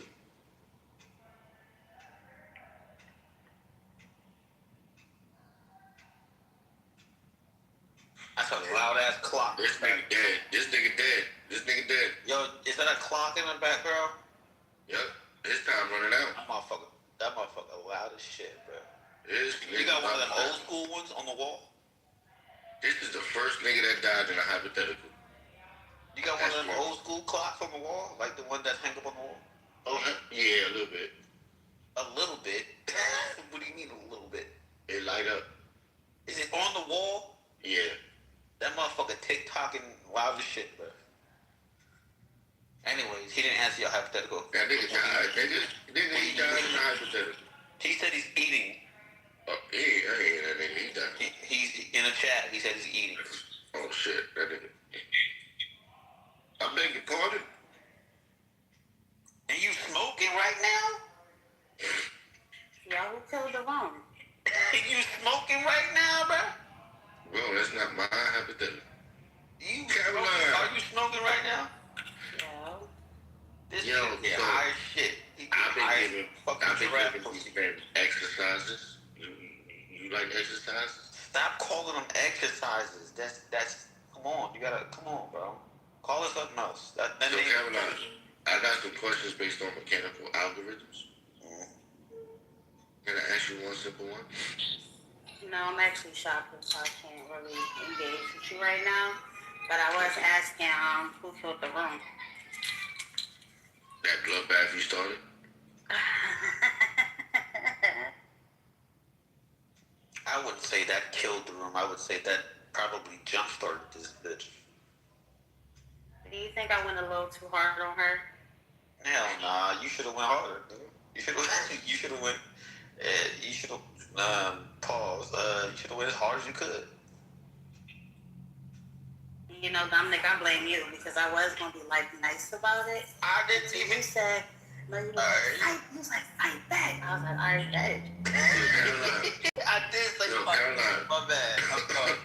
That's a loud ass clock. This nigga dead. This nigga dead. This nigga dead. Yo, is that a clock in the background? Yep. His time running out. That motherfucker loud as shit, bro. You got one of them old school ones on the wall? This is the first nigga that died in a hypothetical. You got one of them old school clocks on the wall? Like the one that's hanging up on the wall? Oh, yeah, a little bit. A little bit? What do you mean a little bit? It light up. Is it on the wall? Yeah. That motherfucker TikToking loud as shit, bro. Anyways, he didn't answer your hypothetical. That nigga died. Nigga, he died in a hypothetical. He said he's eating. Oh, I ain't that nigga. He died. He's in a chat. He said he's eating. Oh, shit. That nigga. I beg your pardon? And you smoking right now? Y'all who killed the room. You smoking right now, bro? Bro, that's not my hypothetical. Are you smoking right now? No. This nigga get high as shit. I've been giving exercises. You like exercises? Stop calling them exercises. That's come on. You gotta come on, bro. Call it something else. So Caroline, I got some questions based on mechanical algorithms. Can I ask you one simple one? No, I'm actually shopping, so I can't really engage with you right now. But I was asking who killed the room. That bloodbath you started? I wouldn't say that killed the room. I would say that probably jump-started this bitch. Do you think I went a little too hard on her? Hell nah. You should have went harder, dude. You should have went. You should have paused. You should have went as hard as you could. You know, Dominic, I blame you because I was gonna be like nice about it. I didn't even. You said no. You was like fight. You was like fight back. I was like, all right, bet. I did say fight back. My bad. I'm sorry.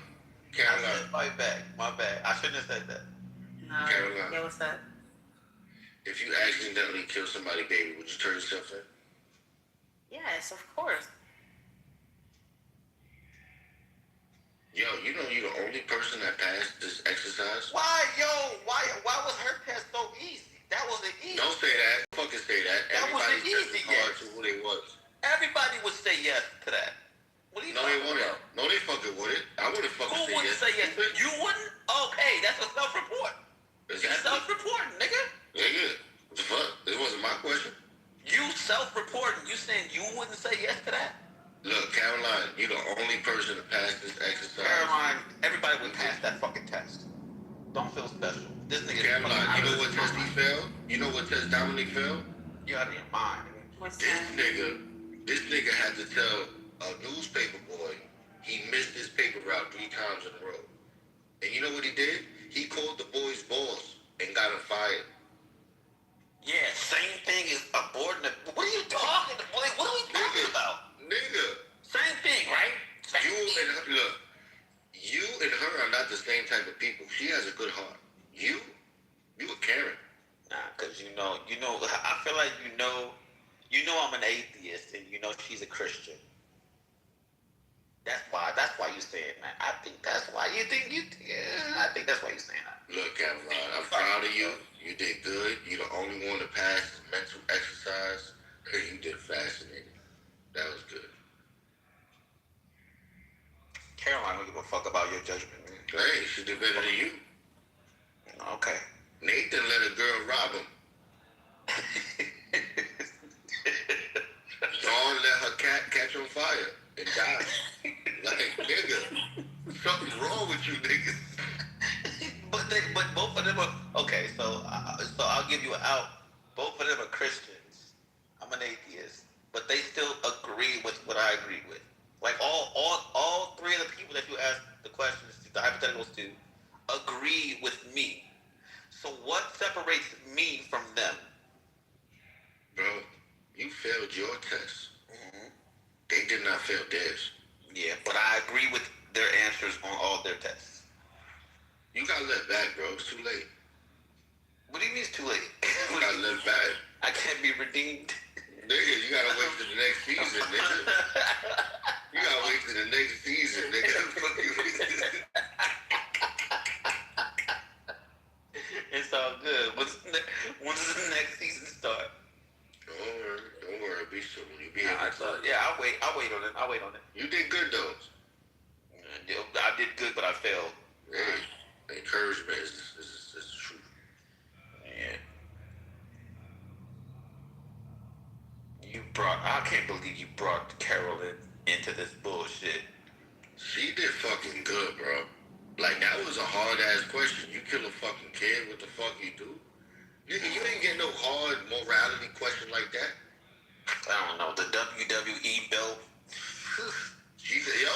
Caroline. I said fight back. My bad. I shouldn't have said that. No. Caroline. Yeah, what's up? If you accidentally kill somebody, baby, would you turn yourself in? Yes, of course. Yo, you know you're the only person that passed this exercise? Why, yo? Why was her test so easy? That wasn't easy. Don't say that. Fucking say that. That wasn't easy yet. To who they was. Everybody would say yes to that. What are you talking wouldn't. about? No, they fucking wouldn't. I wouldn't fucking Who say wouldn't yes. say yes? You wouldn't? Okay, that's a self-report. Exactly. You self-reporting, nigga. Nigga, what the fuck? This wasn't my question. You self-reporting. You saying you wouldn't say yes to that? Look, Caroline, you're the only person to pass this exercise. Caroline, everybody would pass that fucking test. Don't feel special. This nigga. Caroline, you know what test he failed? You know what test Dominic failed? You out of your mind. This nigga had to tell a newspaper boy he missed his paper route 3 times in a row. And you know what he did? He called the boy's boss and got him fired. Yeah, same thing as aborting. What are you talking about? What are we talking about? Nigga. Same thing, right? You and her are not the same type of people. She has a good heart. You a Karen. Nah, cause you know, I feel like you know I'm an atheist and you know she's a Christian. That's why you say it, man. I think that's why you think I think that's why you're saying that. Look, Caroline, I'm proud of you. You did good. You're the only one to pass mental exercise. You did fascinating. fuck about your judgment. Hey, she did better than you. Okay. Nathan let a girl rob him. Dawn let her cat catch on fire and die. Like, nigga, something's wrong with you, nigga. But both of them are okay. So I'll give you an out. Both of them are Christians. I'm an atheist, but they still agree with what I agree with. Like all three of the people that you asked the questions to, the hypotheticals to, agree with me. So what separates me from them? Bro, you failed your test. Mm-hmm. They did not fail theirs. Yeah, but I agree with their answers on all their tests. You got let back, bro. It's too late. What do you mean it's too late? You got let back. I can't be redeemed. Nigga, you gotta wait till the next season, nigga. You gotta wait till the next season, nigga. It's all good. When does the next season start? Don't worry. Be soon. You'll be I'll wait on it. You did good, though. I did good, but I failed. Hey, encouragement is the truth. Yeah. I can't believe you brought Carolyn into this bullshit. She did fucking good, bro. Like, that was a hard-ass question. You kill a fucking kid, what the fuck you do? Nigga, you ain't get no hard morality question like that. I don't know. The WWE belt. She said, yo.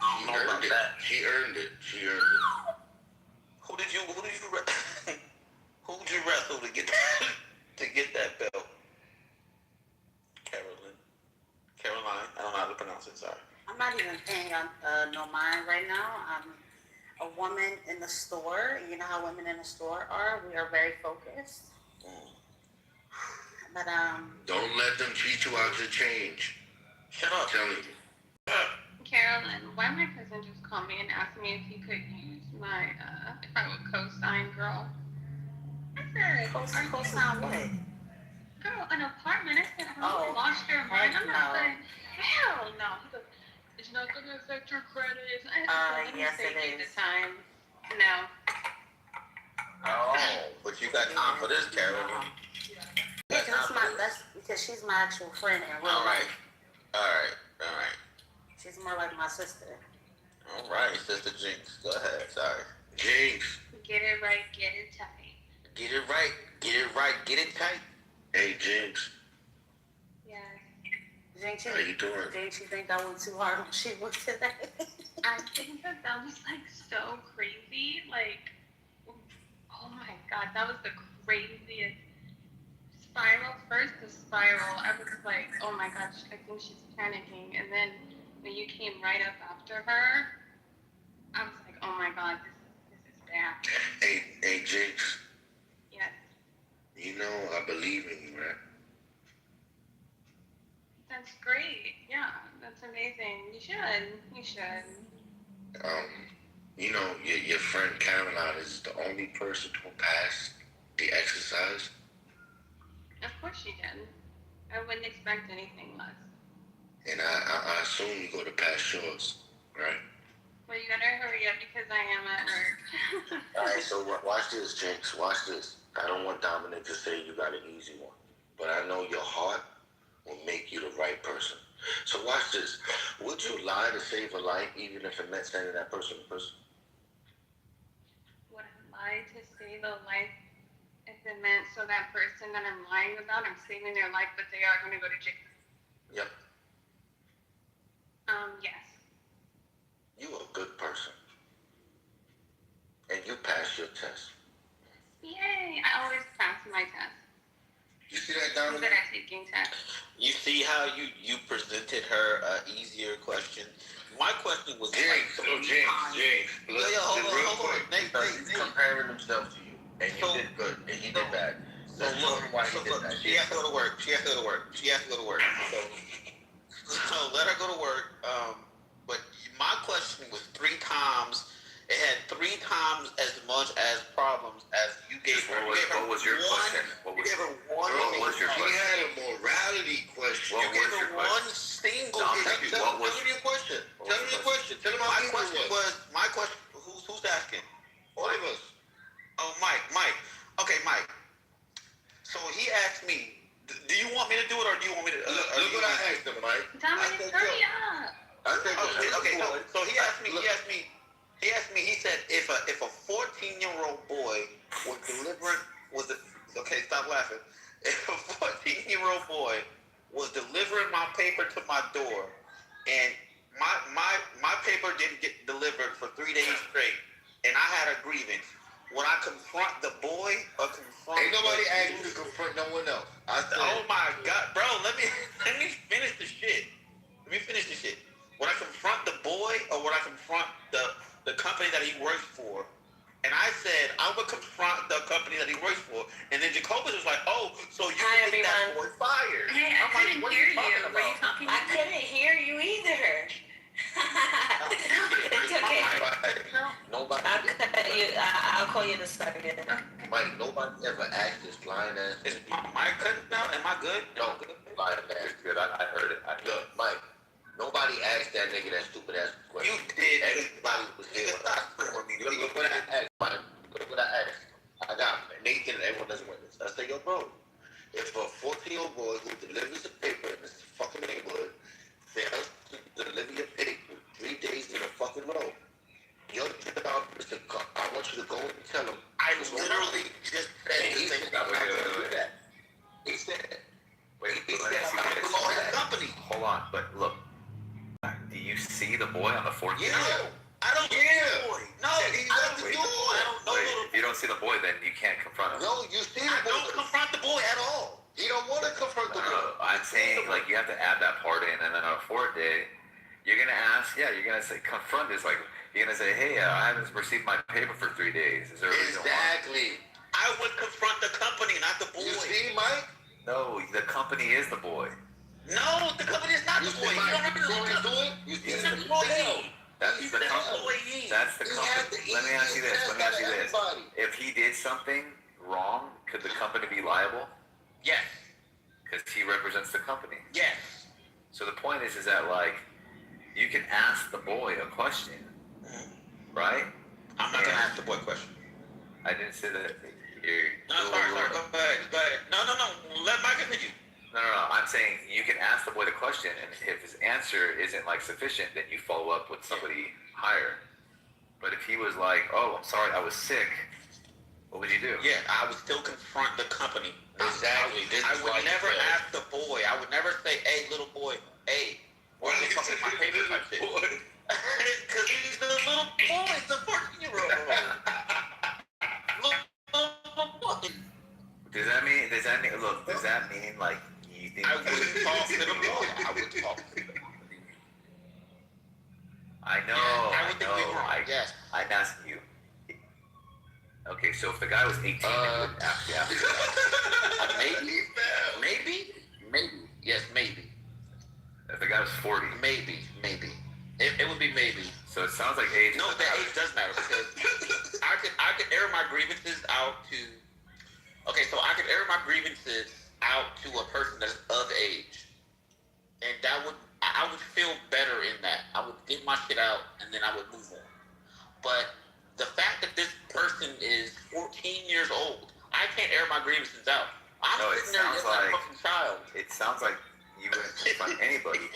I don't know about that. She earned it. Who did you wrestle to get that belt? Caroline. I don't know how to pronounce it. Sorry. I'm not even paying no mind right now. I'm a woman in the store. You know how women in the store are. We are very focused. But don't let them cheat you out your change. Shut up. I'm telling you. Carolyn, why my cousin just called me and asked me if he could use my if I would co-sign girl. I said, co-sign what? Girl, an apartment. I said, oh, lost your mind. I'm not saying, hell no. He goes, it's not going to affect your credit. Yes, it is. The time. No. Oh, but you got time for this, Carolyn. Yeah, that's because she's my actual friend in real life. All right. She's more like my sister. All right, Sister Jinx. Go ahead. Sorry. Jinx. Get it right, get it tight. Get it right, get it tight. Hey, Jinx. Yes. Jinx, how you doing? Jinx, you think I went too hard on she was today? I think that was like so crazy. Like, oh my God, that was the craziest spiral. First, the spiral, I was like, oh my God, I think she's panicking. And then when you came right up after her, I was like, oh my God, this is bad. Hey, Jinx. Yes. You know I believe in you, right? That's great. Yeah, that's amazing. You should. You know, your friend Caroline is the only person to pass the exercise. Of course she did. I wouldn't expect anything less. And I assume you go to pass yours, right? Well, you gotta hurry up because I am at work. All right, so watch this, Jinx. Watch this. I don't want Dominic to say you got an easy one, but I know your heart will make you the right person. So watch this. Would you lie to save a life, even if it meant sending that person to prison? Would I lie to save a life if it meant so that person that I'm lying about, I'm saving their life, but they are going to go to jail? Yep. Yes. You a good person. And you passed your test. Yay! I always pass my test. You see that, Dominic? I'm good at taking tests. You see how you presented her easier question? My question was Jinx. Hold on. Nate, comparing himself to you. And you did good. And he did bad. So look, she has to go to work. So let her go to work. But my question was 3 times. It had 3 times as much as problems as you gave her. What was your question? You gave her one. She had a morality question. You gave her one single. Tell me your question. My question was my question, who's asking? All of us. Oh, Mike. Okay, Mike. So he asked me, do you want me to do it or do you want me to? Look what I asked him, Mike. Dominic, hurry up. I said, okay. So he asked me. He said if a 14-year-old boy stop laughing. If a 14-year-old boy was delivering my paper to my door, and my paper didn't get delivered for 3 days straight, and I had a grievance, would I confront the boy or confront? Ain't nobody asked you to confront no one else. I said, oh my God, bro, let me finish the shit. Would I confront the boy or would I confront the company that he works for? And I said I would confront the company that he works for. And then Jacobus was like, "Oh, so you think that boy fired?" Hey, I couldn't hear you. Were you talking? I couldn't hear you either. It's okay. Nobody. I'll call you in a second. Mike, nobody ever asked this blind ass. Is my cut now? Am I good? No, blind ass. Good. I heard it. Look, Mike. Nobody asked that nigga that stupid ass question. You did. Everybody was here when I asked. Look what I asked, Mike. Look what I asked. I got Nathan and everyone that's witness. I say, yo, bro, if a 14-year-old boy who delivers a paper in this fucking neighborhood fails to deliver your paper 3 days in a fucking row, your job is to come. I want you to go and tell him. I literally just said he said I would do that. He said. Wait, he let me said see I'm this. going to company. Hold on, but look. Do you see the boy on the 14th? Yeah. I don't see the boy. No, I don't see the boy. If you don't see the boy, then you can't confront him. No, you see the boy. Don't confront the boy at all. He don't want to confront the boy. No, I'm saying like you have to add that part in, and then on a fourth day, you're gonna ask. Yeah, you're gonna say confront is like you're gonna say, hey, I haven't received my paper for 3 days. Is there a reason why? Exactly. I would confront the company, not the boy. You see, Mike? No, the company is the boy. No, the company is not the boy. You don't have to do it. You see the employee. That's the company. That's the company. Let me ask you this. If he did something wrong, could the company be liable? Yes. Because he represents the company. Yes. So the point is that like, you can ask the boy a question, right? I'm not gonna ask the boy a question. I didn't say that. No, sorry. Go ahead. No. Let Mike continue. No. I'm saying you can ask the boy the question, and if his answer isn't like sufficient, then you follow up with somebody higher. But if he was like, "Oh, I'm sorry, I was sick," what would you do? Yeah, I would still confront the company. Exactly. I would never ask the boy. I would never say, "Hey, little boy, hey, why are you fucking my paper type shit?" Because he's a little boy. He's a 14-year-old. Does that mean? Look, does that mean like you think? I wouldn't talk to the boy. I would talk to the boy. I know. Yeah, I would think we were wrong. Yes. I'm asking you. Okay, so if the guy was 18, then you wouldn't ask you after that. Maybe. Yes, maybe. If the guy was 40, maybe. It would be maybe. So it sounds like age. No, the age does matter because I could air my grievances out to. Okay, so I could air my grievances out to a person that's of age, and I would feel better in that. I would get my shit out, and then I would move on. But the fact that this person is 14 years old, I can't air my grievances out. I'm sitting there as a fucking child. It sounds like you wouldn't confront anybody.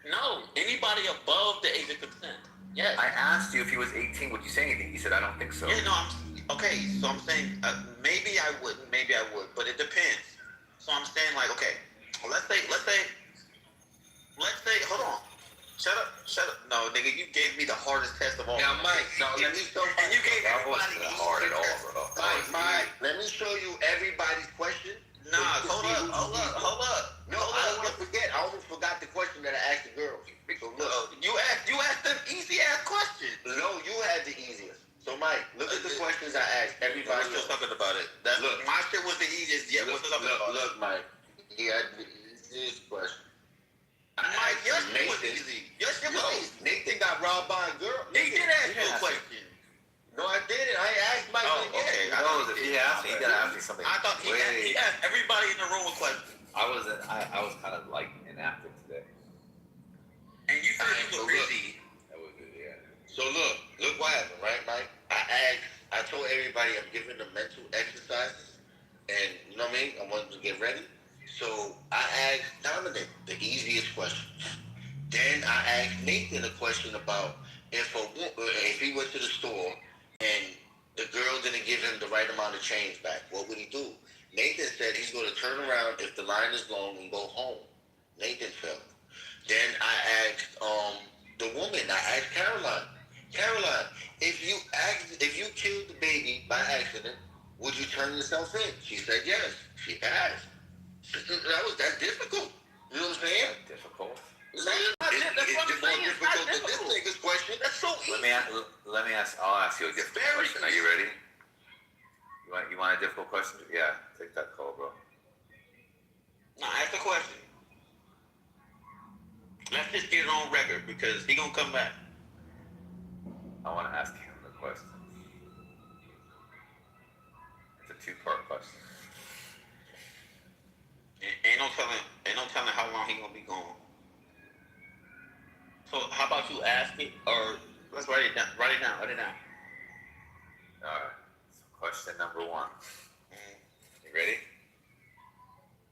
No, anybody above the age of consent. Yes. I asked you if he was 18, would you say anything? You said, I don't think so. Yeah, no, okay, so I'm saying maybe I wouldn't, maybe I would, but it depends. So I'm saying like, okay, let's say, hold on. Shut up. No, nigga, you gave me the hardest test of all. Now, Mike, let me show you. And you gave everybody the hard at all, bro. Mike, let me show you everybody's question. Nah, hold up. No, I don't want to forget. I almost forgot the question that I asked the girls. So look, you asked them easy ass questions. No, you had the easiest. So Mike, look at the questions I asked everybody. We're still talking about it. Look, my shit was the easiest. Yeah, we're still talking about it. Look, Mike, he had the easiest question. Mike, your shit was easy. Your shit was easy. Nathan got robbed by a girl. He did ask you a question. No, I didn't. I asked Mike. Oh, okay. If he asked me, he gotta ask me something. I thought he asked everybody in the room a question. I was kind of like inactive today. And you said you were busy. That was good, yeah. So look what happened, right, Mike? I told everybody I'm giving them mental exercises, and you know what I mean. I want them to get ready. So I asked Dominic the easiest question. Then I asked Nathan a question about if he went to the store and the girl didn't give him the right amount of change back, what would he do? Nathan said he's going to turn around if the line is long and go home. Nathan felt. Then I asked the woman. I asked Caroline. Caroline, if you killed the baby by accident, would you turn yourself in? She said yes. She passed. That's difficult. You know what I'm saying? Difficult. That's what I'm saying. It's not difficult than this nigga's question. That's so easy. Let me ask. I'll ask you a difficult question. Are you ready? You want a difficult question? Yeah, take that call, bro. Now ask the question. Let's just get it on record because he gonna come back. I want to ask him the question. It's a two-part question. Ain't no telling how long he gonna be gone. So how about you ask it, or let's write it down. Write it down. All right. So question number one. You ready?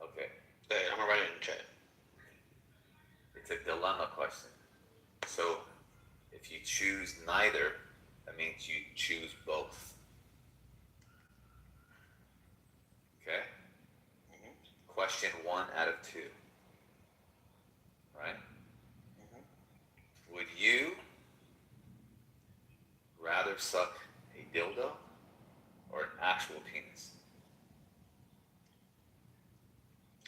Okay. Okay, I'm gonna write it in the chat. It's a dilemma question. So if you choose neither, that means you choose both. Okay? Question 1 out of 2. Right? Would you rather suck a dildo or an actual penis?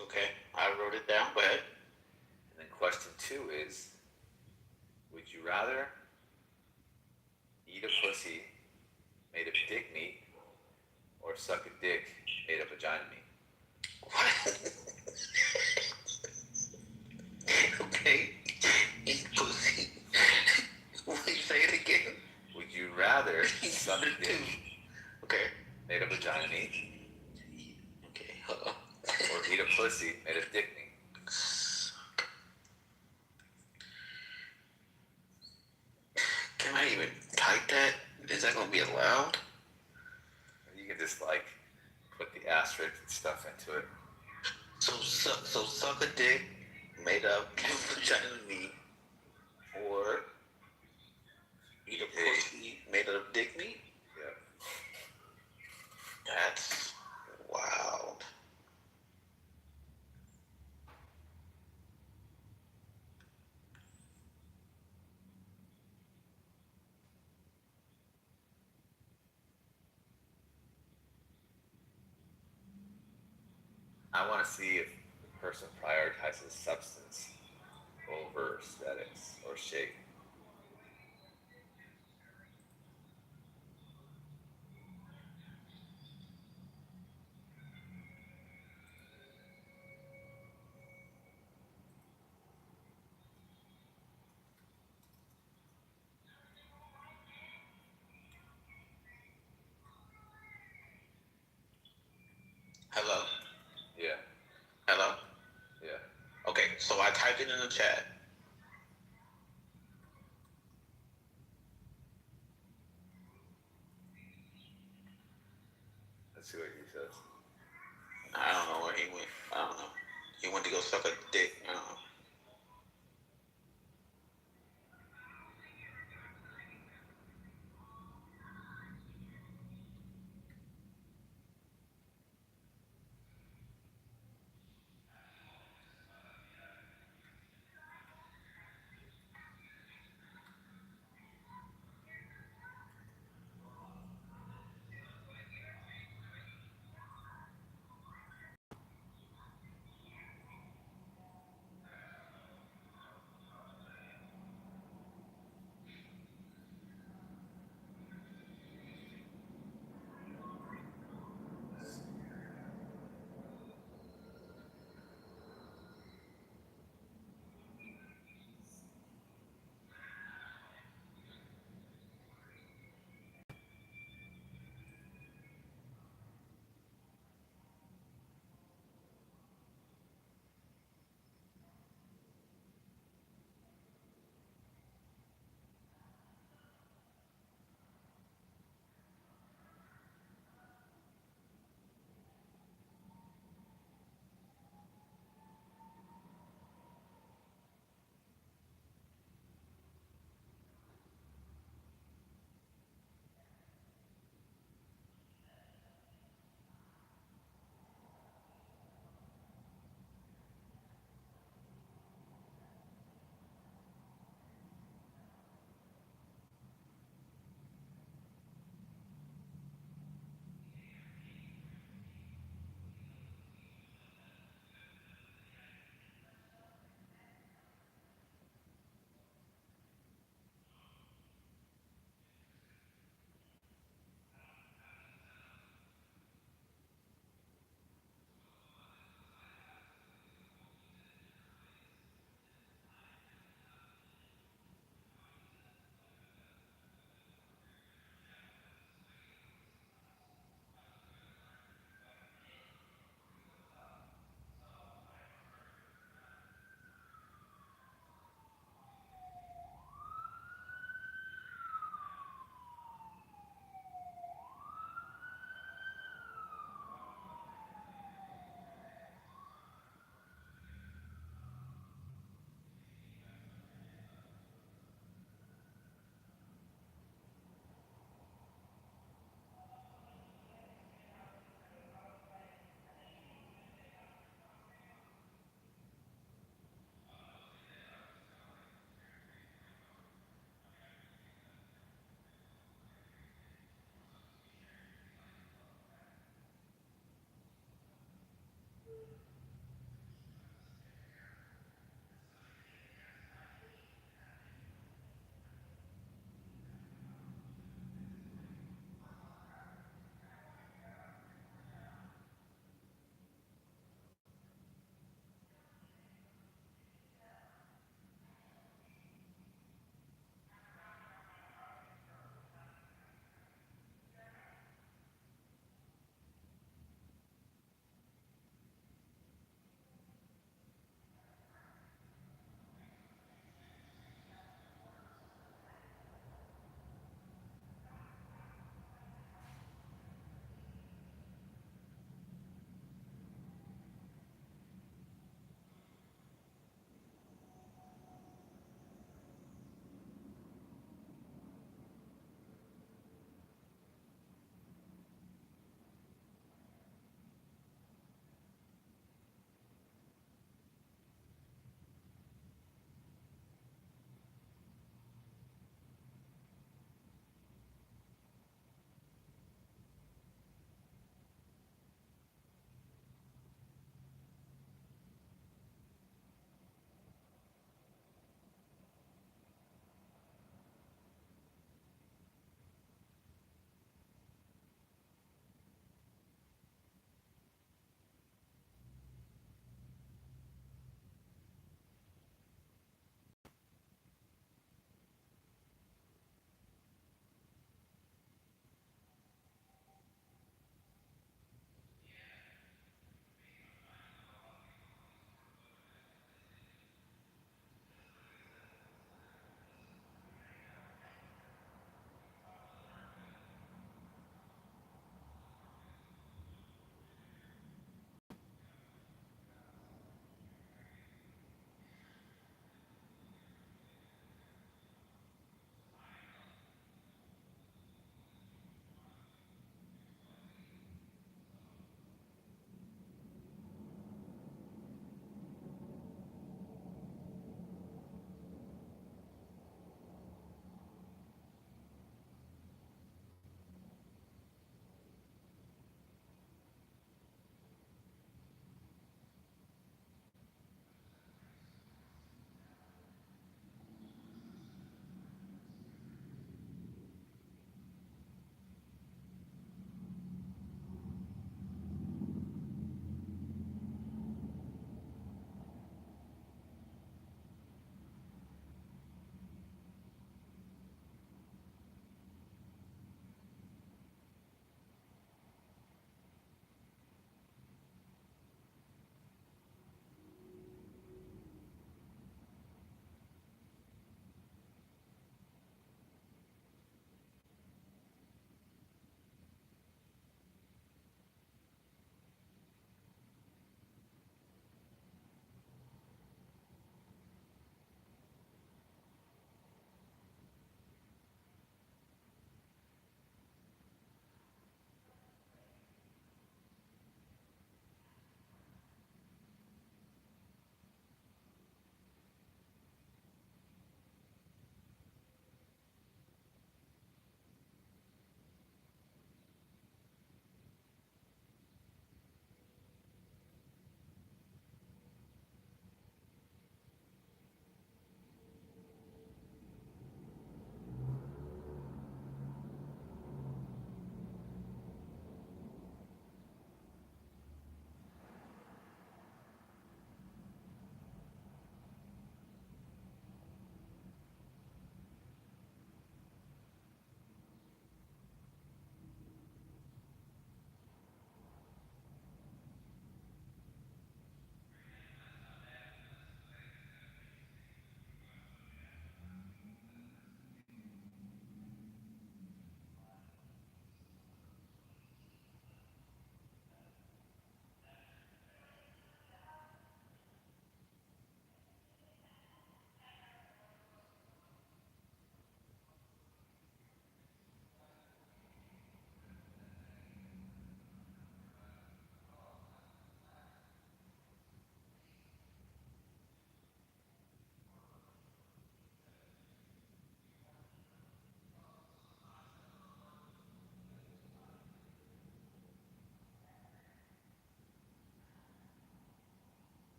Okay, I wrote it down. Go ahead. And then question 2 is, would you rather eat a pussy made of dick meat or suck a dick made of vagina meat? Okay. Eat pussy. Will you say it again? Would you rather suck a dick made of vagina meat? Okay, hold on. Or eat a pussy made of dick meat? Can I even type that? Is that gonna be allowed? You can just put the asterisk and stuff into it. So suck a dick made of vagina meat, or eat a pussy made of dick meat? Yeah. That's wild. I want to see if the person prioritizes substance over aesthetics or shape. Hello? Yeah. Hello? Yeah. Okay, so I typed it in the chat. Let's see what he says. I don't know where he went. I don't know. He went to go suck a dick. I don't know.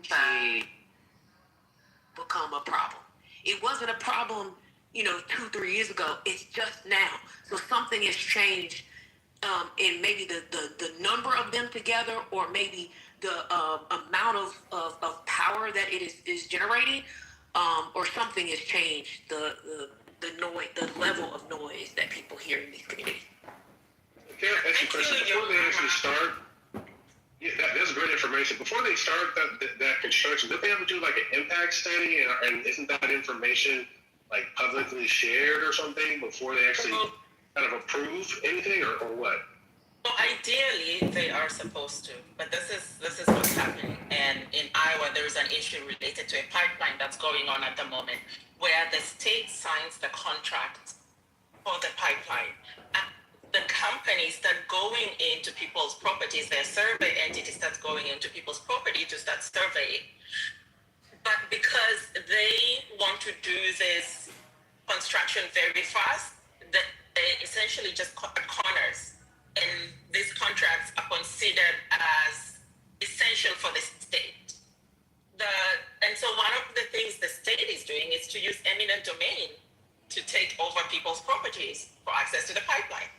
to become a problem. It wasn't a problem, 2-3 years ago. It's just now. So something has changed in maybe the number of them together, or maybe the amount of power that it is generating, or something has changed the noise, the level of noise that people hear in these communities. Can I ask you a question? Before they actually start, yeah, that's great information. Before they start that construction, don't they have to do like an impact study, and isn't that information like publicly shared or something before they actually kind of approve anything, or what? Well, ideally, they are supposed to, but this is what's happening. And in Iowa, there is an issue related to a pipeline that's going on at the moment, where the state signs the contract for the pipeline. And the companies start going into people's properties, their survey entity starts going into people's property to start surveying. But because they want to do this construction very fast, they essentially just cut corners. And these contracts are considered as essential for the state. And so one of the things the state is doing is to use eminent domain to take over people's properties for access to the pipeline.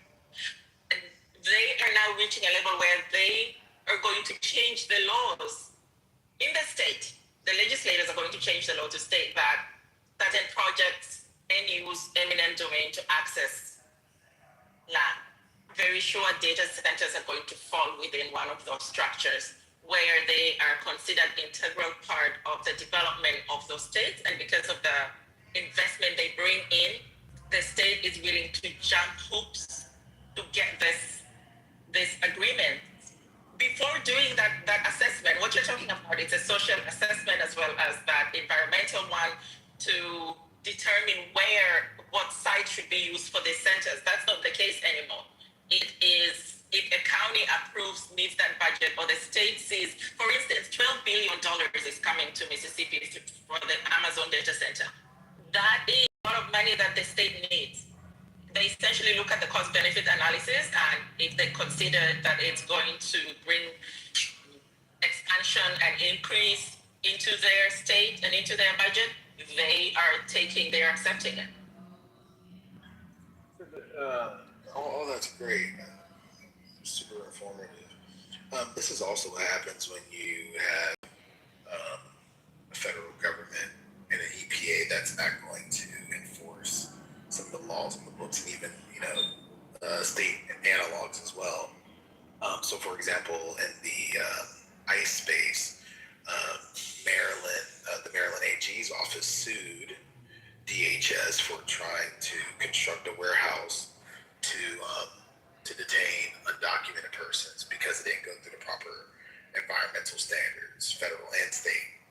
And they are now reaching a level where they are going to change the laws in the state. The legislators are going to change the law to state that certain projects can use eminent domain to access land. Very sure data centers are going to fall within one of those structures where they are considered integral part of the development of those states. And because of the investment they bring in, the state is willing to jump hoops to get this agreement. Before doing that assessment, what you're talking about is a social assessment as well as that environmental one to determine what site should be used for these centers. That's not the case anymore. It is, if a county approves, meets that budget, or the state sees, for instance, $12 billion is coming to Mississippi for the Amazon data center. That is a lot of money that the state needs. They essentially look at the cost-benefit analysis, and if they consider that it's going to bring expansion and increase into their state and into their budget, they're accepting it. All that's great. Super informative. This is also what happens when you have a federal government and an EPA that's not going to enforce some of the laws in the books, and even state analogs as well. So, for example, in the ICE space, Maryland, the Maryland AG's office sued DHS for trying to construct a warehouse to detain undocumented persons because it didn't go through the proper environmental standards, federal and state.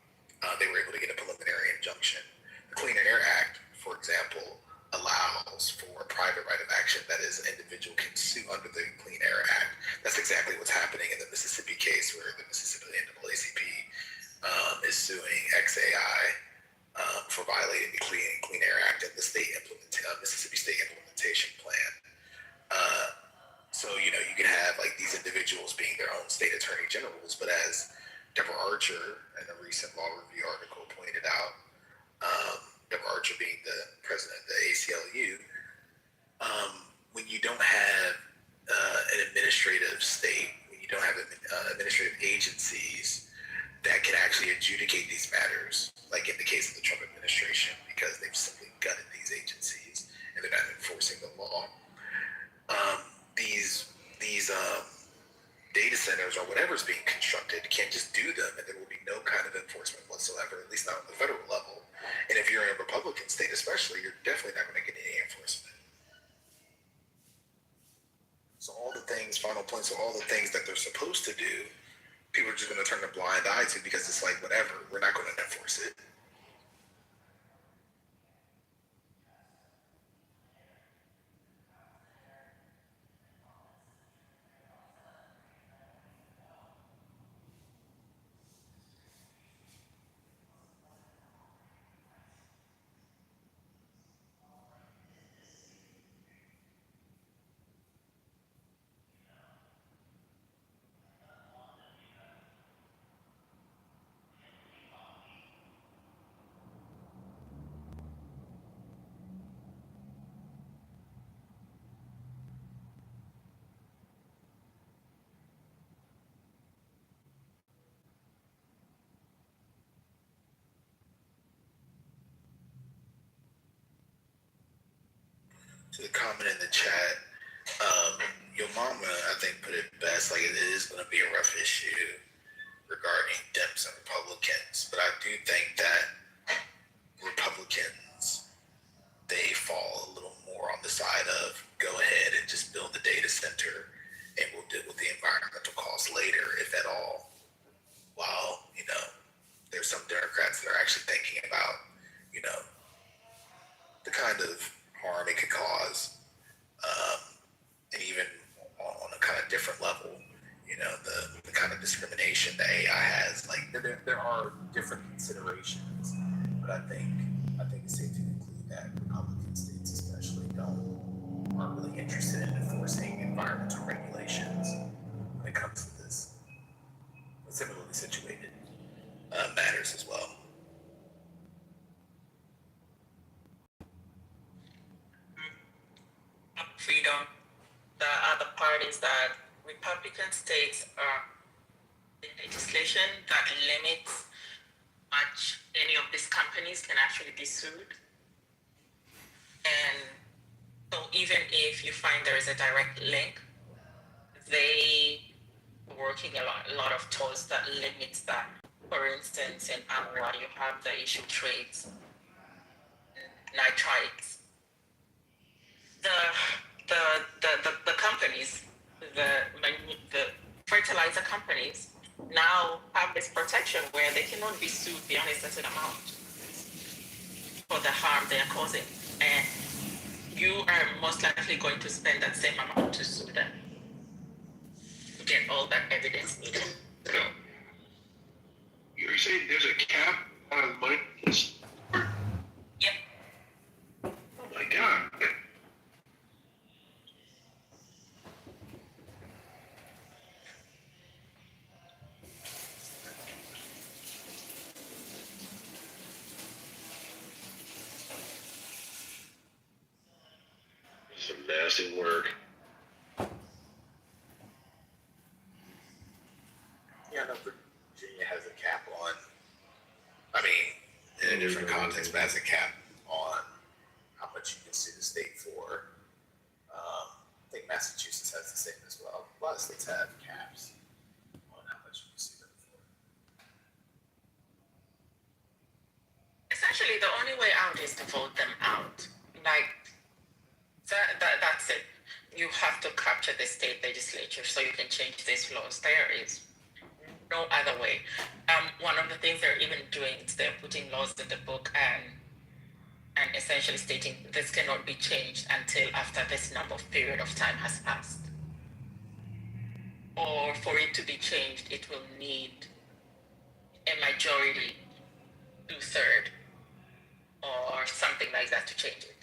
They were able to get a preliminary injunction. The Clean Air Act, for example, allows for a private right of action, that is, an individual can sue under the Clean Air Act. That's exactly what's happening in the Mississippi case, where the Mississippi NAACP is suing XAI for violating the Clean Air Act and the Mississippi State Implementation Plan. So, you can have like these individuals being their own state attorney generals, but as Deborah Archer in a recent law review article pointed out, Deborah Archer being the president of the ACLU, when you don't have an administrative state, when you don't have administrative agencies that can actually adjudicate these matters, like in the case of the Trump administration, because they've simply gutted these agencies and they're not enforcing the law. These data centers or whatever's being constructed can't just do them, and there will be no kind of enforcement whatsoever, at least not on the federal level. And if you're in a Republican state especially, you're definitely not going to get any enforcement. So all the things, final points, so all the things that they're supposed to do, people are just going to turn a blind eye to because it's like, whatever, we're not going to enforce it. to the comment in the chat. Your mama, I think, put it best. Like, it is going to be a rough issue regarding Dems and Republicans, but I do think that Republicans, they fall a little more on the side of go ahead and just build the data center, and we'll deal with the environmental costs later, if at all. While, there's some Democrats that are actually thinking about, the kind of harm it could cause, and even on a kind of different level, the kind of discrimination that AI has. Like, there are different considerations, but I think it's safe to conclude that Republican states especially aren't really interested in enforcing environmental regulations when it comes to this similarly situated matters as well. Freedom. The other part is that Republican states are in legislation that limits much any of these companies can actually be sued. And so even if you find there is a direct link, they are working a lot of tools that limits that. For instance, in Iowa, you have the issue trades, nitrites. The companies, the fertilizer companies now have this protection where they cannot be sued beyond a certain amount for the harm they are causing. And you are most likely going to spend that same amount to sue them to get all that evidence needed. So, you're saying there's a cap on money? Yep. Oh my God. Some nasty work. Yeah, I know Virginia has a cap on, in a different context, but has a cap on how much you can sue the state for. I think Massachusetts has the same as well. A lot of states have caps on how much you can sue them for. Essentially, the only way out is to vote them out. Like, that's it. You have to capture the state legislature so you can change these laws. There is no other way. One of the things they're even doing is they're putting laws in the book and essentially stating this cannot be changed until after this number of period of time has passed. Or for it to be changed, it will need a majority, 2/3, or something like that to change it.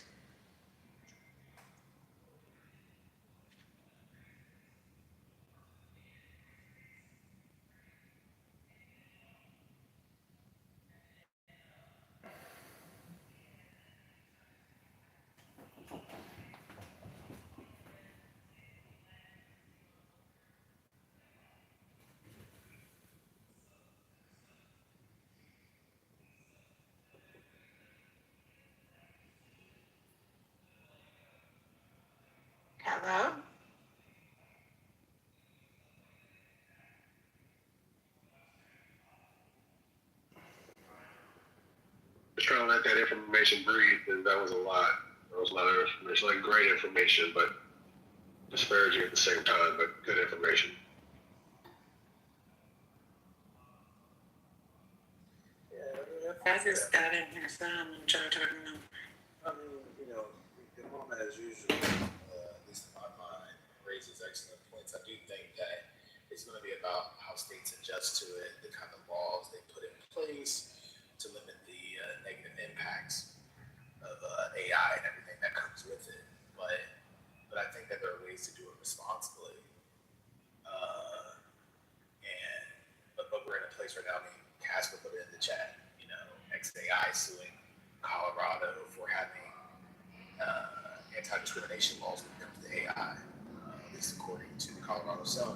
Hello? Just trying to let that information breathe, and that was a lot. That was a lot of information, like great information, but disparaging at the same time, but good information. I just got in here, so I'm in charge of them. The mama, as usual, at least in my mind, raises excellent points. I do think that it's going to be about how states adjust to it, the kind of laws they put in place to limit the negative impacts of AI and everything that comes with it. But I think that there are ways to do it responsibly. But we're in a place right now. Casper put it in the chat. XAI suing Colorado for having anti-discrimination laws when it comes to AI, at least according to the Colorado Sun,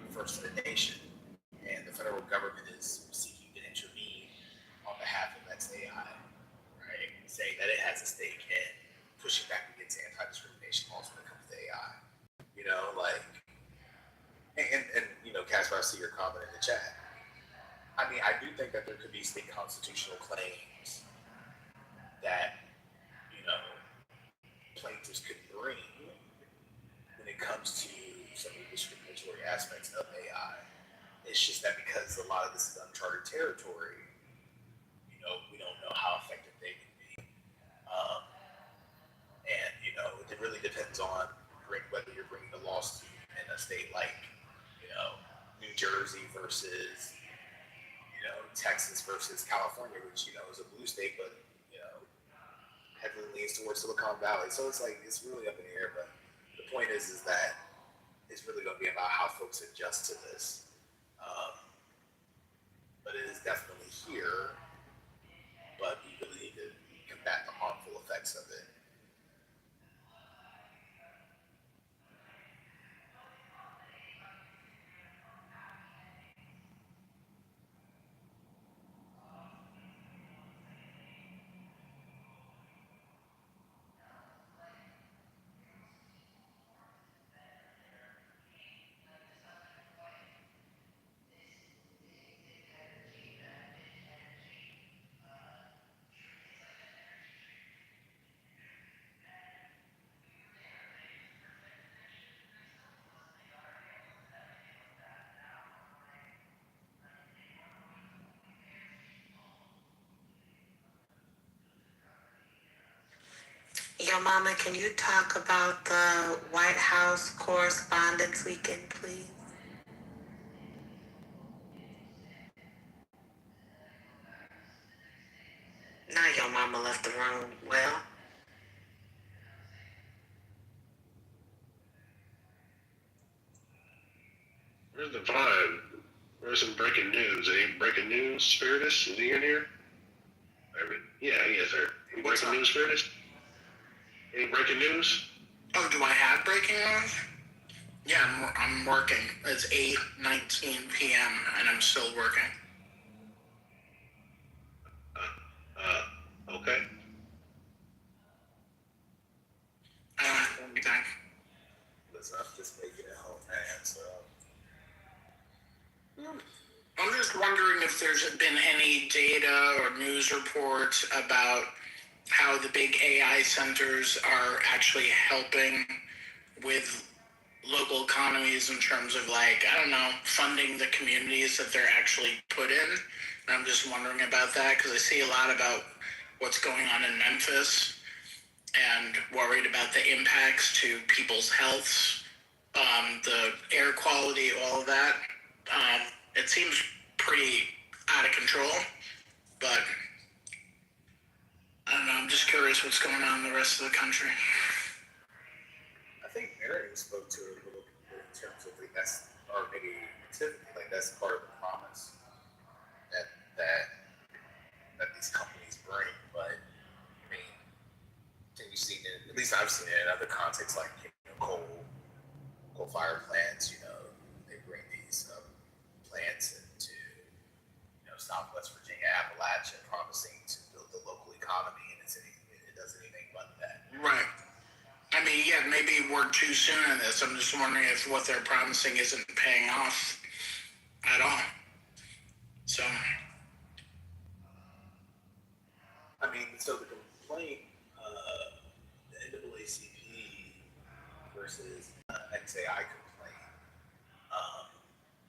first for the nation. And the federal government is seeking to intervene on behalf of XAI, right? Saying that it has a stake in pushing back against anti-discrimination laws when it comes to AI. You know, like, and you know, Casper, I see your comment in the chat. I mean, I do think that there could be state constitutional claims that, you know, plaintiffs could bring when it comes to some of the discriminatory aspects of AI. It's just that because a lot of this is uncharted territory, you know, we don't know how effective they can be. And, you know, it really depends on whether you're bringing a lawsuit in a state like, you know, New Jersey versus, you know, Texas versus California, which, you know, is a blue state, but, you know, heavily leans towards Silicon Valley. So it's like, it's really up in the air. But the point is that it's really going to be about how folks adjust to this. But it is definitely here. But we really need to combat the harmful effects of it. Yo, Mama, can you talk about the White House Correspondents' Weekend, please? Now your mama left the room. Well, Where's the vibe? Where's some breaking news? Any breaking news, Spiritus? Is he in here? Yeah, he is there. Any breaking news, Spiritus? Any breaking news? Oh, do I have breaking news? Yeah, I'm working. It's 8:19 p.m. and I'm still working. Okay. I don't have anything. Listen, I'm just making it home, man. So I'm just wondering if there's been any data or news reports about how the big AI centers are actually helping with local economies in terms of, like, I don't know, funding the communities that they're actually put in. And I'm just wondering about that because I see a lot about what's going on in Memphis and worried about the impacts to people's health, the air quality, all of that. It seems pretty out of control, but I don't know, I'm just curious what's going on in the rest of the country. I think Marion spoke to it a little bit in terms of like that's, or maybe Tiffany, like that's part of the promise that these companies bring. But I mean, I think we've seen it, at least I've seen it in other contexts, like, you know, coal fire plants. You know, they bring these plants into, you know, Southwest Virginia, Appalachia, promising to build the local economy, and it does anything but that. Right. I mean, yeah, maybe we're too soon in this. I'm just wondering if what they're promising isn't paying off at all. So, I mean, so the complaint, the NAACP versus XAI complaint,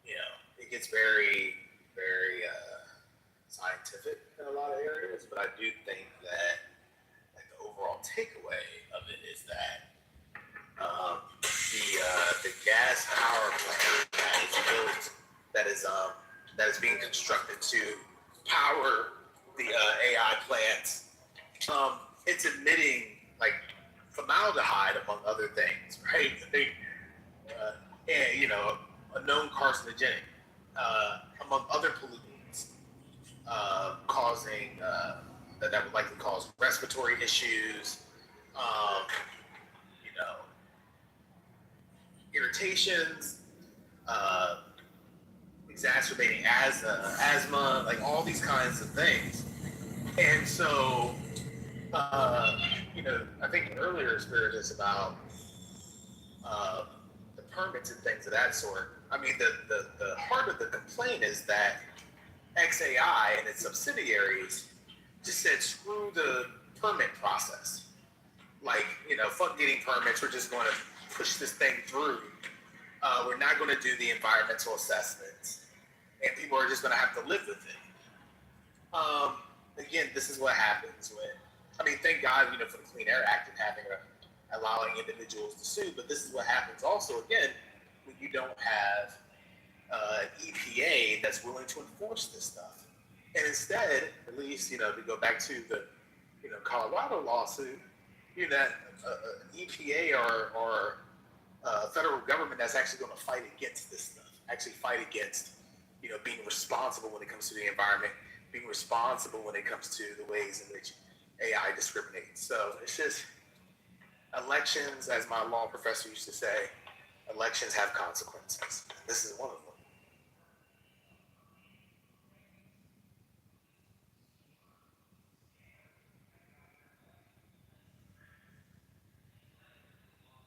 you know, it gets very, very scientific in a lot of areas, but I do think that like the overall takeaway of it is that the gas power plant that is built, that is being constructed to power the AI plants, it's emitting like formaldehyde among other things, right? And you know, a known carcinogenic among other pollutants, causing that would likely cause respiratory issues, you know, irritations, exacerbating asthma, like all these kinds of things. And so I think earlier Spirit is about the permits and things of that sort. I mean, the heart of the complaint is that XAI and its subsidiaries just said, screw the permit process. Like, fuck getting permits, we're just going to push this thing through. We're not going to do the environmental assessments, and people are just going to have to live with it. Again, this is what happens thank God, for the Clean Air Act and allowing individuals to sue, but this is what happens also, again, when you don't have an EPA that's willing to enforce this stuff. And instead, at least, to go back to the, Colorado lawsuit, that EPA or federal government that's actually going to fight against this stuff, actually fight against, being responsible when it comes to the environment, being responsible when it comes to the ways in which AI discriminates. So it's just elections, as my law professor used to say, elections have consequences. This is one of them.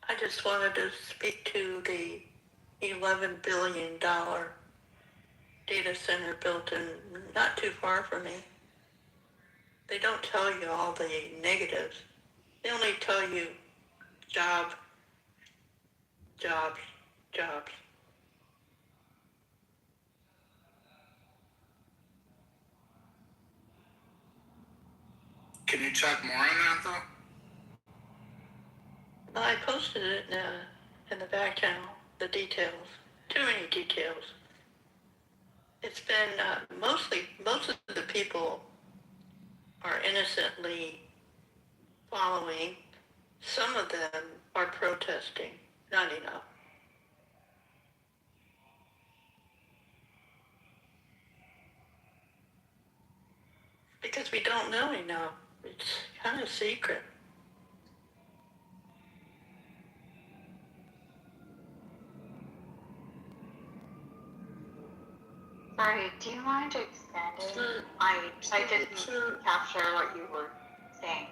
I just wanted to speak to the $11 billion data center built in not too far from me. They don't tell you all the negatives. They only tell you jobs, jobs, jobs. Can you talk more on that, though? Well, I posted it in the back channel, the details. Too many details. It's been most of the people are innocently following. Some of them are protesting. Not enough. Because we don't know enough. It's kind of secret. Sorry, do you mind expanding? I didn't capture what you were saying.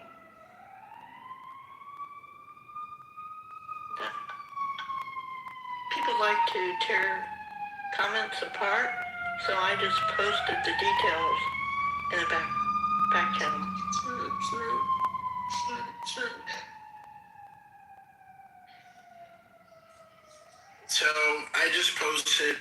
People like to tear comments apart, so I just posted the details in the back channel. So I just posted.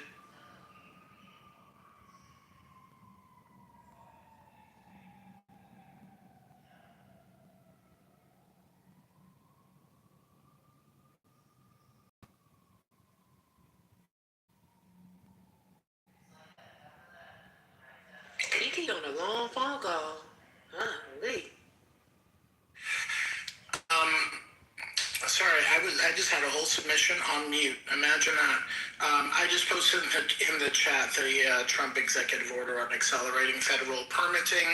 Kiki on a long phone call. Holy. Sorry, I just had a whole submission on mute. Imagine that. I just posted in the chat the Trump executive order on accelerating federal permitting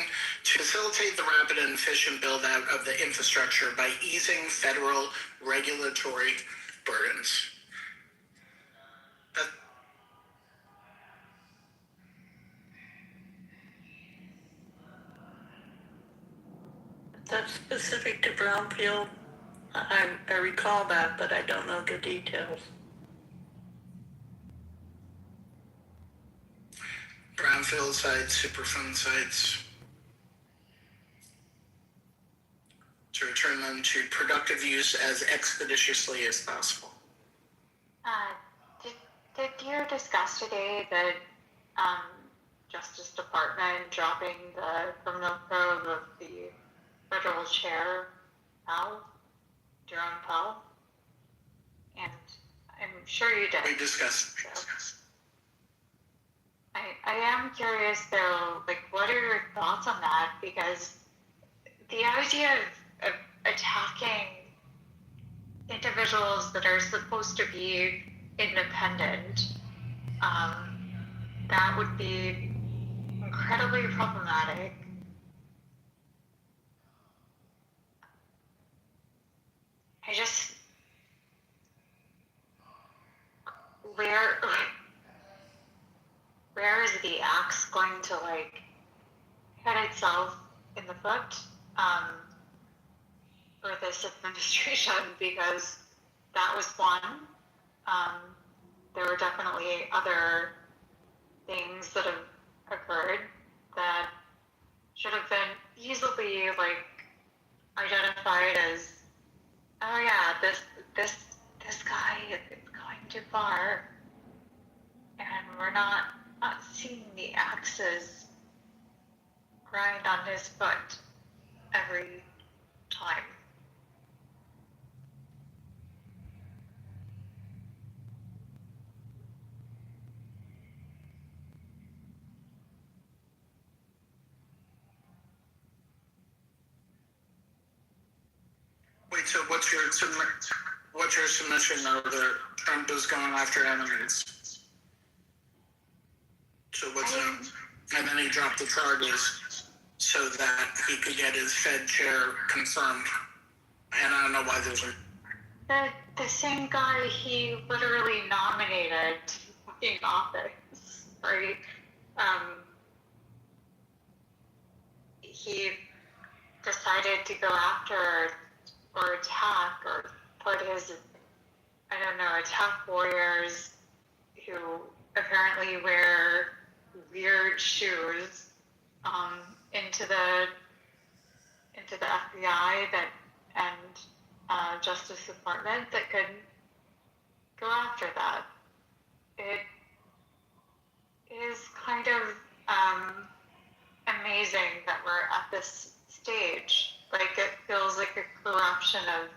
to facilitate the rapid and efficient build out of the infrastructure by easing federal regulatory burdens. That's specific to Brownfield. I recall that, but I don't know the details. Brownfield sites, Superfund sites, to return them to productive use as expeditiously as possible. Did you discuss today the Justice Department dropping the criminal probe of the federal chair, Jerome Powell? And I'm sure you did. We discussed. I am curious though, what are your thoughts on that? Because the idea of attacking individuals that are supposed to be independent, that would be incredibly problematic. Where is the axe going to hit itself in the foot? Or this administration because that was one. There were definitely other things that have occurred that should have been easily like identified as, oh yeah, this guy is going too far, and we're not seeing the axes grind on his foot every time. Wait, so what's your submission now that Trump is going after enemies? So what's and then he dropped the charges so that he could get his Fed chair confirmed. And I don't know why those are. The same guy he literally nominated in office, right? He decided to go after or attack or put his, I don't know, attack warriors who apparently wear weird shoes into the FBI and Justice Department that could go after that. It is kind of amazing that we're at this stage. Like, it feels like a corruption of,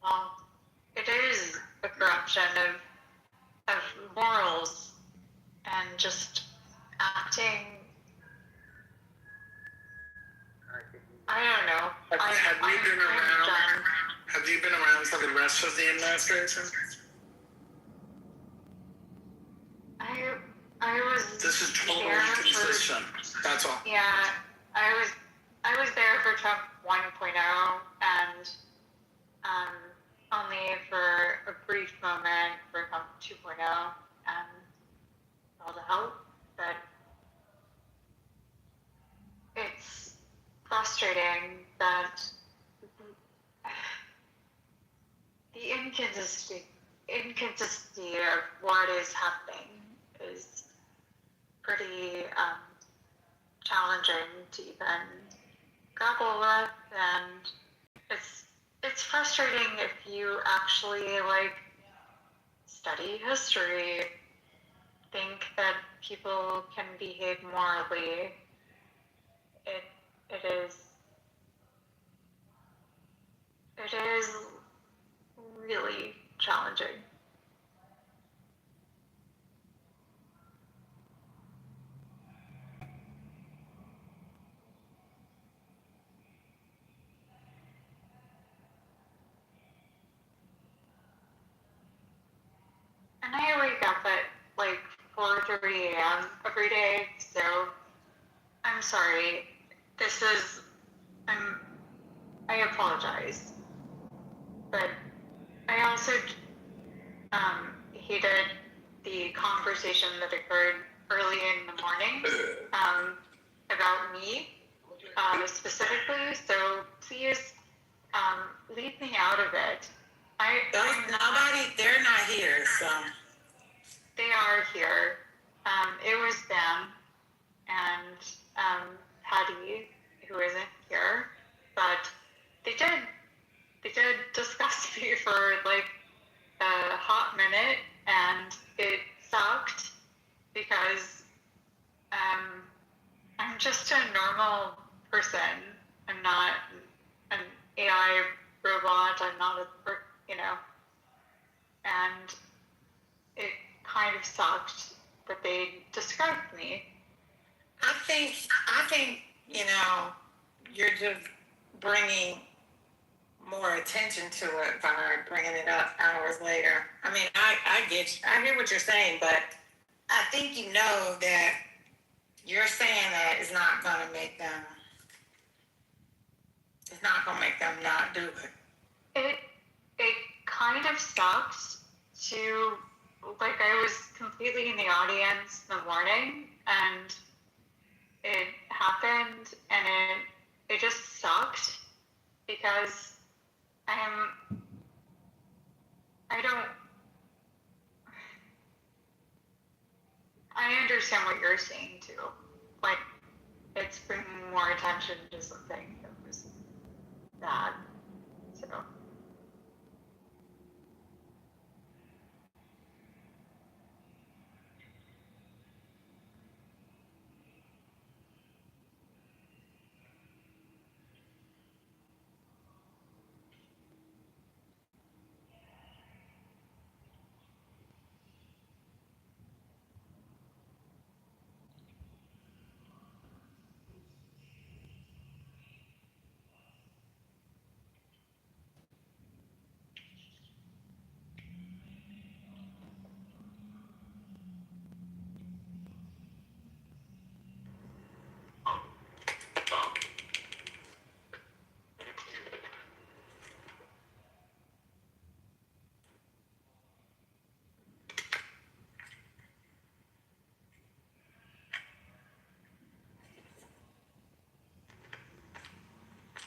well, it is a corruption of morals and just acting, I don't know. Have you been around for the rest of the administration? I was. This is totally consistent. That's all. Yeah, I was there for Trump 1.0 and only for a brief moment for Trump 2.0 and all the help, but it's frustrating that the inconsistency of what is happening is pretty challenging to even grapple with, and it's frustrating if you actually like study history, think that people can behave morally. It is really challenging. And I wake up at like 4:30 a.m. every day, so I'm sorry. I apologize. But I also hated the conversation that occurred early in the morning about me specifically, so please leave me out of it. They're not here, so. They are here. It was them and Patty, who isn't here, but they did discuss me for like a hot minute, and it sucked because I'm just a normal person. I'm not an AI robot. I'm not and it kind of sucked that they described me. I think, you're just bringing more attention to it by bringing it up hours later. I mean, I hear what you're saying, but I think you know that you're saying that is not going to make them, it's not going to make them not do it. It kind of sucked to, like, I was completely in the audience in the morning, and it happened happened, and it just sucked because I understand what you're saying too. Like, it's bringing more attention to something that was bad. So.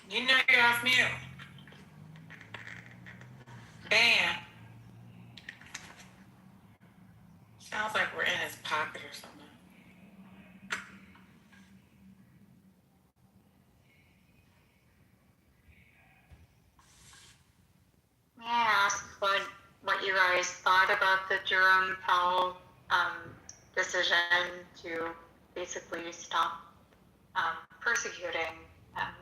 You know you're off mute. Bam. Sounds like we're in his pocket or something. May I ask what you guys thought about the Jerome Powell decision to basically stop persecuting him?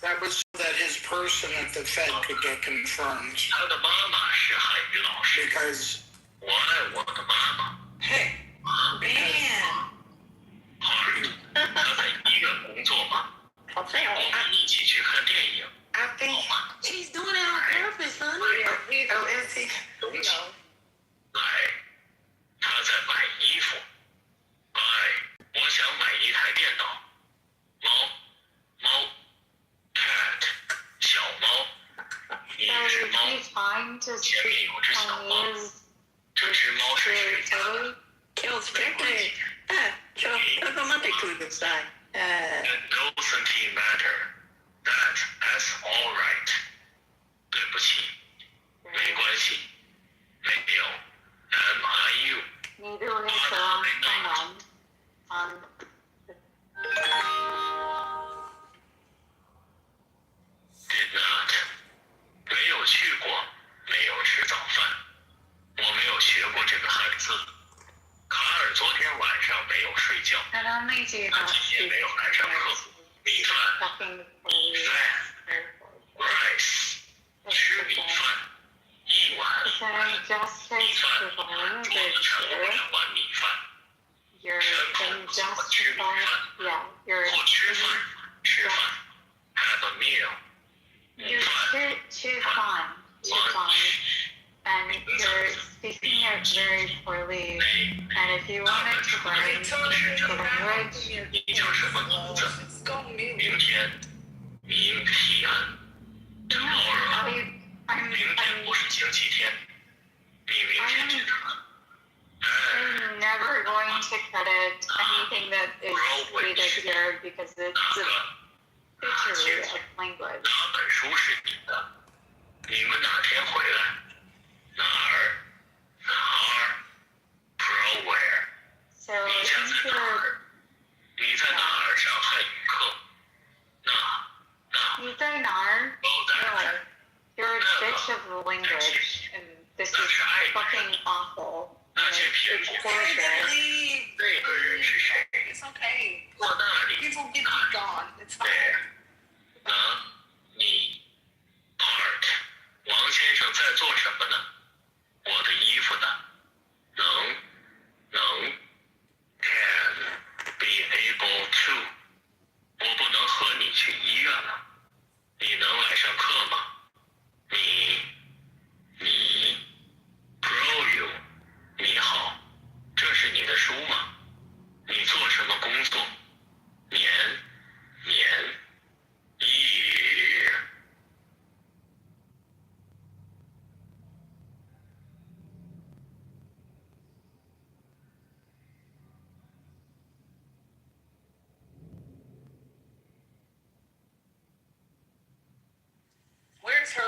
That was so that his person at the Fed could get confirmed. Because. Hey, man. I think he's doing it on purpose, honey. Oh, is he? No. 他在买衣服。哎，我想买一台电脑。猫 cat 小猫，一只猫。前面有只小猫。这只猫是谁家的？ Kills chicken. It doesn't matter. That's all right. 对不起，没关系，没有。MIU. Neither is someone on Did not. 没有去过，没有吃早饭。我没有学过这个汉字。卡尔昨天晚上没有睡觉。他今天没有来上课。米饭。Rice. 吃米饭。一碗。米饭。装成2碗米饭。真不怎么吃米饭。不吃饭。吃饭。Have a meal. You're fine. And you're speaking it very poorly. And if you wanted to learn the language, 你叫什么名字？明天。明天。Tomorrow. 明天不是星期天。你明天去哪？ I'm never going to credit anything that is stated here because it's a picture of language. 哪本书是你的？你们哪天回来？哪儿？Pro-where？ So 你家在哪儿？你在哪儿上汉语课？那。你在哪儿？ No. You're a bitch of the language, and this is fucking awful. It's horrible. 那个人是谁？ It's okay. 我那里。 People get gone. It's fine. There. 你 Park. 王先生在做什么呢？我的衣服呢？能 can be able to。 我不能和你去医院了。你能来上课吗？你 Pro you。 你好，这是你的书吗？你做什么工作？年 year。 So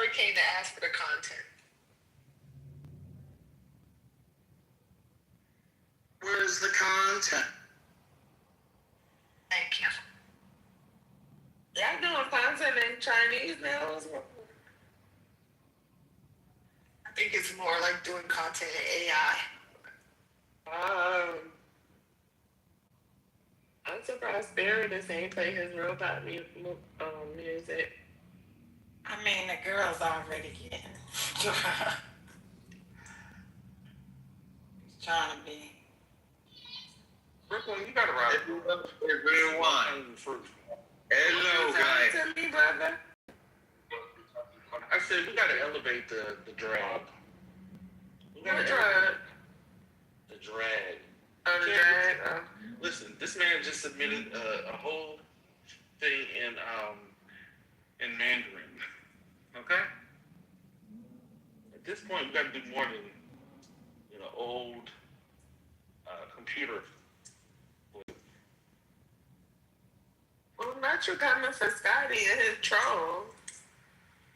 okay to ask for the content. Where's the content? Thank you. Y'all doing content in Chinese now as well? I think it's more like doing content in AI. I'm surprised Spirit ain't play his robot music. I mean, the girl's already getting. He's trying to be. Brooklyn, you gotta ride. Everyone. Hello, guys. To me, brother. I said we gotta elevate the drag. We gotta drag. The drag. Oh, the drag. Listen, this man just submitted a whole thing in Mandarin. Okay. At this point, we gotta do more than old computer. Well, not you coming for Scotty and his troll.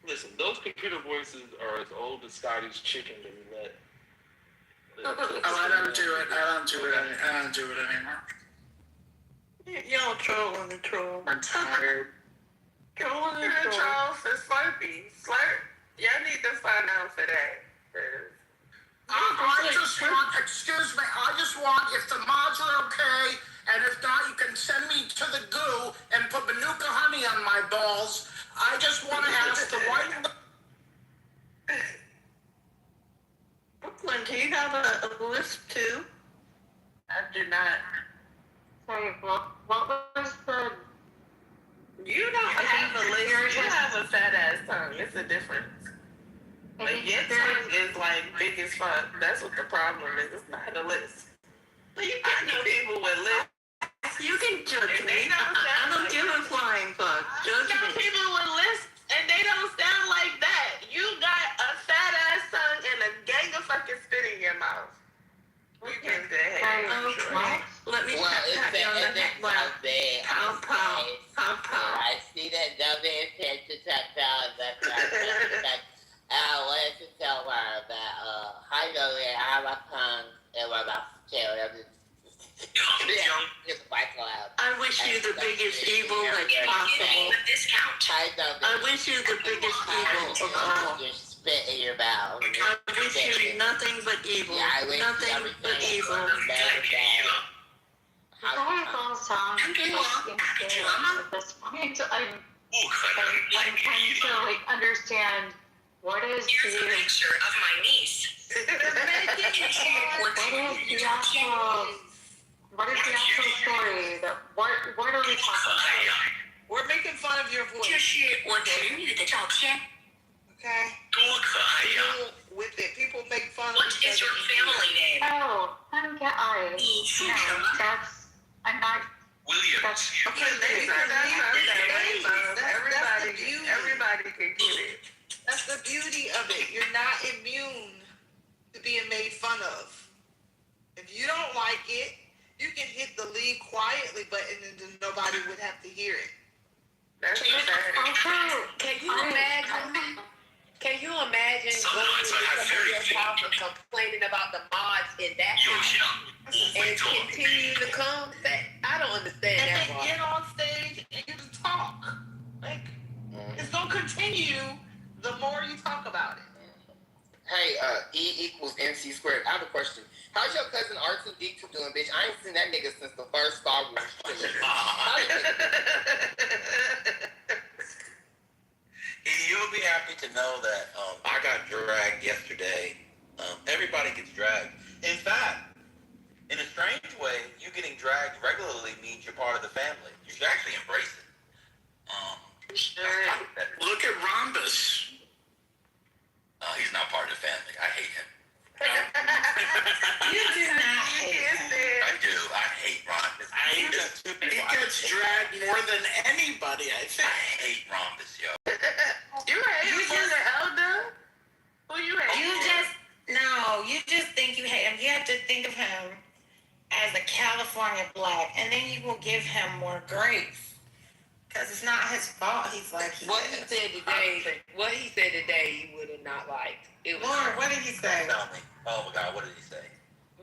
Listen, those computer voices are as old as Scotty's chicken that we let. I don't do it. I don't do it anymore. You don't troll on the troll. I'm tired. Troll on the troll for Slurpee. Y'all need to sign out for that. I just want, excuse me, I just want, if the mods are okay, and if not, you can send me to the goo and put Manuka honey on my balls. I just want to ask the white... Brooklyn, do you have a list too? I do not. Sorry, what was the... You don't have a list. You have a fat ass tongue. It's a difference. Like, your tongue is like big as fuck. That's what the problem is. It's not a list. But you can do people with lists. You can judge me. I don't give a flying fuck. Judge me. Some people with lists and they don't sound like that. You got a fat ass tongue and a gang of fucking spit in your mouth. You can say, hey, let me tap you on the neck. How proud. I see that dumb man said to tap down that. I wanted to tell her that I know that I have a tongue and my mouth tail. I wish you the biggest evil that's possible. I wish you the biggest evil of all. Just spit in your mouth. I wish you nothing but evil. Nothing but evil. That all sounds insane at this point. I'm trying to like understand what is the picture of my niece. What is the actual story? What are we talking about? We're making fun of your voice. 这是我侄女的照片。 Okay. 多可爱呀 With it, people make fun What of is your family name? Oh, I. 你姓什么 I'm not. Williams. Okay, everybody can get it. That's the beauty of it. You're not immune to being made fun of. If you don't like it, you can hit the leave quietly button and then nobody would have to hear it. That's Can you imagine? Can you imagine going to somebody's house and complaining about the mods in that house and continue to come? I don't understand and that then part. get on stage and you just talk. Like, it's gonna continue the more you talk about it. Hey, E equals MC squared. I have a question. How's your cousin R2D2 doing, bitch? I ain't seen that nigga since the first Star Wars trilogy. You'll be happy to know that I got dragged yesterday. Everybody gets dragged. In fact, in a strange way, you getting dragged regularly means you're part of the family. You should actually embrace it. Look at Rhombus. He's not part of the family. I hate him. You do not hate him. I do. I hate Rhombus. He gets dragged more than anybody, I think. I hate Rhombus, yo. You hate him for the elder? Who you hate? You just think you hate him. You have to think of him as a California black, and then you will give him more grace. Because it's not his fault. He's like, What he said today, you would have not liked. It was Lord, what did he say? Tell me. Oh my God, what did he say?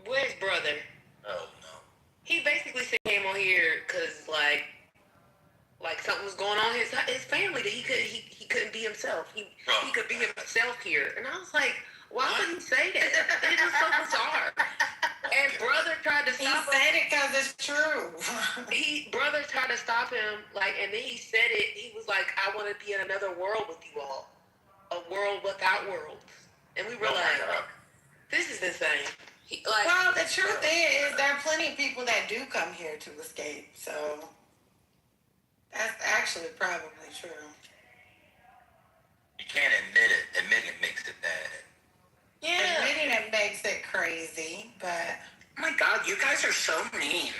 Where's brother? Oh no. He basically said he came on here because like something was going on in his family that he couldn't be himself. He could be himself here, and I was like, why would he say that? It was so bizarre. And brother tried to stop him. He said it because it's true. Brother tried to stop him, and then he said it. He was like, I want to be in another world with you all, a world without worlds. And we realized, this is insane. Well, the truth is, there are plenty of people that do come here to escape. So that's actually probably true. You can't admit it. Admitting it makes it bad. Yeah. Admitting it makes it crazy, but oh my God, you guys are so mean.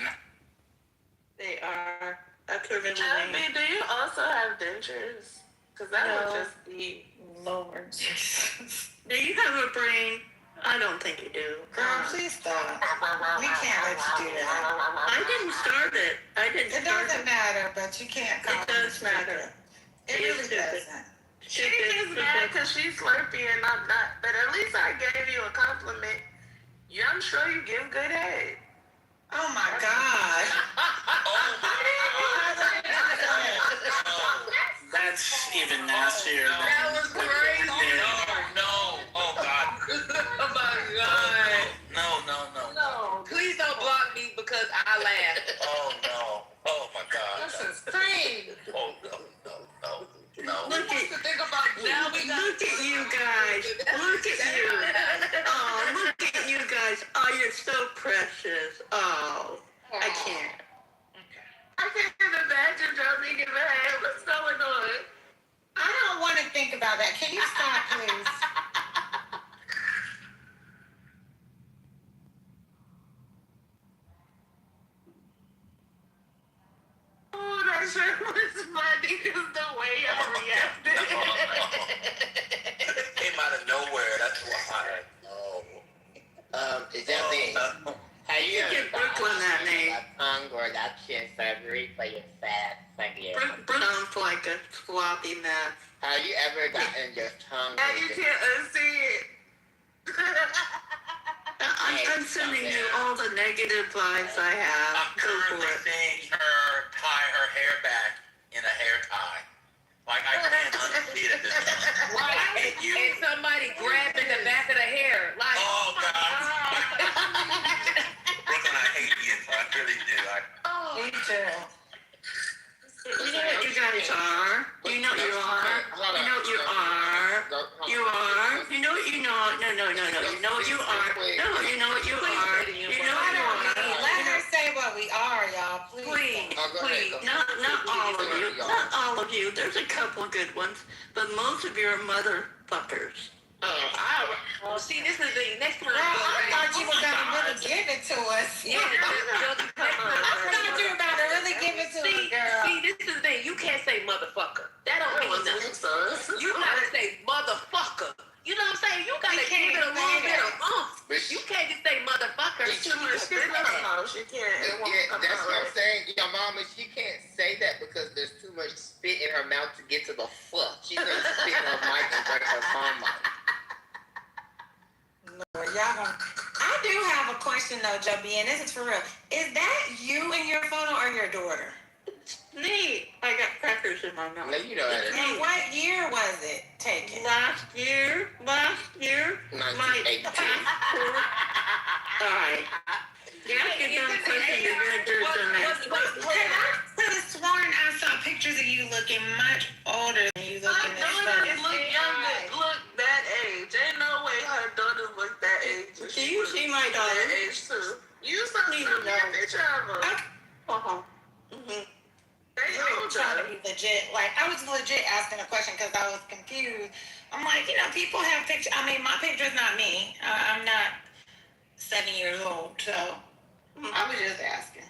They are. That's really mean. Abby, do you also have dentures? Because that would just be... Lord Jesus. Do you have a brain? I don't think you do. Girl, please stop. We can't let you do that. I didn't start it. It doesn't matter, but you can't call it. Does matter. It really doesn't. She is mad because she's slurpy and I'm not. But at least I gave you a compliment. Yeah, I'm sure you give good head. Oh my God. That's even nastier. That was crazy. No. Oh God. Oh my God. No. Please don't block me because I laughed. Oh no. Oh my God. That's insane. Oh no. Look at you guys. Look at you. Oh, look at you guys. Oh, you're so precious. Oh, I can't. I can't imagine jumping in the head. What's going on? I don't want to think about that. Can you stop, please? Oh, that shit was funny because the way I reacted. It came out of nowhere. That's why. Is that the... Have you ever Give Brooklyn that name. tongue reduction surgery for your fat finger? Sounds like a sloppy mess. Have you ever gotten your tongue... Now you can't unsee it. I'm sending you all the negative vibes I have. I'm currently seeing her tie her hair back in a hair tie. Like I can't unsee it at this point. Right. And somebody grabbing the back of the hair. Like, oh God. Brooklyn, I hate you. I really do. Me too. You know what you guys are. You know you are. You know you are. You are. You know what you know. No. You know what you are. No, you know what you are. You know what you are. Let her say what we are, y'all. Please. Please. Not all of you. Not all of you. There's a couple of good ones, but most of you are motherfuckers. See, this is the next time. Girl, I thought you were going to really give it to us. Yeah, I thought you were about to really give it to us, girl. See, this is the thing. You can't say motherfucker. That don't mean nothing. You gotta say motherfucker. You know what I'm saying? You gotta give it a little bit of oomph. You can't just say motherfucker. It's too much spit in her mouth. She can't. Yeah, that's what I'm saying. Your mama, she can't say that because there's too much spit in her mouth to get to the fuck. She's gonna spit in her mic and break her mom out. Lord, I do have a question though, Joby, and this is for real. Is that you in your photo or your daughter? Neat. I got crackers in my mouth. No, you know that. And what year was it taken? Last year. My passport. Alright. Yeah, I can done question you're gonna do some next. I could have sworn I saw pictures of you looking much older than you look in this photo. Look younger. Look that age. Ain't no way her daughter look that age. Do you see my daughter? That age too. You saw me a picture of her. I'm trying to be legit. Like, I was legit asking a question because I was confused. I'm like, people have pictures. I mean, my picture's not me. I'm not 7 years old, so I was just asking.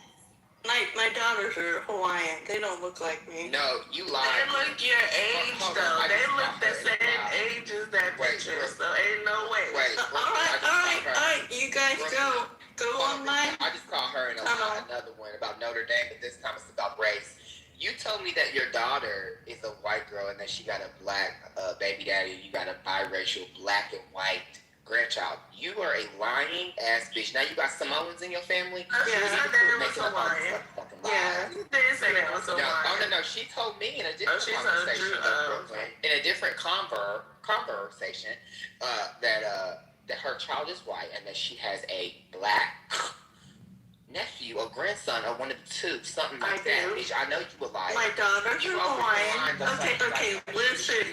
My daughters are Hawaiian. They don't look like me. No, you lied. They look your age, though. They look the same age as that picture, so ain't no way. All right. You guys go on my... I just called her and another one about Notre Dame, but this time it's about race. You told me that your daughter is a white girl and that she got a black baby daddy. You got a biracial black and white grandchild. You are a lying ass bitch. Now you got Samoans in your family. Yeah, I said that was Hawaiian. Yeah, you did say that was Hawaiian. Oh no, she told me in a different conversation in a different conversation that her child is white and that she has a black nephew or grandson or one of the two, something like that. Bitch, I know you would lie. My daughter's Hawaiian. Okay, listen.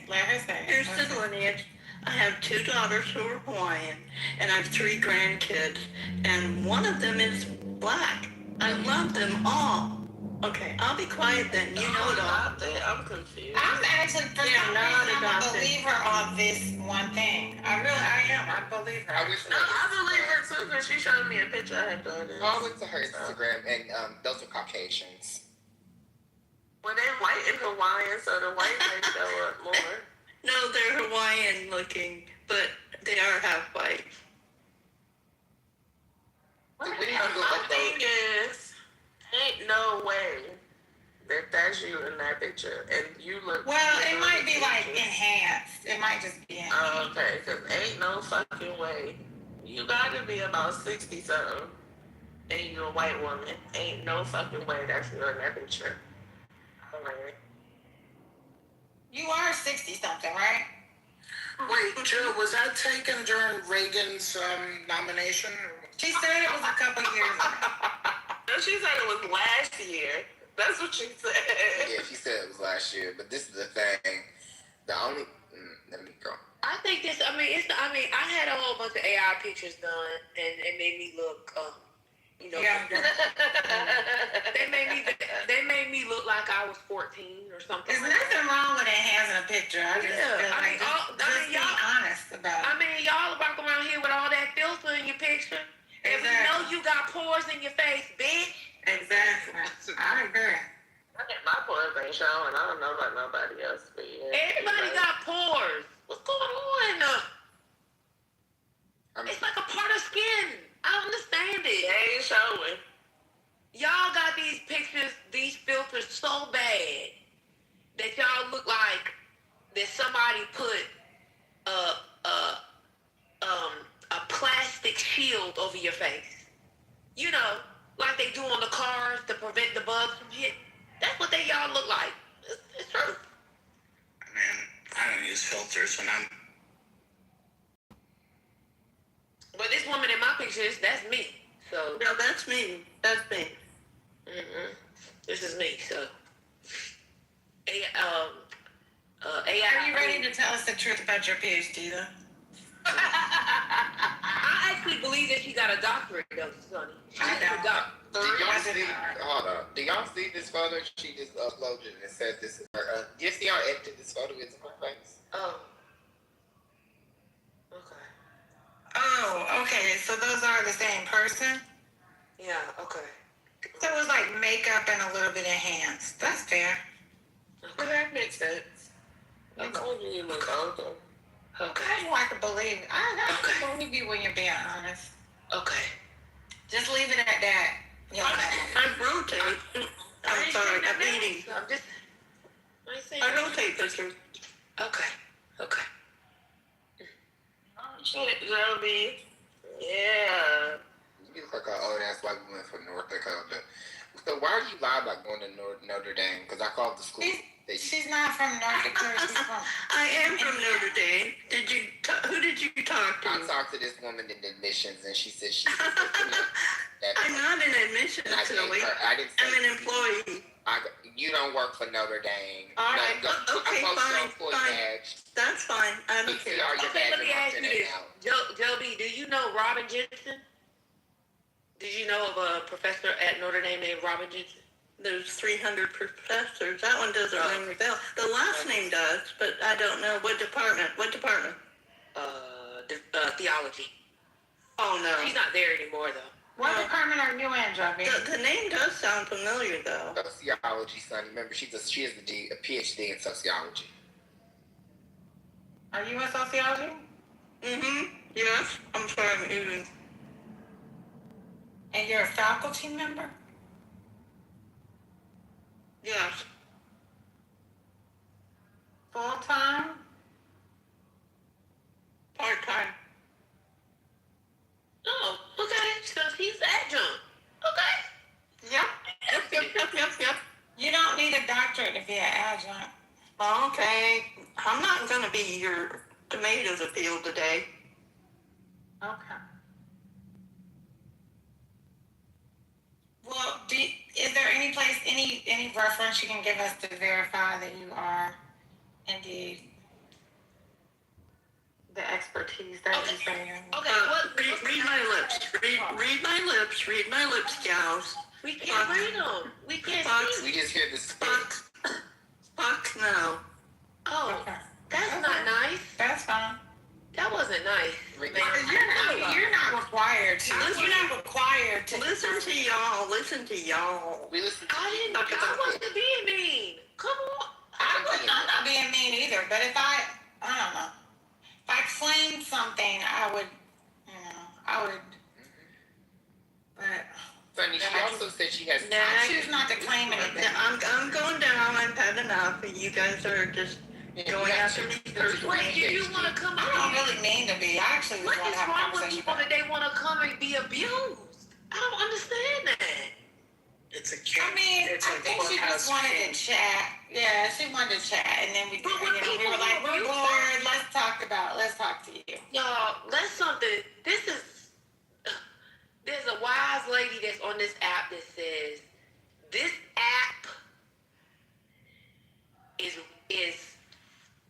Let her say. Here's the lineage. I have 2 daughters who are Hawaiian, and I have 3 grandkids, and one of them is black. I love them all. Okay, I'll be quiet then. You know it all. I'm confused. I'm actually for some reason I'm a believer on this one thing. I am. I believe her. I believe her too because she showed me a picture of her daughter. I went to her Instagram and those are Caucasians. Well, they're white and Hawaiian, so the white may show up more. No, they're Hawaiian looking, but they are half white. My thing is, ain't no way that that's you in that picture, and you look. Well, it might be like enhanced. It might just be enhanced. Oh, okay, because ain't no fucking way. You gotta be about 60 something, and you're a white woman. Ain't no fucking way that's you in that picture. Okay. You are 60 something, right? Wait, Jill, was that taken during Reagan's nomination? She said it was a couple years ago. No, she said it was last year. That's what she said. Yeah, she said it was last year, but this is the thing. The only let me go. I think this. I mean, I had a whole bunch of AI pictures done, and it made me look, Younger. they made me look like I was 14 or something. There's nothing wrong with enhancing a picture. I just feel like just be honest about it. I mean, y'all walk around here with all that filter in your picture, and we know you got pores in your face, bitch. Exactly. I agree. My pores ain't showing. I don't know about nobody else, but yeah. Everybody got pores. What's going on? It's like a part of skin. I don't understand it. They ain't showing. Y'all got these pictures, these filters so bad that y'all look like that somebody put a plastic shield over your face. You know, like they do on the cars to prevent the bugs from hitting. That's what y'all look like. It's true. Man, I don't use filters when I'm. But this woman in my pictures, that's me. So No, that's me. That's me. This is me. So AI. Are you ready to tell us the truth about your PhD, though? I actually believe that she got a doctorate, though, Sonny. She got a doctorate. Hold on. Do y'all see this photo? She just uploaded and said this is her. You see how edited this photo is of her face? Oh. Oh, okay. So those are the same person? Yeah, okay. So it was like makeup and a little bit enhanced. That's fair. Well, that makes sense. I told you look older. Okay. I can believe it. I can believe you when you're being honest. Okay. Just leave it at that. I'm rotating. I'm sorry, I'm eating. I don't take pictures. Okay. Shit, Joby. Yeah. You look like an old ass white woman from North Dakota. So why do you lie about going to Notre Dame? Because I called the school. She's not from North Dakota. She's from. I am from Notre Dame. Who did you talk to? I talked to this woman in admissions, and she said she's. I'm not in admissions, silly. I'm an employee. You don't work for Notre Dame. All right. Okay, fine. That's fine. I don't care. Okay, let me ask you this. Joby, do you know Robin Jensen? Did you know of a professor at Notre Dame named Robin Jensen? There's 300 professors. That one doesn't ring the bell. The last name does, but I don't know. What department? Theology. Oh, no. She's not there anymore, though. What department are you in, Joby? The name does sound familiar, though. Sociology, son. Remember, she has a PhD in sociology. Are you in sociology? Yes. I'm sorry, I'm eating. And you're a faculty member? Full time? Part time. Oh, okay. So he's adjunct. Okay. Yep. You don't need a doctorate to be an adjunct. Okay. I'm not going to be your tomatoes appeal today. Okay. Well, is there any place, any reference you can give us to verify that you are indeed the expertise that you say you are? Okay, read my lips. Read my lips. Read my lips, gals. We can't read them. We can't see. We just hear the Fuck no. Oh, Okay. that's not nice. That's fine. That wasn't nice. You're not required to. You're not required to. Listen to y'all. Listen to y'all. We listen. I wasn't being mean. Come on. I'm not being mean either, but if I don't know. If I claimed something, I would. But. Funny, she also said she has. I choose not to claim anything. I'm going down. I've had enough. You guys are just going after me personally. Wait, do you want to come I don't really mean to be. I actually What want is to have a wrong with conversation. people that they want to come and be abused? I don't understand that. It's a I mean, I think she just wanted to chat. Yeah, she wanted to chat, and then we were like, we're bored. Let's talk to you. Y'all, that's something. There's a wise lady that's on this app that says this app is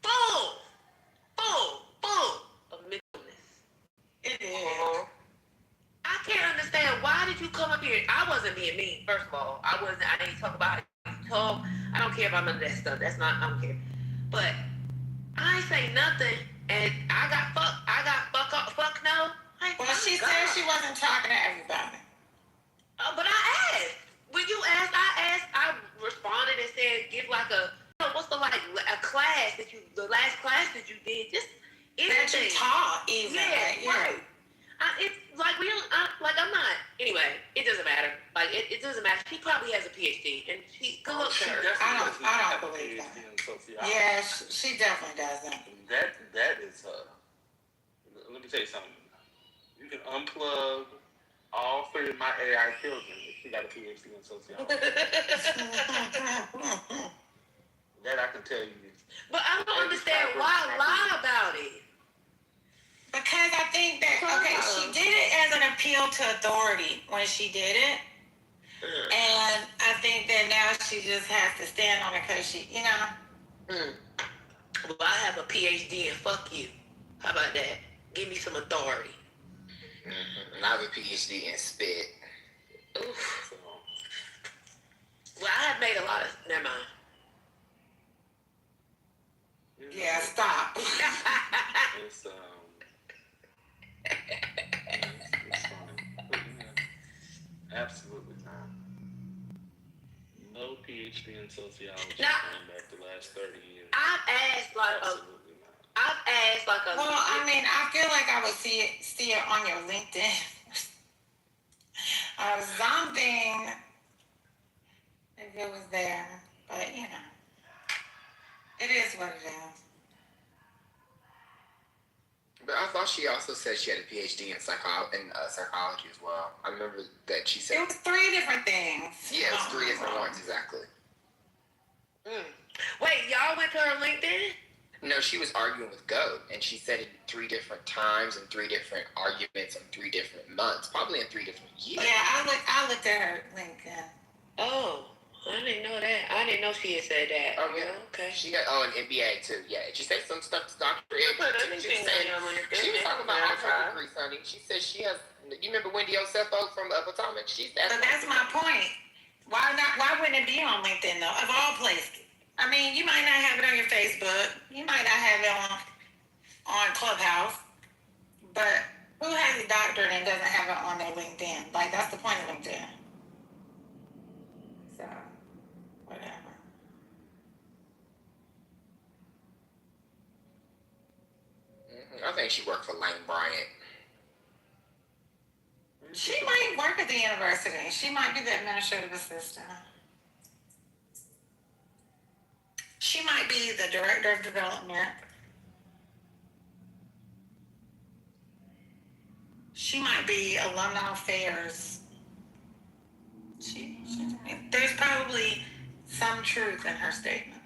full of middleness. It is. I can't understand, why did you come up here? I wasn't being mean, first of all. I didn't talk about talk. I don't care about none of that stuff. I don't care. But I ain't say nothing, and I got fuck no. Well, she said she wasn't talking to everybody. But I asked. When you asked, I responded and said, give like a class the last class that you did, just anything. That you taught, even. Yeah, right. It's like I'm not. Anyway, it doesn't matter. Like it doesn't matter. She probably has a PhD, and she good luck to her. I don't believe that. Yeah, she definitely doesn't. That is let me tell you something. You can unplug all three of my AI children if she got a PhD in sociology. That I can tell you. But I don't understand why lie about it. Because I think that, she did it as an appeal to authority when she did it. And I think that now she just has to stand on it because she, Well, I have a PhD and fuck you. How about that? Give me some authority. And I have a PhD in spit. Oof. Well, I have made a lot of. Never mind. Yeah, stop. It's funny. Absolutely not. No PhD in sociology going back the last 30 years. I've asked like a. Well, I mean, I feel like I would see it on your LinkedIn. Something if it was there, but it is what it is. But I thought she also said she had a PhD in psychology as well. I remember that she said it was 3 different things. Yeah, it was 3 different ones exactly. Wait, y'all went to her LinkedIn? No, she was arguing with Goat, and she said it 3 different times and 3 different arguments in 3 different months, probably in 3 different years. Yeah, I looked at her LinkedIn. Oh, I didn't know that. I didn't know she had said that. Oh yeah, okay. She got an MBA too. Yeah, she said some stuff to Dr. Ed. She was talking about her degree, Sonny. She said she has. You remember Wendy Osefo from Potomac? That's my point. Why wouldn't it be on LinkedIn though? Of all places. I mean, you might not have it on your Facebook. You might not have it on Clubhouse. But who has a doctorate and doesn't have it on their LinkedIn? Like, that's the point of LinkedIn. So, whatever. I think she worked for Lane Bryant. She might work at the university. She might be the administrative assistant. She might be actually the director of development. She might be alumni affairs. There's probably some truth in her statement.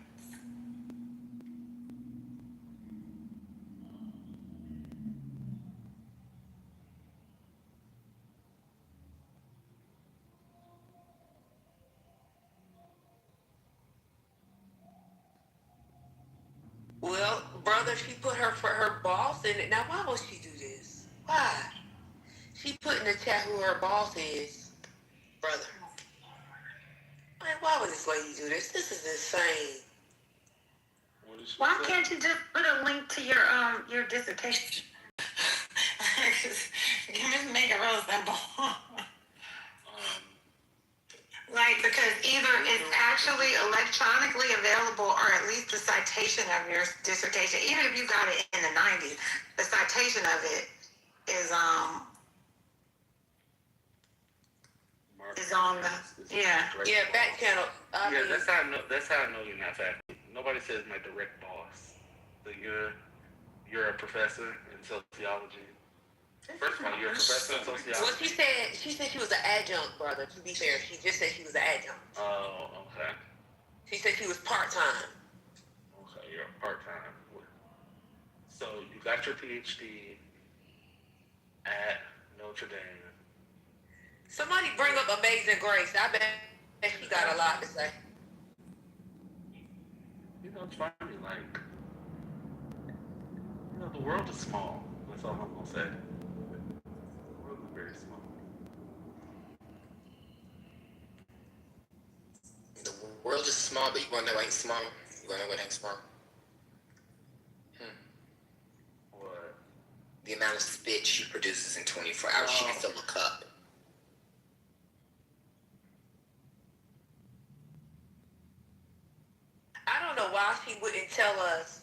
Well, brother, she put her boss in it. Now, why would she do this? Why? She put in the chat who her boss is, brother. Like, why would this lady do this? This is insane. Why can't you just put a link to your dissertation? Just make it real simple. Like, because either it's actually electronically available or at least the citation of your dissertation, even if you got it in the 90s, the citation of it is on the, yeah, back channel. That's how I know you're not faculty. Nobody says my direct boss. So you're a professor in sociology. First of all, you're a professor in sociology. Well, she said she was an adjunct, brother. To be fair, she just said she was an adjunct. Oh, okay. She said she was part-time. Okay, you're a part-time. So you got your PhD at Notre Dame. Somebody bring up Amazing Grace. I bet she got a lot to say. You know, it's funny, like, the world is small. That's all I'm gonna say. The world is very small. The world is small, but you wanna know what ain't small? You wanna know what ain't small? What? The amount of spit she produces in 24 hours, she can fill a cup. I don't know why she wouldn't tell us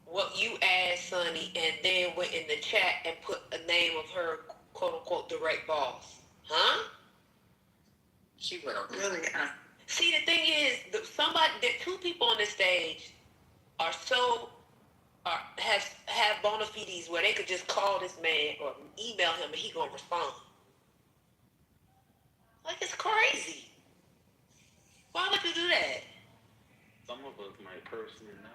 what you asked Sonny and then went in the chat and put a name of her quote-unquote direct boss. Huh? She went on. Really? See, the thing is, two people on this stage have bona fides where they could just call this man or email him and he gonna respond. Like, it's crazy. Why would you do that? Some of us might personally know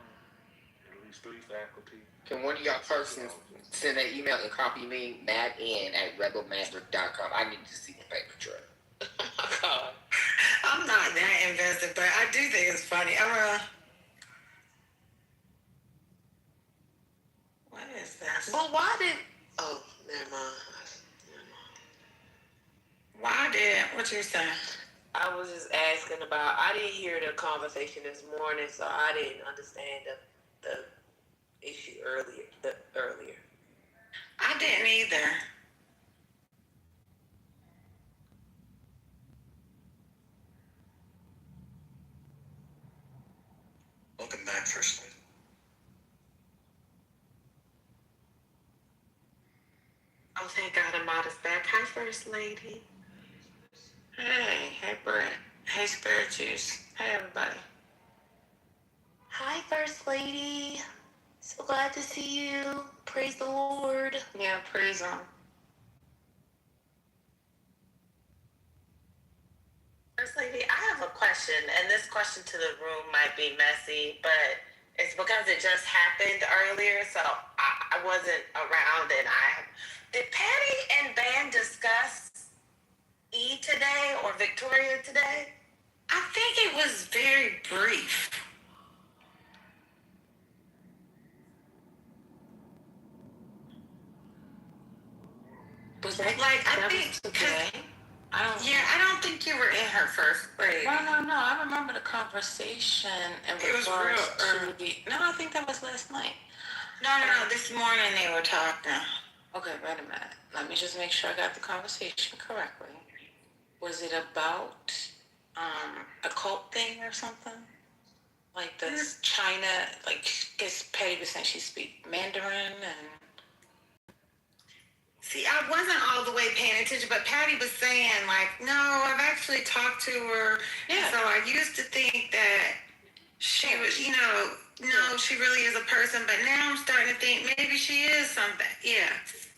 at least 3 faculty. Can one of y'all persons send an email and copy me, madn@rebelmaster.com? I need to see the paper trail. Oh, God. I'm not that invested, but I do think it's funny. What is this? But why did... Oh, never mind. What you saying? I was just asking about... I didn't hear the conversation this morning, so I didn't understand the issue earlier. I didn't either. Welcome back, First Lady. Oh, thank God Amada's back. Hi, First Lady. Hey, Brett. Hey, Spirit Juice. Hey, everybody. Hi, First Lady. So glad to see you. Praise the Lord. Yeah, praise him. First Lady, I have a question, and this question to the room might be messy, but it's because it just happened earlier, so I wasn't around, and did Patty and Van discuss E today or Victoria today? I think it was very brief. Was that like I that think was today? I don't think you were in her first grade. No. I remember the conversation and It was real early. No, I think that was last night. No. This morning they were talking. Okay, wait a minute. Let me just make sure I got the conversation correctly. Was it about a cult thing or something? Like this China, like, because Patty was saying she speak Mandarin and... See, I wasn't all the way paying attention, but Patty was saying, like, no, I've actually talked to her. Yeah. So I used to think that she was, no, she really is a person, but now I'm starting to think maybe she is something. Yeah.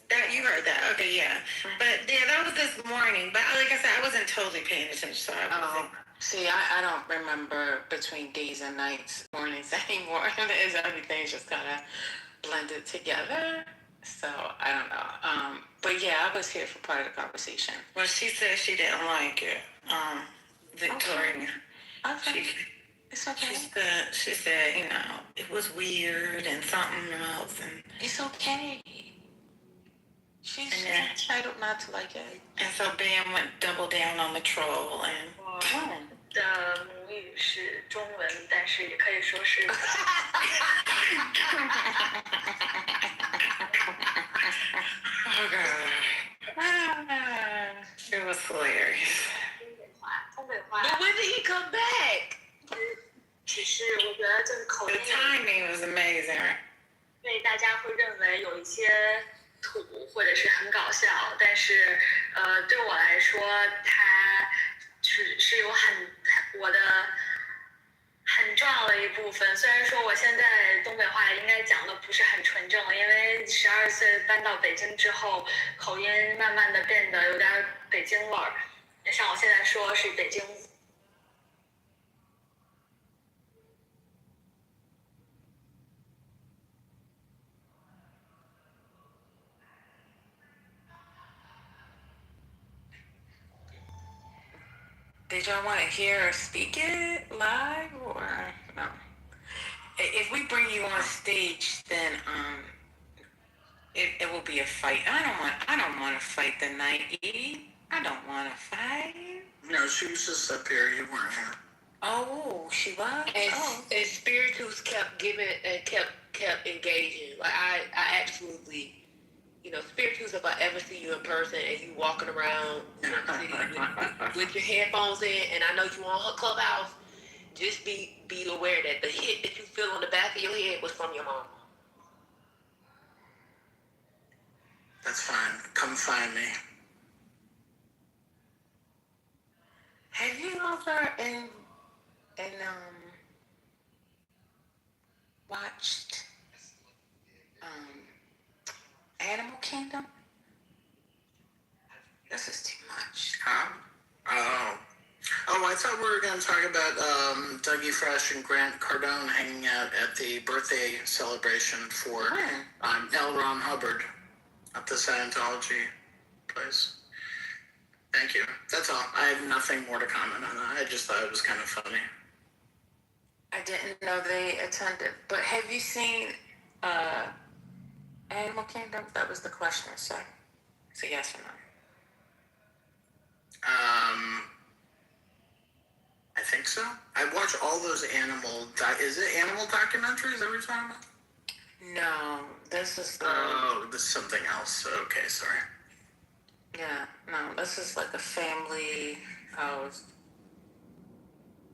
That you heard that. Okay, yeah. But yeah, that was this morning. But like I said, I wasn't totally paying attention, so I wasn't. See, I don't remember between days and nights, mornings anymore. Everything's just kind of blended together. So I don't know. But yeah, I was here for part of the conversation. Well, she said she didn't like it. Victoria. Okay. It's okay. She said, you know, it was weird and something else, and it's okay. She's entitled not to like it. And so Ben went double down on the troll and. 的母语是中文，但是也可以说是。Oh God. It was hilarious. 东北话。But when did he come back? 只是我觉得这个口音。The timing was amazing. 因为大家会认为有一些土或者是很搞笑，但是对我来说，它是有我的很重要的一部分。虽然说我现在东北话应该讲的不是很纯正了，因为12岁搬到北京之后，口音慢慢的变得有点北京味儿。像我现在说是北京。Did y'all want to hear her speak it live or no? If we bring you on stage, then it will be a fight. I don't want to fight the night. I don't want to fight. No, she was just up here. You weren't here. Oh, she was. And Spiritus kept giving and kept engaging. Like I absolutely. You know, Spiritus, if I ever see you in person and you walking around New York City with your headphones in, and I know you on her Clubhouse, just be aware that the hit that you feel on the back of your head was from your mom. That's fine. Come find me. Have you ever watched Animal Kingdom? This is too much. Huh? Oh, I thought we were going to talk about Dougie Fresh and Grant Cardone hanging out at the birthday celebration for L. Ron Hubbard at the Scientology place. Thank you. That's all. I have nothing more to comment on that. I just thought it was kind of funny. I didn't know they attended, but have you seen Animal Kingdom? That was the question, so it's a yes or no. I think so. I watch all those animal. Is it animal documentaries that we're talking about? No, this is. Oh, this is something else. Okay, sorry. Yeah, no, this is like a family.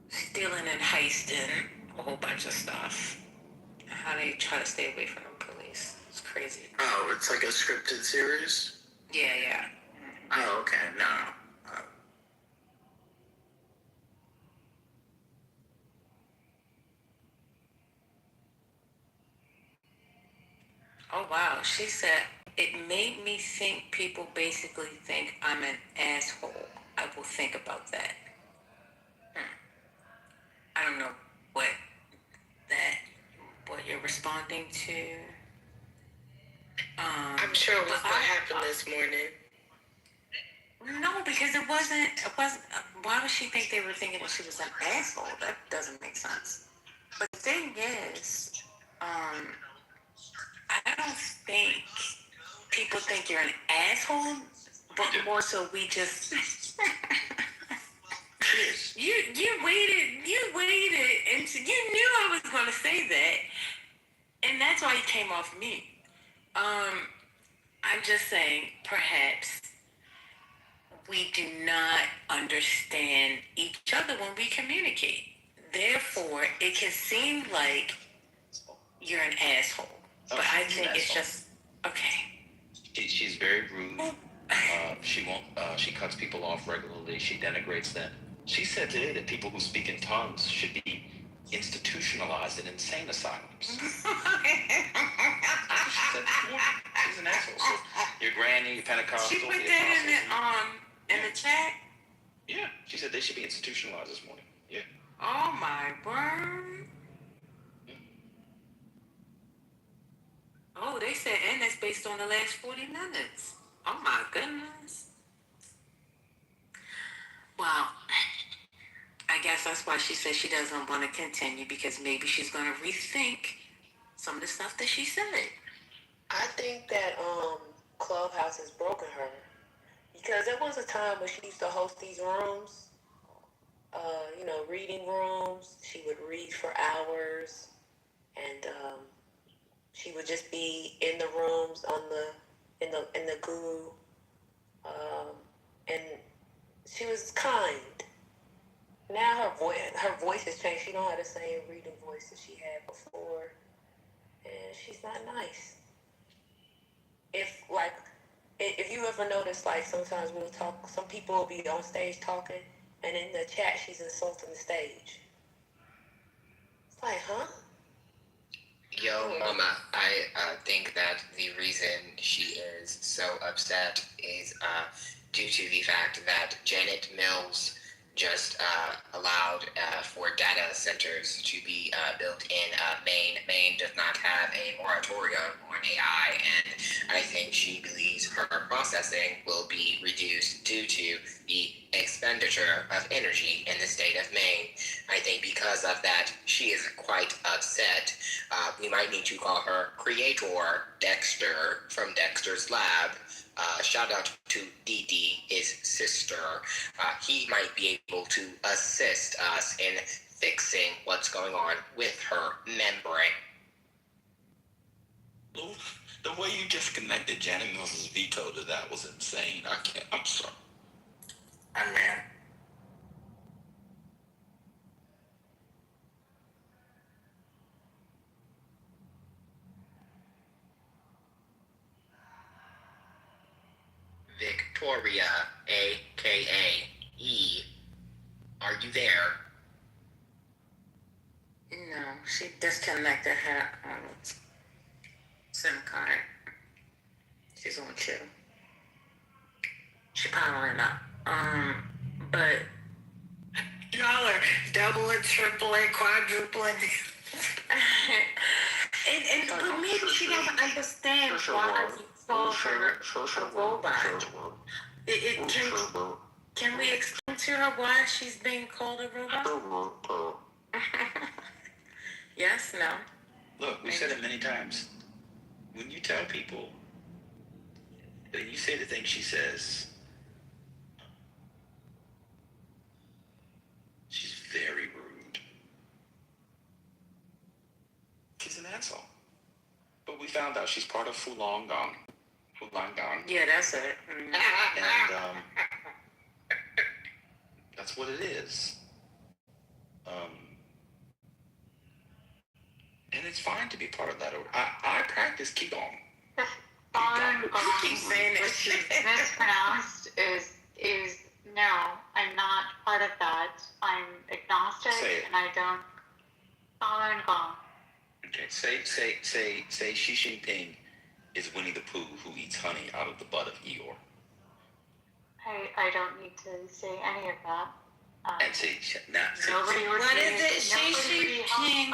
Stealing and heisting a whole bunch of stuff. How they try to stay away from the police. It's crazy. Oh, it's like a scripted series? Yeah. Oh, okay. No. Oh, wow. She said, it made me think people basically think I'm an asshole. I will think about that. I don't know what you're responding to. I'm sure it was what happened this morning. No, because it wasn't, why would she think they were thinking that she was an asshole? That doesn't make sense. But the thing is, I don't think people think you're an asshole, but more so we just... You waited, and you knew I was going to say that, and that's why you came off mute. I'm just saying, perhaps we do not understand each other when we communicate. Therefore, it can seem like you're an asshole, but I think it's just okay. She's very rude. She cuts people off regularly. She denigrates them. She said today that people who speak in tongues should be institutionalized in insane asylums. That's what she said this morning. She's an asshole. So your granny, your Pentecostal, She put the that in the chat. Yeah, she said they should be institutionalized this morning. Yeah. Oh my word. Oh, they said, and that's based on the last 40 minutes. Oh my goodness. Well, I guess that's why she said she doesn't want to continue, because maybe she's going to rethink some of the stuff that she said. I think that Clubhouse has broken her, because there was a time when she used to host these rooms, reading rooms. She would read for hours, and she would just be in the rooms in the goo, and she was kind. Now her voice has changed. She don't have the same reading voice that she had before, and she's not nice. If you ever notice, like, sometimes when we talk, some people will be on stage talking, and in the chat she's insulting the stage. It's like, huh? Yo, Mama, I think that the reason she is so upset is due to the fact that Janet Mills just allowed for data centers to be built in Maine. Maine does not have a moratorium on AI, and I think she believes her processing will be reduced due to the expenditure of energy in the state of Maine. I think because of that, she is quite upset. We might need to call her Creator Dexter from Dexter's Lab. Shout out to Dee Dee, his sister. He might be able to assist us in fixing what's going on with her membrane. The way you just connected Janet Mills' veto to that was insane. I'm sorry. I'm mad. Victoria, a.k.a. E. Are you there? No, she disconnected her SIM card. She's on chill. She powering up. But y'all are doubling, tripling, quadrupling. But maybe she doesn't understand why we call her a robot. Can we explain to her why she's being called a robot? Yes, no. Look, we've said it many times. When you tell people, when you say the things she says, she's very rude. She's an asshole. But we found out she's part of Falun Gong. Yeah, that's it. And that's what it is. And it's fine to be part of that. I practice Qigong. Falun Gong, which is mispronounced, is no, I'm not part of that. I'm agnostic, and I don't. Falun Gong. Okay, say Xi Jinping is Winnie the Pooh who eats honey out of the butt of Eeyore. I don't need to say any of that. And say, nobody would what is it? Xi Jinping.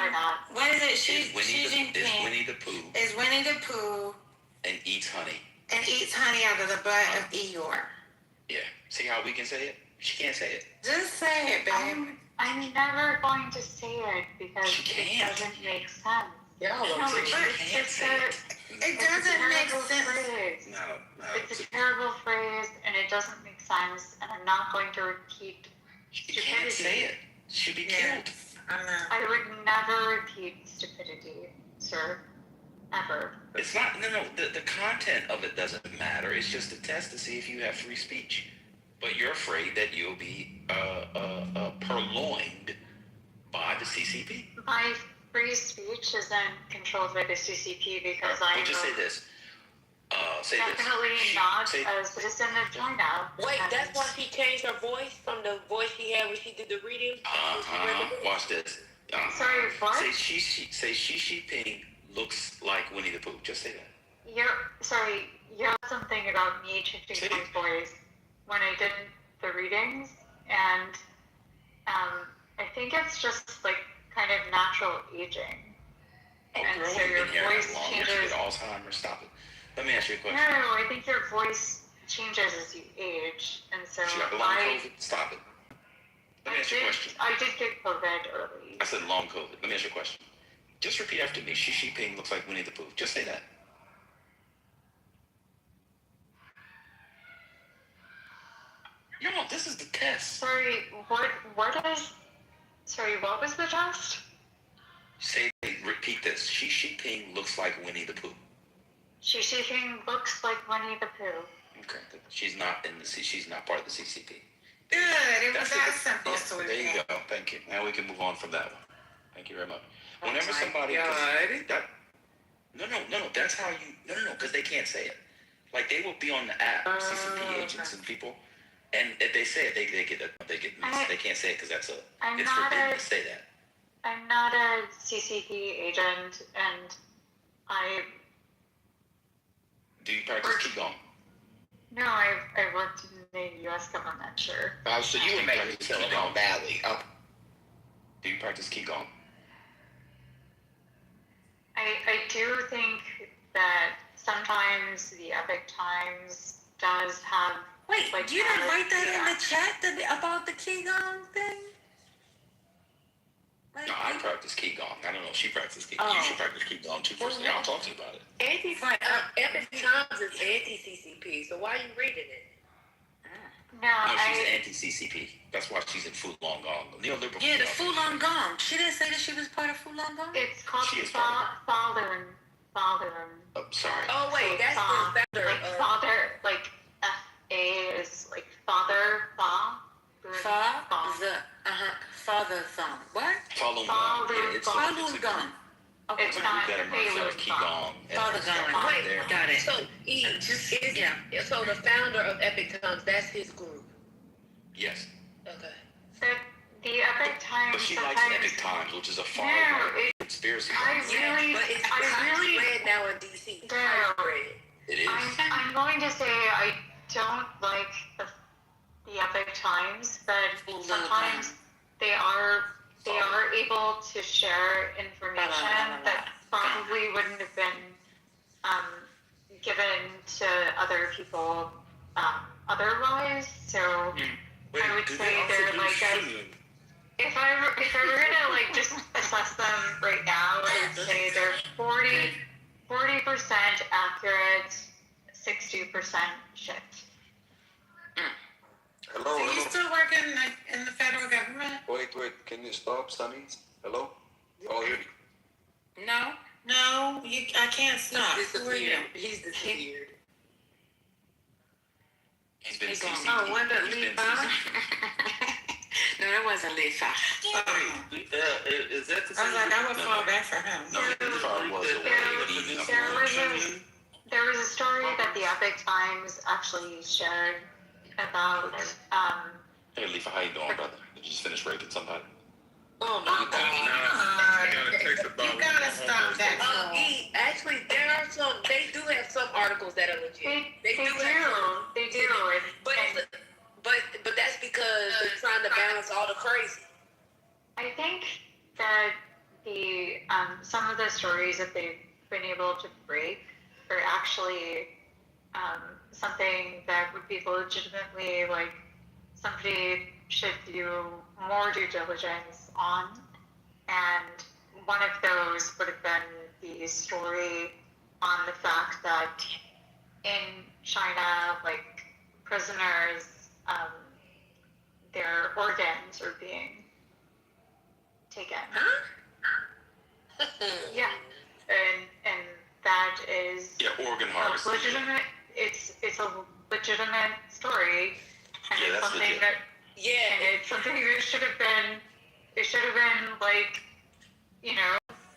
What is it? Xi Jinping is Winnie the Pooh. Is Winnie the Pooh. And eats honey. And eats honey out of the butt of Eeyore. Yeah. See how we can say it? She can't say it. Just say it, babe. I'm never going to say it because it doesn't make sense. Yeah, it doesn't make sense. Phrase. No. It's a terrible phrase, and it doesn't make sense, and I'm not going to repeat stupidity. You can't say it. She'd be killed. I would never repeat stupidity, sir. Ever. It's not, no, the content of it doesn't matter. It's just a test to see if you have free speech. But you're afraid that you'll be purloined by the CCP. My free speech isn't controlled by the CCP because We'll just say this. Definitely not a citizen of China. Wait, that's why she changed her voice from the voice she had when she did the reading? Watch this. Sorry, what? Say Xi Jinping looks like Winnie the Pooh. Just say that. You had something about me changing my voice when I did the readings, and I think it's just like kind of natural aging. Oh, and girl, so you've your been here voice that long. You changes. get Alzheimer's. Stop it. Let me ask you a question. No, I think your voice changes as you age, and so She got long COVID. Stop it. Let me ask you a question. I did get COVID early. I said long COVID. Let me ask you a question. Just repeat after me. Xi Jinping looks like Winnie the Pooh. Just say that. No, this is the test. Sorry, what was the test? Repeat this. Xi Jinping looks like Winnie the Pooh. Xi Jinping looks like Winnie the Pooh. Okay. She's not part of the CCP. Good. It was that simple. Yeah, there you go. Thank you. Now we can move on from that one. Thank you very much. Whenever my somebody God. No, that's how you because they can't say it. Like they will be on the app, CCP agents and people, and if they say it, they get missed. They can't say it because it's forbidden to say that. I'm not a CCP agent, and Do you practice Qigong? No, I worked in the U.S. government, sure. Oh, so you would make me Silicon Valley. Oh. Do you practice Qigong? I do think that sometimes the Epic Times does have. Wait, you didn't write that in the chat about the Qigong thing? No, I practice Qigong. I don't know if she practices Qigong. You should practice Qigong too. First, I'll talk to you about it. Epic Times is anti-CCP, so why are you reading it? No, she's anti-CCP. That's why she's in Falun Gong. Neoliberal. Yeah, the Falun Gong. She didn't say that she was part of Falun Gong? It's called Falun. Oh, sorry. Oh, wait, that's the founder like of... father, like F-A is like father, Father thumb. What? Falun Gong. Yeah, it's Falun Gong. Okay. It's not Qigong. Father Gong. Wait, got it. So, so the founder of Epic Times, that's his group? Yes. Okay. So the Epic Times. But she likes Epic Times, which is a far conspiracy. But it's read now in DC. It is. I'm going to say I don't like the Epic Times, but sometimes they are able to share information that probably wouldn't have been given to other people otherwise. So I would say they're like if I were gonna like just assess them right now, I would say they're 40% accurate, 60% shit. Hello, So you still work in the federal government? Wait, can you stop, Sunnies? Hello? You all hear me? No, I can't stop. Who are you? He's disappeared. He's been CCP. Oh, was it Lisa? No, that wasn't Lisa. Is that the I was like, I would fall back for him. No, he probably was There was a story that the Epic Times actually shared about. Hey, Leaf, how you doing, brother? Did you just finish raping somebody? Oh my God! You gotta stop that. Actually, there are some. They do have some articles that are legit. They do. But that's because they're trying to balance all the crazy. I think that the some of the stories that they've been able to break are actually something that would be legitimately like somebody should do more due diligence on, and one of those would have been the story on the fact that in China, like prisoners, their organs are being taken. Yeah, and that is organ harvesting. legitimate. It's a legitimate story, and Yeah, it's that's something legit. that and it's something that should have been. It should have been like,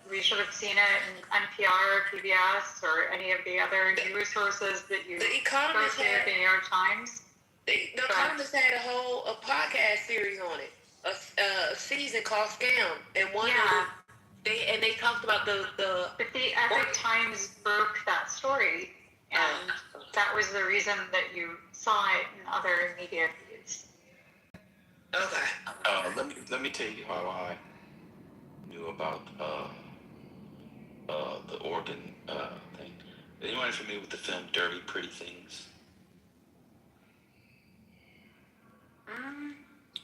we should have seen it in NPR, PBS, or any of the other news sources that you. The Economist posted, had the New York Times. The Economist had a whole podcast series on it. a season called Scam, and one of they talked about the. But the Epic Times broke that story, and that was the reason that you saw it in other media feeds. Okay. Let me tell you how I knew about the organ thing. Anyone familiar with the film Dirty Pretty Things?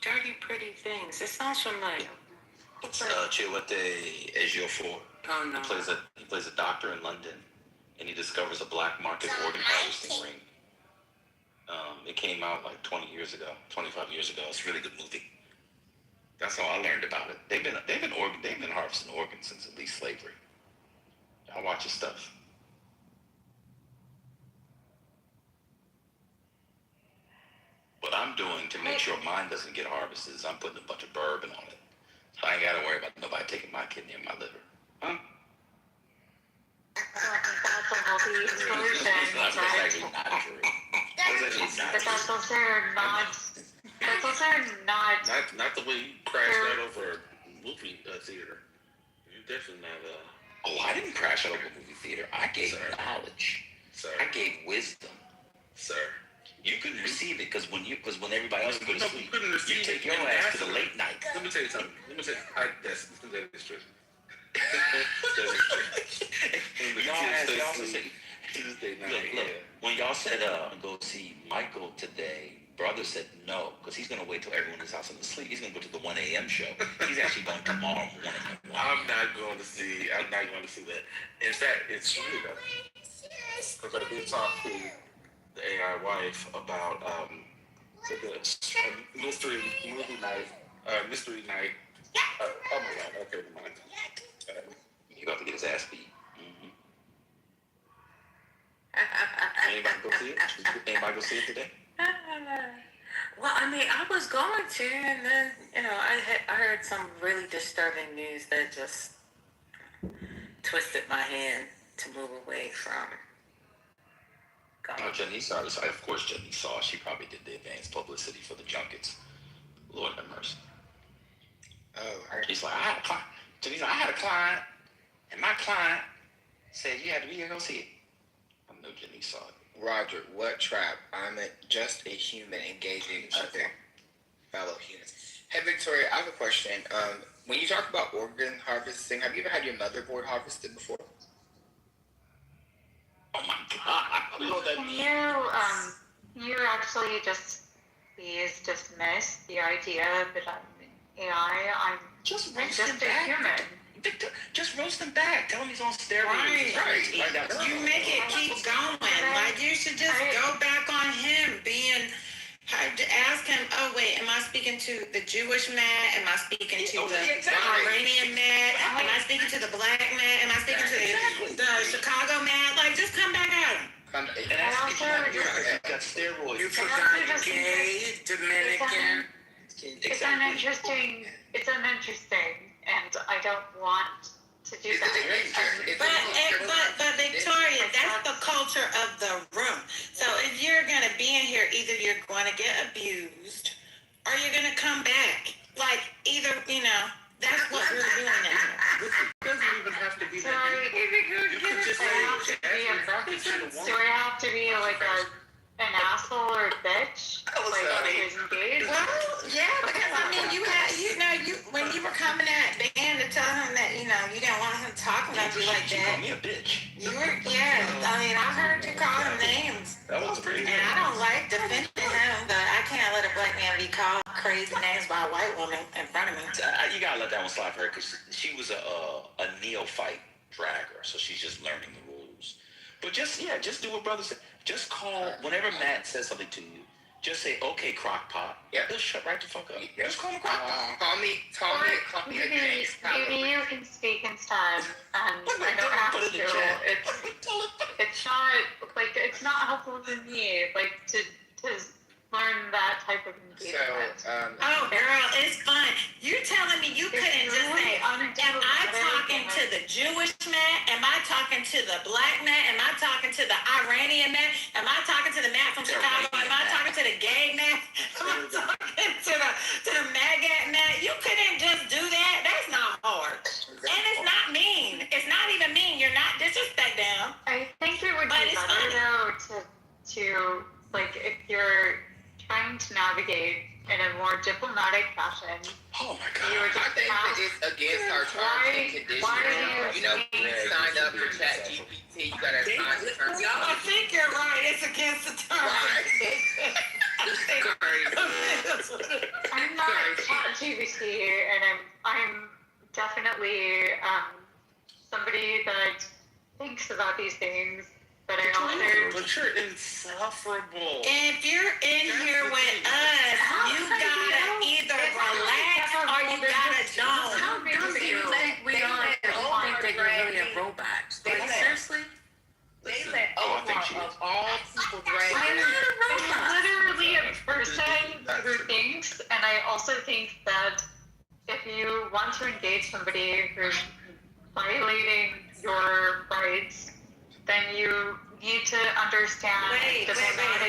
Dirty Pretty Things. It sounds familiar. It's Chiwetel Ejiofor. Oh no. He plays a doctor in London, and he discovers a black market organ harvesting ring. It came out like 25 years ago. It's a really good movie. That's how I learned about it. They've been harvesting organs since at least slavery. I watch his stuff. What I'm doing to make sure mine doesn't get harvested is I'm putting a bunch of bourbon on it. So I ain't gotta worry about nobody taking my kidney or my liver. Huh? That's a healthy solution. That's actually not true. But that's also not. That's also not. Not the way you crashed out over a movie theater. You definitely not. Oh, I didn't crash out of a movie theater. I gave knowledge. Sir. I gave wisdom. Sir. You couldn't receive it because when everybody else go to sleep, you take your it ass to the late night. Let me tell you something. That's true. Look, when y'all said go see Michael today, brother said no, because he's gonna wait till everyone in his house is asleep. He's gonna go to the 1 a.m. show. He's actually going tomorrow morning. I'm not going to see that. In fact, it's true though. Because I did talk to the AI wife about the mystery movie night, mystery night. Oh my God! Okay, never mind. You got to get his ass beat. Anybody go see it? Anybody go see it today? Well, I mean, I was going to, and then, I heard some really disturbing news that just twisted my hand to move away from going. Oh, Jenny saw this. Of course, Jenny saw. She probably did the advanced publicity for the junkets. Lord have mercy. Oh, he's like, Jenny's like, I had a client, and my client said you had to be here to go see it. I know Jenny saw it. Roger, what trap? I'm just a human engaging other fellow humans. Hey, Victoria, I have a question. When you talk about organ harvesting, have you ever had your motherboard harvested before? Oh my God! I don't know what that means. You actually please dismiss the idea that I'm AI. I'm just a human. Victor, just roast him back. Tell him he's on steroids. Right. You make it keep going. Like, you should just go back on him being. Ask him, oh wait, am I speaking to the Jewish man? Am I speaking to the Iranian man? Am I speaking to the black man? Am I speaking to the Chicago man? Like, just come back at him. Got steroids. You forgot gay, Dominican. It's uninteresting, and I don't want to do that. But Victoria, that's the culture of the room. So if you're going to be in here, either you're going to get abused or you're going to come back. Like, either, that's what we're doing in here. It doesn't even have to be that. Do I have to be like an asshole or a bitch? Like, who's engaged? Well, yeah, because I mean, when you were coming at Ben to tell him that, you didn't want him to talk about you like that. You called me a bitch. I mean, I've heard you call him names. That was pretty good. And I don't like defending him, but I can't let a black man be called crazy names by a white woman in front of me. You gotta let that one slide for her, because she was a neophyte dragger, so she's just learning the rules. But just do what brother said. Just call, whenever Matt says something to you, just say, okay, crockpot. Yeah. Just shut right the fuck up. Just call him crockpot. Call me a James Power. Maybe you can speak instead, and I don't have to. It's not helpful for me, to learn that type of engagement. Oh, girl, it's fun. You're telling me you couldn't just say, am I talking to the Jewish man? Am I talking to the black man? Am I talking to the Iranian man? Am I talking to the man from Chicago? Am I talking to the gay man? Am I talking to the maggot man? engage in a more diplomatic fashion. Oh my God. You would I just think that ask, it's against our terms why and conditions. do You know, when you sign up for ChatGPT, you gotta sign the terms. I think you're right. It's against the terms. I'm not ChatGPT, and I'm definitely somebody that thinks about these things, but I also. But you're insufferable. If you're in here with us, you gotta either relax or you gotta don't. How dumb do you think we are to think that you're really a robot? Like, seriously? They let Omar of all people drag I'm literally a person who thinks, and I also think that if you want to engage somebody who's violating your rights, then you need to understand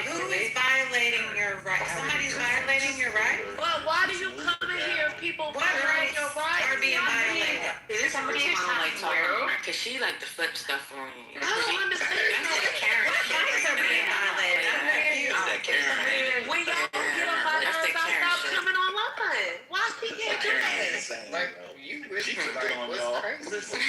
Who is violating your rights? Somebody's violating your rights? Well, why do you come in here if people violate your rights? Are being violated? This is what Somebody you is like telling talking you. about, because she like to flip stuff on you. I don't understand. That's like Karen. Rights are being violated. I'm confused. That Karen. When y'all get on my That's the nerves, I Karen stop shit. coming online. Why can't you do that? like you really like what's crazy?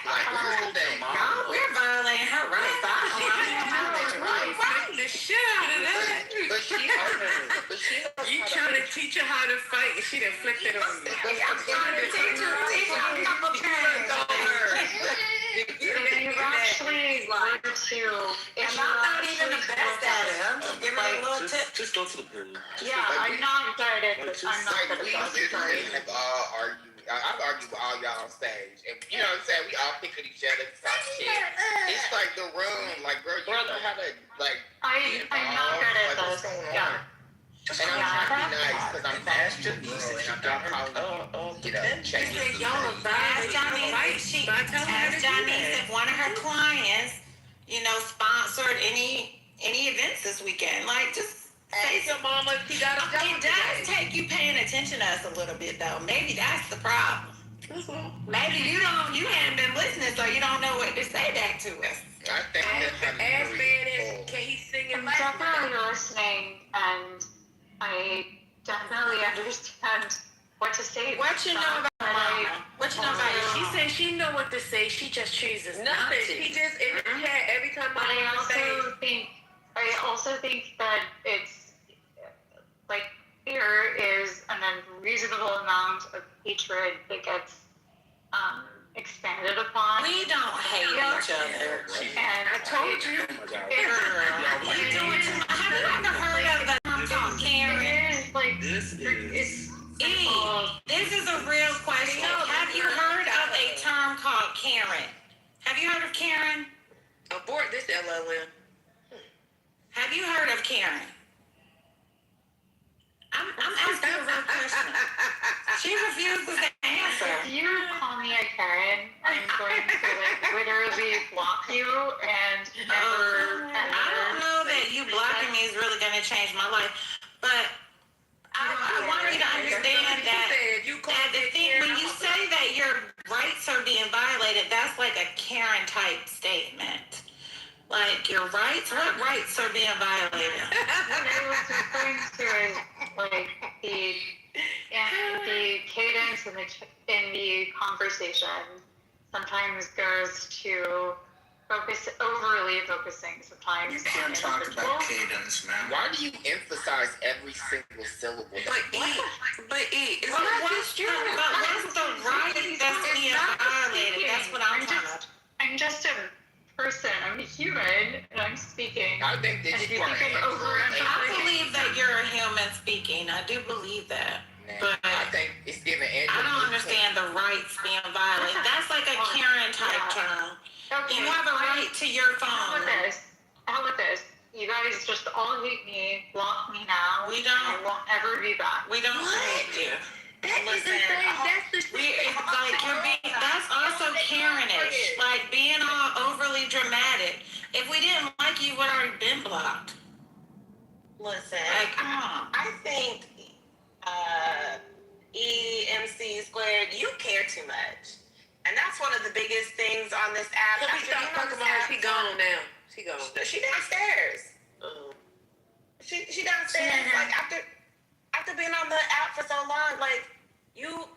Like what's the thing? We're violating her rights. I don't violate your rights. The shit out of that. But she You trying to teach her how to fight, and she done flipped it on you. I'm trying to teach her a couple times. If you actually were to, And I'm not even the best at it. I'm just giving her a little tip. Just go to the pool. yeah, I'm not good at it. I'm not Like good we at literally it. have all argued. I've argued with all y'all on stage, and you know what I'm saying. We all pick at each other, talk shit. It's like the room, like girl, you don't know how to like. I'm not good at Like, what's this. going on? Yeah. And I'm trying to be nice because I'm talking to you, and I'm not calling you know, checking. Y'all are Ask violating Johnny's, ask Johnny's if one of her clients, sponsored any events this weekend. Like, just say Ask your mama if she got a job. It does take you paying attention to us a little bit, though. Maybe that's the problem. Maybe you haven't been listening, so you don't know what to say back to us. I think Ask man, can he sing in I'm my definitely listening, and I definitely understand what to say. What you know about Mama? What you know about She your said she know what to say, she just chooses not nothing? to. He just in the chat every time But I I also think that it's like there is an unreasonable amount of hatred that gets expanded upon. We don't hate each other. And I told you, What you doing to my... Have you ever heard of the term called Karen? This is. This is a real question. Have you heard of a term called Karen? Have you heard of Karen? abort this LLM. Have you heard of Karen? I'm asking a real question. She refuses to answer. if you call me a Karen, I'm going to literally block you and never. I don't know that you blocking me is really going to change my life, but I want you to understand that the thing, when you say that your rights are being violated, that's like a Karen type statement. Like, your rights? What rights are being violated? What I was referring to is like the cadence in the conversation sometimes goes to overly focusing sometimes. You can't talk about cadence, man. Why do you emphasize every single syllable? But it's not just you. But what's the right that's being violated? That's what I'm trying to... I'm just a person. I'm a human, and I'm speaking. I think that and you you are think I'm I believe that you're a human speaking. I do believe that. But I think it's given. I don't understand the rights being violated. That's like a Karen type term. Okay, You have a right to your How phone. about this? You guys just all hate me, block me now. We don't. I won't ever be back. We don't hate you. That is the same. That's the It's like you're being, that's also Karenish. Like being all overly dramatic. If we didn't like you, we'd already been blocked. Listen, Like, come on. I think EMC squared, you care too much. And that's one of the biggest things on this app. Can we stop talking about her? She gone now. She gone. She downstairs. She downstairs. Like after being on the app for so long, like you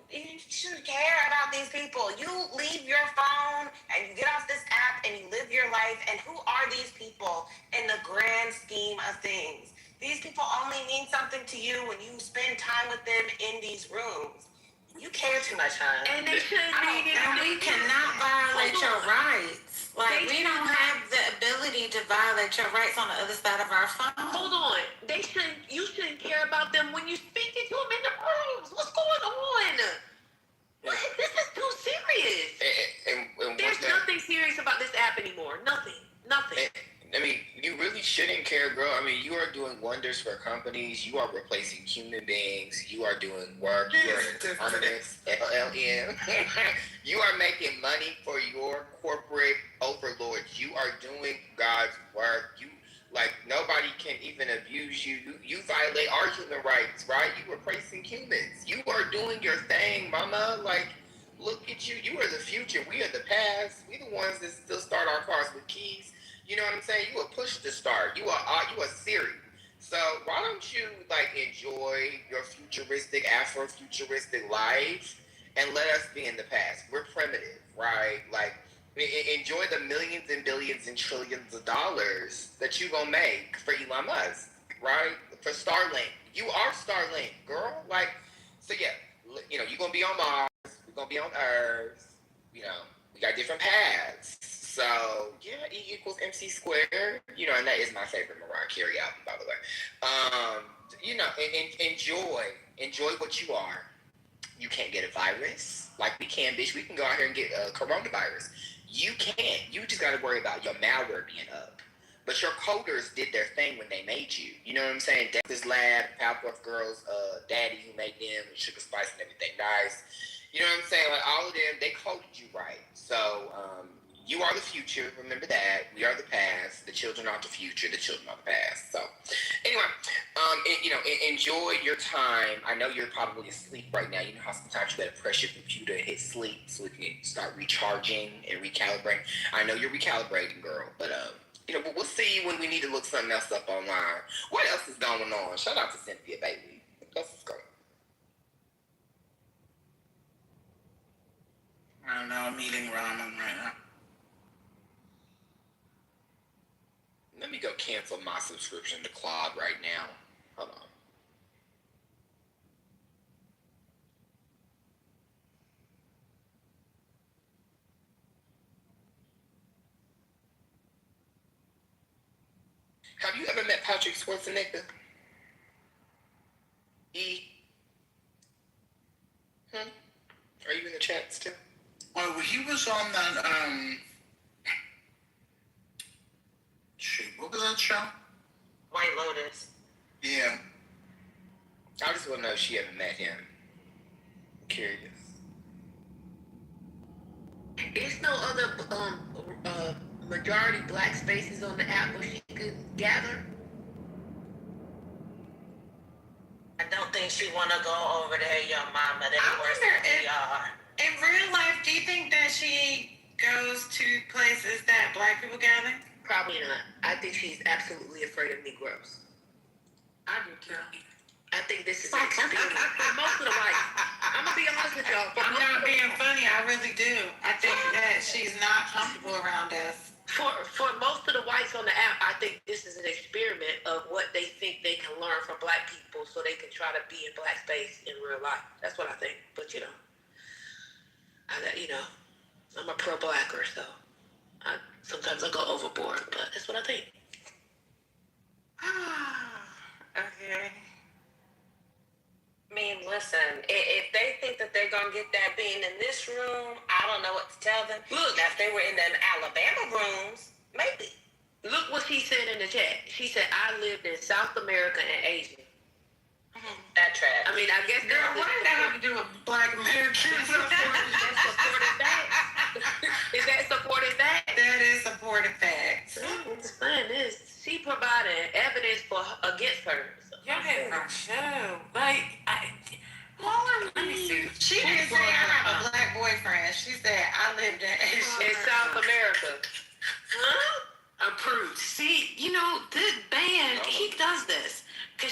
shouldn't care about these people. You leave your phone and you get off this app and you live your life. And who are these people in the grand scheme of things? These people only mean something to you when you spend time with them in these rooms. You care too much, huh? And they shouldn't mean it. And we cannot violate your rights. Like, we don't have the ability to violate your rights on the other side of our phone. Hold on. You shouldn't care about them when you're speaking to them in the rooms. What's going on? What? This is too serious. And There's nothing serious about this app anymore. Nothing. I mean, you really shouldn't care, girl. I mean, you are doing wonders for companies. You are replacing human beings. You are doing work. You are an autonomous LLM. You are making money for your corporate overlords. You are doing God's work. Nobody can even abuse you. You violate our human rights, right? You replacing humans. You are doing your thing, mama. Look at you. You are the future. We are the past. We the ones that still start our cars with keys. You know what I'm saying? You a push to start. You a Siri. So why don't you enjoy your futuristic, Afro-futuristic life and let us be in the past? We're primitive, right? Enjoy the millions and billions and trillions of dollars that you gonna make for Elon Musk, right? For Starlink. You are Starlink, girl. So yeah, you're gonna be on Mars. We're gonna be on Earth. We got different paths. So yeah, E equals MC squared. And that is my favorite Mariah Carey album, by the way. Enjoy what you are. You can't get a virus like we can, bitch. We can go out here and get a coronavirus. You can't. You just got to worry about your malware being up. But your coders did their thing when they made you. You know what I'm saying? Dexter's Lab, Powerpuff Girls, Daddy who made them, Sugar Spice and everything nice. You know what I'm saying? All of them, they coded you right. So, you are the future. Remember that. We are the past. The children are the future. The children are the past. So, anyway, enjoy your time. I know you're probably asleep right now. You know how sometimes you gotta press your computer and hit sleep so it can start recharging and recalibrating. I know you're recalibrating, girl. But, but we'll see you when we need to look something else up online. What else is going on? Shout out to Cynthia, baby. What else is going on? I don't know. I'm eating ramen right now. Let me go cancel my subscription to Claude right now. Hold on. Have you ever met Patrick Schwarzenegger? Are you in the chat still? Oh, he was on that, what was that show? White Lotus. Yeah. I just want to know if she ever met him. I'm curious. There's no other majority black spaces on the app where she could gather. I don't think she want to go over there, your mama. They're worse than we are. In real life, do you think that she goes to places that black people gather? Probably not. I think she's absolutely afraid of Negroes. I do too. I think this is an experiment for most of the whites. I'm gonna be honest with y'all. I'm not being funny. I really do. I think that she's not comfortable around us. For most of the whites on the app, I think this is an experiment of what they think they can learn from black people, so they can try to be in black space in real life. That's what I think. But I'm a pro-blacker, so sometimes I go overboard. But that's what I think. Okay. I mean, listen, if they think that they're going to get that being in this room, I don't know what to tell them. Look. Now, if they were in them Alabama rooms, maybe. Look what she said in the chat. She said, I lived in South America and Asia. That trash. I mean, I guess Girl, what does that have to do with black Americans? Is that supported fact? That is supported fact. She provided evidence against her. Y'all had my show. Let me see. She didn't say I have a black boyfriend. She said I lived in Asia. In South America. Huh? Approved. See, the band, he does this.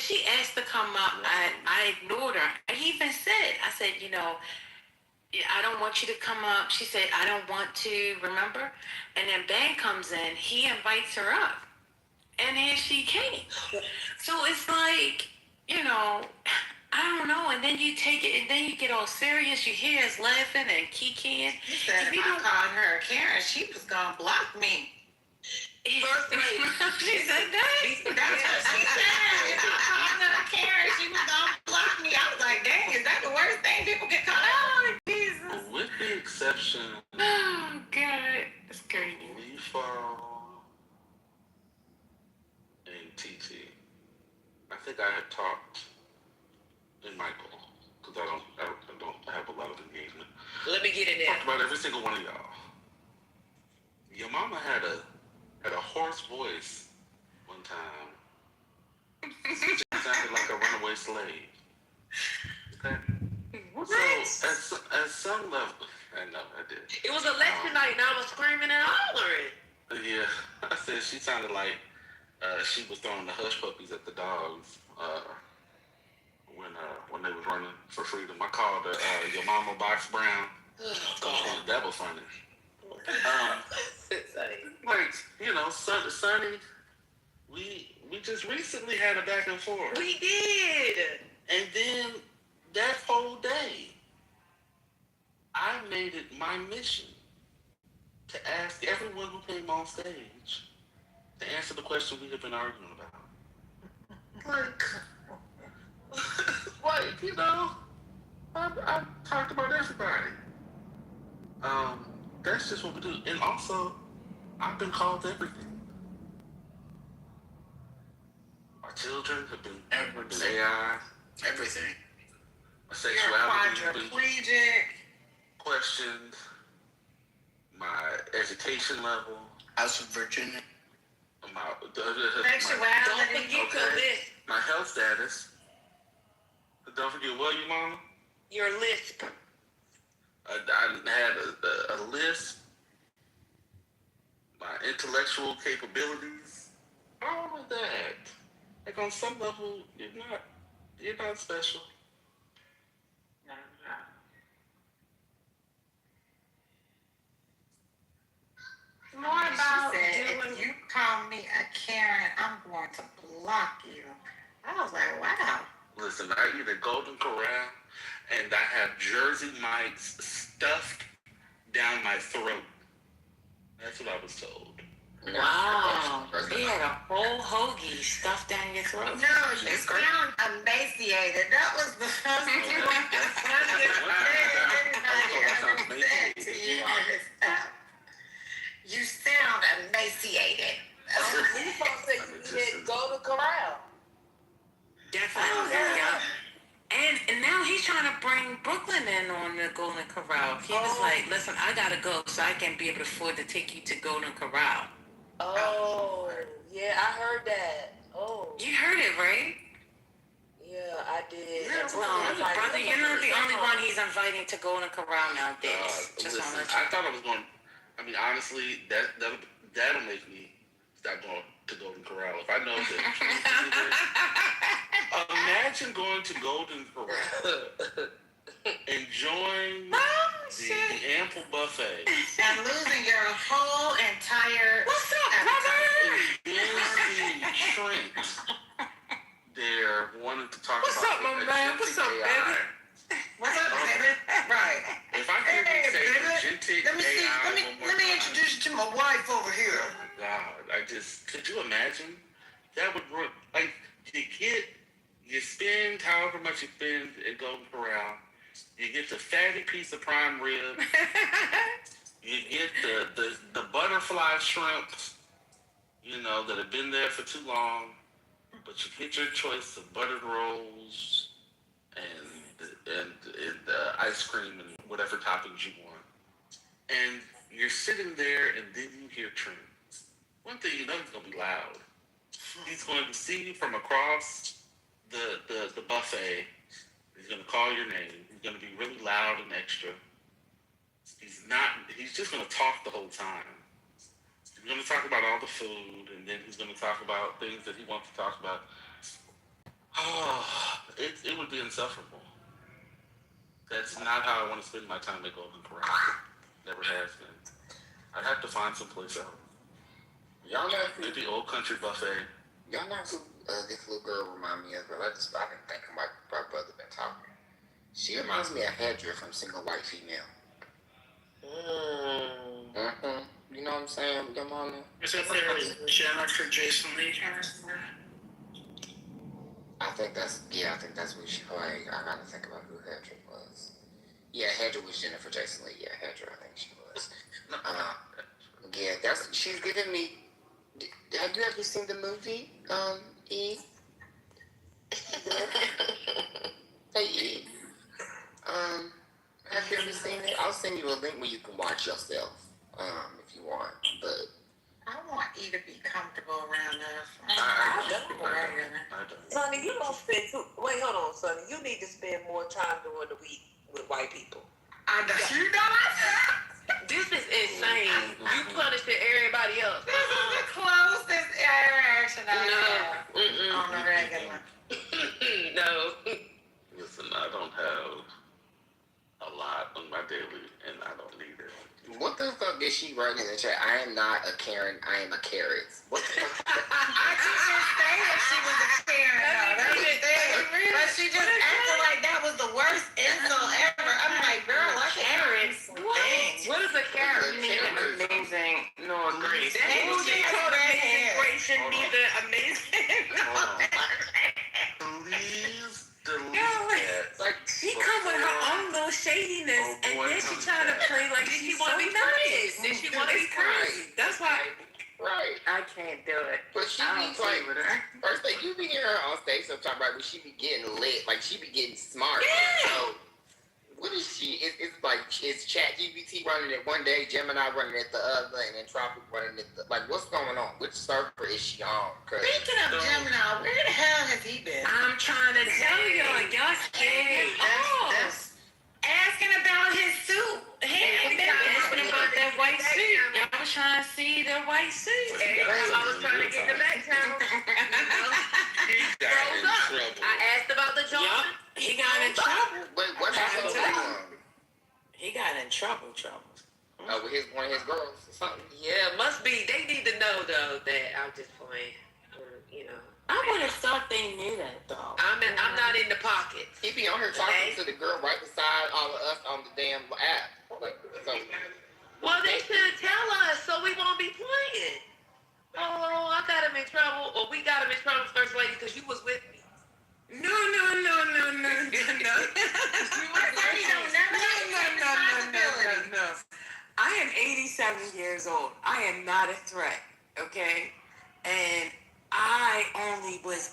she asked to come up, I ignored her. I even said, I said, I don't want you to come up. She said, I don't want to, remember? And then Ben comes in, he invites her up. And here she came. So it's like, I don't know. And then you take it, and then you get all serious. You hear us laughing and kikiing. You said if I called her a Karen, she was going to block me. She said that? That's what she said. If I called her a Karen, she was going to block me. I was like, dang, is that the worst thing people can call her? Jesus. With the exception. Oh, God. That's crazy. Leafall and TT. I think I had talked in Michael, because I don't have a lot of engagement. Let me get in there. Talked about every single one of y'all. Your mama had a hoarse voice one time. She sounded like a runaway slave. Okay? What? So at some level, I know I did. It was election night and I was screaming and hollering. Yeah, I said she sounded like she was throwing the hush puppies at the dogs when they was running for freedom. I called her your mama Box Brown. Oh, God. That was funny. Sonny, we just recently had a back and forth. We did. And then that whole day, I made it my mission to ask everyone who came on stage to answer the question we have been arguing about. I talked about everybody. That's just what we do. And also, I've been called everything. My children have been AI. Everything. My sexuality You're has been quadriplegic. questioned. My education level. House of Virginia. Sexuality. My health status. Don't forget what, you mama? Your lisp. I had a list. My intellectual capabilities. All of that. Like on some level, you're not special. More about if you call me a Karen, I'm going to block you. I was like, wow. Listen, I eat a Golden Corral, and I have Jersey Mike's stuffed down my throat. That's what I was told. Wow. He had a whole hoagie stuffed down your throat. No, you sound emaciated. That was the first thing anybody ever said to you on this stuff. You sound emaciated. You supposed to say you did Golden Corral. Definitely. Yeah. And now he's trying to bring Brooklyn in on the Golden Corral. He was like, listen, I gotta go so I can be able to afford to take you to Golden Corral. Oh, yeah, I heard that. Oh. You heard it, right? Yeah, I did. Yeah, brother, you're not the only one he's inviting to Golden Corral nowadays. Listen, I thought I was going. I mean, honestly, that'll make me stop going to Golden Corral if I know that. Imagine going to Golden Corral, enjoying the ample buffet, and losing your whole entire. What's up, brother? Being Trent there wanting to talk What's about up, my man? What's up, baby? What's up, baby? Right. If I could say agentic let me see. AI Let me introduce you to my wife over here. Oh my God! Could you imagine? That would run like you spend however much you spend at Golden Corral. You get the fatty piece of prime rib. You get the butterfly shrimps, that have been there for too long. But you get your choice of buttered rolls and ice cream and whatever toppings you want. And you're sitting there, and then you hear Trent. One thing you know, he's gonna be loud. He's going to see you from across the buffet. He's gonna call your name. He's gonna be really loud and extra. He's just gonna talk the whole time. He's gonna talk about all the food, and then he's gonna talk about things that he wants to talk about. Oh, it would be insufferable. That's not how I want to spend my time at Golden Corral. Never has been. I'd have to find someplace else. Y'all know who? Maybe Old Country Buffet. Y'all know who this little girl remind me of? I didn't think of my brother been talking. She reminds me of Hedra from Single White Female. You know what I'm saying? Your mama. Is that there Jennifer Jason Leigh? I think that's what she played. I gotta think about who Hedra was. Yeah, Hedra was Jennifer Jason Leigh. Yeah, Hedra, I think she was. Yeah, she's giving me. Have you ever seen the movie, E? Hey, E. Have you ever seen it? I'll send you a link where you can watch yourself, if you want. But I want E to be comfortable around us. I don't. Sonny, you don't spend wait, hold on, Sonny. You need to spend more time during the week with white people. This is insane. You punishing everybody else. This is the closest interaction I have on the regular. No. Listen, I don't have a lot on my daily, and I don't need it. What the fuck did she write in the chat? I am not a Karen, I am a carrot. What the fuck? I didn't say that she was a Karen. But she just acted like that was the worst insult ever. I'm like, girl, a carrot. What is a carrot? Amazing. No, Grace. That movie called Amazing Grace shouldn't be the amazing. Please delete that. Like, she come with her own little shadiness, and then she trying to play like she want to be nice. Then she want to be crazy. That's why. Right. I can't do it. But she be like, first thing you be hearing her on stage sometimes, right? But she be getting lit, like she be getting smart. Yeah. So, what is she? It's like it's ChatGPT running it one day, Gemini running it the other, and Anthropic running it. Like, what's going on? Which server is she on? Speaking of Gemini, where the hell has he been? I'm trying to tell y'all scared. Asking about his suit. He ain't been asking about that white suit. Y'all was trying to see the white suit. I was trying to get the back channel. I asked about the job. He got in trouble. Wait, what happened to him? He got in trouble. With one of his girls or something? Yeah, must be. They need to know, though, that I'm just playing. You know. I would have thought they knew that, though. I'm not in the pockets. He be on here talking to the girl right beside all of us on the damn app. Like, so. Well, they should tell us so we won't be playing. Oh, I got him in trouble, or we got him in trouble, First Lady, because you was with me. No. I am 87 years old. I am not a threat, okay? And I only was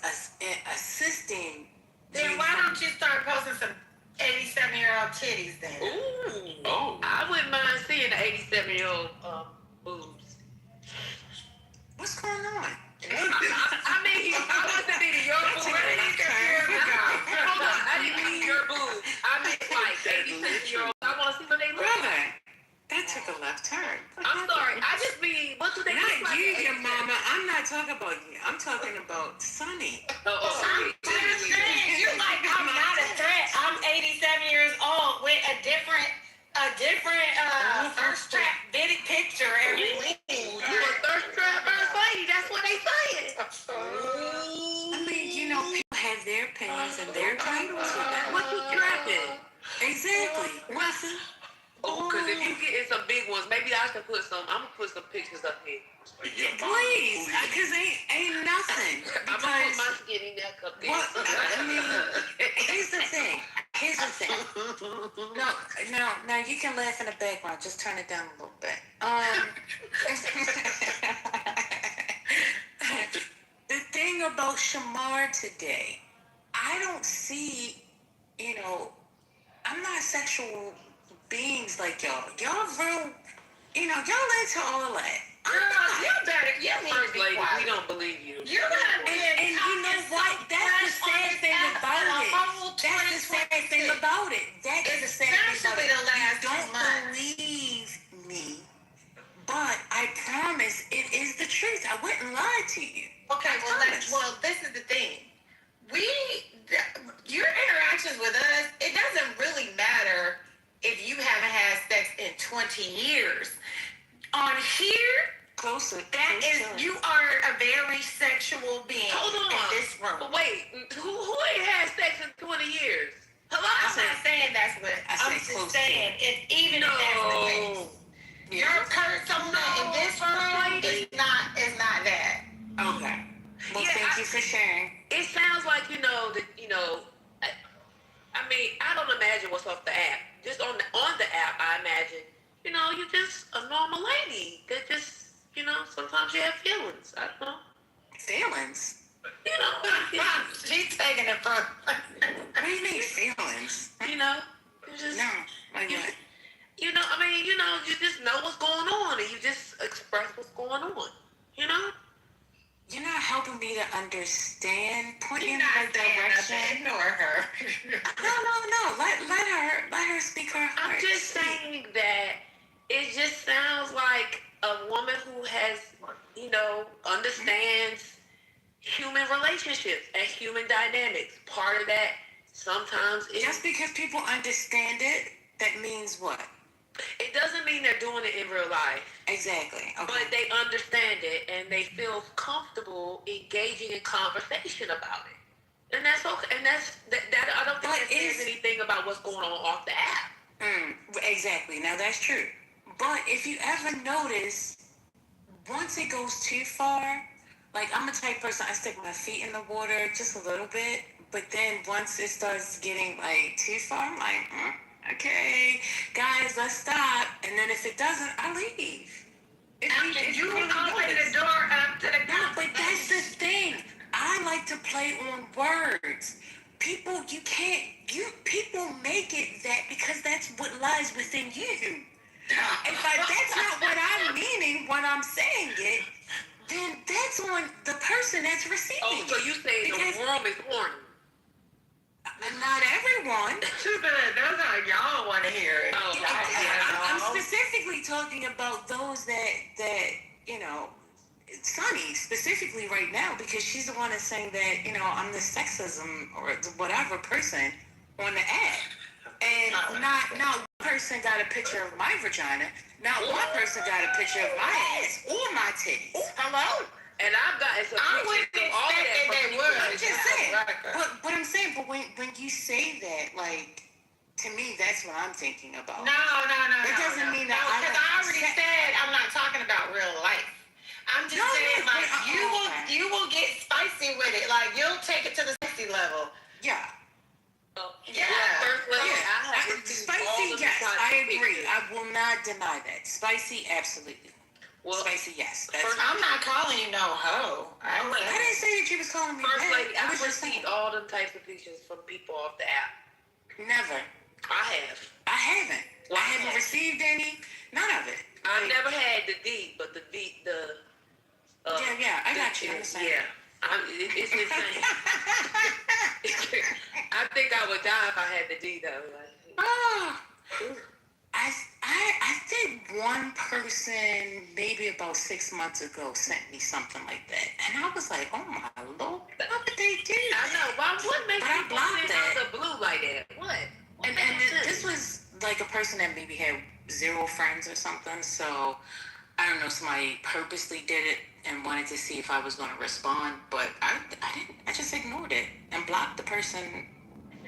assisting. Then why don't you start posting some 87-year-old titties then? Ooh. Oh. I wouldn't mind seeing the 87-year-old boobs. What's going on? I mean, I wasn't meaning your boobs. Hold on, I didn't mean your boobs. I meant like 86-year-olds. I want to see what they look like. That took a left turn. I'm sorry. I just mean, what do they look like? Not you, your mama. I'm not talking about you. I'm talking about Sonny. I'm saying, you're like, I'm not a threat. I'm 87 years old with a different thirst trap bitty picture every week. You a thirst trap first lady? That's what they saying. I mean, people have their opinions and they're entitled to that. What you trapping? Exactly. Wilson. Oh, because if you get in some big ones, maybe I should I'm gonna put some pictures up here. Please, because ain't nothing. I'm gonna put my skinny neck up there. I mean, here's the thing. No, you can laugh in the background. Just turn it down a little bit. The thing about Shamar today, I don't see, I'm not sexual beings like y'all. Y'all real, y'all into all that. Girl, you better, First Lady, we don't believe you. You're gonna be and you know what? That's the sad thing about it. That's the sad thing about it. That is the sad thing about it. You don't believe me, but I promise it is the truth. I wouldn't lie to you. Okay, well, this is the thing. We 20 years. On here, closer. You are a very sexual being. Hold on. In this room. But wait, who ain't had sex in 20 years? Hello? I'm not saying that's what. I'm just saying, even if that's the case, your persona in this room is not that. Okay. Well, thank you for sharing. It sounds like I mean, I don't imagine what's off the app. Just on the app, I imagine, you're just a normal lady that just, sometimes you have feelings. I don't know. Feelings? She's taking it from. What do you mean feelings? You just no. Like what? You just know what's going on, and you just express what's going on. You're not helping me to understand. Point You're in not the saying direction. nothing. Ignore her. No. Let her speak her heart. I'm just saying that it just sounds like a woman who has, understands human relationships and human dynamics. Part of that sometimes is... Just because people understand it, that means what? It doesn't mean they're doing it in real life. Exactly. Okay. But they understand it and they feel comfortable engaging in conversation about it. And that's okay. And that I don't think that says anything about what's going on off the app. Exactly. Now that's true. But if you ever notice, once it goes too far, like I'm a type person, I stick my feet in the water just a little bit. But then once it starts getting like too far, I'm like, okay, guys, let's stop. And then if it doesn't, I leave. You can open the door up to the No, but that's the thing. I like to play on words. People make it that because that's what lies within you. If that's not what I'm meaning when I'm saying it, then that's on the person that's receiving. Oh, so you say the room is horny. Not everyone. Too bad. Those are y'all want to hear it. Oh, I'm specifically talking about those that Sunny specifically right now because she's the one that's saying that I'm the sexism or whatever person on the app, and not one person got a picture of my vagina, not one person got a picture of my ass or my titties. Hello. And I've gotten some pictures of all of that. They would. I'm just saying. But I'm saying, when you say that, like, to me, that's what I'm thinking about. No. That doesn't mean that because I already said I'm not talking about real life. I'm just saying, like, you will get spicy with it. Like, you'll take it to the spicy level. Yeah. Yeah. Spicy, yes, I agree. I will not deny that. Spicy, absolutely. Well, spicy, yes. I'm not calling you no hoe. I didn't say that you was calling me First that. lady, I've received all them types of pictures from people off the app. Never. I have. I haven't. Well, I haven't received any. None of it. I never had the D, but the D, yeah, I got you. Yeah. It's insane. I think I would die if I had the D though. I think one person maybe about 6 months ago sent me something like that, and I was like, "Oh my Lord, what did they do?" I know. What makes people blocked send out the blue like that? What? And this was like a person that maybe had 0 friends or something. So I don't know. Somebody purposely did it and wanted to see if I was going to respond, but I didn't. I just ignored it and blocked the person,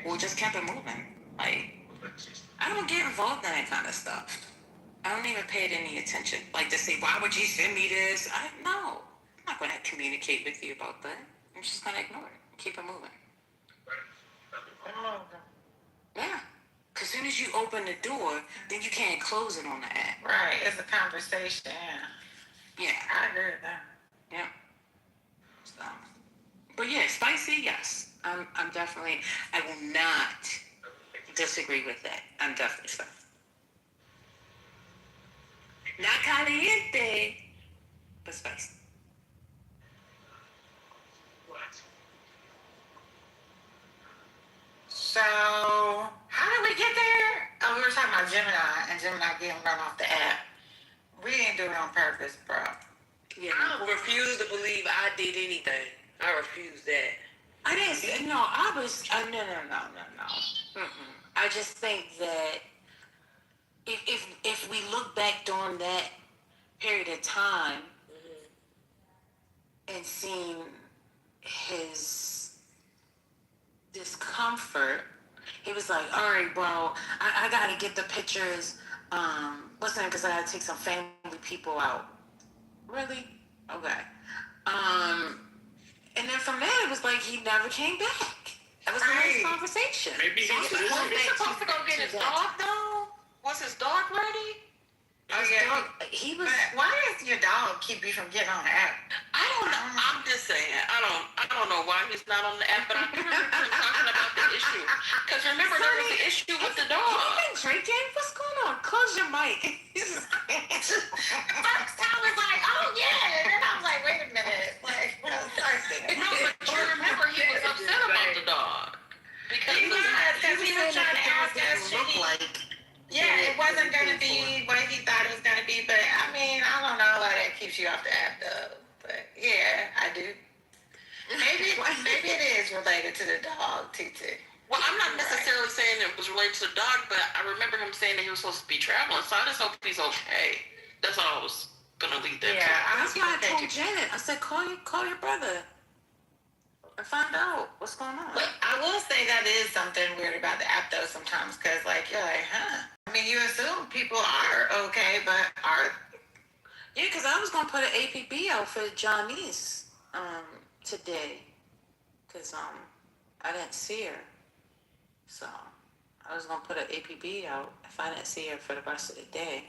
or just kept it moving. Like, I don't get involved in that kind of stuff. I don't even pay it any attention. Like to say, why would you send me this? No. I'm not going to communicate with you about that. I'm just going to ignore it. Keep it moving. Yeah. Because as soon as you open the door, then you can't close it on the app. Right. It's a conversation. Yeah. I agree with that. Yeah. So, but yeah, spicy, yes. I'm definitely, I will not disagree with that. I'm definitely spicy. Not caliente, but spicy. So, how did we get there? Oh, we were talking about Gemini and Gemini getting run off the app. We didn't do it on purpose, bro. Yeah, I refuse to believe I did anything. I refuse that. I didn't say, no, I was, no. I just think that if we we look back during that period of time and seeing his discomfort, he was like, all right, well, I got to get the pictures. What's that? Because I got to take some family people out. Really? Okay. And then from there, it was like he never came back. That was the last conversation. Maybe he was supposed to go get his dog though. Was his dog ready? Oh yeah, he was. Why does your dog keep you from getting on the app? I don't know. I'm just saying. I don't know why he's not on the app, but I remember him talking about the issue. Because remember there was the issue with the dog. You been drinking? What's going on? Close your mic. First time was like, oh yeah, and then I was like, wait a minute, like, what else I No, but you remember he was upset about the dog because he was trying to ask us, yeah, it wasn't going to be what he thought it was going to be, but I mean, I don't know why that keeps you off the app though, but yeah, I do. Maybe it is related to the dog, TT. Well, I'm not necessarily saying it was related to the dog, but I remember him saying that he was supposed to be traveling, so I just hope he's okay. That's all I was gonna leave that. Yeah, that's why I told Janet. I said, call your brother and find out what's going on. But I will say that is something weird about the app though sometimes, because like you're like, huh? I mean, you assume people are okay, but are? Yeah, because I was gonna put an APB out for Johnny's today, because I didn't see her, so I was gonna put an APB out if I didn't see her for the rest of the day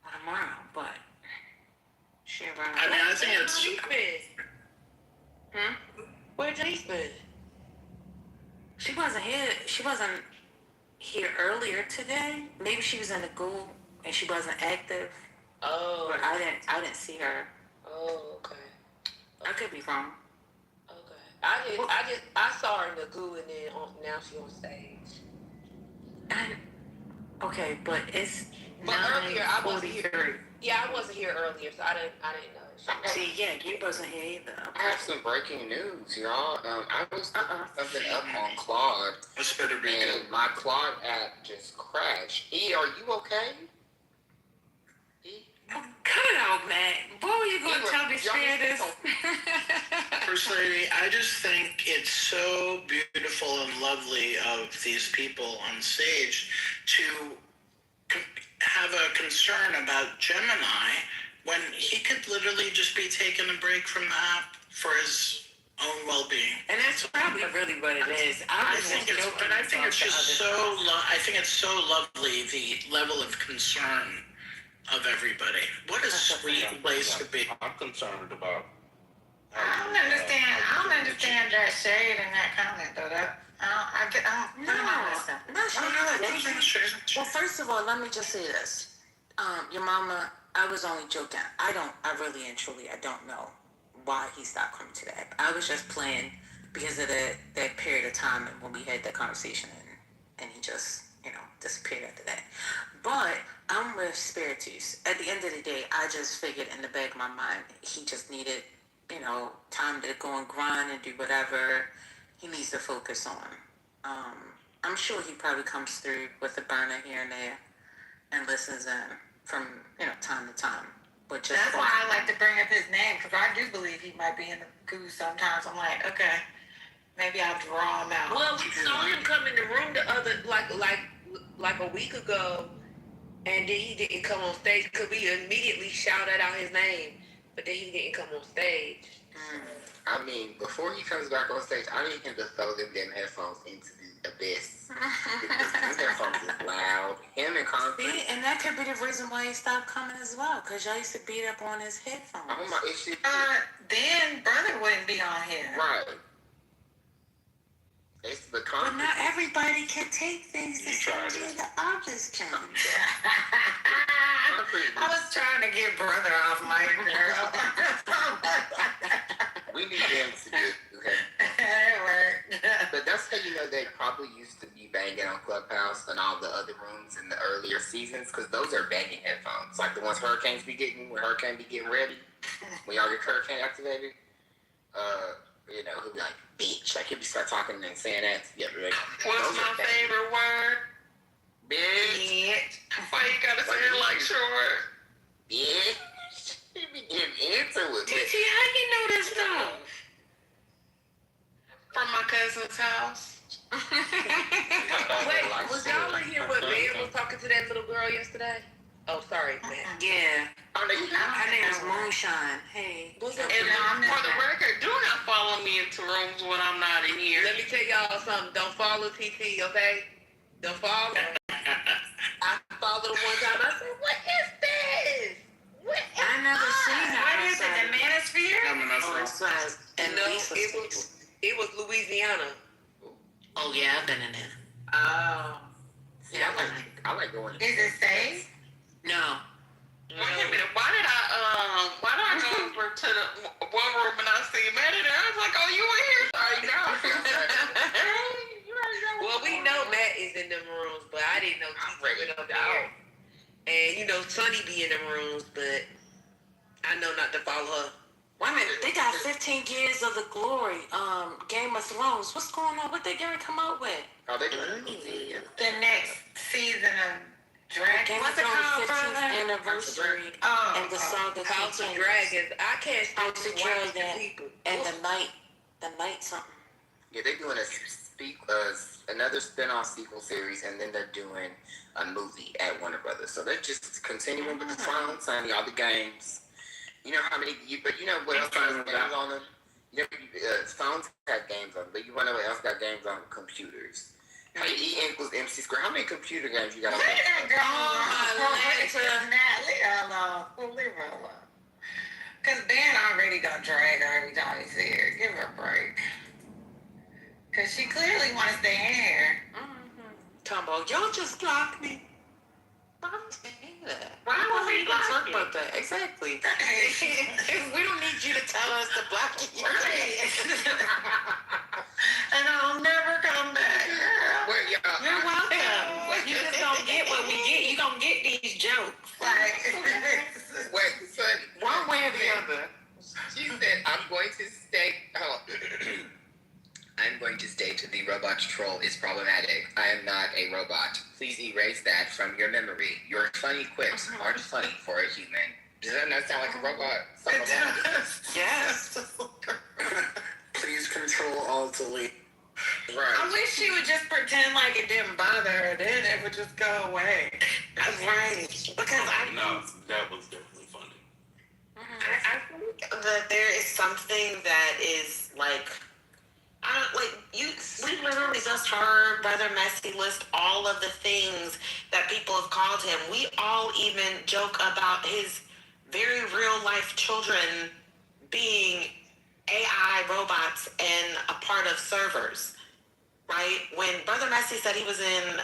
or tomorrow, but she around. I mean, I think it's. Where'd Janice been? She wasn't here. She wasn't here earlier today. Maybe she was in the Google and she wasn't active. Oh. But I didn't see her. Oh, okay. I could be wrong. Okay. I saw her in the goo and then now she's on stage. Okay, but it's. But earlier I wasn't here. Yeah, I wasn't here earlier, so I didn't know. See, yeah, you wasn't here either. I have some breaking news, y'all. I was looking something up on Claude. This better be good. And my Claude app just crashed. E, are you okay? Oh, cut it out, man. What were you going to tell me, share this? First Lady, I just think it's so beautiful and lovely of these people on stage to have a concern about Gemini when he could literally just be taking a break from the app for his own well-being. And that's probably really what it is. I think it's just so. I think it's so lovely, the level of concern of everybody. What a sweet place to be. I'm concerned about. I don't understand that shade in that comment though. Well, first of all, let me just say this. Your mama, I was only joking. I really and truly, I don't know why he stopped coming to the app. I was just playing because of that period of time and when we had that conversation and he just, disappeared after that. But I'm with Spiritus. At the end of the day, I just figured in the back of my mind, he just needed, time to go and grind and do whatever he needs to focus on. I'm sure he probably comes through with a burner here and there and listens in from, time to time. But just that's why I like to bring up his name, because I do believe he might be in the goose sometimes. I'm like, okay, maybe I'll draw him out. Well, we saw him come in the room the other, like a week ago, and then he didn't come on stage because we immediately shouted out his name, but then he didn't come on stage. I mean, before he comes back on stage, I need him to throw them damn headphones into the abyss. Because his headphones is loud. Him and Congressman. See, and that could be the reason why he stopped coming as well, because y'all used to beat up on his headphones. Oh my, it's just, then brother wouldn't be on here. Right. It's the But not everybody can take things the same way the others can. I was trying to get brother off my girl. We need them to do, okay? It worked. But that's how you know they probably used to be banging on Clubhouse and all the other rooms in the earlier seasons, because those are banging headphones. Like the ones Hurricanes be getting, when Hurricane be getting ready, when y'all get Hurricane activated, he'll be like, bitch. Like he'll be start talking and saying that. Yeah, like, what's my favorite word? Bitch. Why you gotta say it like short. Yeah. She be getting into it. TT, how you know this stuff? From my cousin's house. Wait, was y'all in here when Ben was talking to that little girl yesterday? Oh, sorry, man. Yeah. Her name is Moonshine. Hey. And for the record, do not follow me into rooms when I'm not in here. Let me tell y'all something. Don't follow TT, okay? Don't follow. I followed her one time. I said, "What is this? What is I never seen her. What is it? The Manosphere? And no, it was Louisiana. Oh yeah, I've been in there. Oh. Yeah, I like going. Is it safe? No. Wait a minute. Why did I go over to the one room and I see Matt in there? I was like, oh, you in here? Sorry, no. Well, we know Matt is in them rooms, but I didn't know TT went up there. And you know, Sonny be in them rooms, but I know not to follow her. Wait a minute, they got 15 Years of the Glory, Game of Thrones. What's going on? What they gonna come out with? Oh, they doing it. The next season of Dragon. Game What's of it Thrones called, 15th brother? anniversary, Oh, and the saga House of continues. Dragons. I can't stand House of to watch the Dragon people. and the night something. Yeah, they're doing another spin-off sequel series, and then they're doing a movie at Warner Brothers. So they're just continuing with the Thrones and all the games. You know how many? But you know what else has games on them? You know, phones have games on them, but you know what else got games on computers? How E equals MC squared. How many computer games you got on? Leave that girl alone. Leave her alone. Because Ben already gonna drag her every time he see her. Give her a break. Because she clearly want to stay in here. Tombo, y'all just blocked me. I'm saying that. Why would we even block talk you? about that? Exactly. We don't need you to tell us to block you. And I'll never come back, girl. Where y'all? You're welcome. You just don't get what we get. You don't get these jokes. Like, Wait, son. One way or the other. She said, "I'm going to stay." Oh. I'm going to state the robot troll is problematic. I am not a robot. Please erase that from your memory. Your funny quips aren't funny for a human. Does that not sound like a robot? Yes. Please control alt delete. Right. I wish she would just pretend like it didn't bother her. Then it would just go away. That's right. Because No, that was definitely funny. I think that there is something that is like, we literally just heard Brother Messi list all of the things that people have called him. We all even joke about his very real life children being AI robots and a part of servers, right? When Brother Messi said he was in,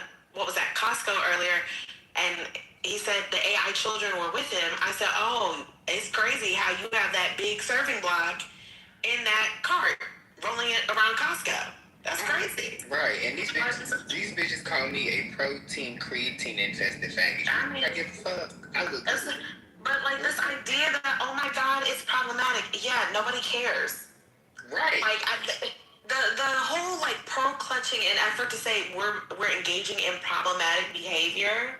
Costco earlier, and he said the AI children were with him, I said, oh, it's crazy how you have that big serving block in that cart rolling it around Costco. That's crazy. Right, and these bitches call me a protein creatine infested faggot. I mean, I give a fuck. I look good. But like this idea that, oh my God, it's problematic. Yeah, nobody cares. Right. Like the whole like pearl clutching and effort to say we're engaging in problematic behavior.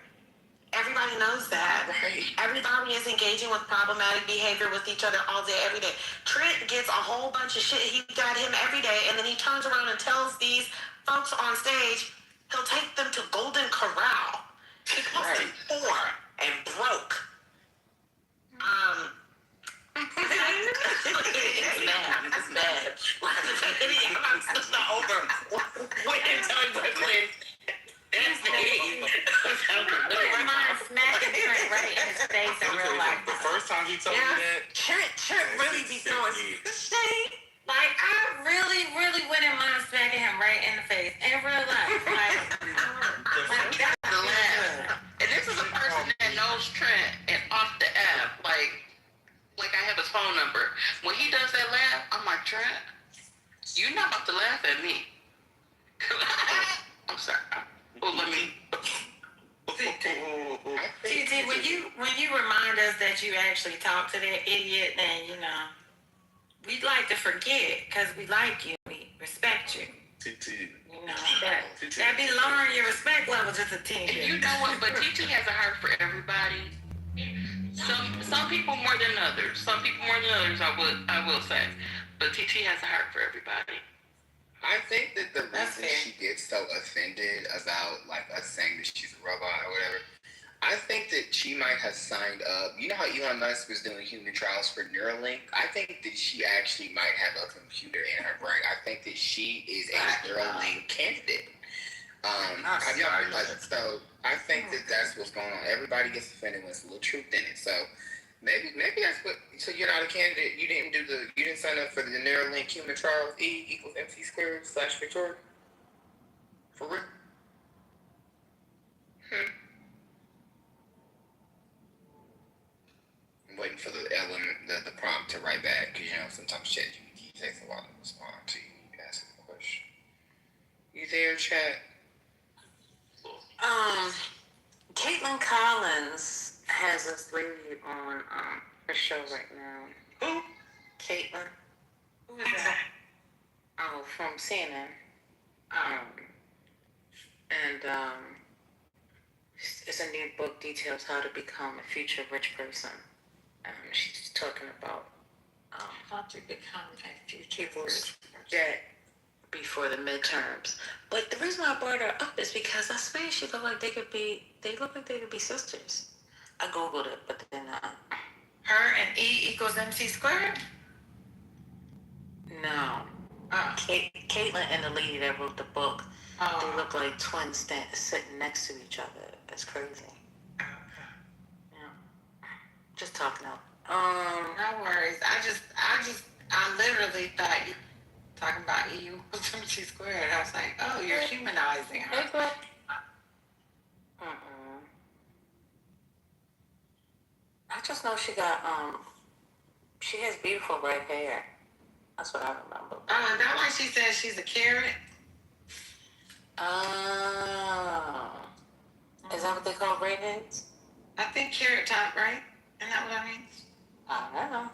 Everybody knows that. Right. Everybody is engaging with problematic behavior with each other all day, every day. Trent gets a whole bunch of shit he got him every day, and then he turns around and tells these folks on stage he'll take them to Golden Corral. He calls them poor and broke. It's bad. I'm still not over. Wait until Brooklyn. That's the game. Smacking Trent right in his face in real life. The first time he told me that, Trent really be throwing shade. Like, I really, really wouldn't mind smacking him right in the face in real life. Like that's The laugh. And this is a person that knows Trent and off the app. Like I have his phone number. When he does that laugh, I'm like, Trent, you're not about to laugh at me. I'm sorry. Well, let me. TT, when you remind us that you actually talked to that idiot, then we'd like to forget because we like you, we respect you. TT. That be lowering your respect level just a teeny bit. You know what? But TT has a heart for everybody. everybody. Some people more than others. Some people more than others. I will say, but TT has a heart for everybody. I think that the reason she gets so offended about like us saying that she's a robot or whatever, I think that she might have signed up. You know how Elon Musk was doing human trials for Neuralink? I think that she actually might have a computer in her brain. I think that she is a Neuralink candidate. Have y'all realized it? So I think that that's what's going on. Everybody gets offended when there's a little truth in it. So maybe that's what. So you're not a candidate. You didn't sign up for the Neuralink human trials. E equals MC squared / Victoria. For real? I'm waiting for the prompt to write back because sometimes ChatGPT takes a while to respond to you asking a question. You there, chat? Caitlin Collins has us rated on her show right now. Who? Caitlin. Who is that? Oh, from CNN. It's a new book, details how to become a future rich person. She's talking about how to become a future rich debt before the midterms. But the reason why I brought her up is because I swear she looked like they look like they could be sisters. I Googled it, but then Her and E equals MC squared? no. Caitlin and the lady that wrote the book, they look like twins sitting next to each other. That's crazy. Yeah. Just talking out. No worries. I literally thought you talking about E equals MC squared. I was like, oh, you're humanizing her. Hey, girl. I just know she has beautiful red hair. That's what I remember. Oh, is that why she says she's a carrot? Is that what they call redheads? I think carrot top, right? Isn't that what that means? I don't know.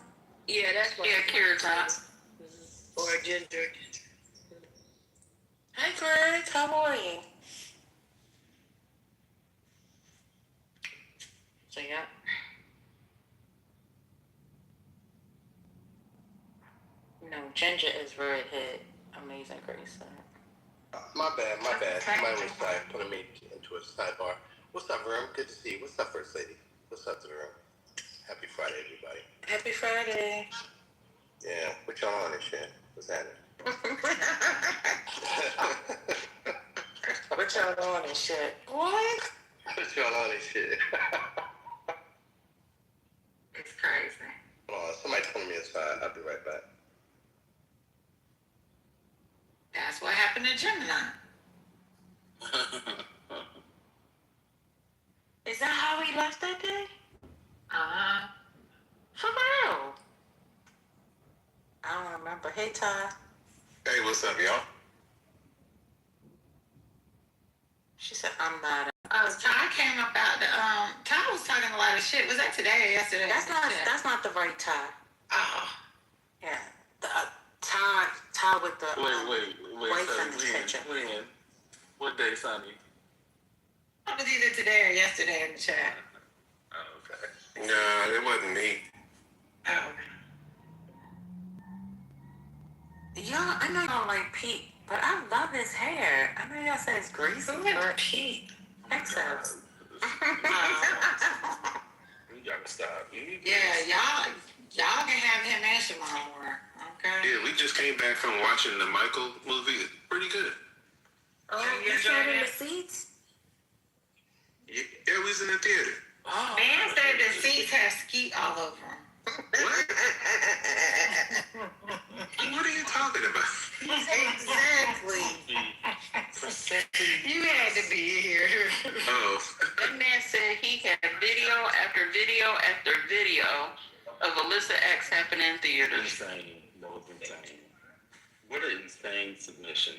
Yeah, that's what. Yeah, carrot top. Or ginger. Hi, Greg. How are you? So, yeah. No, ginger is redhead. Amazing Grace. My bad. Somebody was putting me into a sidebar. What's up, room? Good to see you. What's up, First Lady? What's up to the room? Happy Friday, everybody. Happy Friday. Yeah, what y'all on and shit? What's happening? What y'all on and shit? What? What y'all on and shit? It's crazy. Hold on, somebody pulling me aside. I'll be right back. That's what happened to Gemini. Is that how he left that day? For real? I don't remember. Hey, Ty. Hey, what's up, y'all? She said, I'm not. Ty came up out the, Ty was talking a lot of shit. Was that today or yesterday? That's not the right Ty. Oh. Yeah. The Ty with the Wait, boyfriend picture. When? What day, Sonny? It was either today or yesterday in the chat. Oh, okay. No, it wasn't me. Oh. Y'all, I know y'all like Pete, but I love his hair. I know y'all say it's greasy, but Pete? Excess. You gotta stop. Yeah, y'all can have him and Shamar more. Okay. Yeah, we just came back from watching the Michael movie. It's pretty good. Oh, you sat in the seats? Yeah, we was in the theater. Oh, man said the seats have skeet all over them. What? What are you talking about? Exactly. You had to be here. Oh. That man said he had video after video after video of Alyssa X happening in theaters. Insane. That was insane. What an insane submission.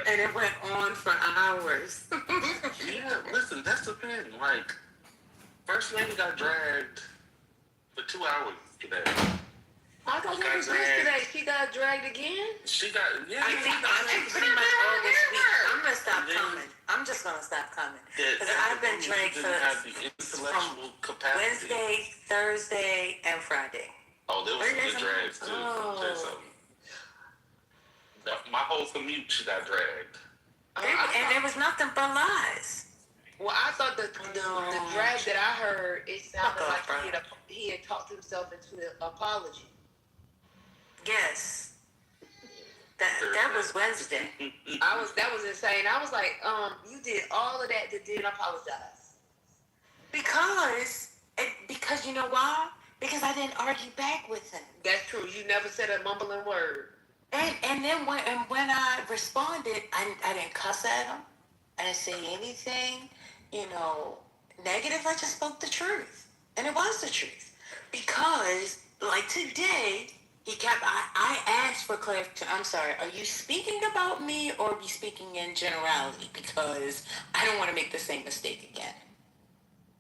And it went on for hours. Yeah, listen, that's the thing. Like, First Lady got dragged for 2 hours today. I thought it was yesterday. She got dragged again? She got, yeah. I think pretty much all this week. I'm going to stop gonna stop coming. That Because I've been dragged didn't have the intellectual capacity. Wednesday, Thursday, and Friday. Oh, there was some good drags too. Oh. My whole commute, she got dragged. And there was nothing but lies. Well, I thought the drag that I heard, it sounded like he had talked himself into an apology. Yes. That was Wednesday. That was insane. I was like, you did all of that to didn't apologize. Because you know why? Because I didn't argue back with him. That's true. You never said a mumbling word. And then when I responded, I didn't cuss at him. I didn't say anything, negative. I just spoke the truth. And it was the truth. Because, like today, I asked for clarification. I'm sorry, are you speaking about me or are you speaking in generality? Because I don't want to make the same mistake again.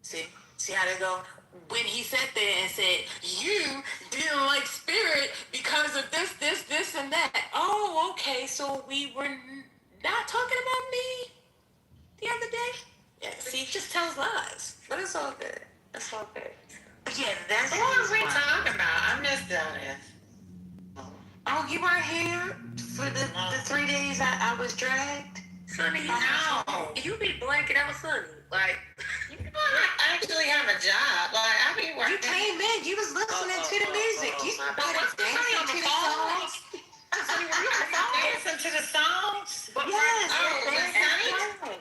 See how they go? When he sat there and said, you didn't like Spirit because of this, and that. Oh, okay, so we were not talking about me the other day? Yeah, see, he just tells lies. But it's all good. It's all good. But yeah, that's what was we talking about? I missed all this. Oh, you weren't here for the 3 days I was dragged? Sonny, you be blanking out, Sonny. Like, I actually have a job. Like, I be working. You came in. You was listening to the music. You started dancing to the songs. Sonny, were you dancing to the songs? Yes. Sonny?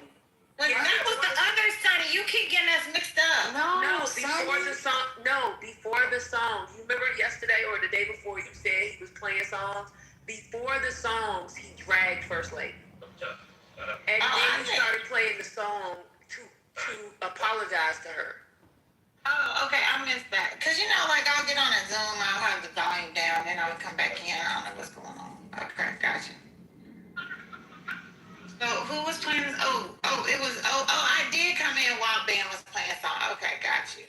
Wait, that was the other Sonny. You keep getting us mixed up. No, before the song. No, before the songs. You remember yesterday or the day before you said he was playing songs? Before the songs, he dragged First Lady. And then he started playing the song to apologize to her. Oh, okay, I missed that. Because, like, I'll get on a Zoom, I'll have the volume down, then I'll come back in, I don't know what's going on. Okay, gotcha. So, who was playing this? I did come in while Ben was playing a song. Okay, got you.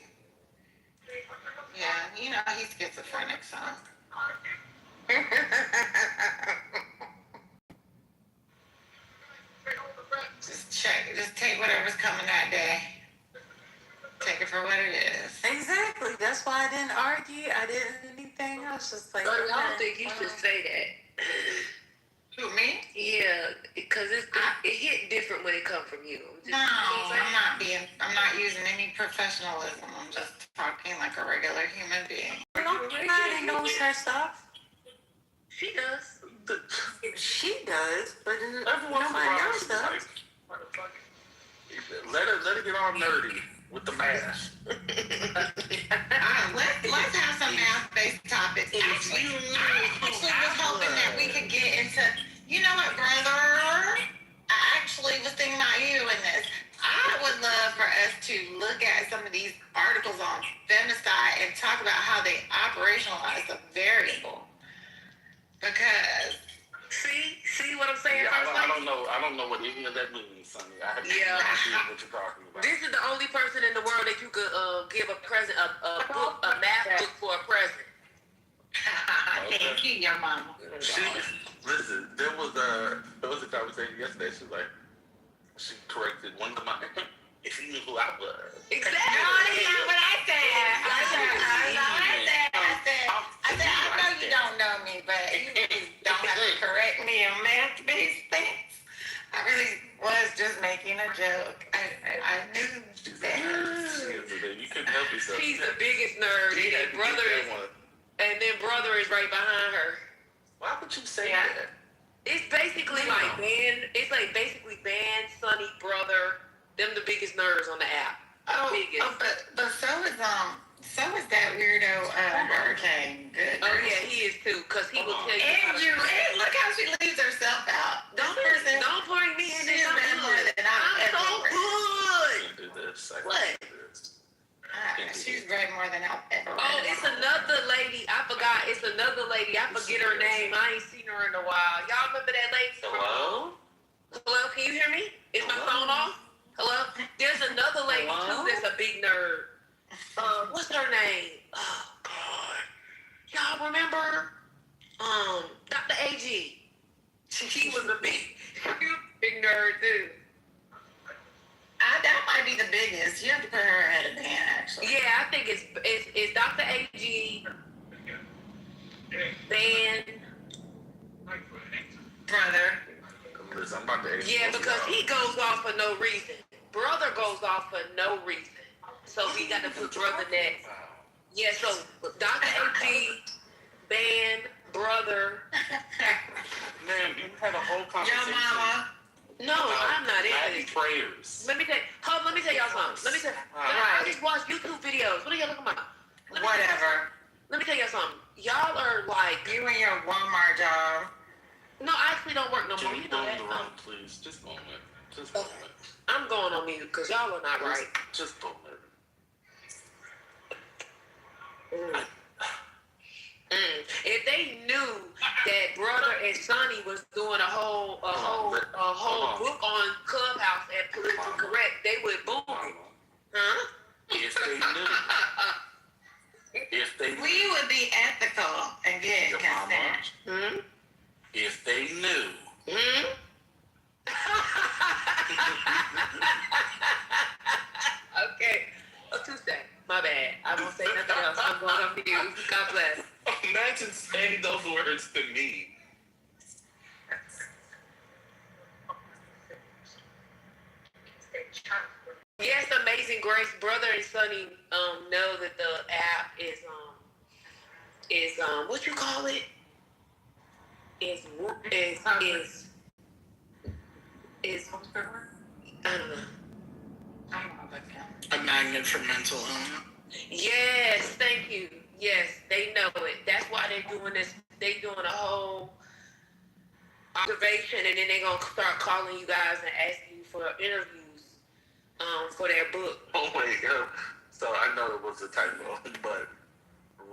Yeah, he's schizophrenic, so. Just take whatever's coming that day. Take it for what it is. Exactly. That's why I didn't argue. I didn't do anything. I was just like, I don't think you should say that. Who, me? Yeah, because it hit different when it comes from you. I'm not using any professionalism. I'm just talking like a regular human being. Nobody knows her stuff. She does. She does, but everyone else does. Let her get all nerdy with the math. Let's have some math-based topics. Actually, I was hoping that we could get into, you know what, brother? I actually was thinking about you in this. I would love for us to look at some of these articles on femicide and talk about how they operationalize the variable. Because see what I'm saying? Yeah, I don't know what any of that means, Sonny. I have no idea what you're talking about. This is the only person in the world that you could give a present, a math book for a present. Thank you, your mama. Listen, there was a conversation yesterday. She corrected one of my. If you knew who I was. Exactly. No, that's not what I said. I said, I know you don't know me, but you really don't have to correct me on math-based things. I really was just making a joke. I knew that. You couldn't help yourself. She's the biggest nerd. And then brother is right behind her. Why would you say that? It's basically like Ben. It's like basically Ben, Sonny, brother. Them the biggest nerds on the app. But so is that weirdo Hurricane. Good. Oh yeah, he is too. Cause he will tell you. And look how she leaves herself out. Don't bring me in this. I'm so good. What? She's read more than I've ever read. Oh, it's another lady. I forgot. It's another lady. I forget her name. I ain't seen her in a while. Y'all remember that lady? Hello? Hello? Can you hear me? Is my phone off? Hello? There's another lady too that's a big nerd. What's her name? Oh God. Y'all remember? Dr. AG. She was a big nerd too. be the biggest. You have to put her ahead of Dan, actually. Yeah, I think it's Dr. AG, Van, brother. Listen, I'm about to yeah, because he goes off for no reason. Brother goes off for no reason. So we got to put brother next. Yeah, so Dr. AG, Van, brother. Man, you had a whole conversation. Your mama. No, I'm not Daddy in it. prayers. Let me tell y'all something. I just watch YouTube videos. What are y'all looking about? Whatever. Let me tell y'all something. Y'all are like you and your Walmart job. No, I actually don't work no more. You know that. Please, just moment. Just moment. I'm going on mute because y'all are not right. Just moment. If they knew that brother and Sonny was doing a whole book on Clubhouse and politically correct, they would boom it. Huh? If they knew. We would be ethical and get consent. If they knew. Okay. A Tuesday. My bad. I won't say nothing else. I'm going on mute. God bless. Imagine saying those words to me. Yes, Amazing Grace, brother and Sonny know that the app is what you call it? Is I don't know. A magnet for mental illness. Yes, thank you. Yes, they know it. That's why they're doing this. They doing a whole observation, and then they're gonna start calling you guys and asking you for interviews for their book. Oh wait, so I know it was a typo, but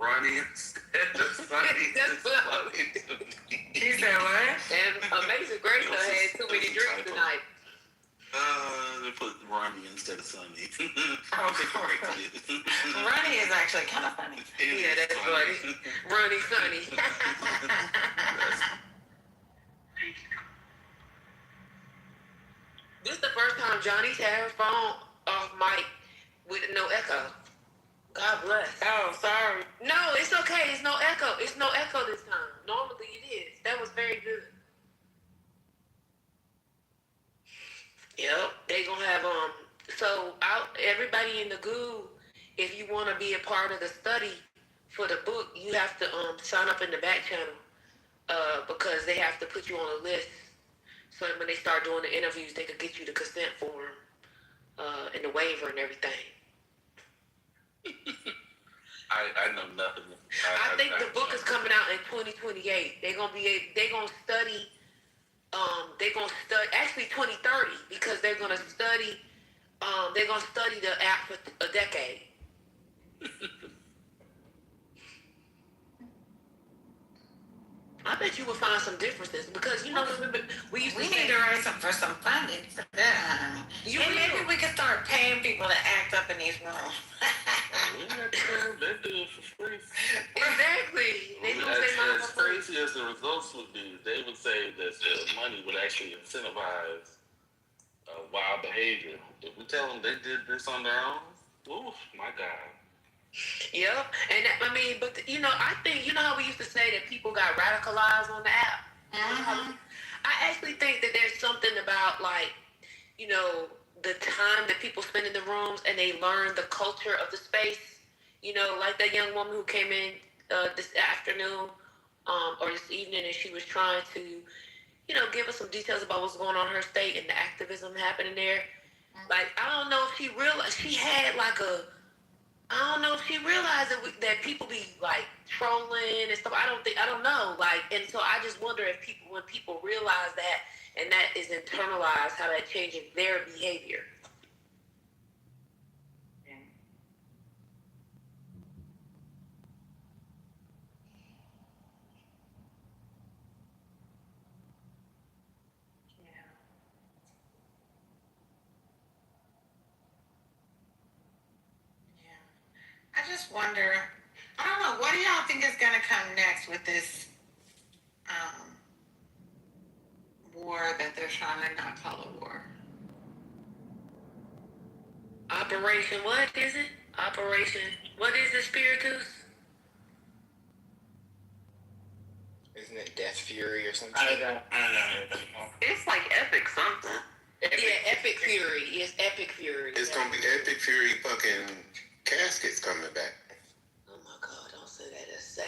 Ronnie instead of Sonny. That's funny. You said what? And Amazing Grace had too many drinks tonight. They put Ronnie instead of Sonny. Ronnie is actually kind of funny. Yeah, that's funny. Ronnie, Sonny. This is the first time Johnny's had her phone off mic with no echo. God bless. Oh, sorry. No, it's okay. It's no echo. It's no echo this time. Normally it is. That was very good. Yep. They gonna have so everybody in the goo, if you wanna be a part of the study for the book, you have to sign up in the back channel. Because they have to put you on a list. So when they start doing the interviews, they could get you the consent form, and the waiver and everything. I know nothing. I think the book is coming out in 2028. They're gonna study. Actually 2030 because they're gonna study. They're gonna study the app for a decade. I bet you will find some differences because we used to need to write for some funding for that. Maybe we could start paying people to act up in these rooms. They do it for free. Exactly. They do as crazy as the results would be, they would say that the money would actually incentivize wild behavior. If we tell them they did this on their own, oof, my God. Yep, and I think how we used to say that people got radicalized on the app. Mm-hmm. I actually think that there's something about the time that people spend in the rooms and they learn the culture of the space. Like that young woman who came in this afternoon or this evening, and she was trying to give us some details about what's going on in her state and the activism happening there. Mm-hmm. Like I don't know if she realized she had I don't know if she realized that people be like trolling and stuff. I don't know. And so I just wonder if when people realize that and that is internalized, how that changes their behavior. I just wonder, I don't know, what do y'all think is going to come next with this war that they're trying to not call a war? Operation, what is it? Operation, what is it, Spiritus? Isn't it Death Fury or something? I don't know. It's like epic something. Epic Fury. It's Epic Fury. It's gonna be Epic Fury fucking caskets coming back. Oh my God, don't say that. That's sad.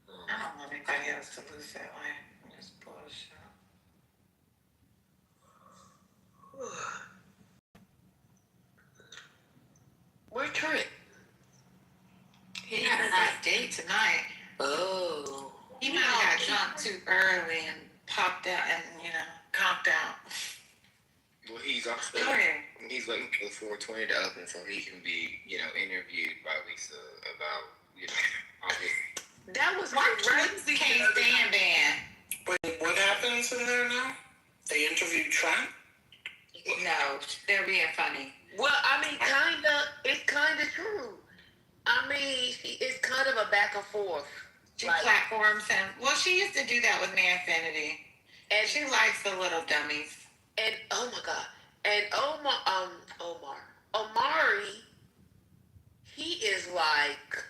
I don't want anybody else to lose that way. That's bullshit. Where's Trent? He had a nice date tonight. Oh. He might have got drunk too early and popped out and, conked out. Well, he's also he's waiting for the 420 to open so he can be, interviewed by Lisa about, all this. That was why Ramsey can't stand band. Wait, what happens in there now? They interviewed Trent? No, they're being funny. Well, I mean, it's kind of true. I mean, it's kind of a back and forth. She platforms him. Well, she used to do that with Manfinity. And she likes the little dummies. And, oh my God. And Omari, he is like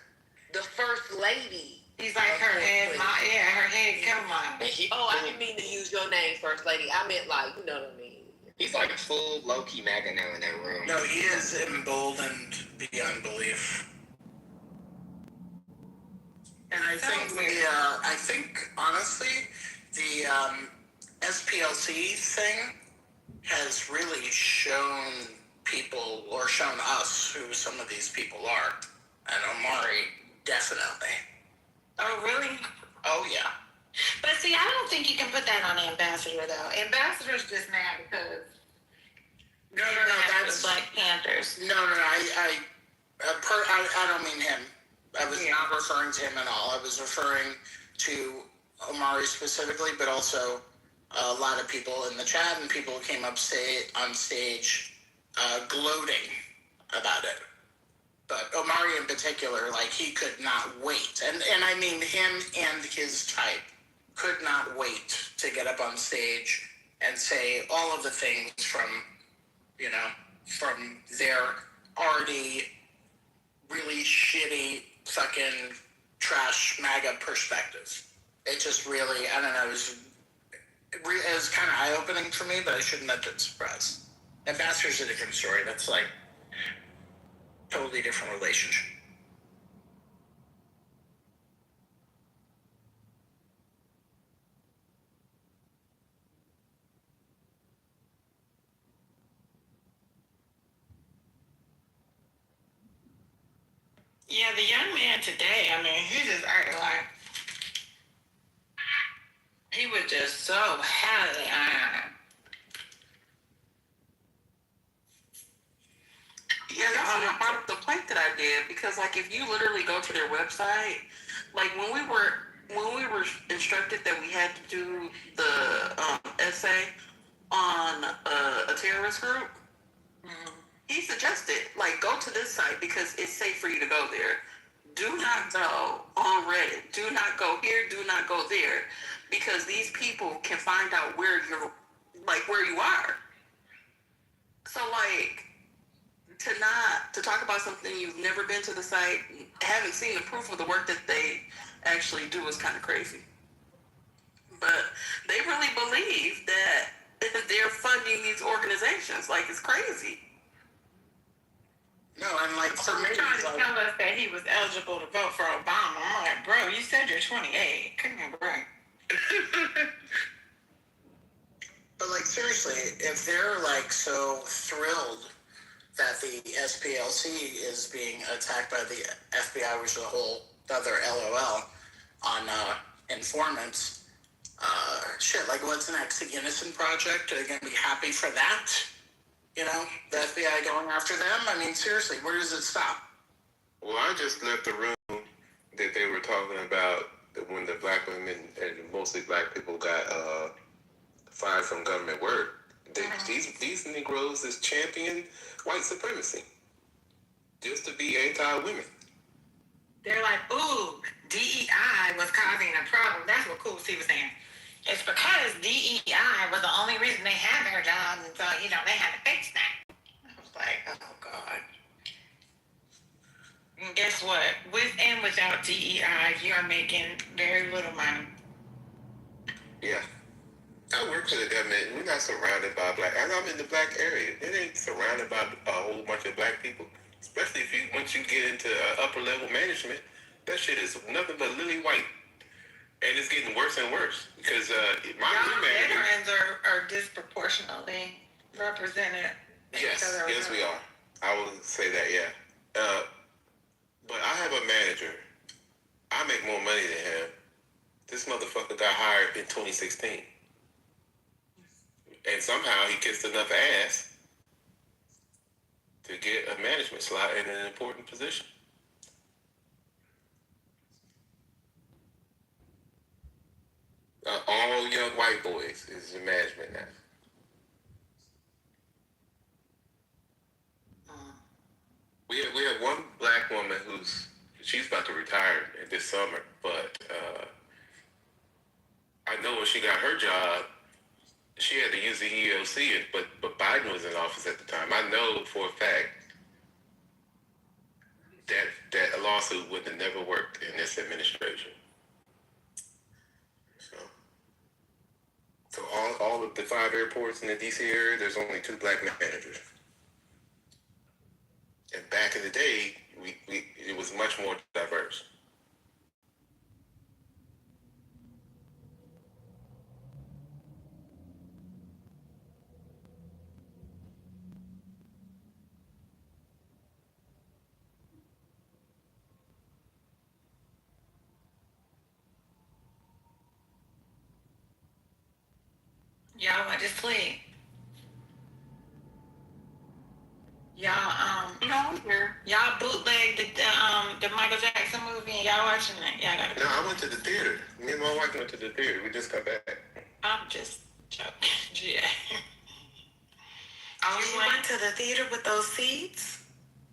the first lady. He's like her head, her head come on. I didn't mean to use your name, First Lady. I meant like, you know what I mean. He's like a full low-key MAGA now in that room. No, he is emboldened beyond belief. And I think honestly, the SPLC thing has really shown people, or shown us, who some of these people are. And Omari, definitely. Oh, really? Oh, yeah. But see, I don't think you can put that on Ambassador, though. Ambassador's just mad because... No, that's... Black Panthers. No, I don't mean him. I was not referring to him at all. I was referring to Omari specifically, but also a lot of people in the chat and people who came up on stage gloating about it. But Omari in particular, he could not wait. And I mean him and his type could not wait to get up on stage and say all of the things from their already really shitty fucking trash MAGA perspective. It just really, I don't know, it was kind of eye-opening for me, but I shouldn't have been surprised. Ambassador's a different story. That's totally different relationship. Yeah, the young man today, I mean, he just acted like he was just so happy. Yeah, that's the point that I did, because if you literally go to their website, when we were instructed that we had to do the essay on a terrorist group, he suggested go to this site because it's safe for you to go there. Do not go on Reddit. Do not go here. Do not go there, because these people can find out where you're where you are. So to talk about something you've never been to the site, haven't seen the proof of the work that they actually do is kind of crazy. But they really believe that they're funding these organizations. It's crazy. No, and for me, trying to tell us that he was eligible to vote for Obama. I'm like, bro, you said you're 28. Come on, bro. But seriously, if they're so thrilled that the SPLC is being attacked by the FBI, which is a whole other LOL on informants, what's next? The Innocent Project? Are they going to be happy for that? The FBI going after them? I mean, seriously, where does it stop? Well, I just left the room that they were talking about when the black women and mostly black people got fired from government work. These Negroes is champion white supremacy just to be anti-women. They're like, ooh, DEI was causing a problem. That's what Cool C was saying. It's because DEI was the only reason they had their jobs, and so, they had to fix that. I was like, oh. guess what? With and without DEI, you are making very little money. Yeah. I work for the government. We're not surrounded by black. And I'm in the black area. It ain't surrounded by a whole bunch of black people. Especially once you get into upper level management, that shit is nothing but lily white. And it's getting worse and worse because my new manager. Veterans are disproportionately represented. Yes, we are. I will say that, yeah. But I have a manager. I make more money than him. This motherfucker got hired in 2016. And somehow he kissed enough ass to get a management slot in an important position. All young white boys is in management now. We have one black woman she's about to retire this summer, but I know when she got her job, she had to use the EEOC, but Biden was in office at the time. I know for a fact that a lawsuit would have never worked in this administration. So all of the 5 airports in the DC area, there's only 2 black managers. And back in the day, it was much more diverse. Y'all went to sleep. Y'all y'all bootlegged the Michael Jackson movie and y'all watching it. Y'all gotta. No, I went to the theater. Me and my wife went to the theater. We just got back. I'm just joking. Yeah. You went to the theater with those seats?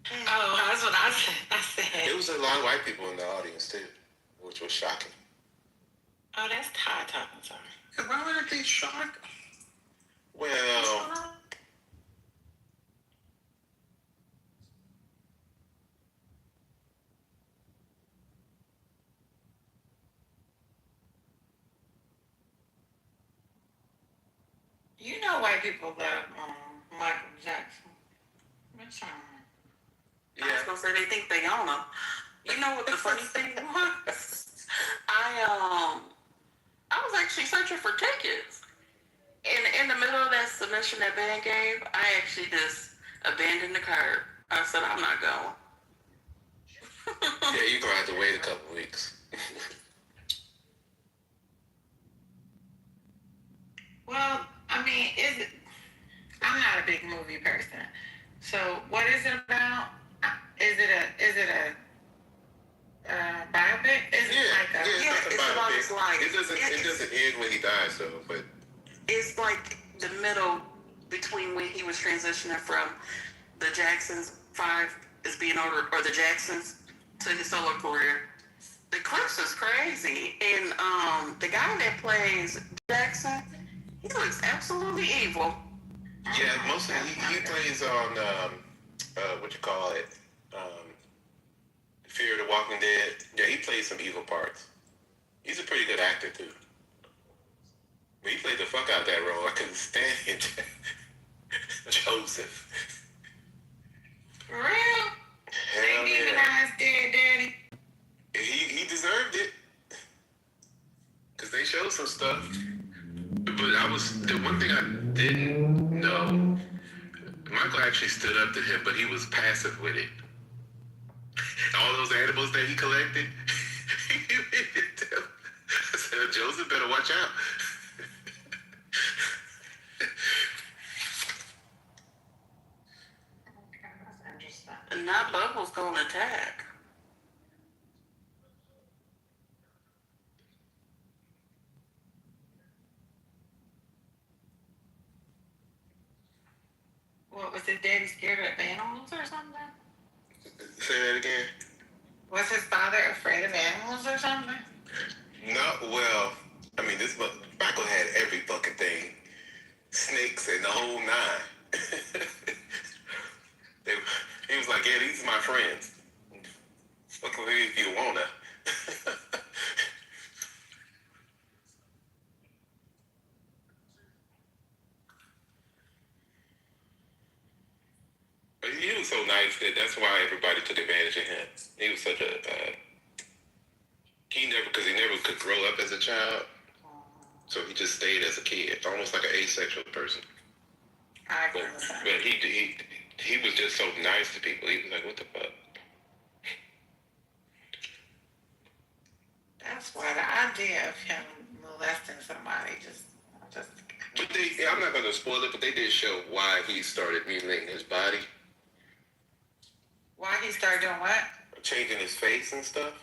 Oh, that's what I said. There was a lot of white people in the audience too, which was shocking. Oh, that's Todd talking. Sorry. Why would it be shocking? Well, you know white people love Michael Jackson. What's wrong? I was gonna say they think they own them. You know what the funny thing was? I was actually searching for tickets. In the middle of that submission that Ben gave, I actually just abandoned the cart. I said, I'm not going. Yeah, you're gonna have to wait a couple weeks. Well, I mean, I'm not a big movie person. So what is it about? Is it a biopic? It's about his life. It doesn't end when he dies though, but it's like the middle between when he was transitioning from the Jacksons 5 is being ordered, or the Jacksons to his solo career. The clips is crazy, and the guy that plays Jackson, he looks absolutely evil. Yeah, mostly he plays on Fear of the Walking Dead. Yeah, he plays some evil parts. He's a pretty good actor too. But he played the fuck out that role. I couldn't stand it. Joseph. For real? Hell they demonized Dead Daddy. He deserved it. Cause they showed some stuff. But the one thing I didn't know, Michael actually stood up to him, but he was passive with it. All those animals that he collected, I said, Joseph better watch out. And now Bubbles gonna attack. What was his daddy scared of animals or something? Say that again. Was his father afraid of animals or something? No, well, I mean, Michael had every fucking thing. Snakes and the whole 9. He was like, yeah, these are my friends. was so nice that's why everybody took advantage of him. He was such a he never could grow up as a child, so he just stayed as a kid, almost like an asexual person. But he was just so nice to people. He was like, what the fuck? That's why the idea of him molesting somebody just. But I'm not going to spoil it, but they did show why he started mutilating his body. Why he started doing what? Changing his face and stuff.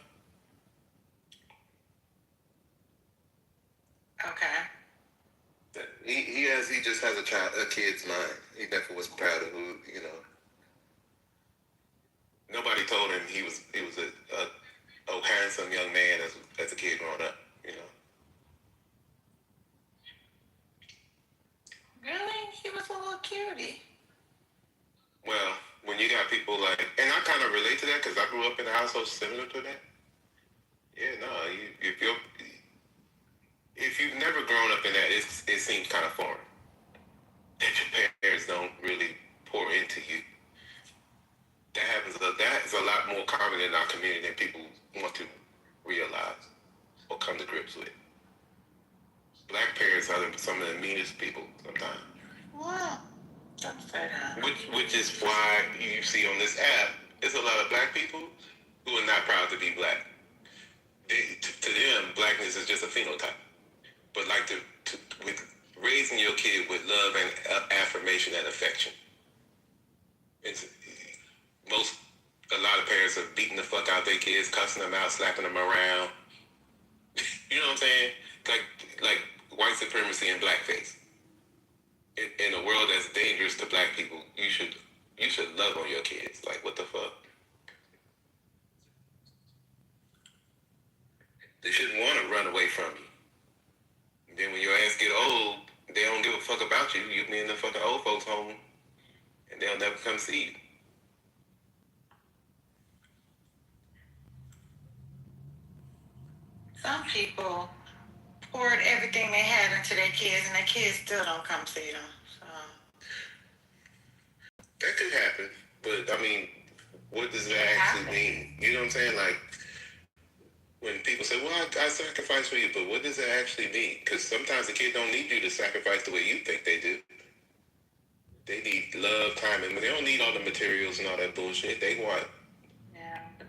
Okay. He just has a kid's mind. He never was proud of who, you know. Nobody told him he was a handsome young man as a kid growing up, you know. Really? He was a little cutie. Well, when you got people like, and I kind of relate to that because I grew up in a household similar to that. Yeah, no, if you've never grown up in that, it seems kind of foreign. That your parents don't really pour into you. That is a lot more common in our community than people want to realize or come to grips with. Black parents are some of the meanest people sometimes. Wow. Don't say that. Which is why you see on this app, there's a lot of black people who are not proud to be black. To them, blackness is just a phenotype. But like with raising your kid with love and affirmation and affection. A lot of parents are beating the fuck out their kids, cussing them out, slapping them around. You know what I'm saying? Like white supremacy and blackface. In a world that's dangerous to black people, you should love on your kids. Like, what the fuck? They shouldn't want to run away from you. And then when your ass get old, they don't give a fuck about you. You be in the fucking old folks' home, and they'll never come see you. Some people poured everything they had into their kids, and their kids still don't come see them. So that could happen, but I mean, what does that actually mean? You know what I'm saying? Like, when people say, well, I sacrifice for you, but what does that actually mean? Because sometimes the kid don't need you to sacrifice the way you think they do. They need love, time, and they don't need all the materials and all that bullshit. They want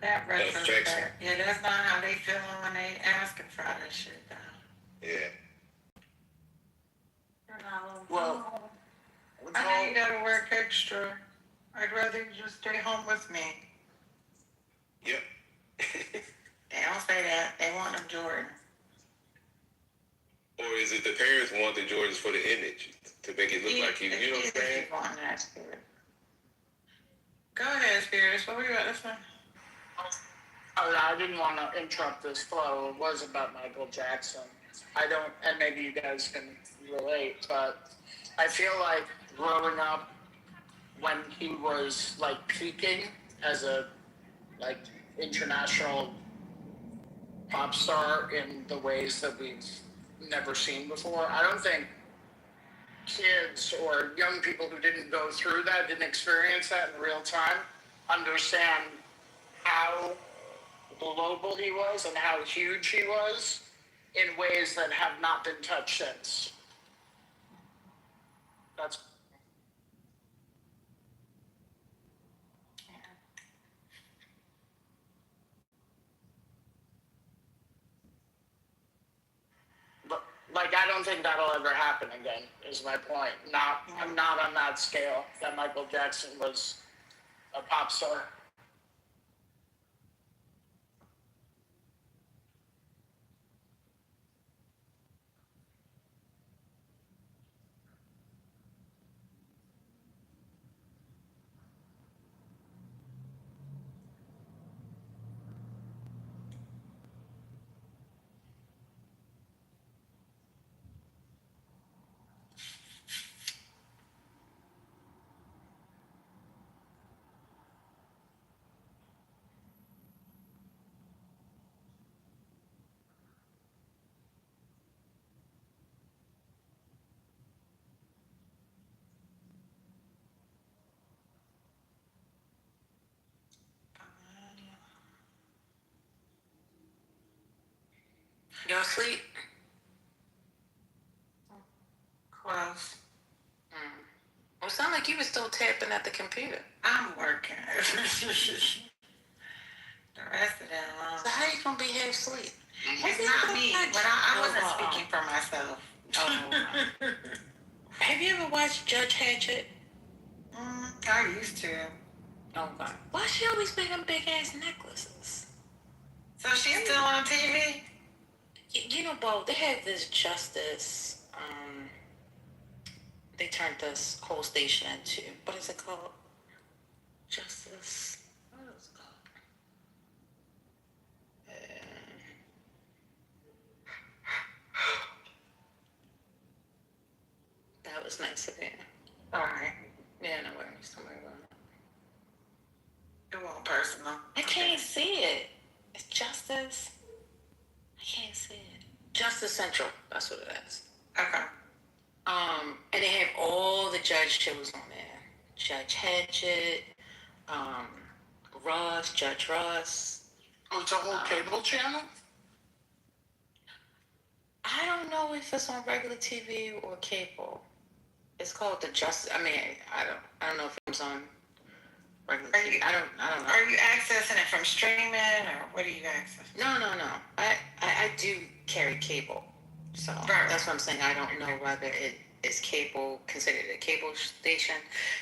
that retrospect. Yeah, that's not how they feeling when they asking for all that shit, though. Yeah. Well, I need to go to work extra. I'd rather you just stay home with me. Yep. They don't say that. They want them Jordan. Or is it the parents want the Jordans for the image to make it look like you? You know what I'm saying? Want that, Spirit. Go ahead, Spirits. What were you about to say? I didn't want to interrupt this flow. It was about Michael Jackson. I don't, and maybe you guys can relate, but I feel like growing up when he was like peaking as a like international pop star in the ways that we've never seen before, I don't think kids or young people who didn't go through that, didn't experience that in real time, understand how global he was and how huge he was in ways that have not been touched since. That's but, like, I don't think that'll ever happen again, is my point. I'm not on that scale that Michael Jackson was a pop star. Y'all sleep? Close. Well, it sounded like you were still tapping at the computer. I'm working. The rest of them. So how you gonna be half asleep? It's not me, but I wasn't speaking for myself. Have you ever watched Judge Hatchet? I used to. Okay. Why she always wear them big ass necklaces? So she's still on TV? You know, Bo, they had this justice. They turned this whole station into, what is it called? Justice. What is it called? That was nice of you. Alright. Yeah, no worries. Don't worry about it. It wasn't personal. I can't see it. It's Justice. I can't see it. Justice Central. That's what it is. Okay. And they have all the judge shows on there. Judge Hatchet, Judge Ross. Oh, it's a whole cable channel? I don't know if it's on regular TV or cable. It's called the Justice. I mean, I don't know if it's on regular TV. I don't know. Are you accessing it from streaming or what are you accessing? No. I do carry cable. So that's what I'm saying. I don't know whether it is cable, considered a cable station.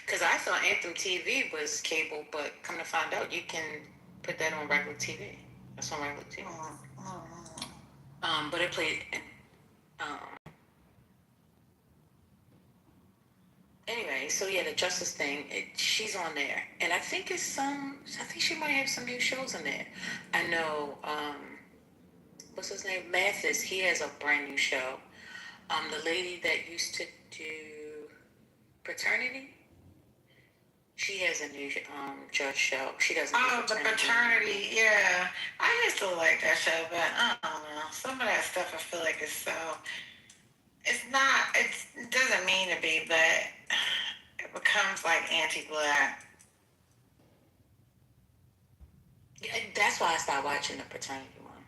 Because I thought Anthem TV was cable, but come to find out, you can put that on regular TV. That's on regular TV. But it played. Anyway, so yeah, the Justice thing, she's on there. And I think I think she might have some new shows in there. I know, what's his name? Mathis, he has a brand new show. The lady that used to do Paternity, she has a new judge show. She doesn't do the Paternity, yeah. I used to like that show, but I don't know. Some of that stuff I feel like is so... It doesn't mean to be, but it becomes like anti-black. Yeah, that's why I started watching the Paternity one.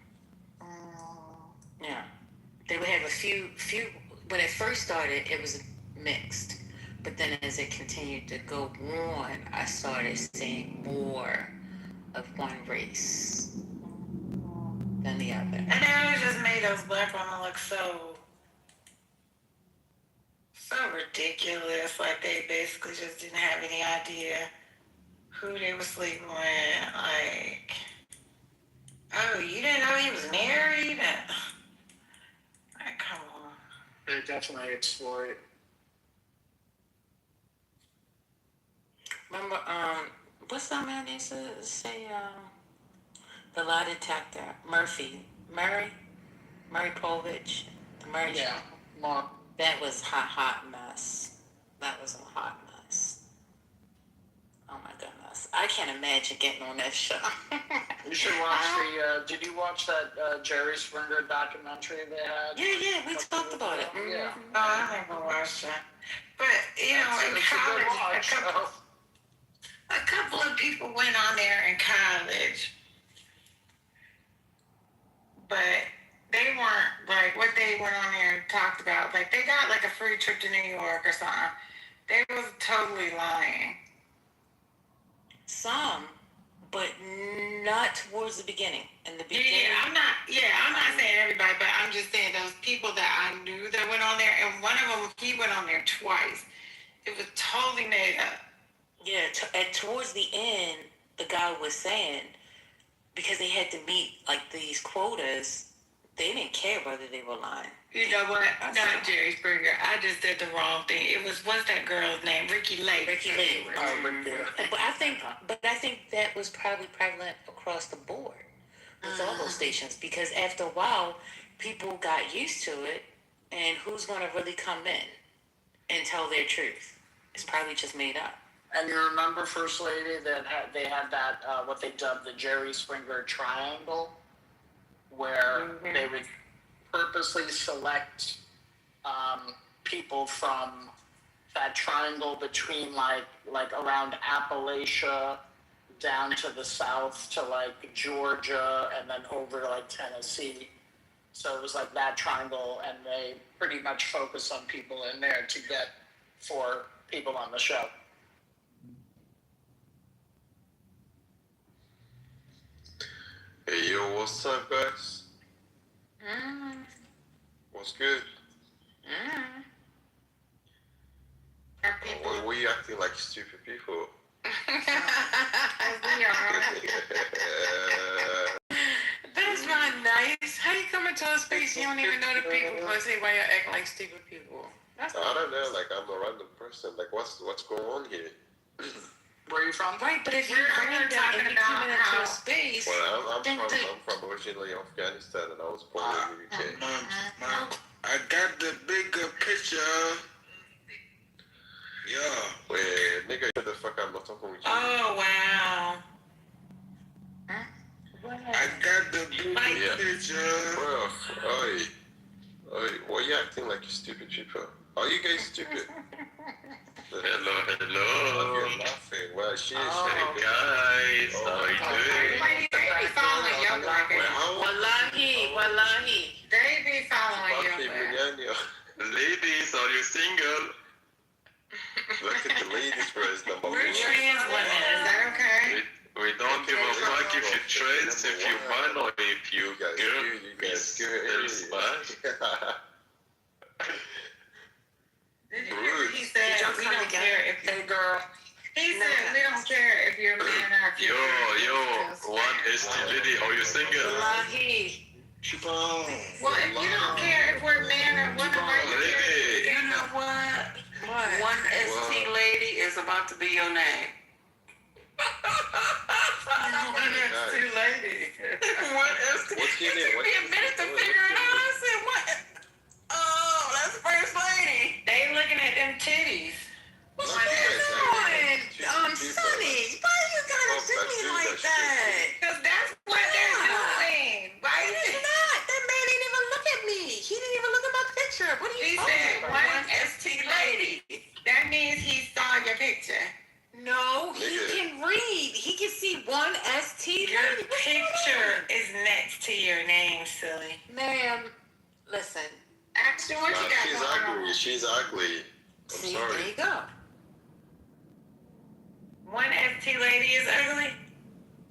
Yeah. They would have a few, when it first started, it was mixed. But then as it continued to go on, I started seeing more of one race than the other. And they always just made those black women look so ridiculous. Like they basically just didn't have any idea who they were sleeping with. Like, oh, you didn't know he was married? Like, come on. They definitely explore it. Remember, what's that man used to say, the lie detector, Murray Povich, the Murray Yeah, Mark. That was hot mess. That was a hot mess. Oh my goodness. I can't imagine getting on that show. You should watch did you watch that Jerry Springer documentary they had? Yeah, we talked about it. Yeah. Oh, I never watched that. But, you know, in college, a couple of people went on there in college, but they weren't, like, what they went on there and talked about, like, they got, like, a free trip to New York or something. They was totally lying. Some, but not towards the beginning. In the beginning. I'm not saying everybody, but I'm just saying those people that I knew that went on there, and one of them, he went on there twice. It was totally made up. Yeah, towards the end, the guy was saying, because they had to meet, like, these quotas, they didn't care whether they were lying. You know what? Not Jerry Springer. I just did the wrong thing. It was, what's that girl's name? Ricky Lake. But I think that was probably prevalent across the board with all those stations, because after a while, people got used to it, and who's going to really come in and tell their truth? It's probably just made up. And you remember, First Lady, that they had that, what they dubbed the Jerry Springer Triangle, where they would purposely select people from that triangle between, like around Appalachia down to the south to, like, Georgia and then over to, like, Tennessee. So it was like that triangle, and they pretty much focus on people in there to get 4 people on the show. Hey, yo, what's up, guys? What's good? Why are you acting like stupid people? That's not nice. How you come into a space you don't even know the people, but say why you act like stupid people? That's I don't know, like I'm a random person. Like what's going on here? Where are you from? Right, but if you're random and you come into a space, Well, I'm from originally Afghanistan, and I was born in the UK. I got the bigger picture. Yeah. Wait, nigga, shut the fuck up! I'm not talking with you. oh wow. I got the bigger picture. Well, why are you acting like you stupid people? Are you guys stupid? Hello. You're laughing. Well, she is. Hey guys, how are you doing? They be following you. Wallahi. They be following you. Ladies, are you single? Look at the ladies first. We're trans women. Is that okay? We don't give a fuck if you trans, if you man, or if you girl. You guys give it He said we don't care if you're a girl. He said we don't care if you're a man or if you're one ST lady, are you single? Wallahi. Well, if you don't care if we're man or woman, why you care? You know what? One ST lady is about to be your name. One ST lady. One ST. What's your name? It took me a minute to figure it out. I said, what? Oh, that's First Lady. They looking at them titties. What you doing? Sonny, why you gotta do me like that? Because that's what they're doing. Why It's not. That man didn't even look at me. He didn't even look at my picture. What are you He talking said about? one ST lady. That means he saw your picture. No, he can read. He can see one ST. Your picture is next to your name, silly. Ma'am, listen. Actually, what you got she's going ugly. on? She's ugly. I'm See, sorry. there you go. One ST lady is ugly?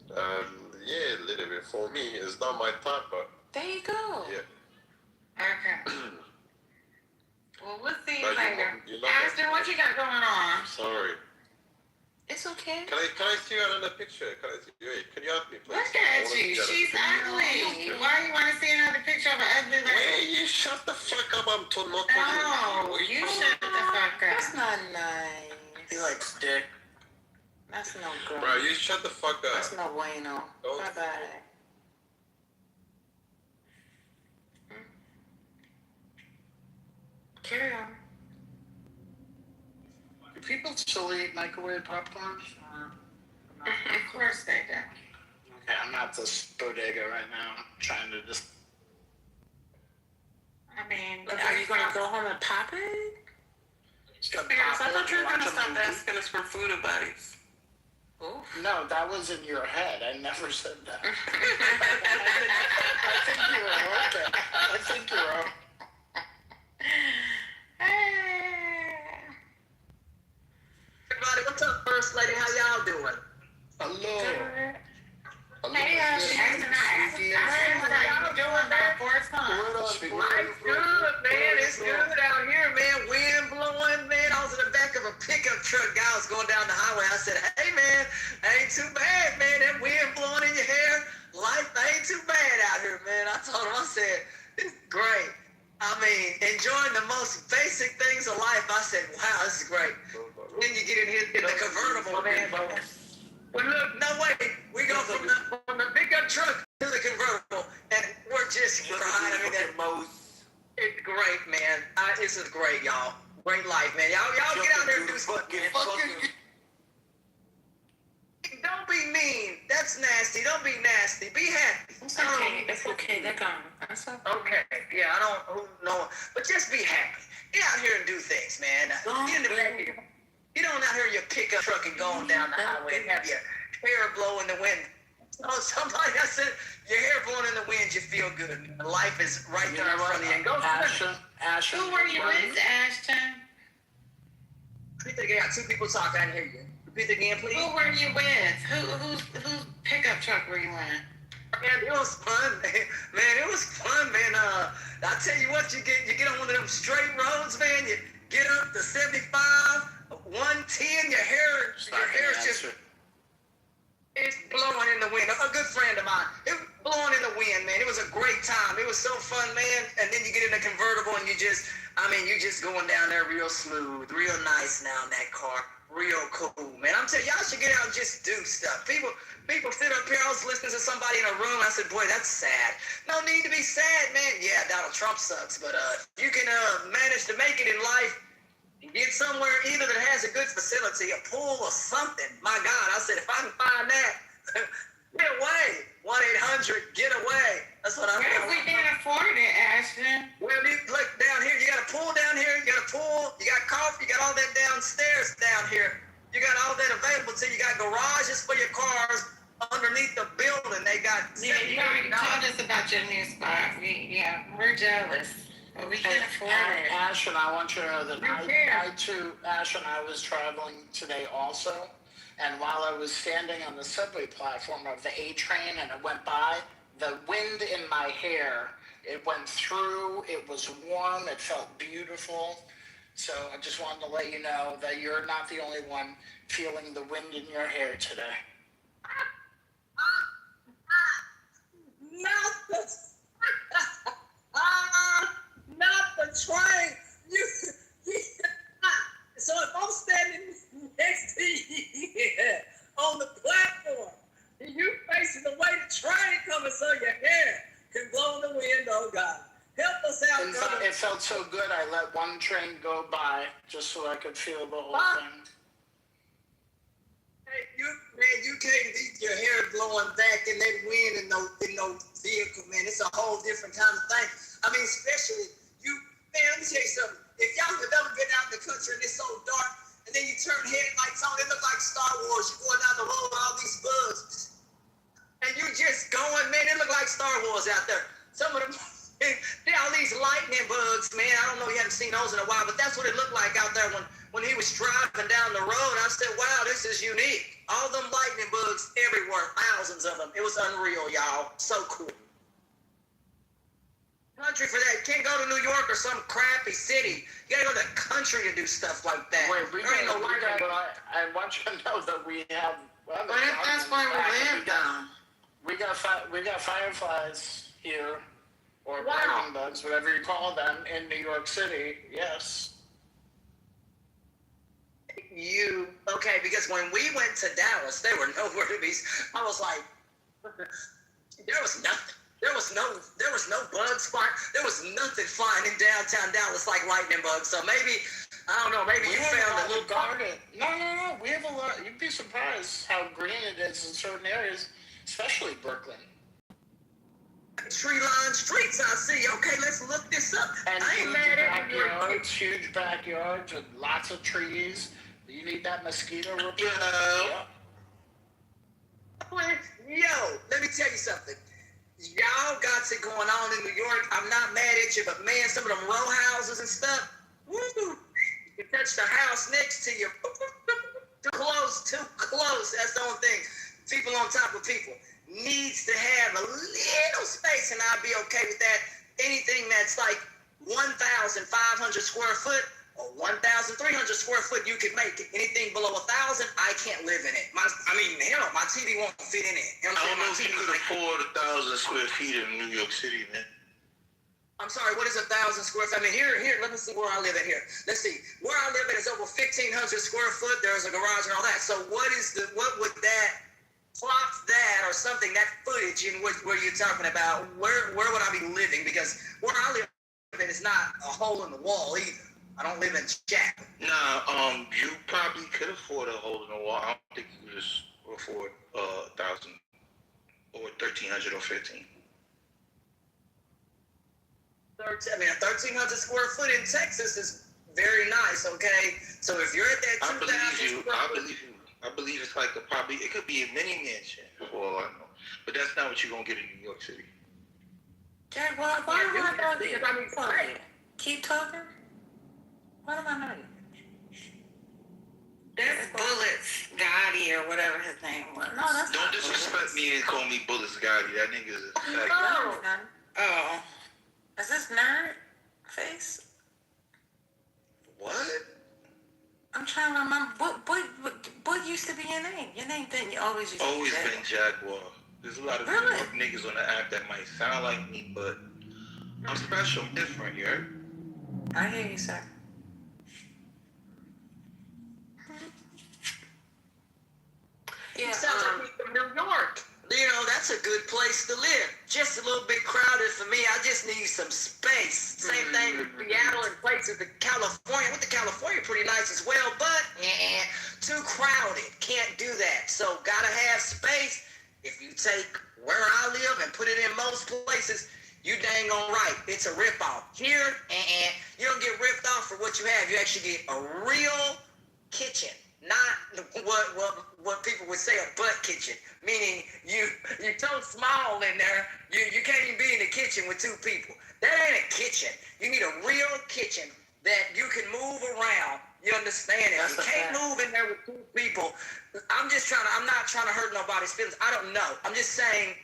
Yeah, a little bit. For me, it's not my type, but There you go. yeah. Okay. Well, we'll see you But later. you're not Ashton, what you got going on? I'm sorry. It's okay. Can I see another picture? Can you help me, please? Look at you. She's ugly. Why you want to see another picture of an ugly lady? Wait, you shut the fuck up. I'm not talking No, to you. you shut the fuck up. That's not nice. He likes dick. That's no good. Bro, you shut the fuck up. That's no bueno. Don't- Bye-bye. Carry on. Do people still eat microwave popcorn? Of course they do. Okay, I'm at this bodega right now, trying to just. I mean, Are you gonna go home and pop it? I thought you were gonna stop asking us for food buddies. No, that was in your head. I never said that. I think you're open. Everybody, what's up, First Lady? How y'all doing? Hello. Hey, Ashton, how you doing back for a time? It's good, man. It's good out here, man. Wind blowing, man. I was in the back of a pickup truck. Guy was going down the highway. I said, hey, man, ain't too bad, man. That wind blowing in your hair. Life ain't too bad out here, man. I told him, I said, it's great. I mean, enjoying the most basic things of life. I said, wow, this is great. Then you get in here in the convertible, man. But look, no way. We go from the pickup truck to the convertible, and we're just riding that most. It's great, man. This is great, y'all. Great life, man. Y'all get out there and do something, man. Don't be mean. That's nasty. Don't be nasty. Be happy. It's okay. It's okay. They're gone. That's okay. Okay. Yeah, I don't know. But just be happy. Get out here and do things, man. Get in the back here. You don't out here in your pickup truck and going down the highway and have your hair blow in the wind. Oh, somebody, I said, your hair blowing in the wind, you feel good. Life is right there in front of you. And go Ashton. Who were you with, Ashton? Repeat that again. Two people talk. I didn't hear you. Repeat it again, please. Who were you with? Whose pickup truck were you in? Man, it was fun, man. Man, it was fun, man. I tell you what, you get on one of them straight roads, man. You get up to 75, 110. Your hair's just. It's blowing in the wind. A good friend of mine. It was blowing in the wind, man. It was a great time. It was so fun, man. And then you get in a convertible and you just going down there real smooth, real nice now in that car. Real cool, man. I'm telling you, y'all should get out and just do stuff. People sit up here. I was listening to somebody in a room. I said, boy, that's sad. No need to be sad, man. Yeah, Donald Trump sucks. But you can manage to make it in life. Get somewhere either that has a good facility, a pool or something. My God, I said, if I can find that, get away. 1-800, get away. That's what I'm doing. We can't afford it, Ashton. Well, look down here. You got a pool down here. You got a pool. You got coffee. You got all that downstairs down here. You got all that available to you. You got garages for your cars underneath the building. They got. Yeah, you already told us about your new spot. We're jealous. But we can't afford it. Ashton, I want you to know that I too, Ashton, I was traveling today also. And while I was standing on the subway platform of the A train and it went by, the wind in my hair, it went through, it was warm, it felt beautiful. So I just wanted to let you know that you're not the only one feeling the wind in your hair today. Not the train. So if I'm standing next to you on the platform, you facing the way the train coming, so your hair can blow in the wind. Oh God, help us out. It felt so good. I let one train go by just so I could feel the whole thing. Hey, you can't beat your hair blowing back in that wind in no vehicle, man. It's a whole different kind of thing. I mean, especially you, man. Let me tell you something. If y'all have ever been out in the country and it's so dark, and then you turn headlights on, it looks like Star Wars. You're going down the road with all these bugs, and you just going, man. It look like Star Wars out there. Some of them, there are all these lightning bugs, man. I don't know, you haven't seen those in a while, but that's what it looked like out there when he was driving down the road. I said, wow, this is unique. All them lightning bugs everywhere, thousands of them. It was unreal, y'all. So cool. Country for that. You can't go to New York or some crappy city. You gotta go to the country to do stuff like that. I want you to know that we have. Well, that's why we live down. We got fireflies here, or lightning bugs, whatever you call them, in New York City. Yes. Okay, because when we went to Dallas, there were nowhere to be. I was like, there was nothing. There was no bugs flying. There was nothing flying in downtown Dallas like lightning bugs. So maybe, I don't know, maybe you found a little garden. No. We have a lot. You'd be surprised how green it is in certain areas, especially Brooklyn. Tree-lined streets, I see. Okay, let's look this up. And I ain't mad at you. Huge backyards with lots of trees. You need that mosquito repellent? Yo, let me tell you something. Y'all got it going on in New York. I'm not mad at you, but man, some of them row houses and stuff, woo, you touch the house next to you, too close. That's the only thing. People on top of people needs to have a little space, and I'd be okay with that. Anything that's like 1,500 square foot or 1,300 square foot, you can make it. Anything below 1,000, I can't live in it. My TV won't fit in it. I don't know if you could afford 1,000 square feet in New York City, man. I'm sorry, what is 1,000 square feet? I mean, here, let me see where I live at here. Let's see. Where I live at is over 1,500 square foot. There's a garage and all that. So what would that, plot that or something, that footage in where you're talking about, where would I be living? Because where I live in is not a hole in the wall either. I don't live in Jack. Nah, you probably could afford a hole in the wall. I don't think you could just afford 1,000 or 1,300 or 15. I mean, a 1,300 square foot in Texas is very nice. Okay, so if you're at that 2,000 I believe you. I believe it's like it could be a mini mansion for all I know. But that's not what you're gonna get in New York City. Jay, why am I not here? Kitover? What am I not here? There's Bullets Gotti or whatever his name was. No, that's Don't disrespect me and call me Bullets Gotti. That nigga is a faggot. No. Oh. Is this nerd face? What? I'm trying to remember. What used to be your name? Your name didn't always used to be Always been Jaguar. There's a lot of New York niggas on the app that might sound like me, but I'm special. I'm different, you heard? I hear you, sir. Yeah, sounds like he's from New York. You know, that's a good place to live. Just a little bit crowded for me. I just need some space. Same thing with Seattle and places in California. With the California, pretty nice as well, but too crowded. Can't do that. So gotta have space. If you take where I live and put it in most places, you dang on right. It's a ripoff. Here, you don't get ripped off for what you have. You actually get a real kitchen. Not what people would say a butt kitchen, meaning you're so small in there, you can't even be in the kitchen with two people. That ain't a kitchen. You need a real kitchen that you can move around. You understand it? You can't move in there with two people. I'm not trying to hurt nobody's feelings. I don't know. I'm just saying,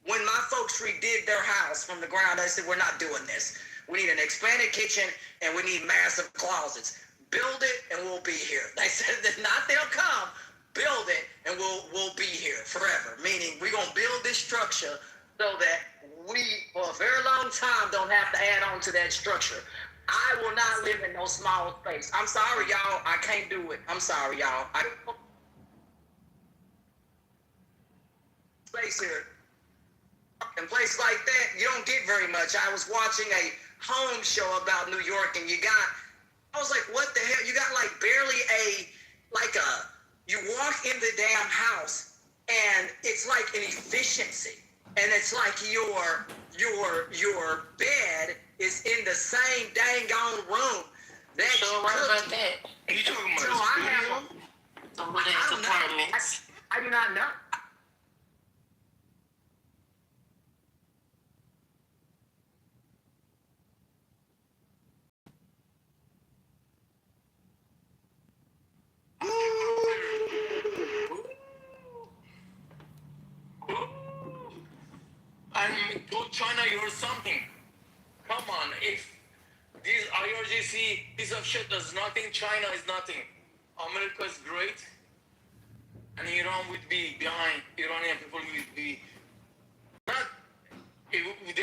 when my folks redid their house from the ground, they said, we're not doing this. We need an expanded kitchen and we need massive closets. Build it and we'll be here. They said that not they'll come, build it and we'll be here forever. Meaning we're gonna build this structure so that we for a very long time don't have to add on to that structure. I will not live in no small space. I'm sorry, y'all. I can't do it. I'm sorry, y'all. Space here. In places like that, you don't get very much. I was watching a home show about New York and I was like, what the hell? You got like barely you walk in the damn house and it's like an efficiency. And it's like your bed is in the same dang on room. That's so right about that. You talking about so I do not know. And told China you're something. Come on, if this IRGC piece of shit does nothing, China is nothing. America is great, and Iran would be behind. Iranian people would be not. They will be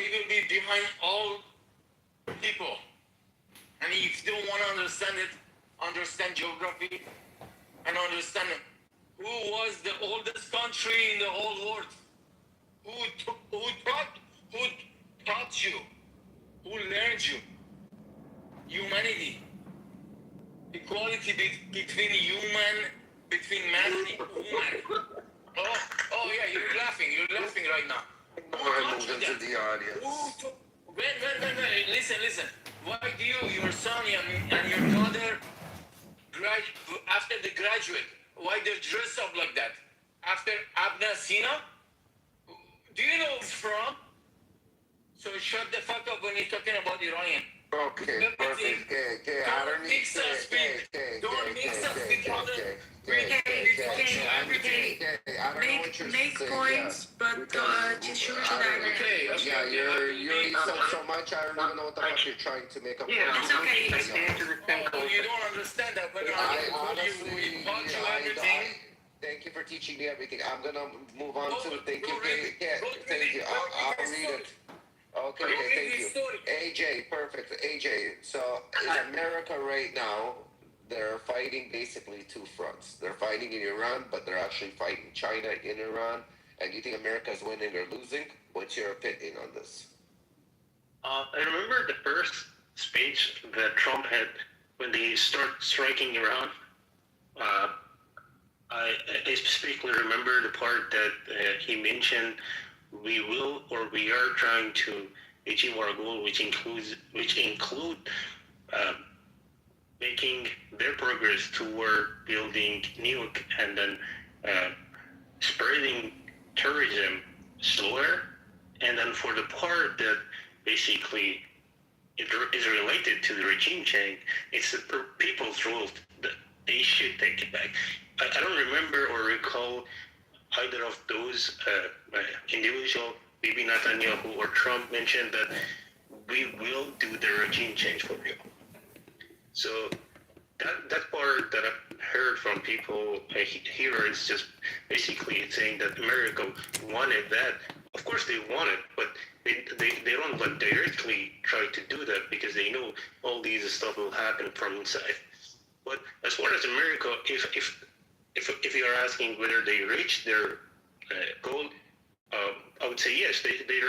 behind all people. And if you don't want to understand it, understand geography, and understand who was the oldest country in the whole world. Who taught you? Who learned you? Humanity. Equality between man and woman. Oh yeah, you're laughing right now. I moved into the audience. Wait, listen. Why do your son and your daughter after they graduate, why they dress up like that? After Abna Sina? Do you know from? So shut the fuck up when you're talking about Iranian. Okay, perfect. Okay. I don't need to. Don't mix us with other. Make points, but just use that. Okay. Yeah, you're so much. I don't even know what the fuck you're trying to make up. Yeah, it's okay. You don't understand that, but I honestly, thank you for teaching me everything. I'm gonna move on to thank you. Thank you. I'll read it. Okay, thank you. AJ, perfect. AJ, so in America right now, they're fighting basically two fronts. They're fighting in Iran, but they're actually fighting China in Iran. And do you think America is winning or losing? What's your opinion on this? I remember the first speech that Trump had when they start striking Iran. I specifically remember the part that he mentioned we are trying to achieve our goal, which include making their progress toward building new and then spreading tourism slower, and then for the part that basically it is related to the regime change, it's the people's rules that they should take it back. I don't remember or recall either of those individual, maybe Netanyahu or Trump, mentioned that we will do the regime change for you. So that part that I've heard from people here is just basically saying that America wanted that. Of course they want it, but they don't like directly try to do that because they know all these stuff will happen from inside. But as far as America, if you are asking whether they reached their goal, I would say yes, they reached.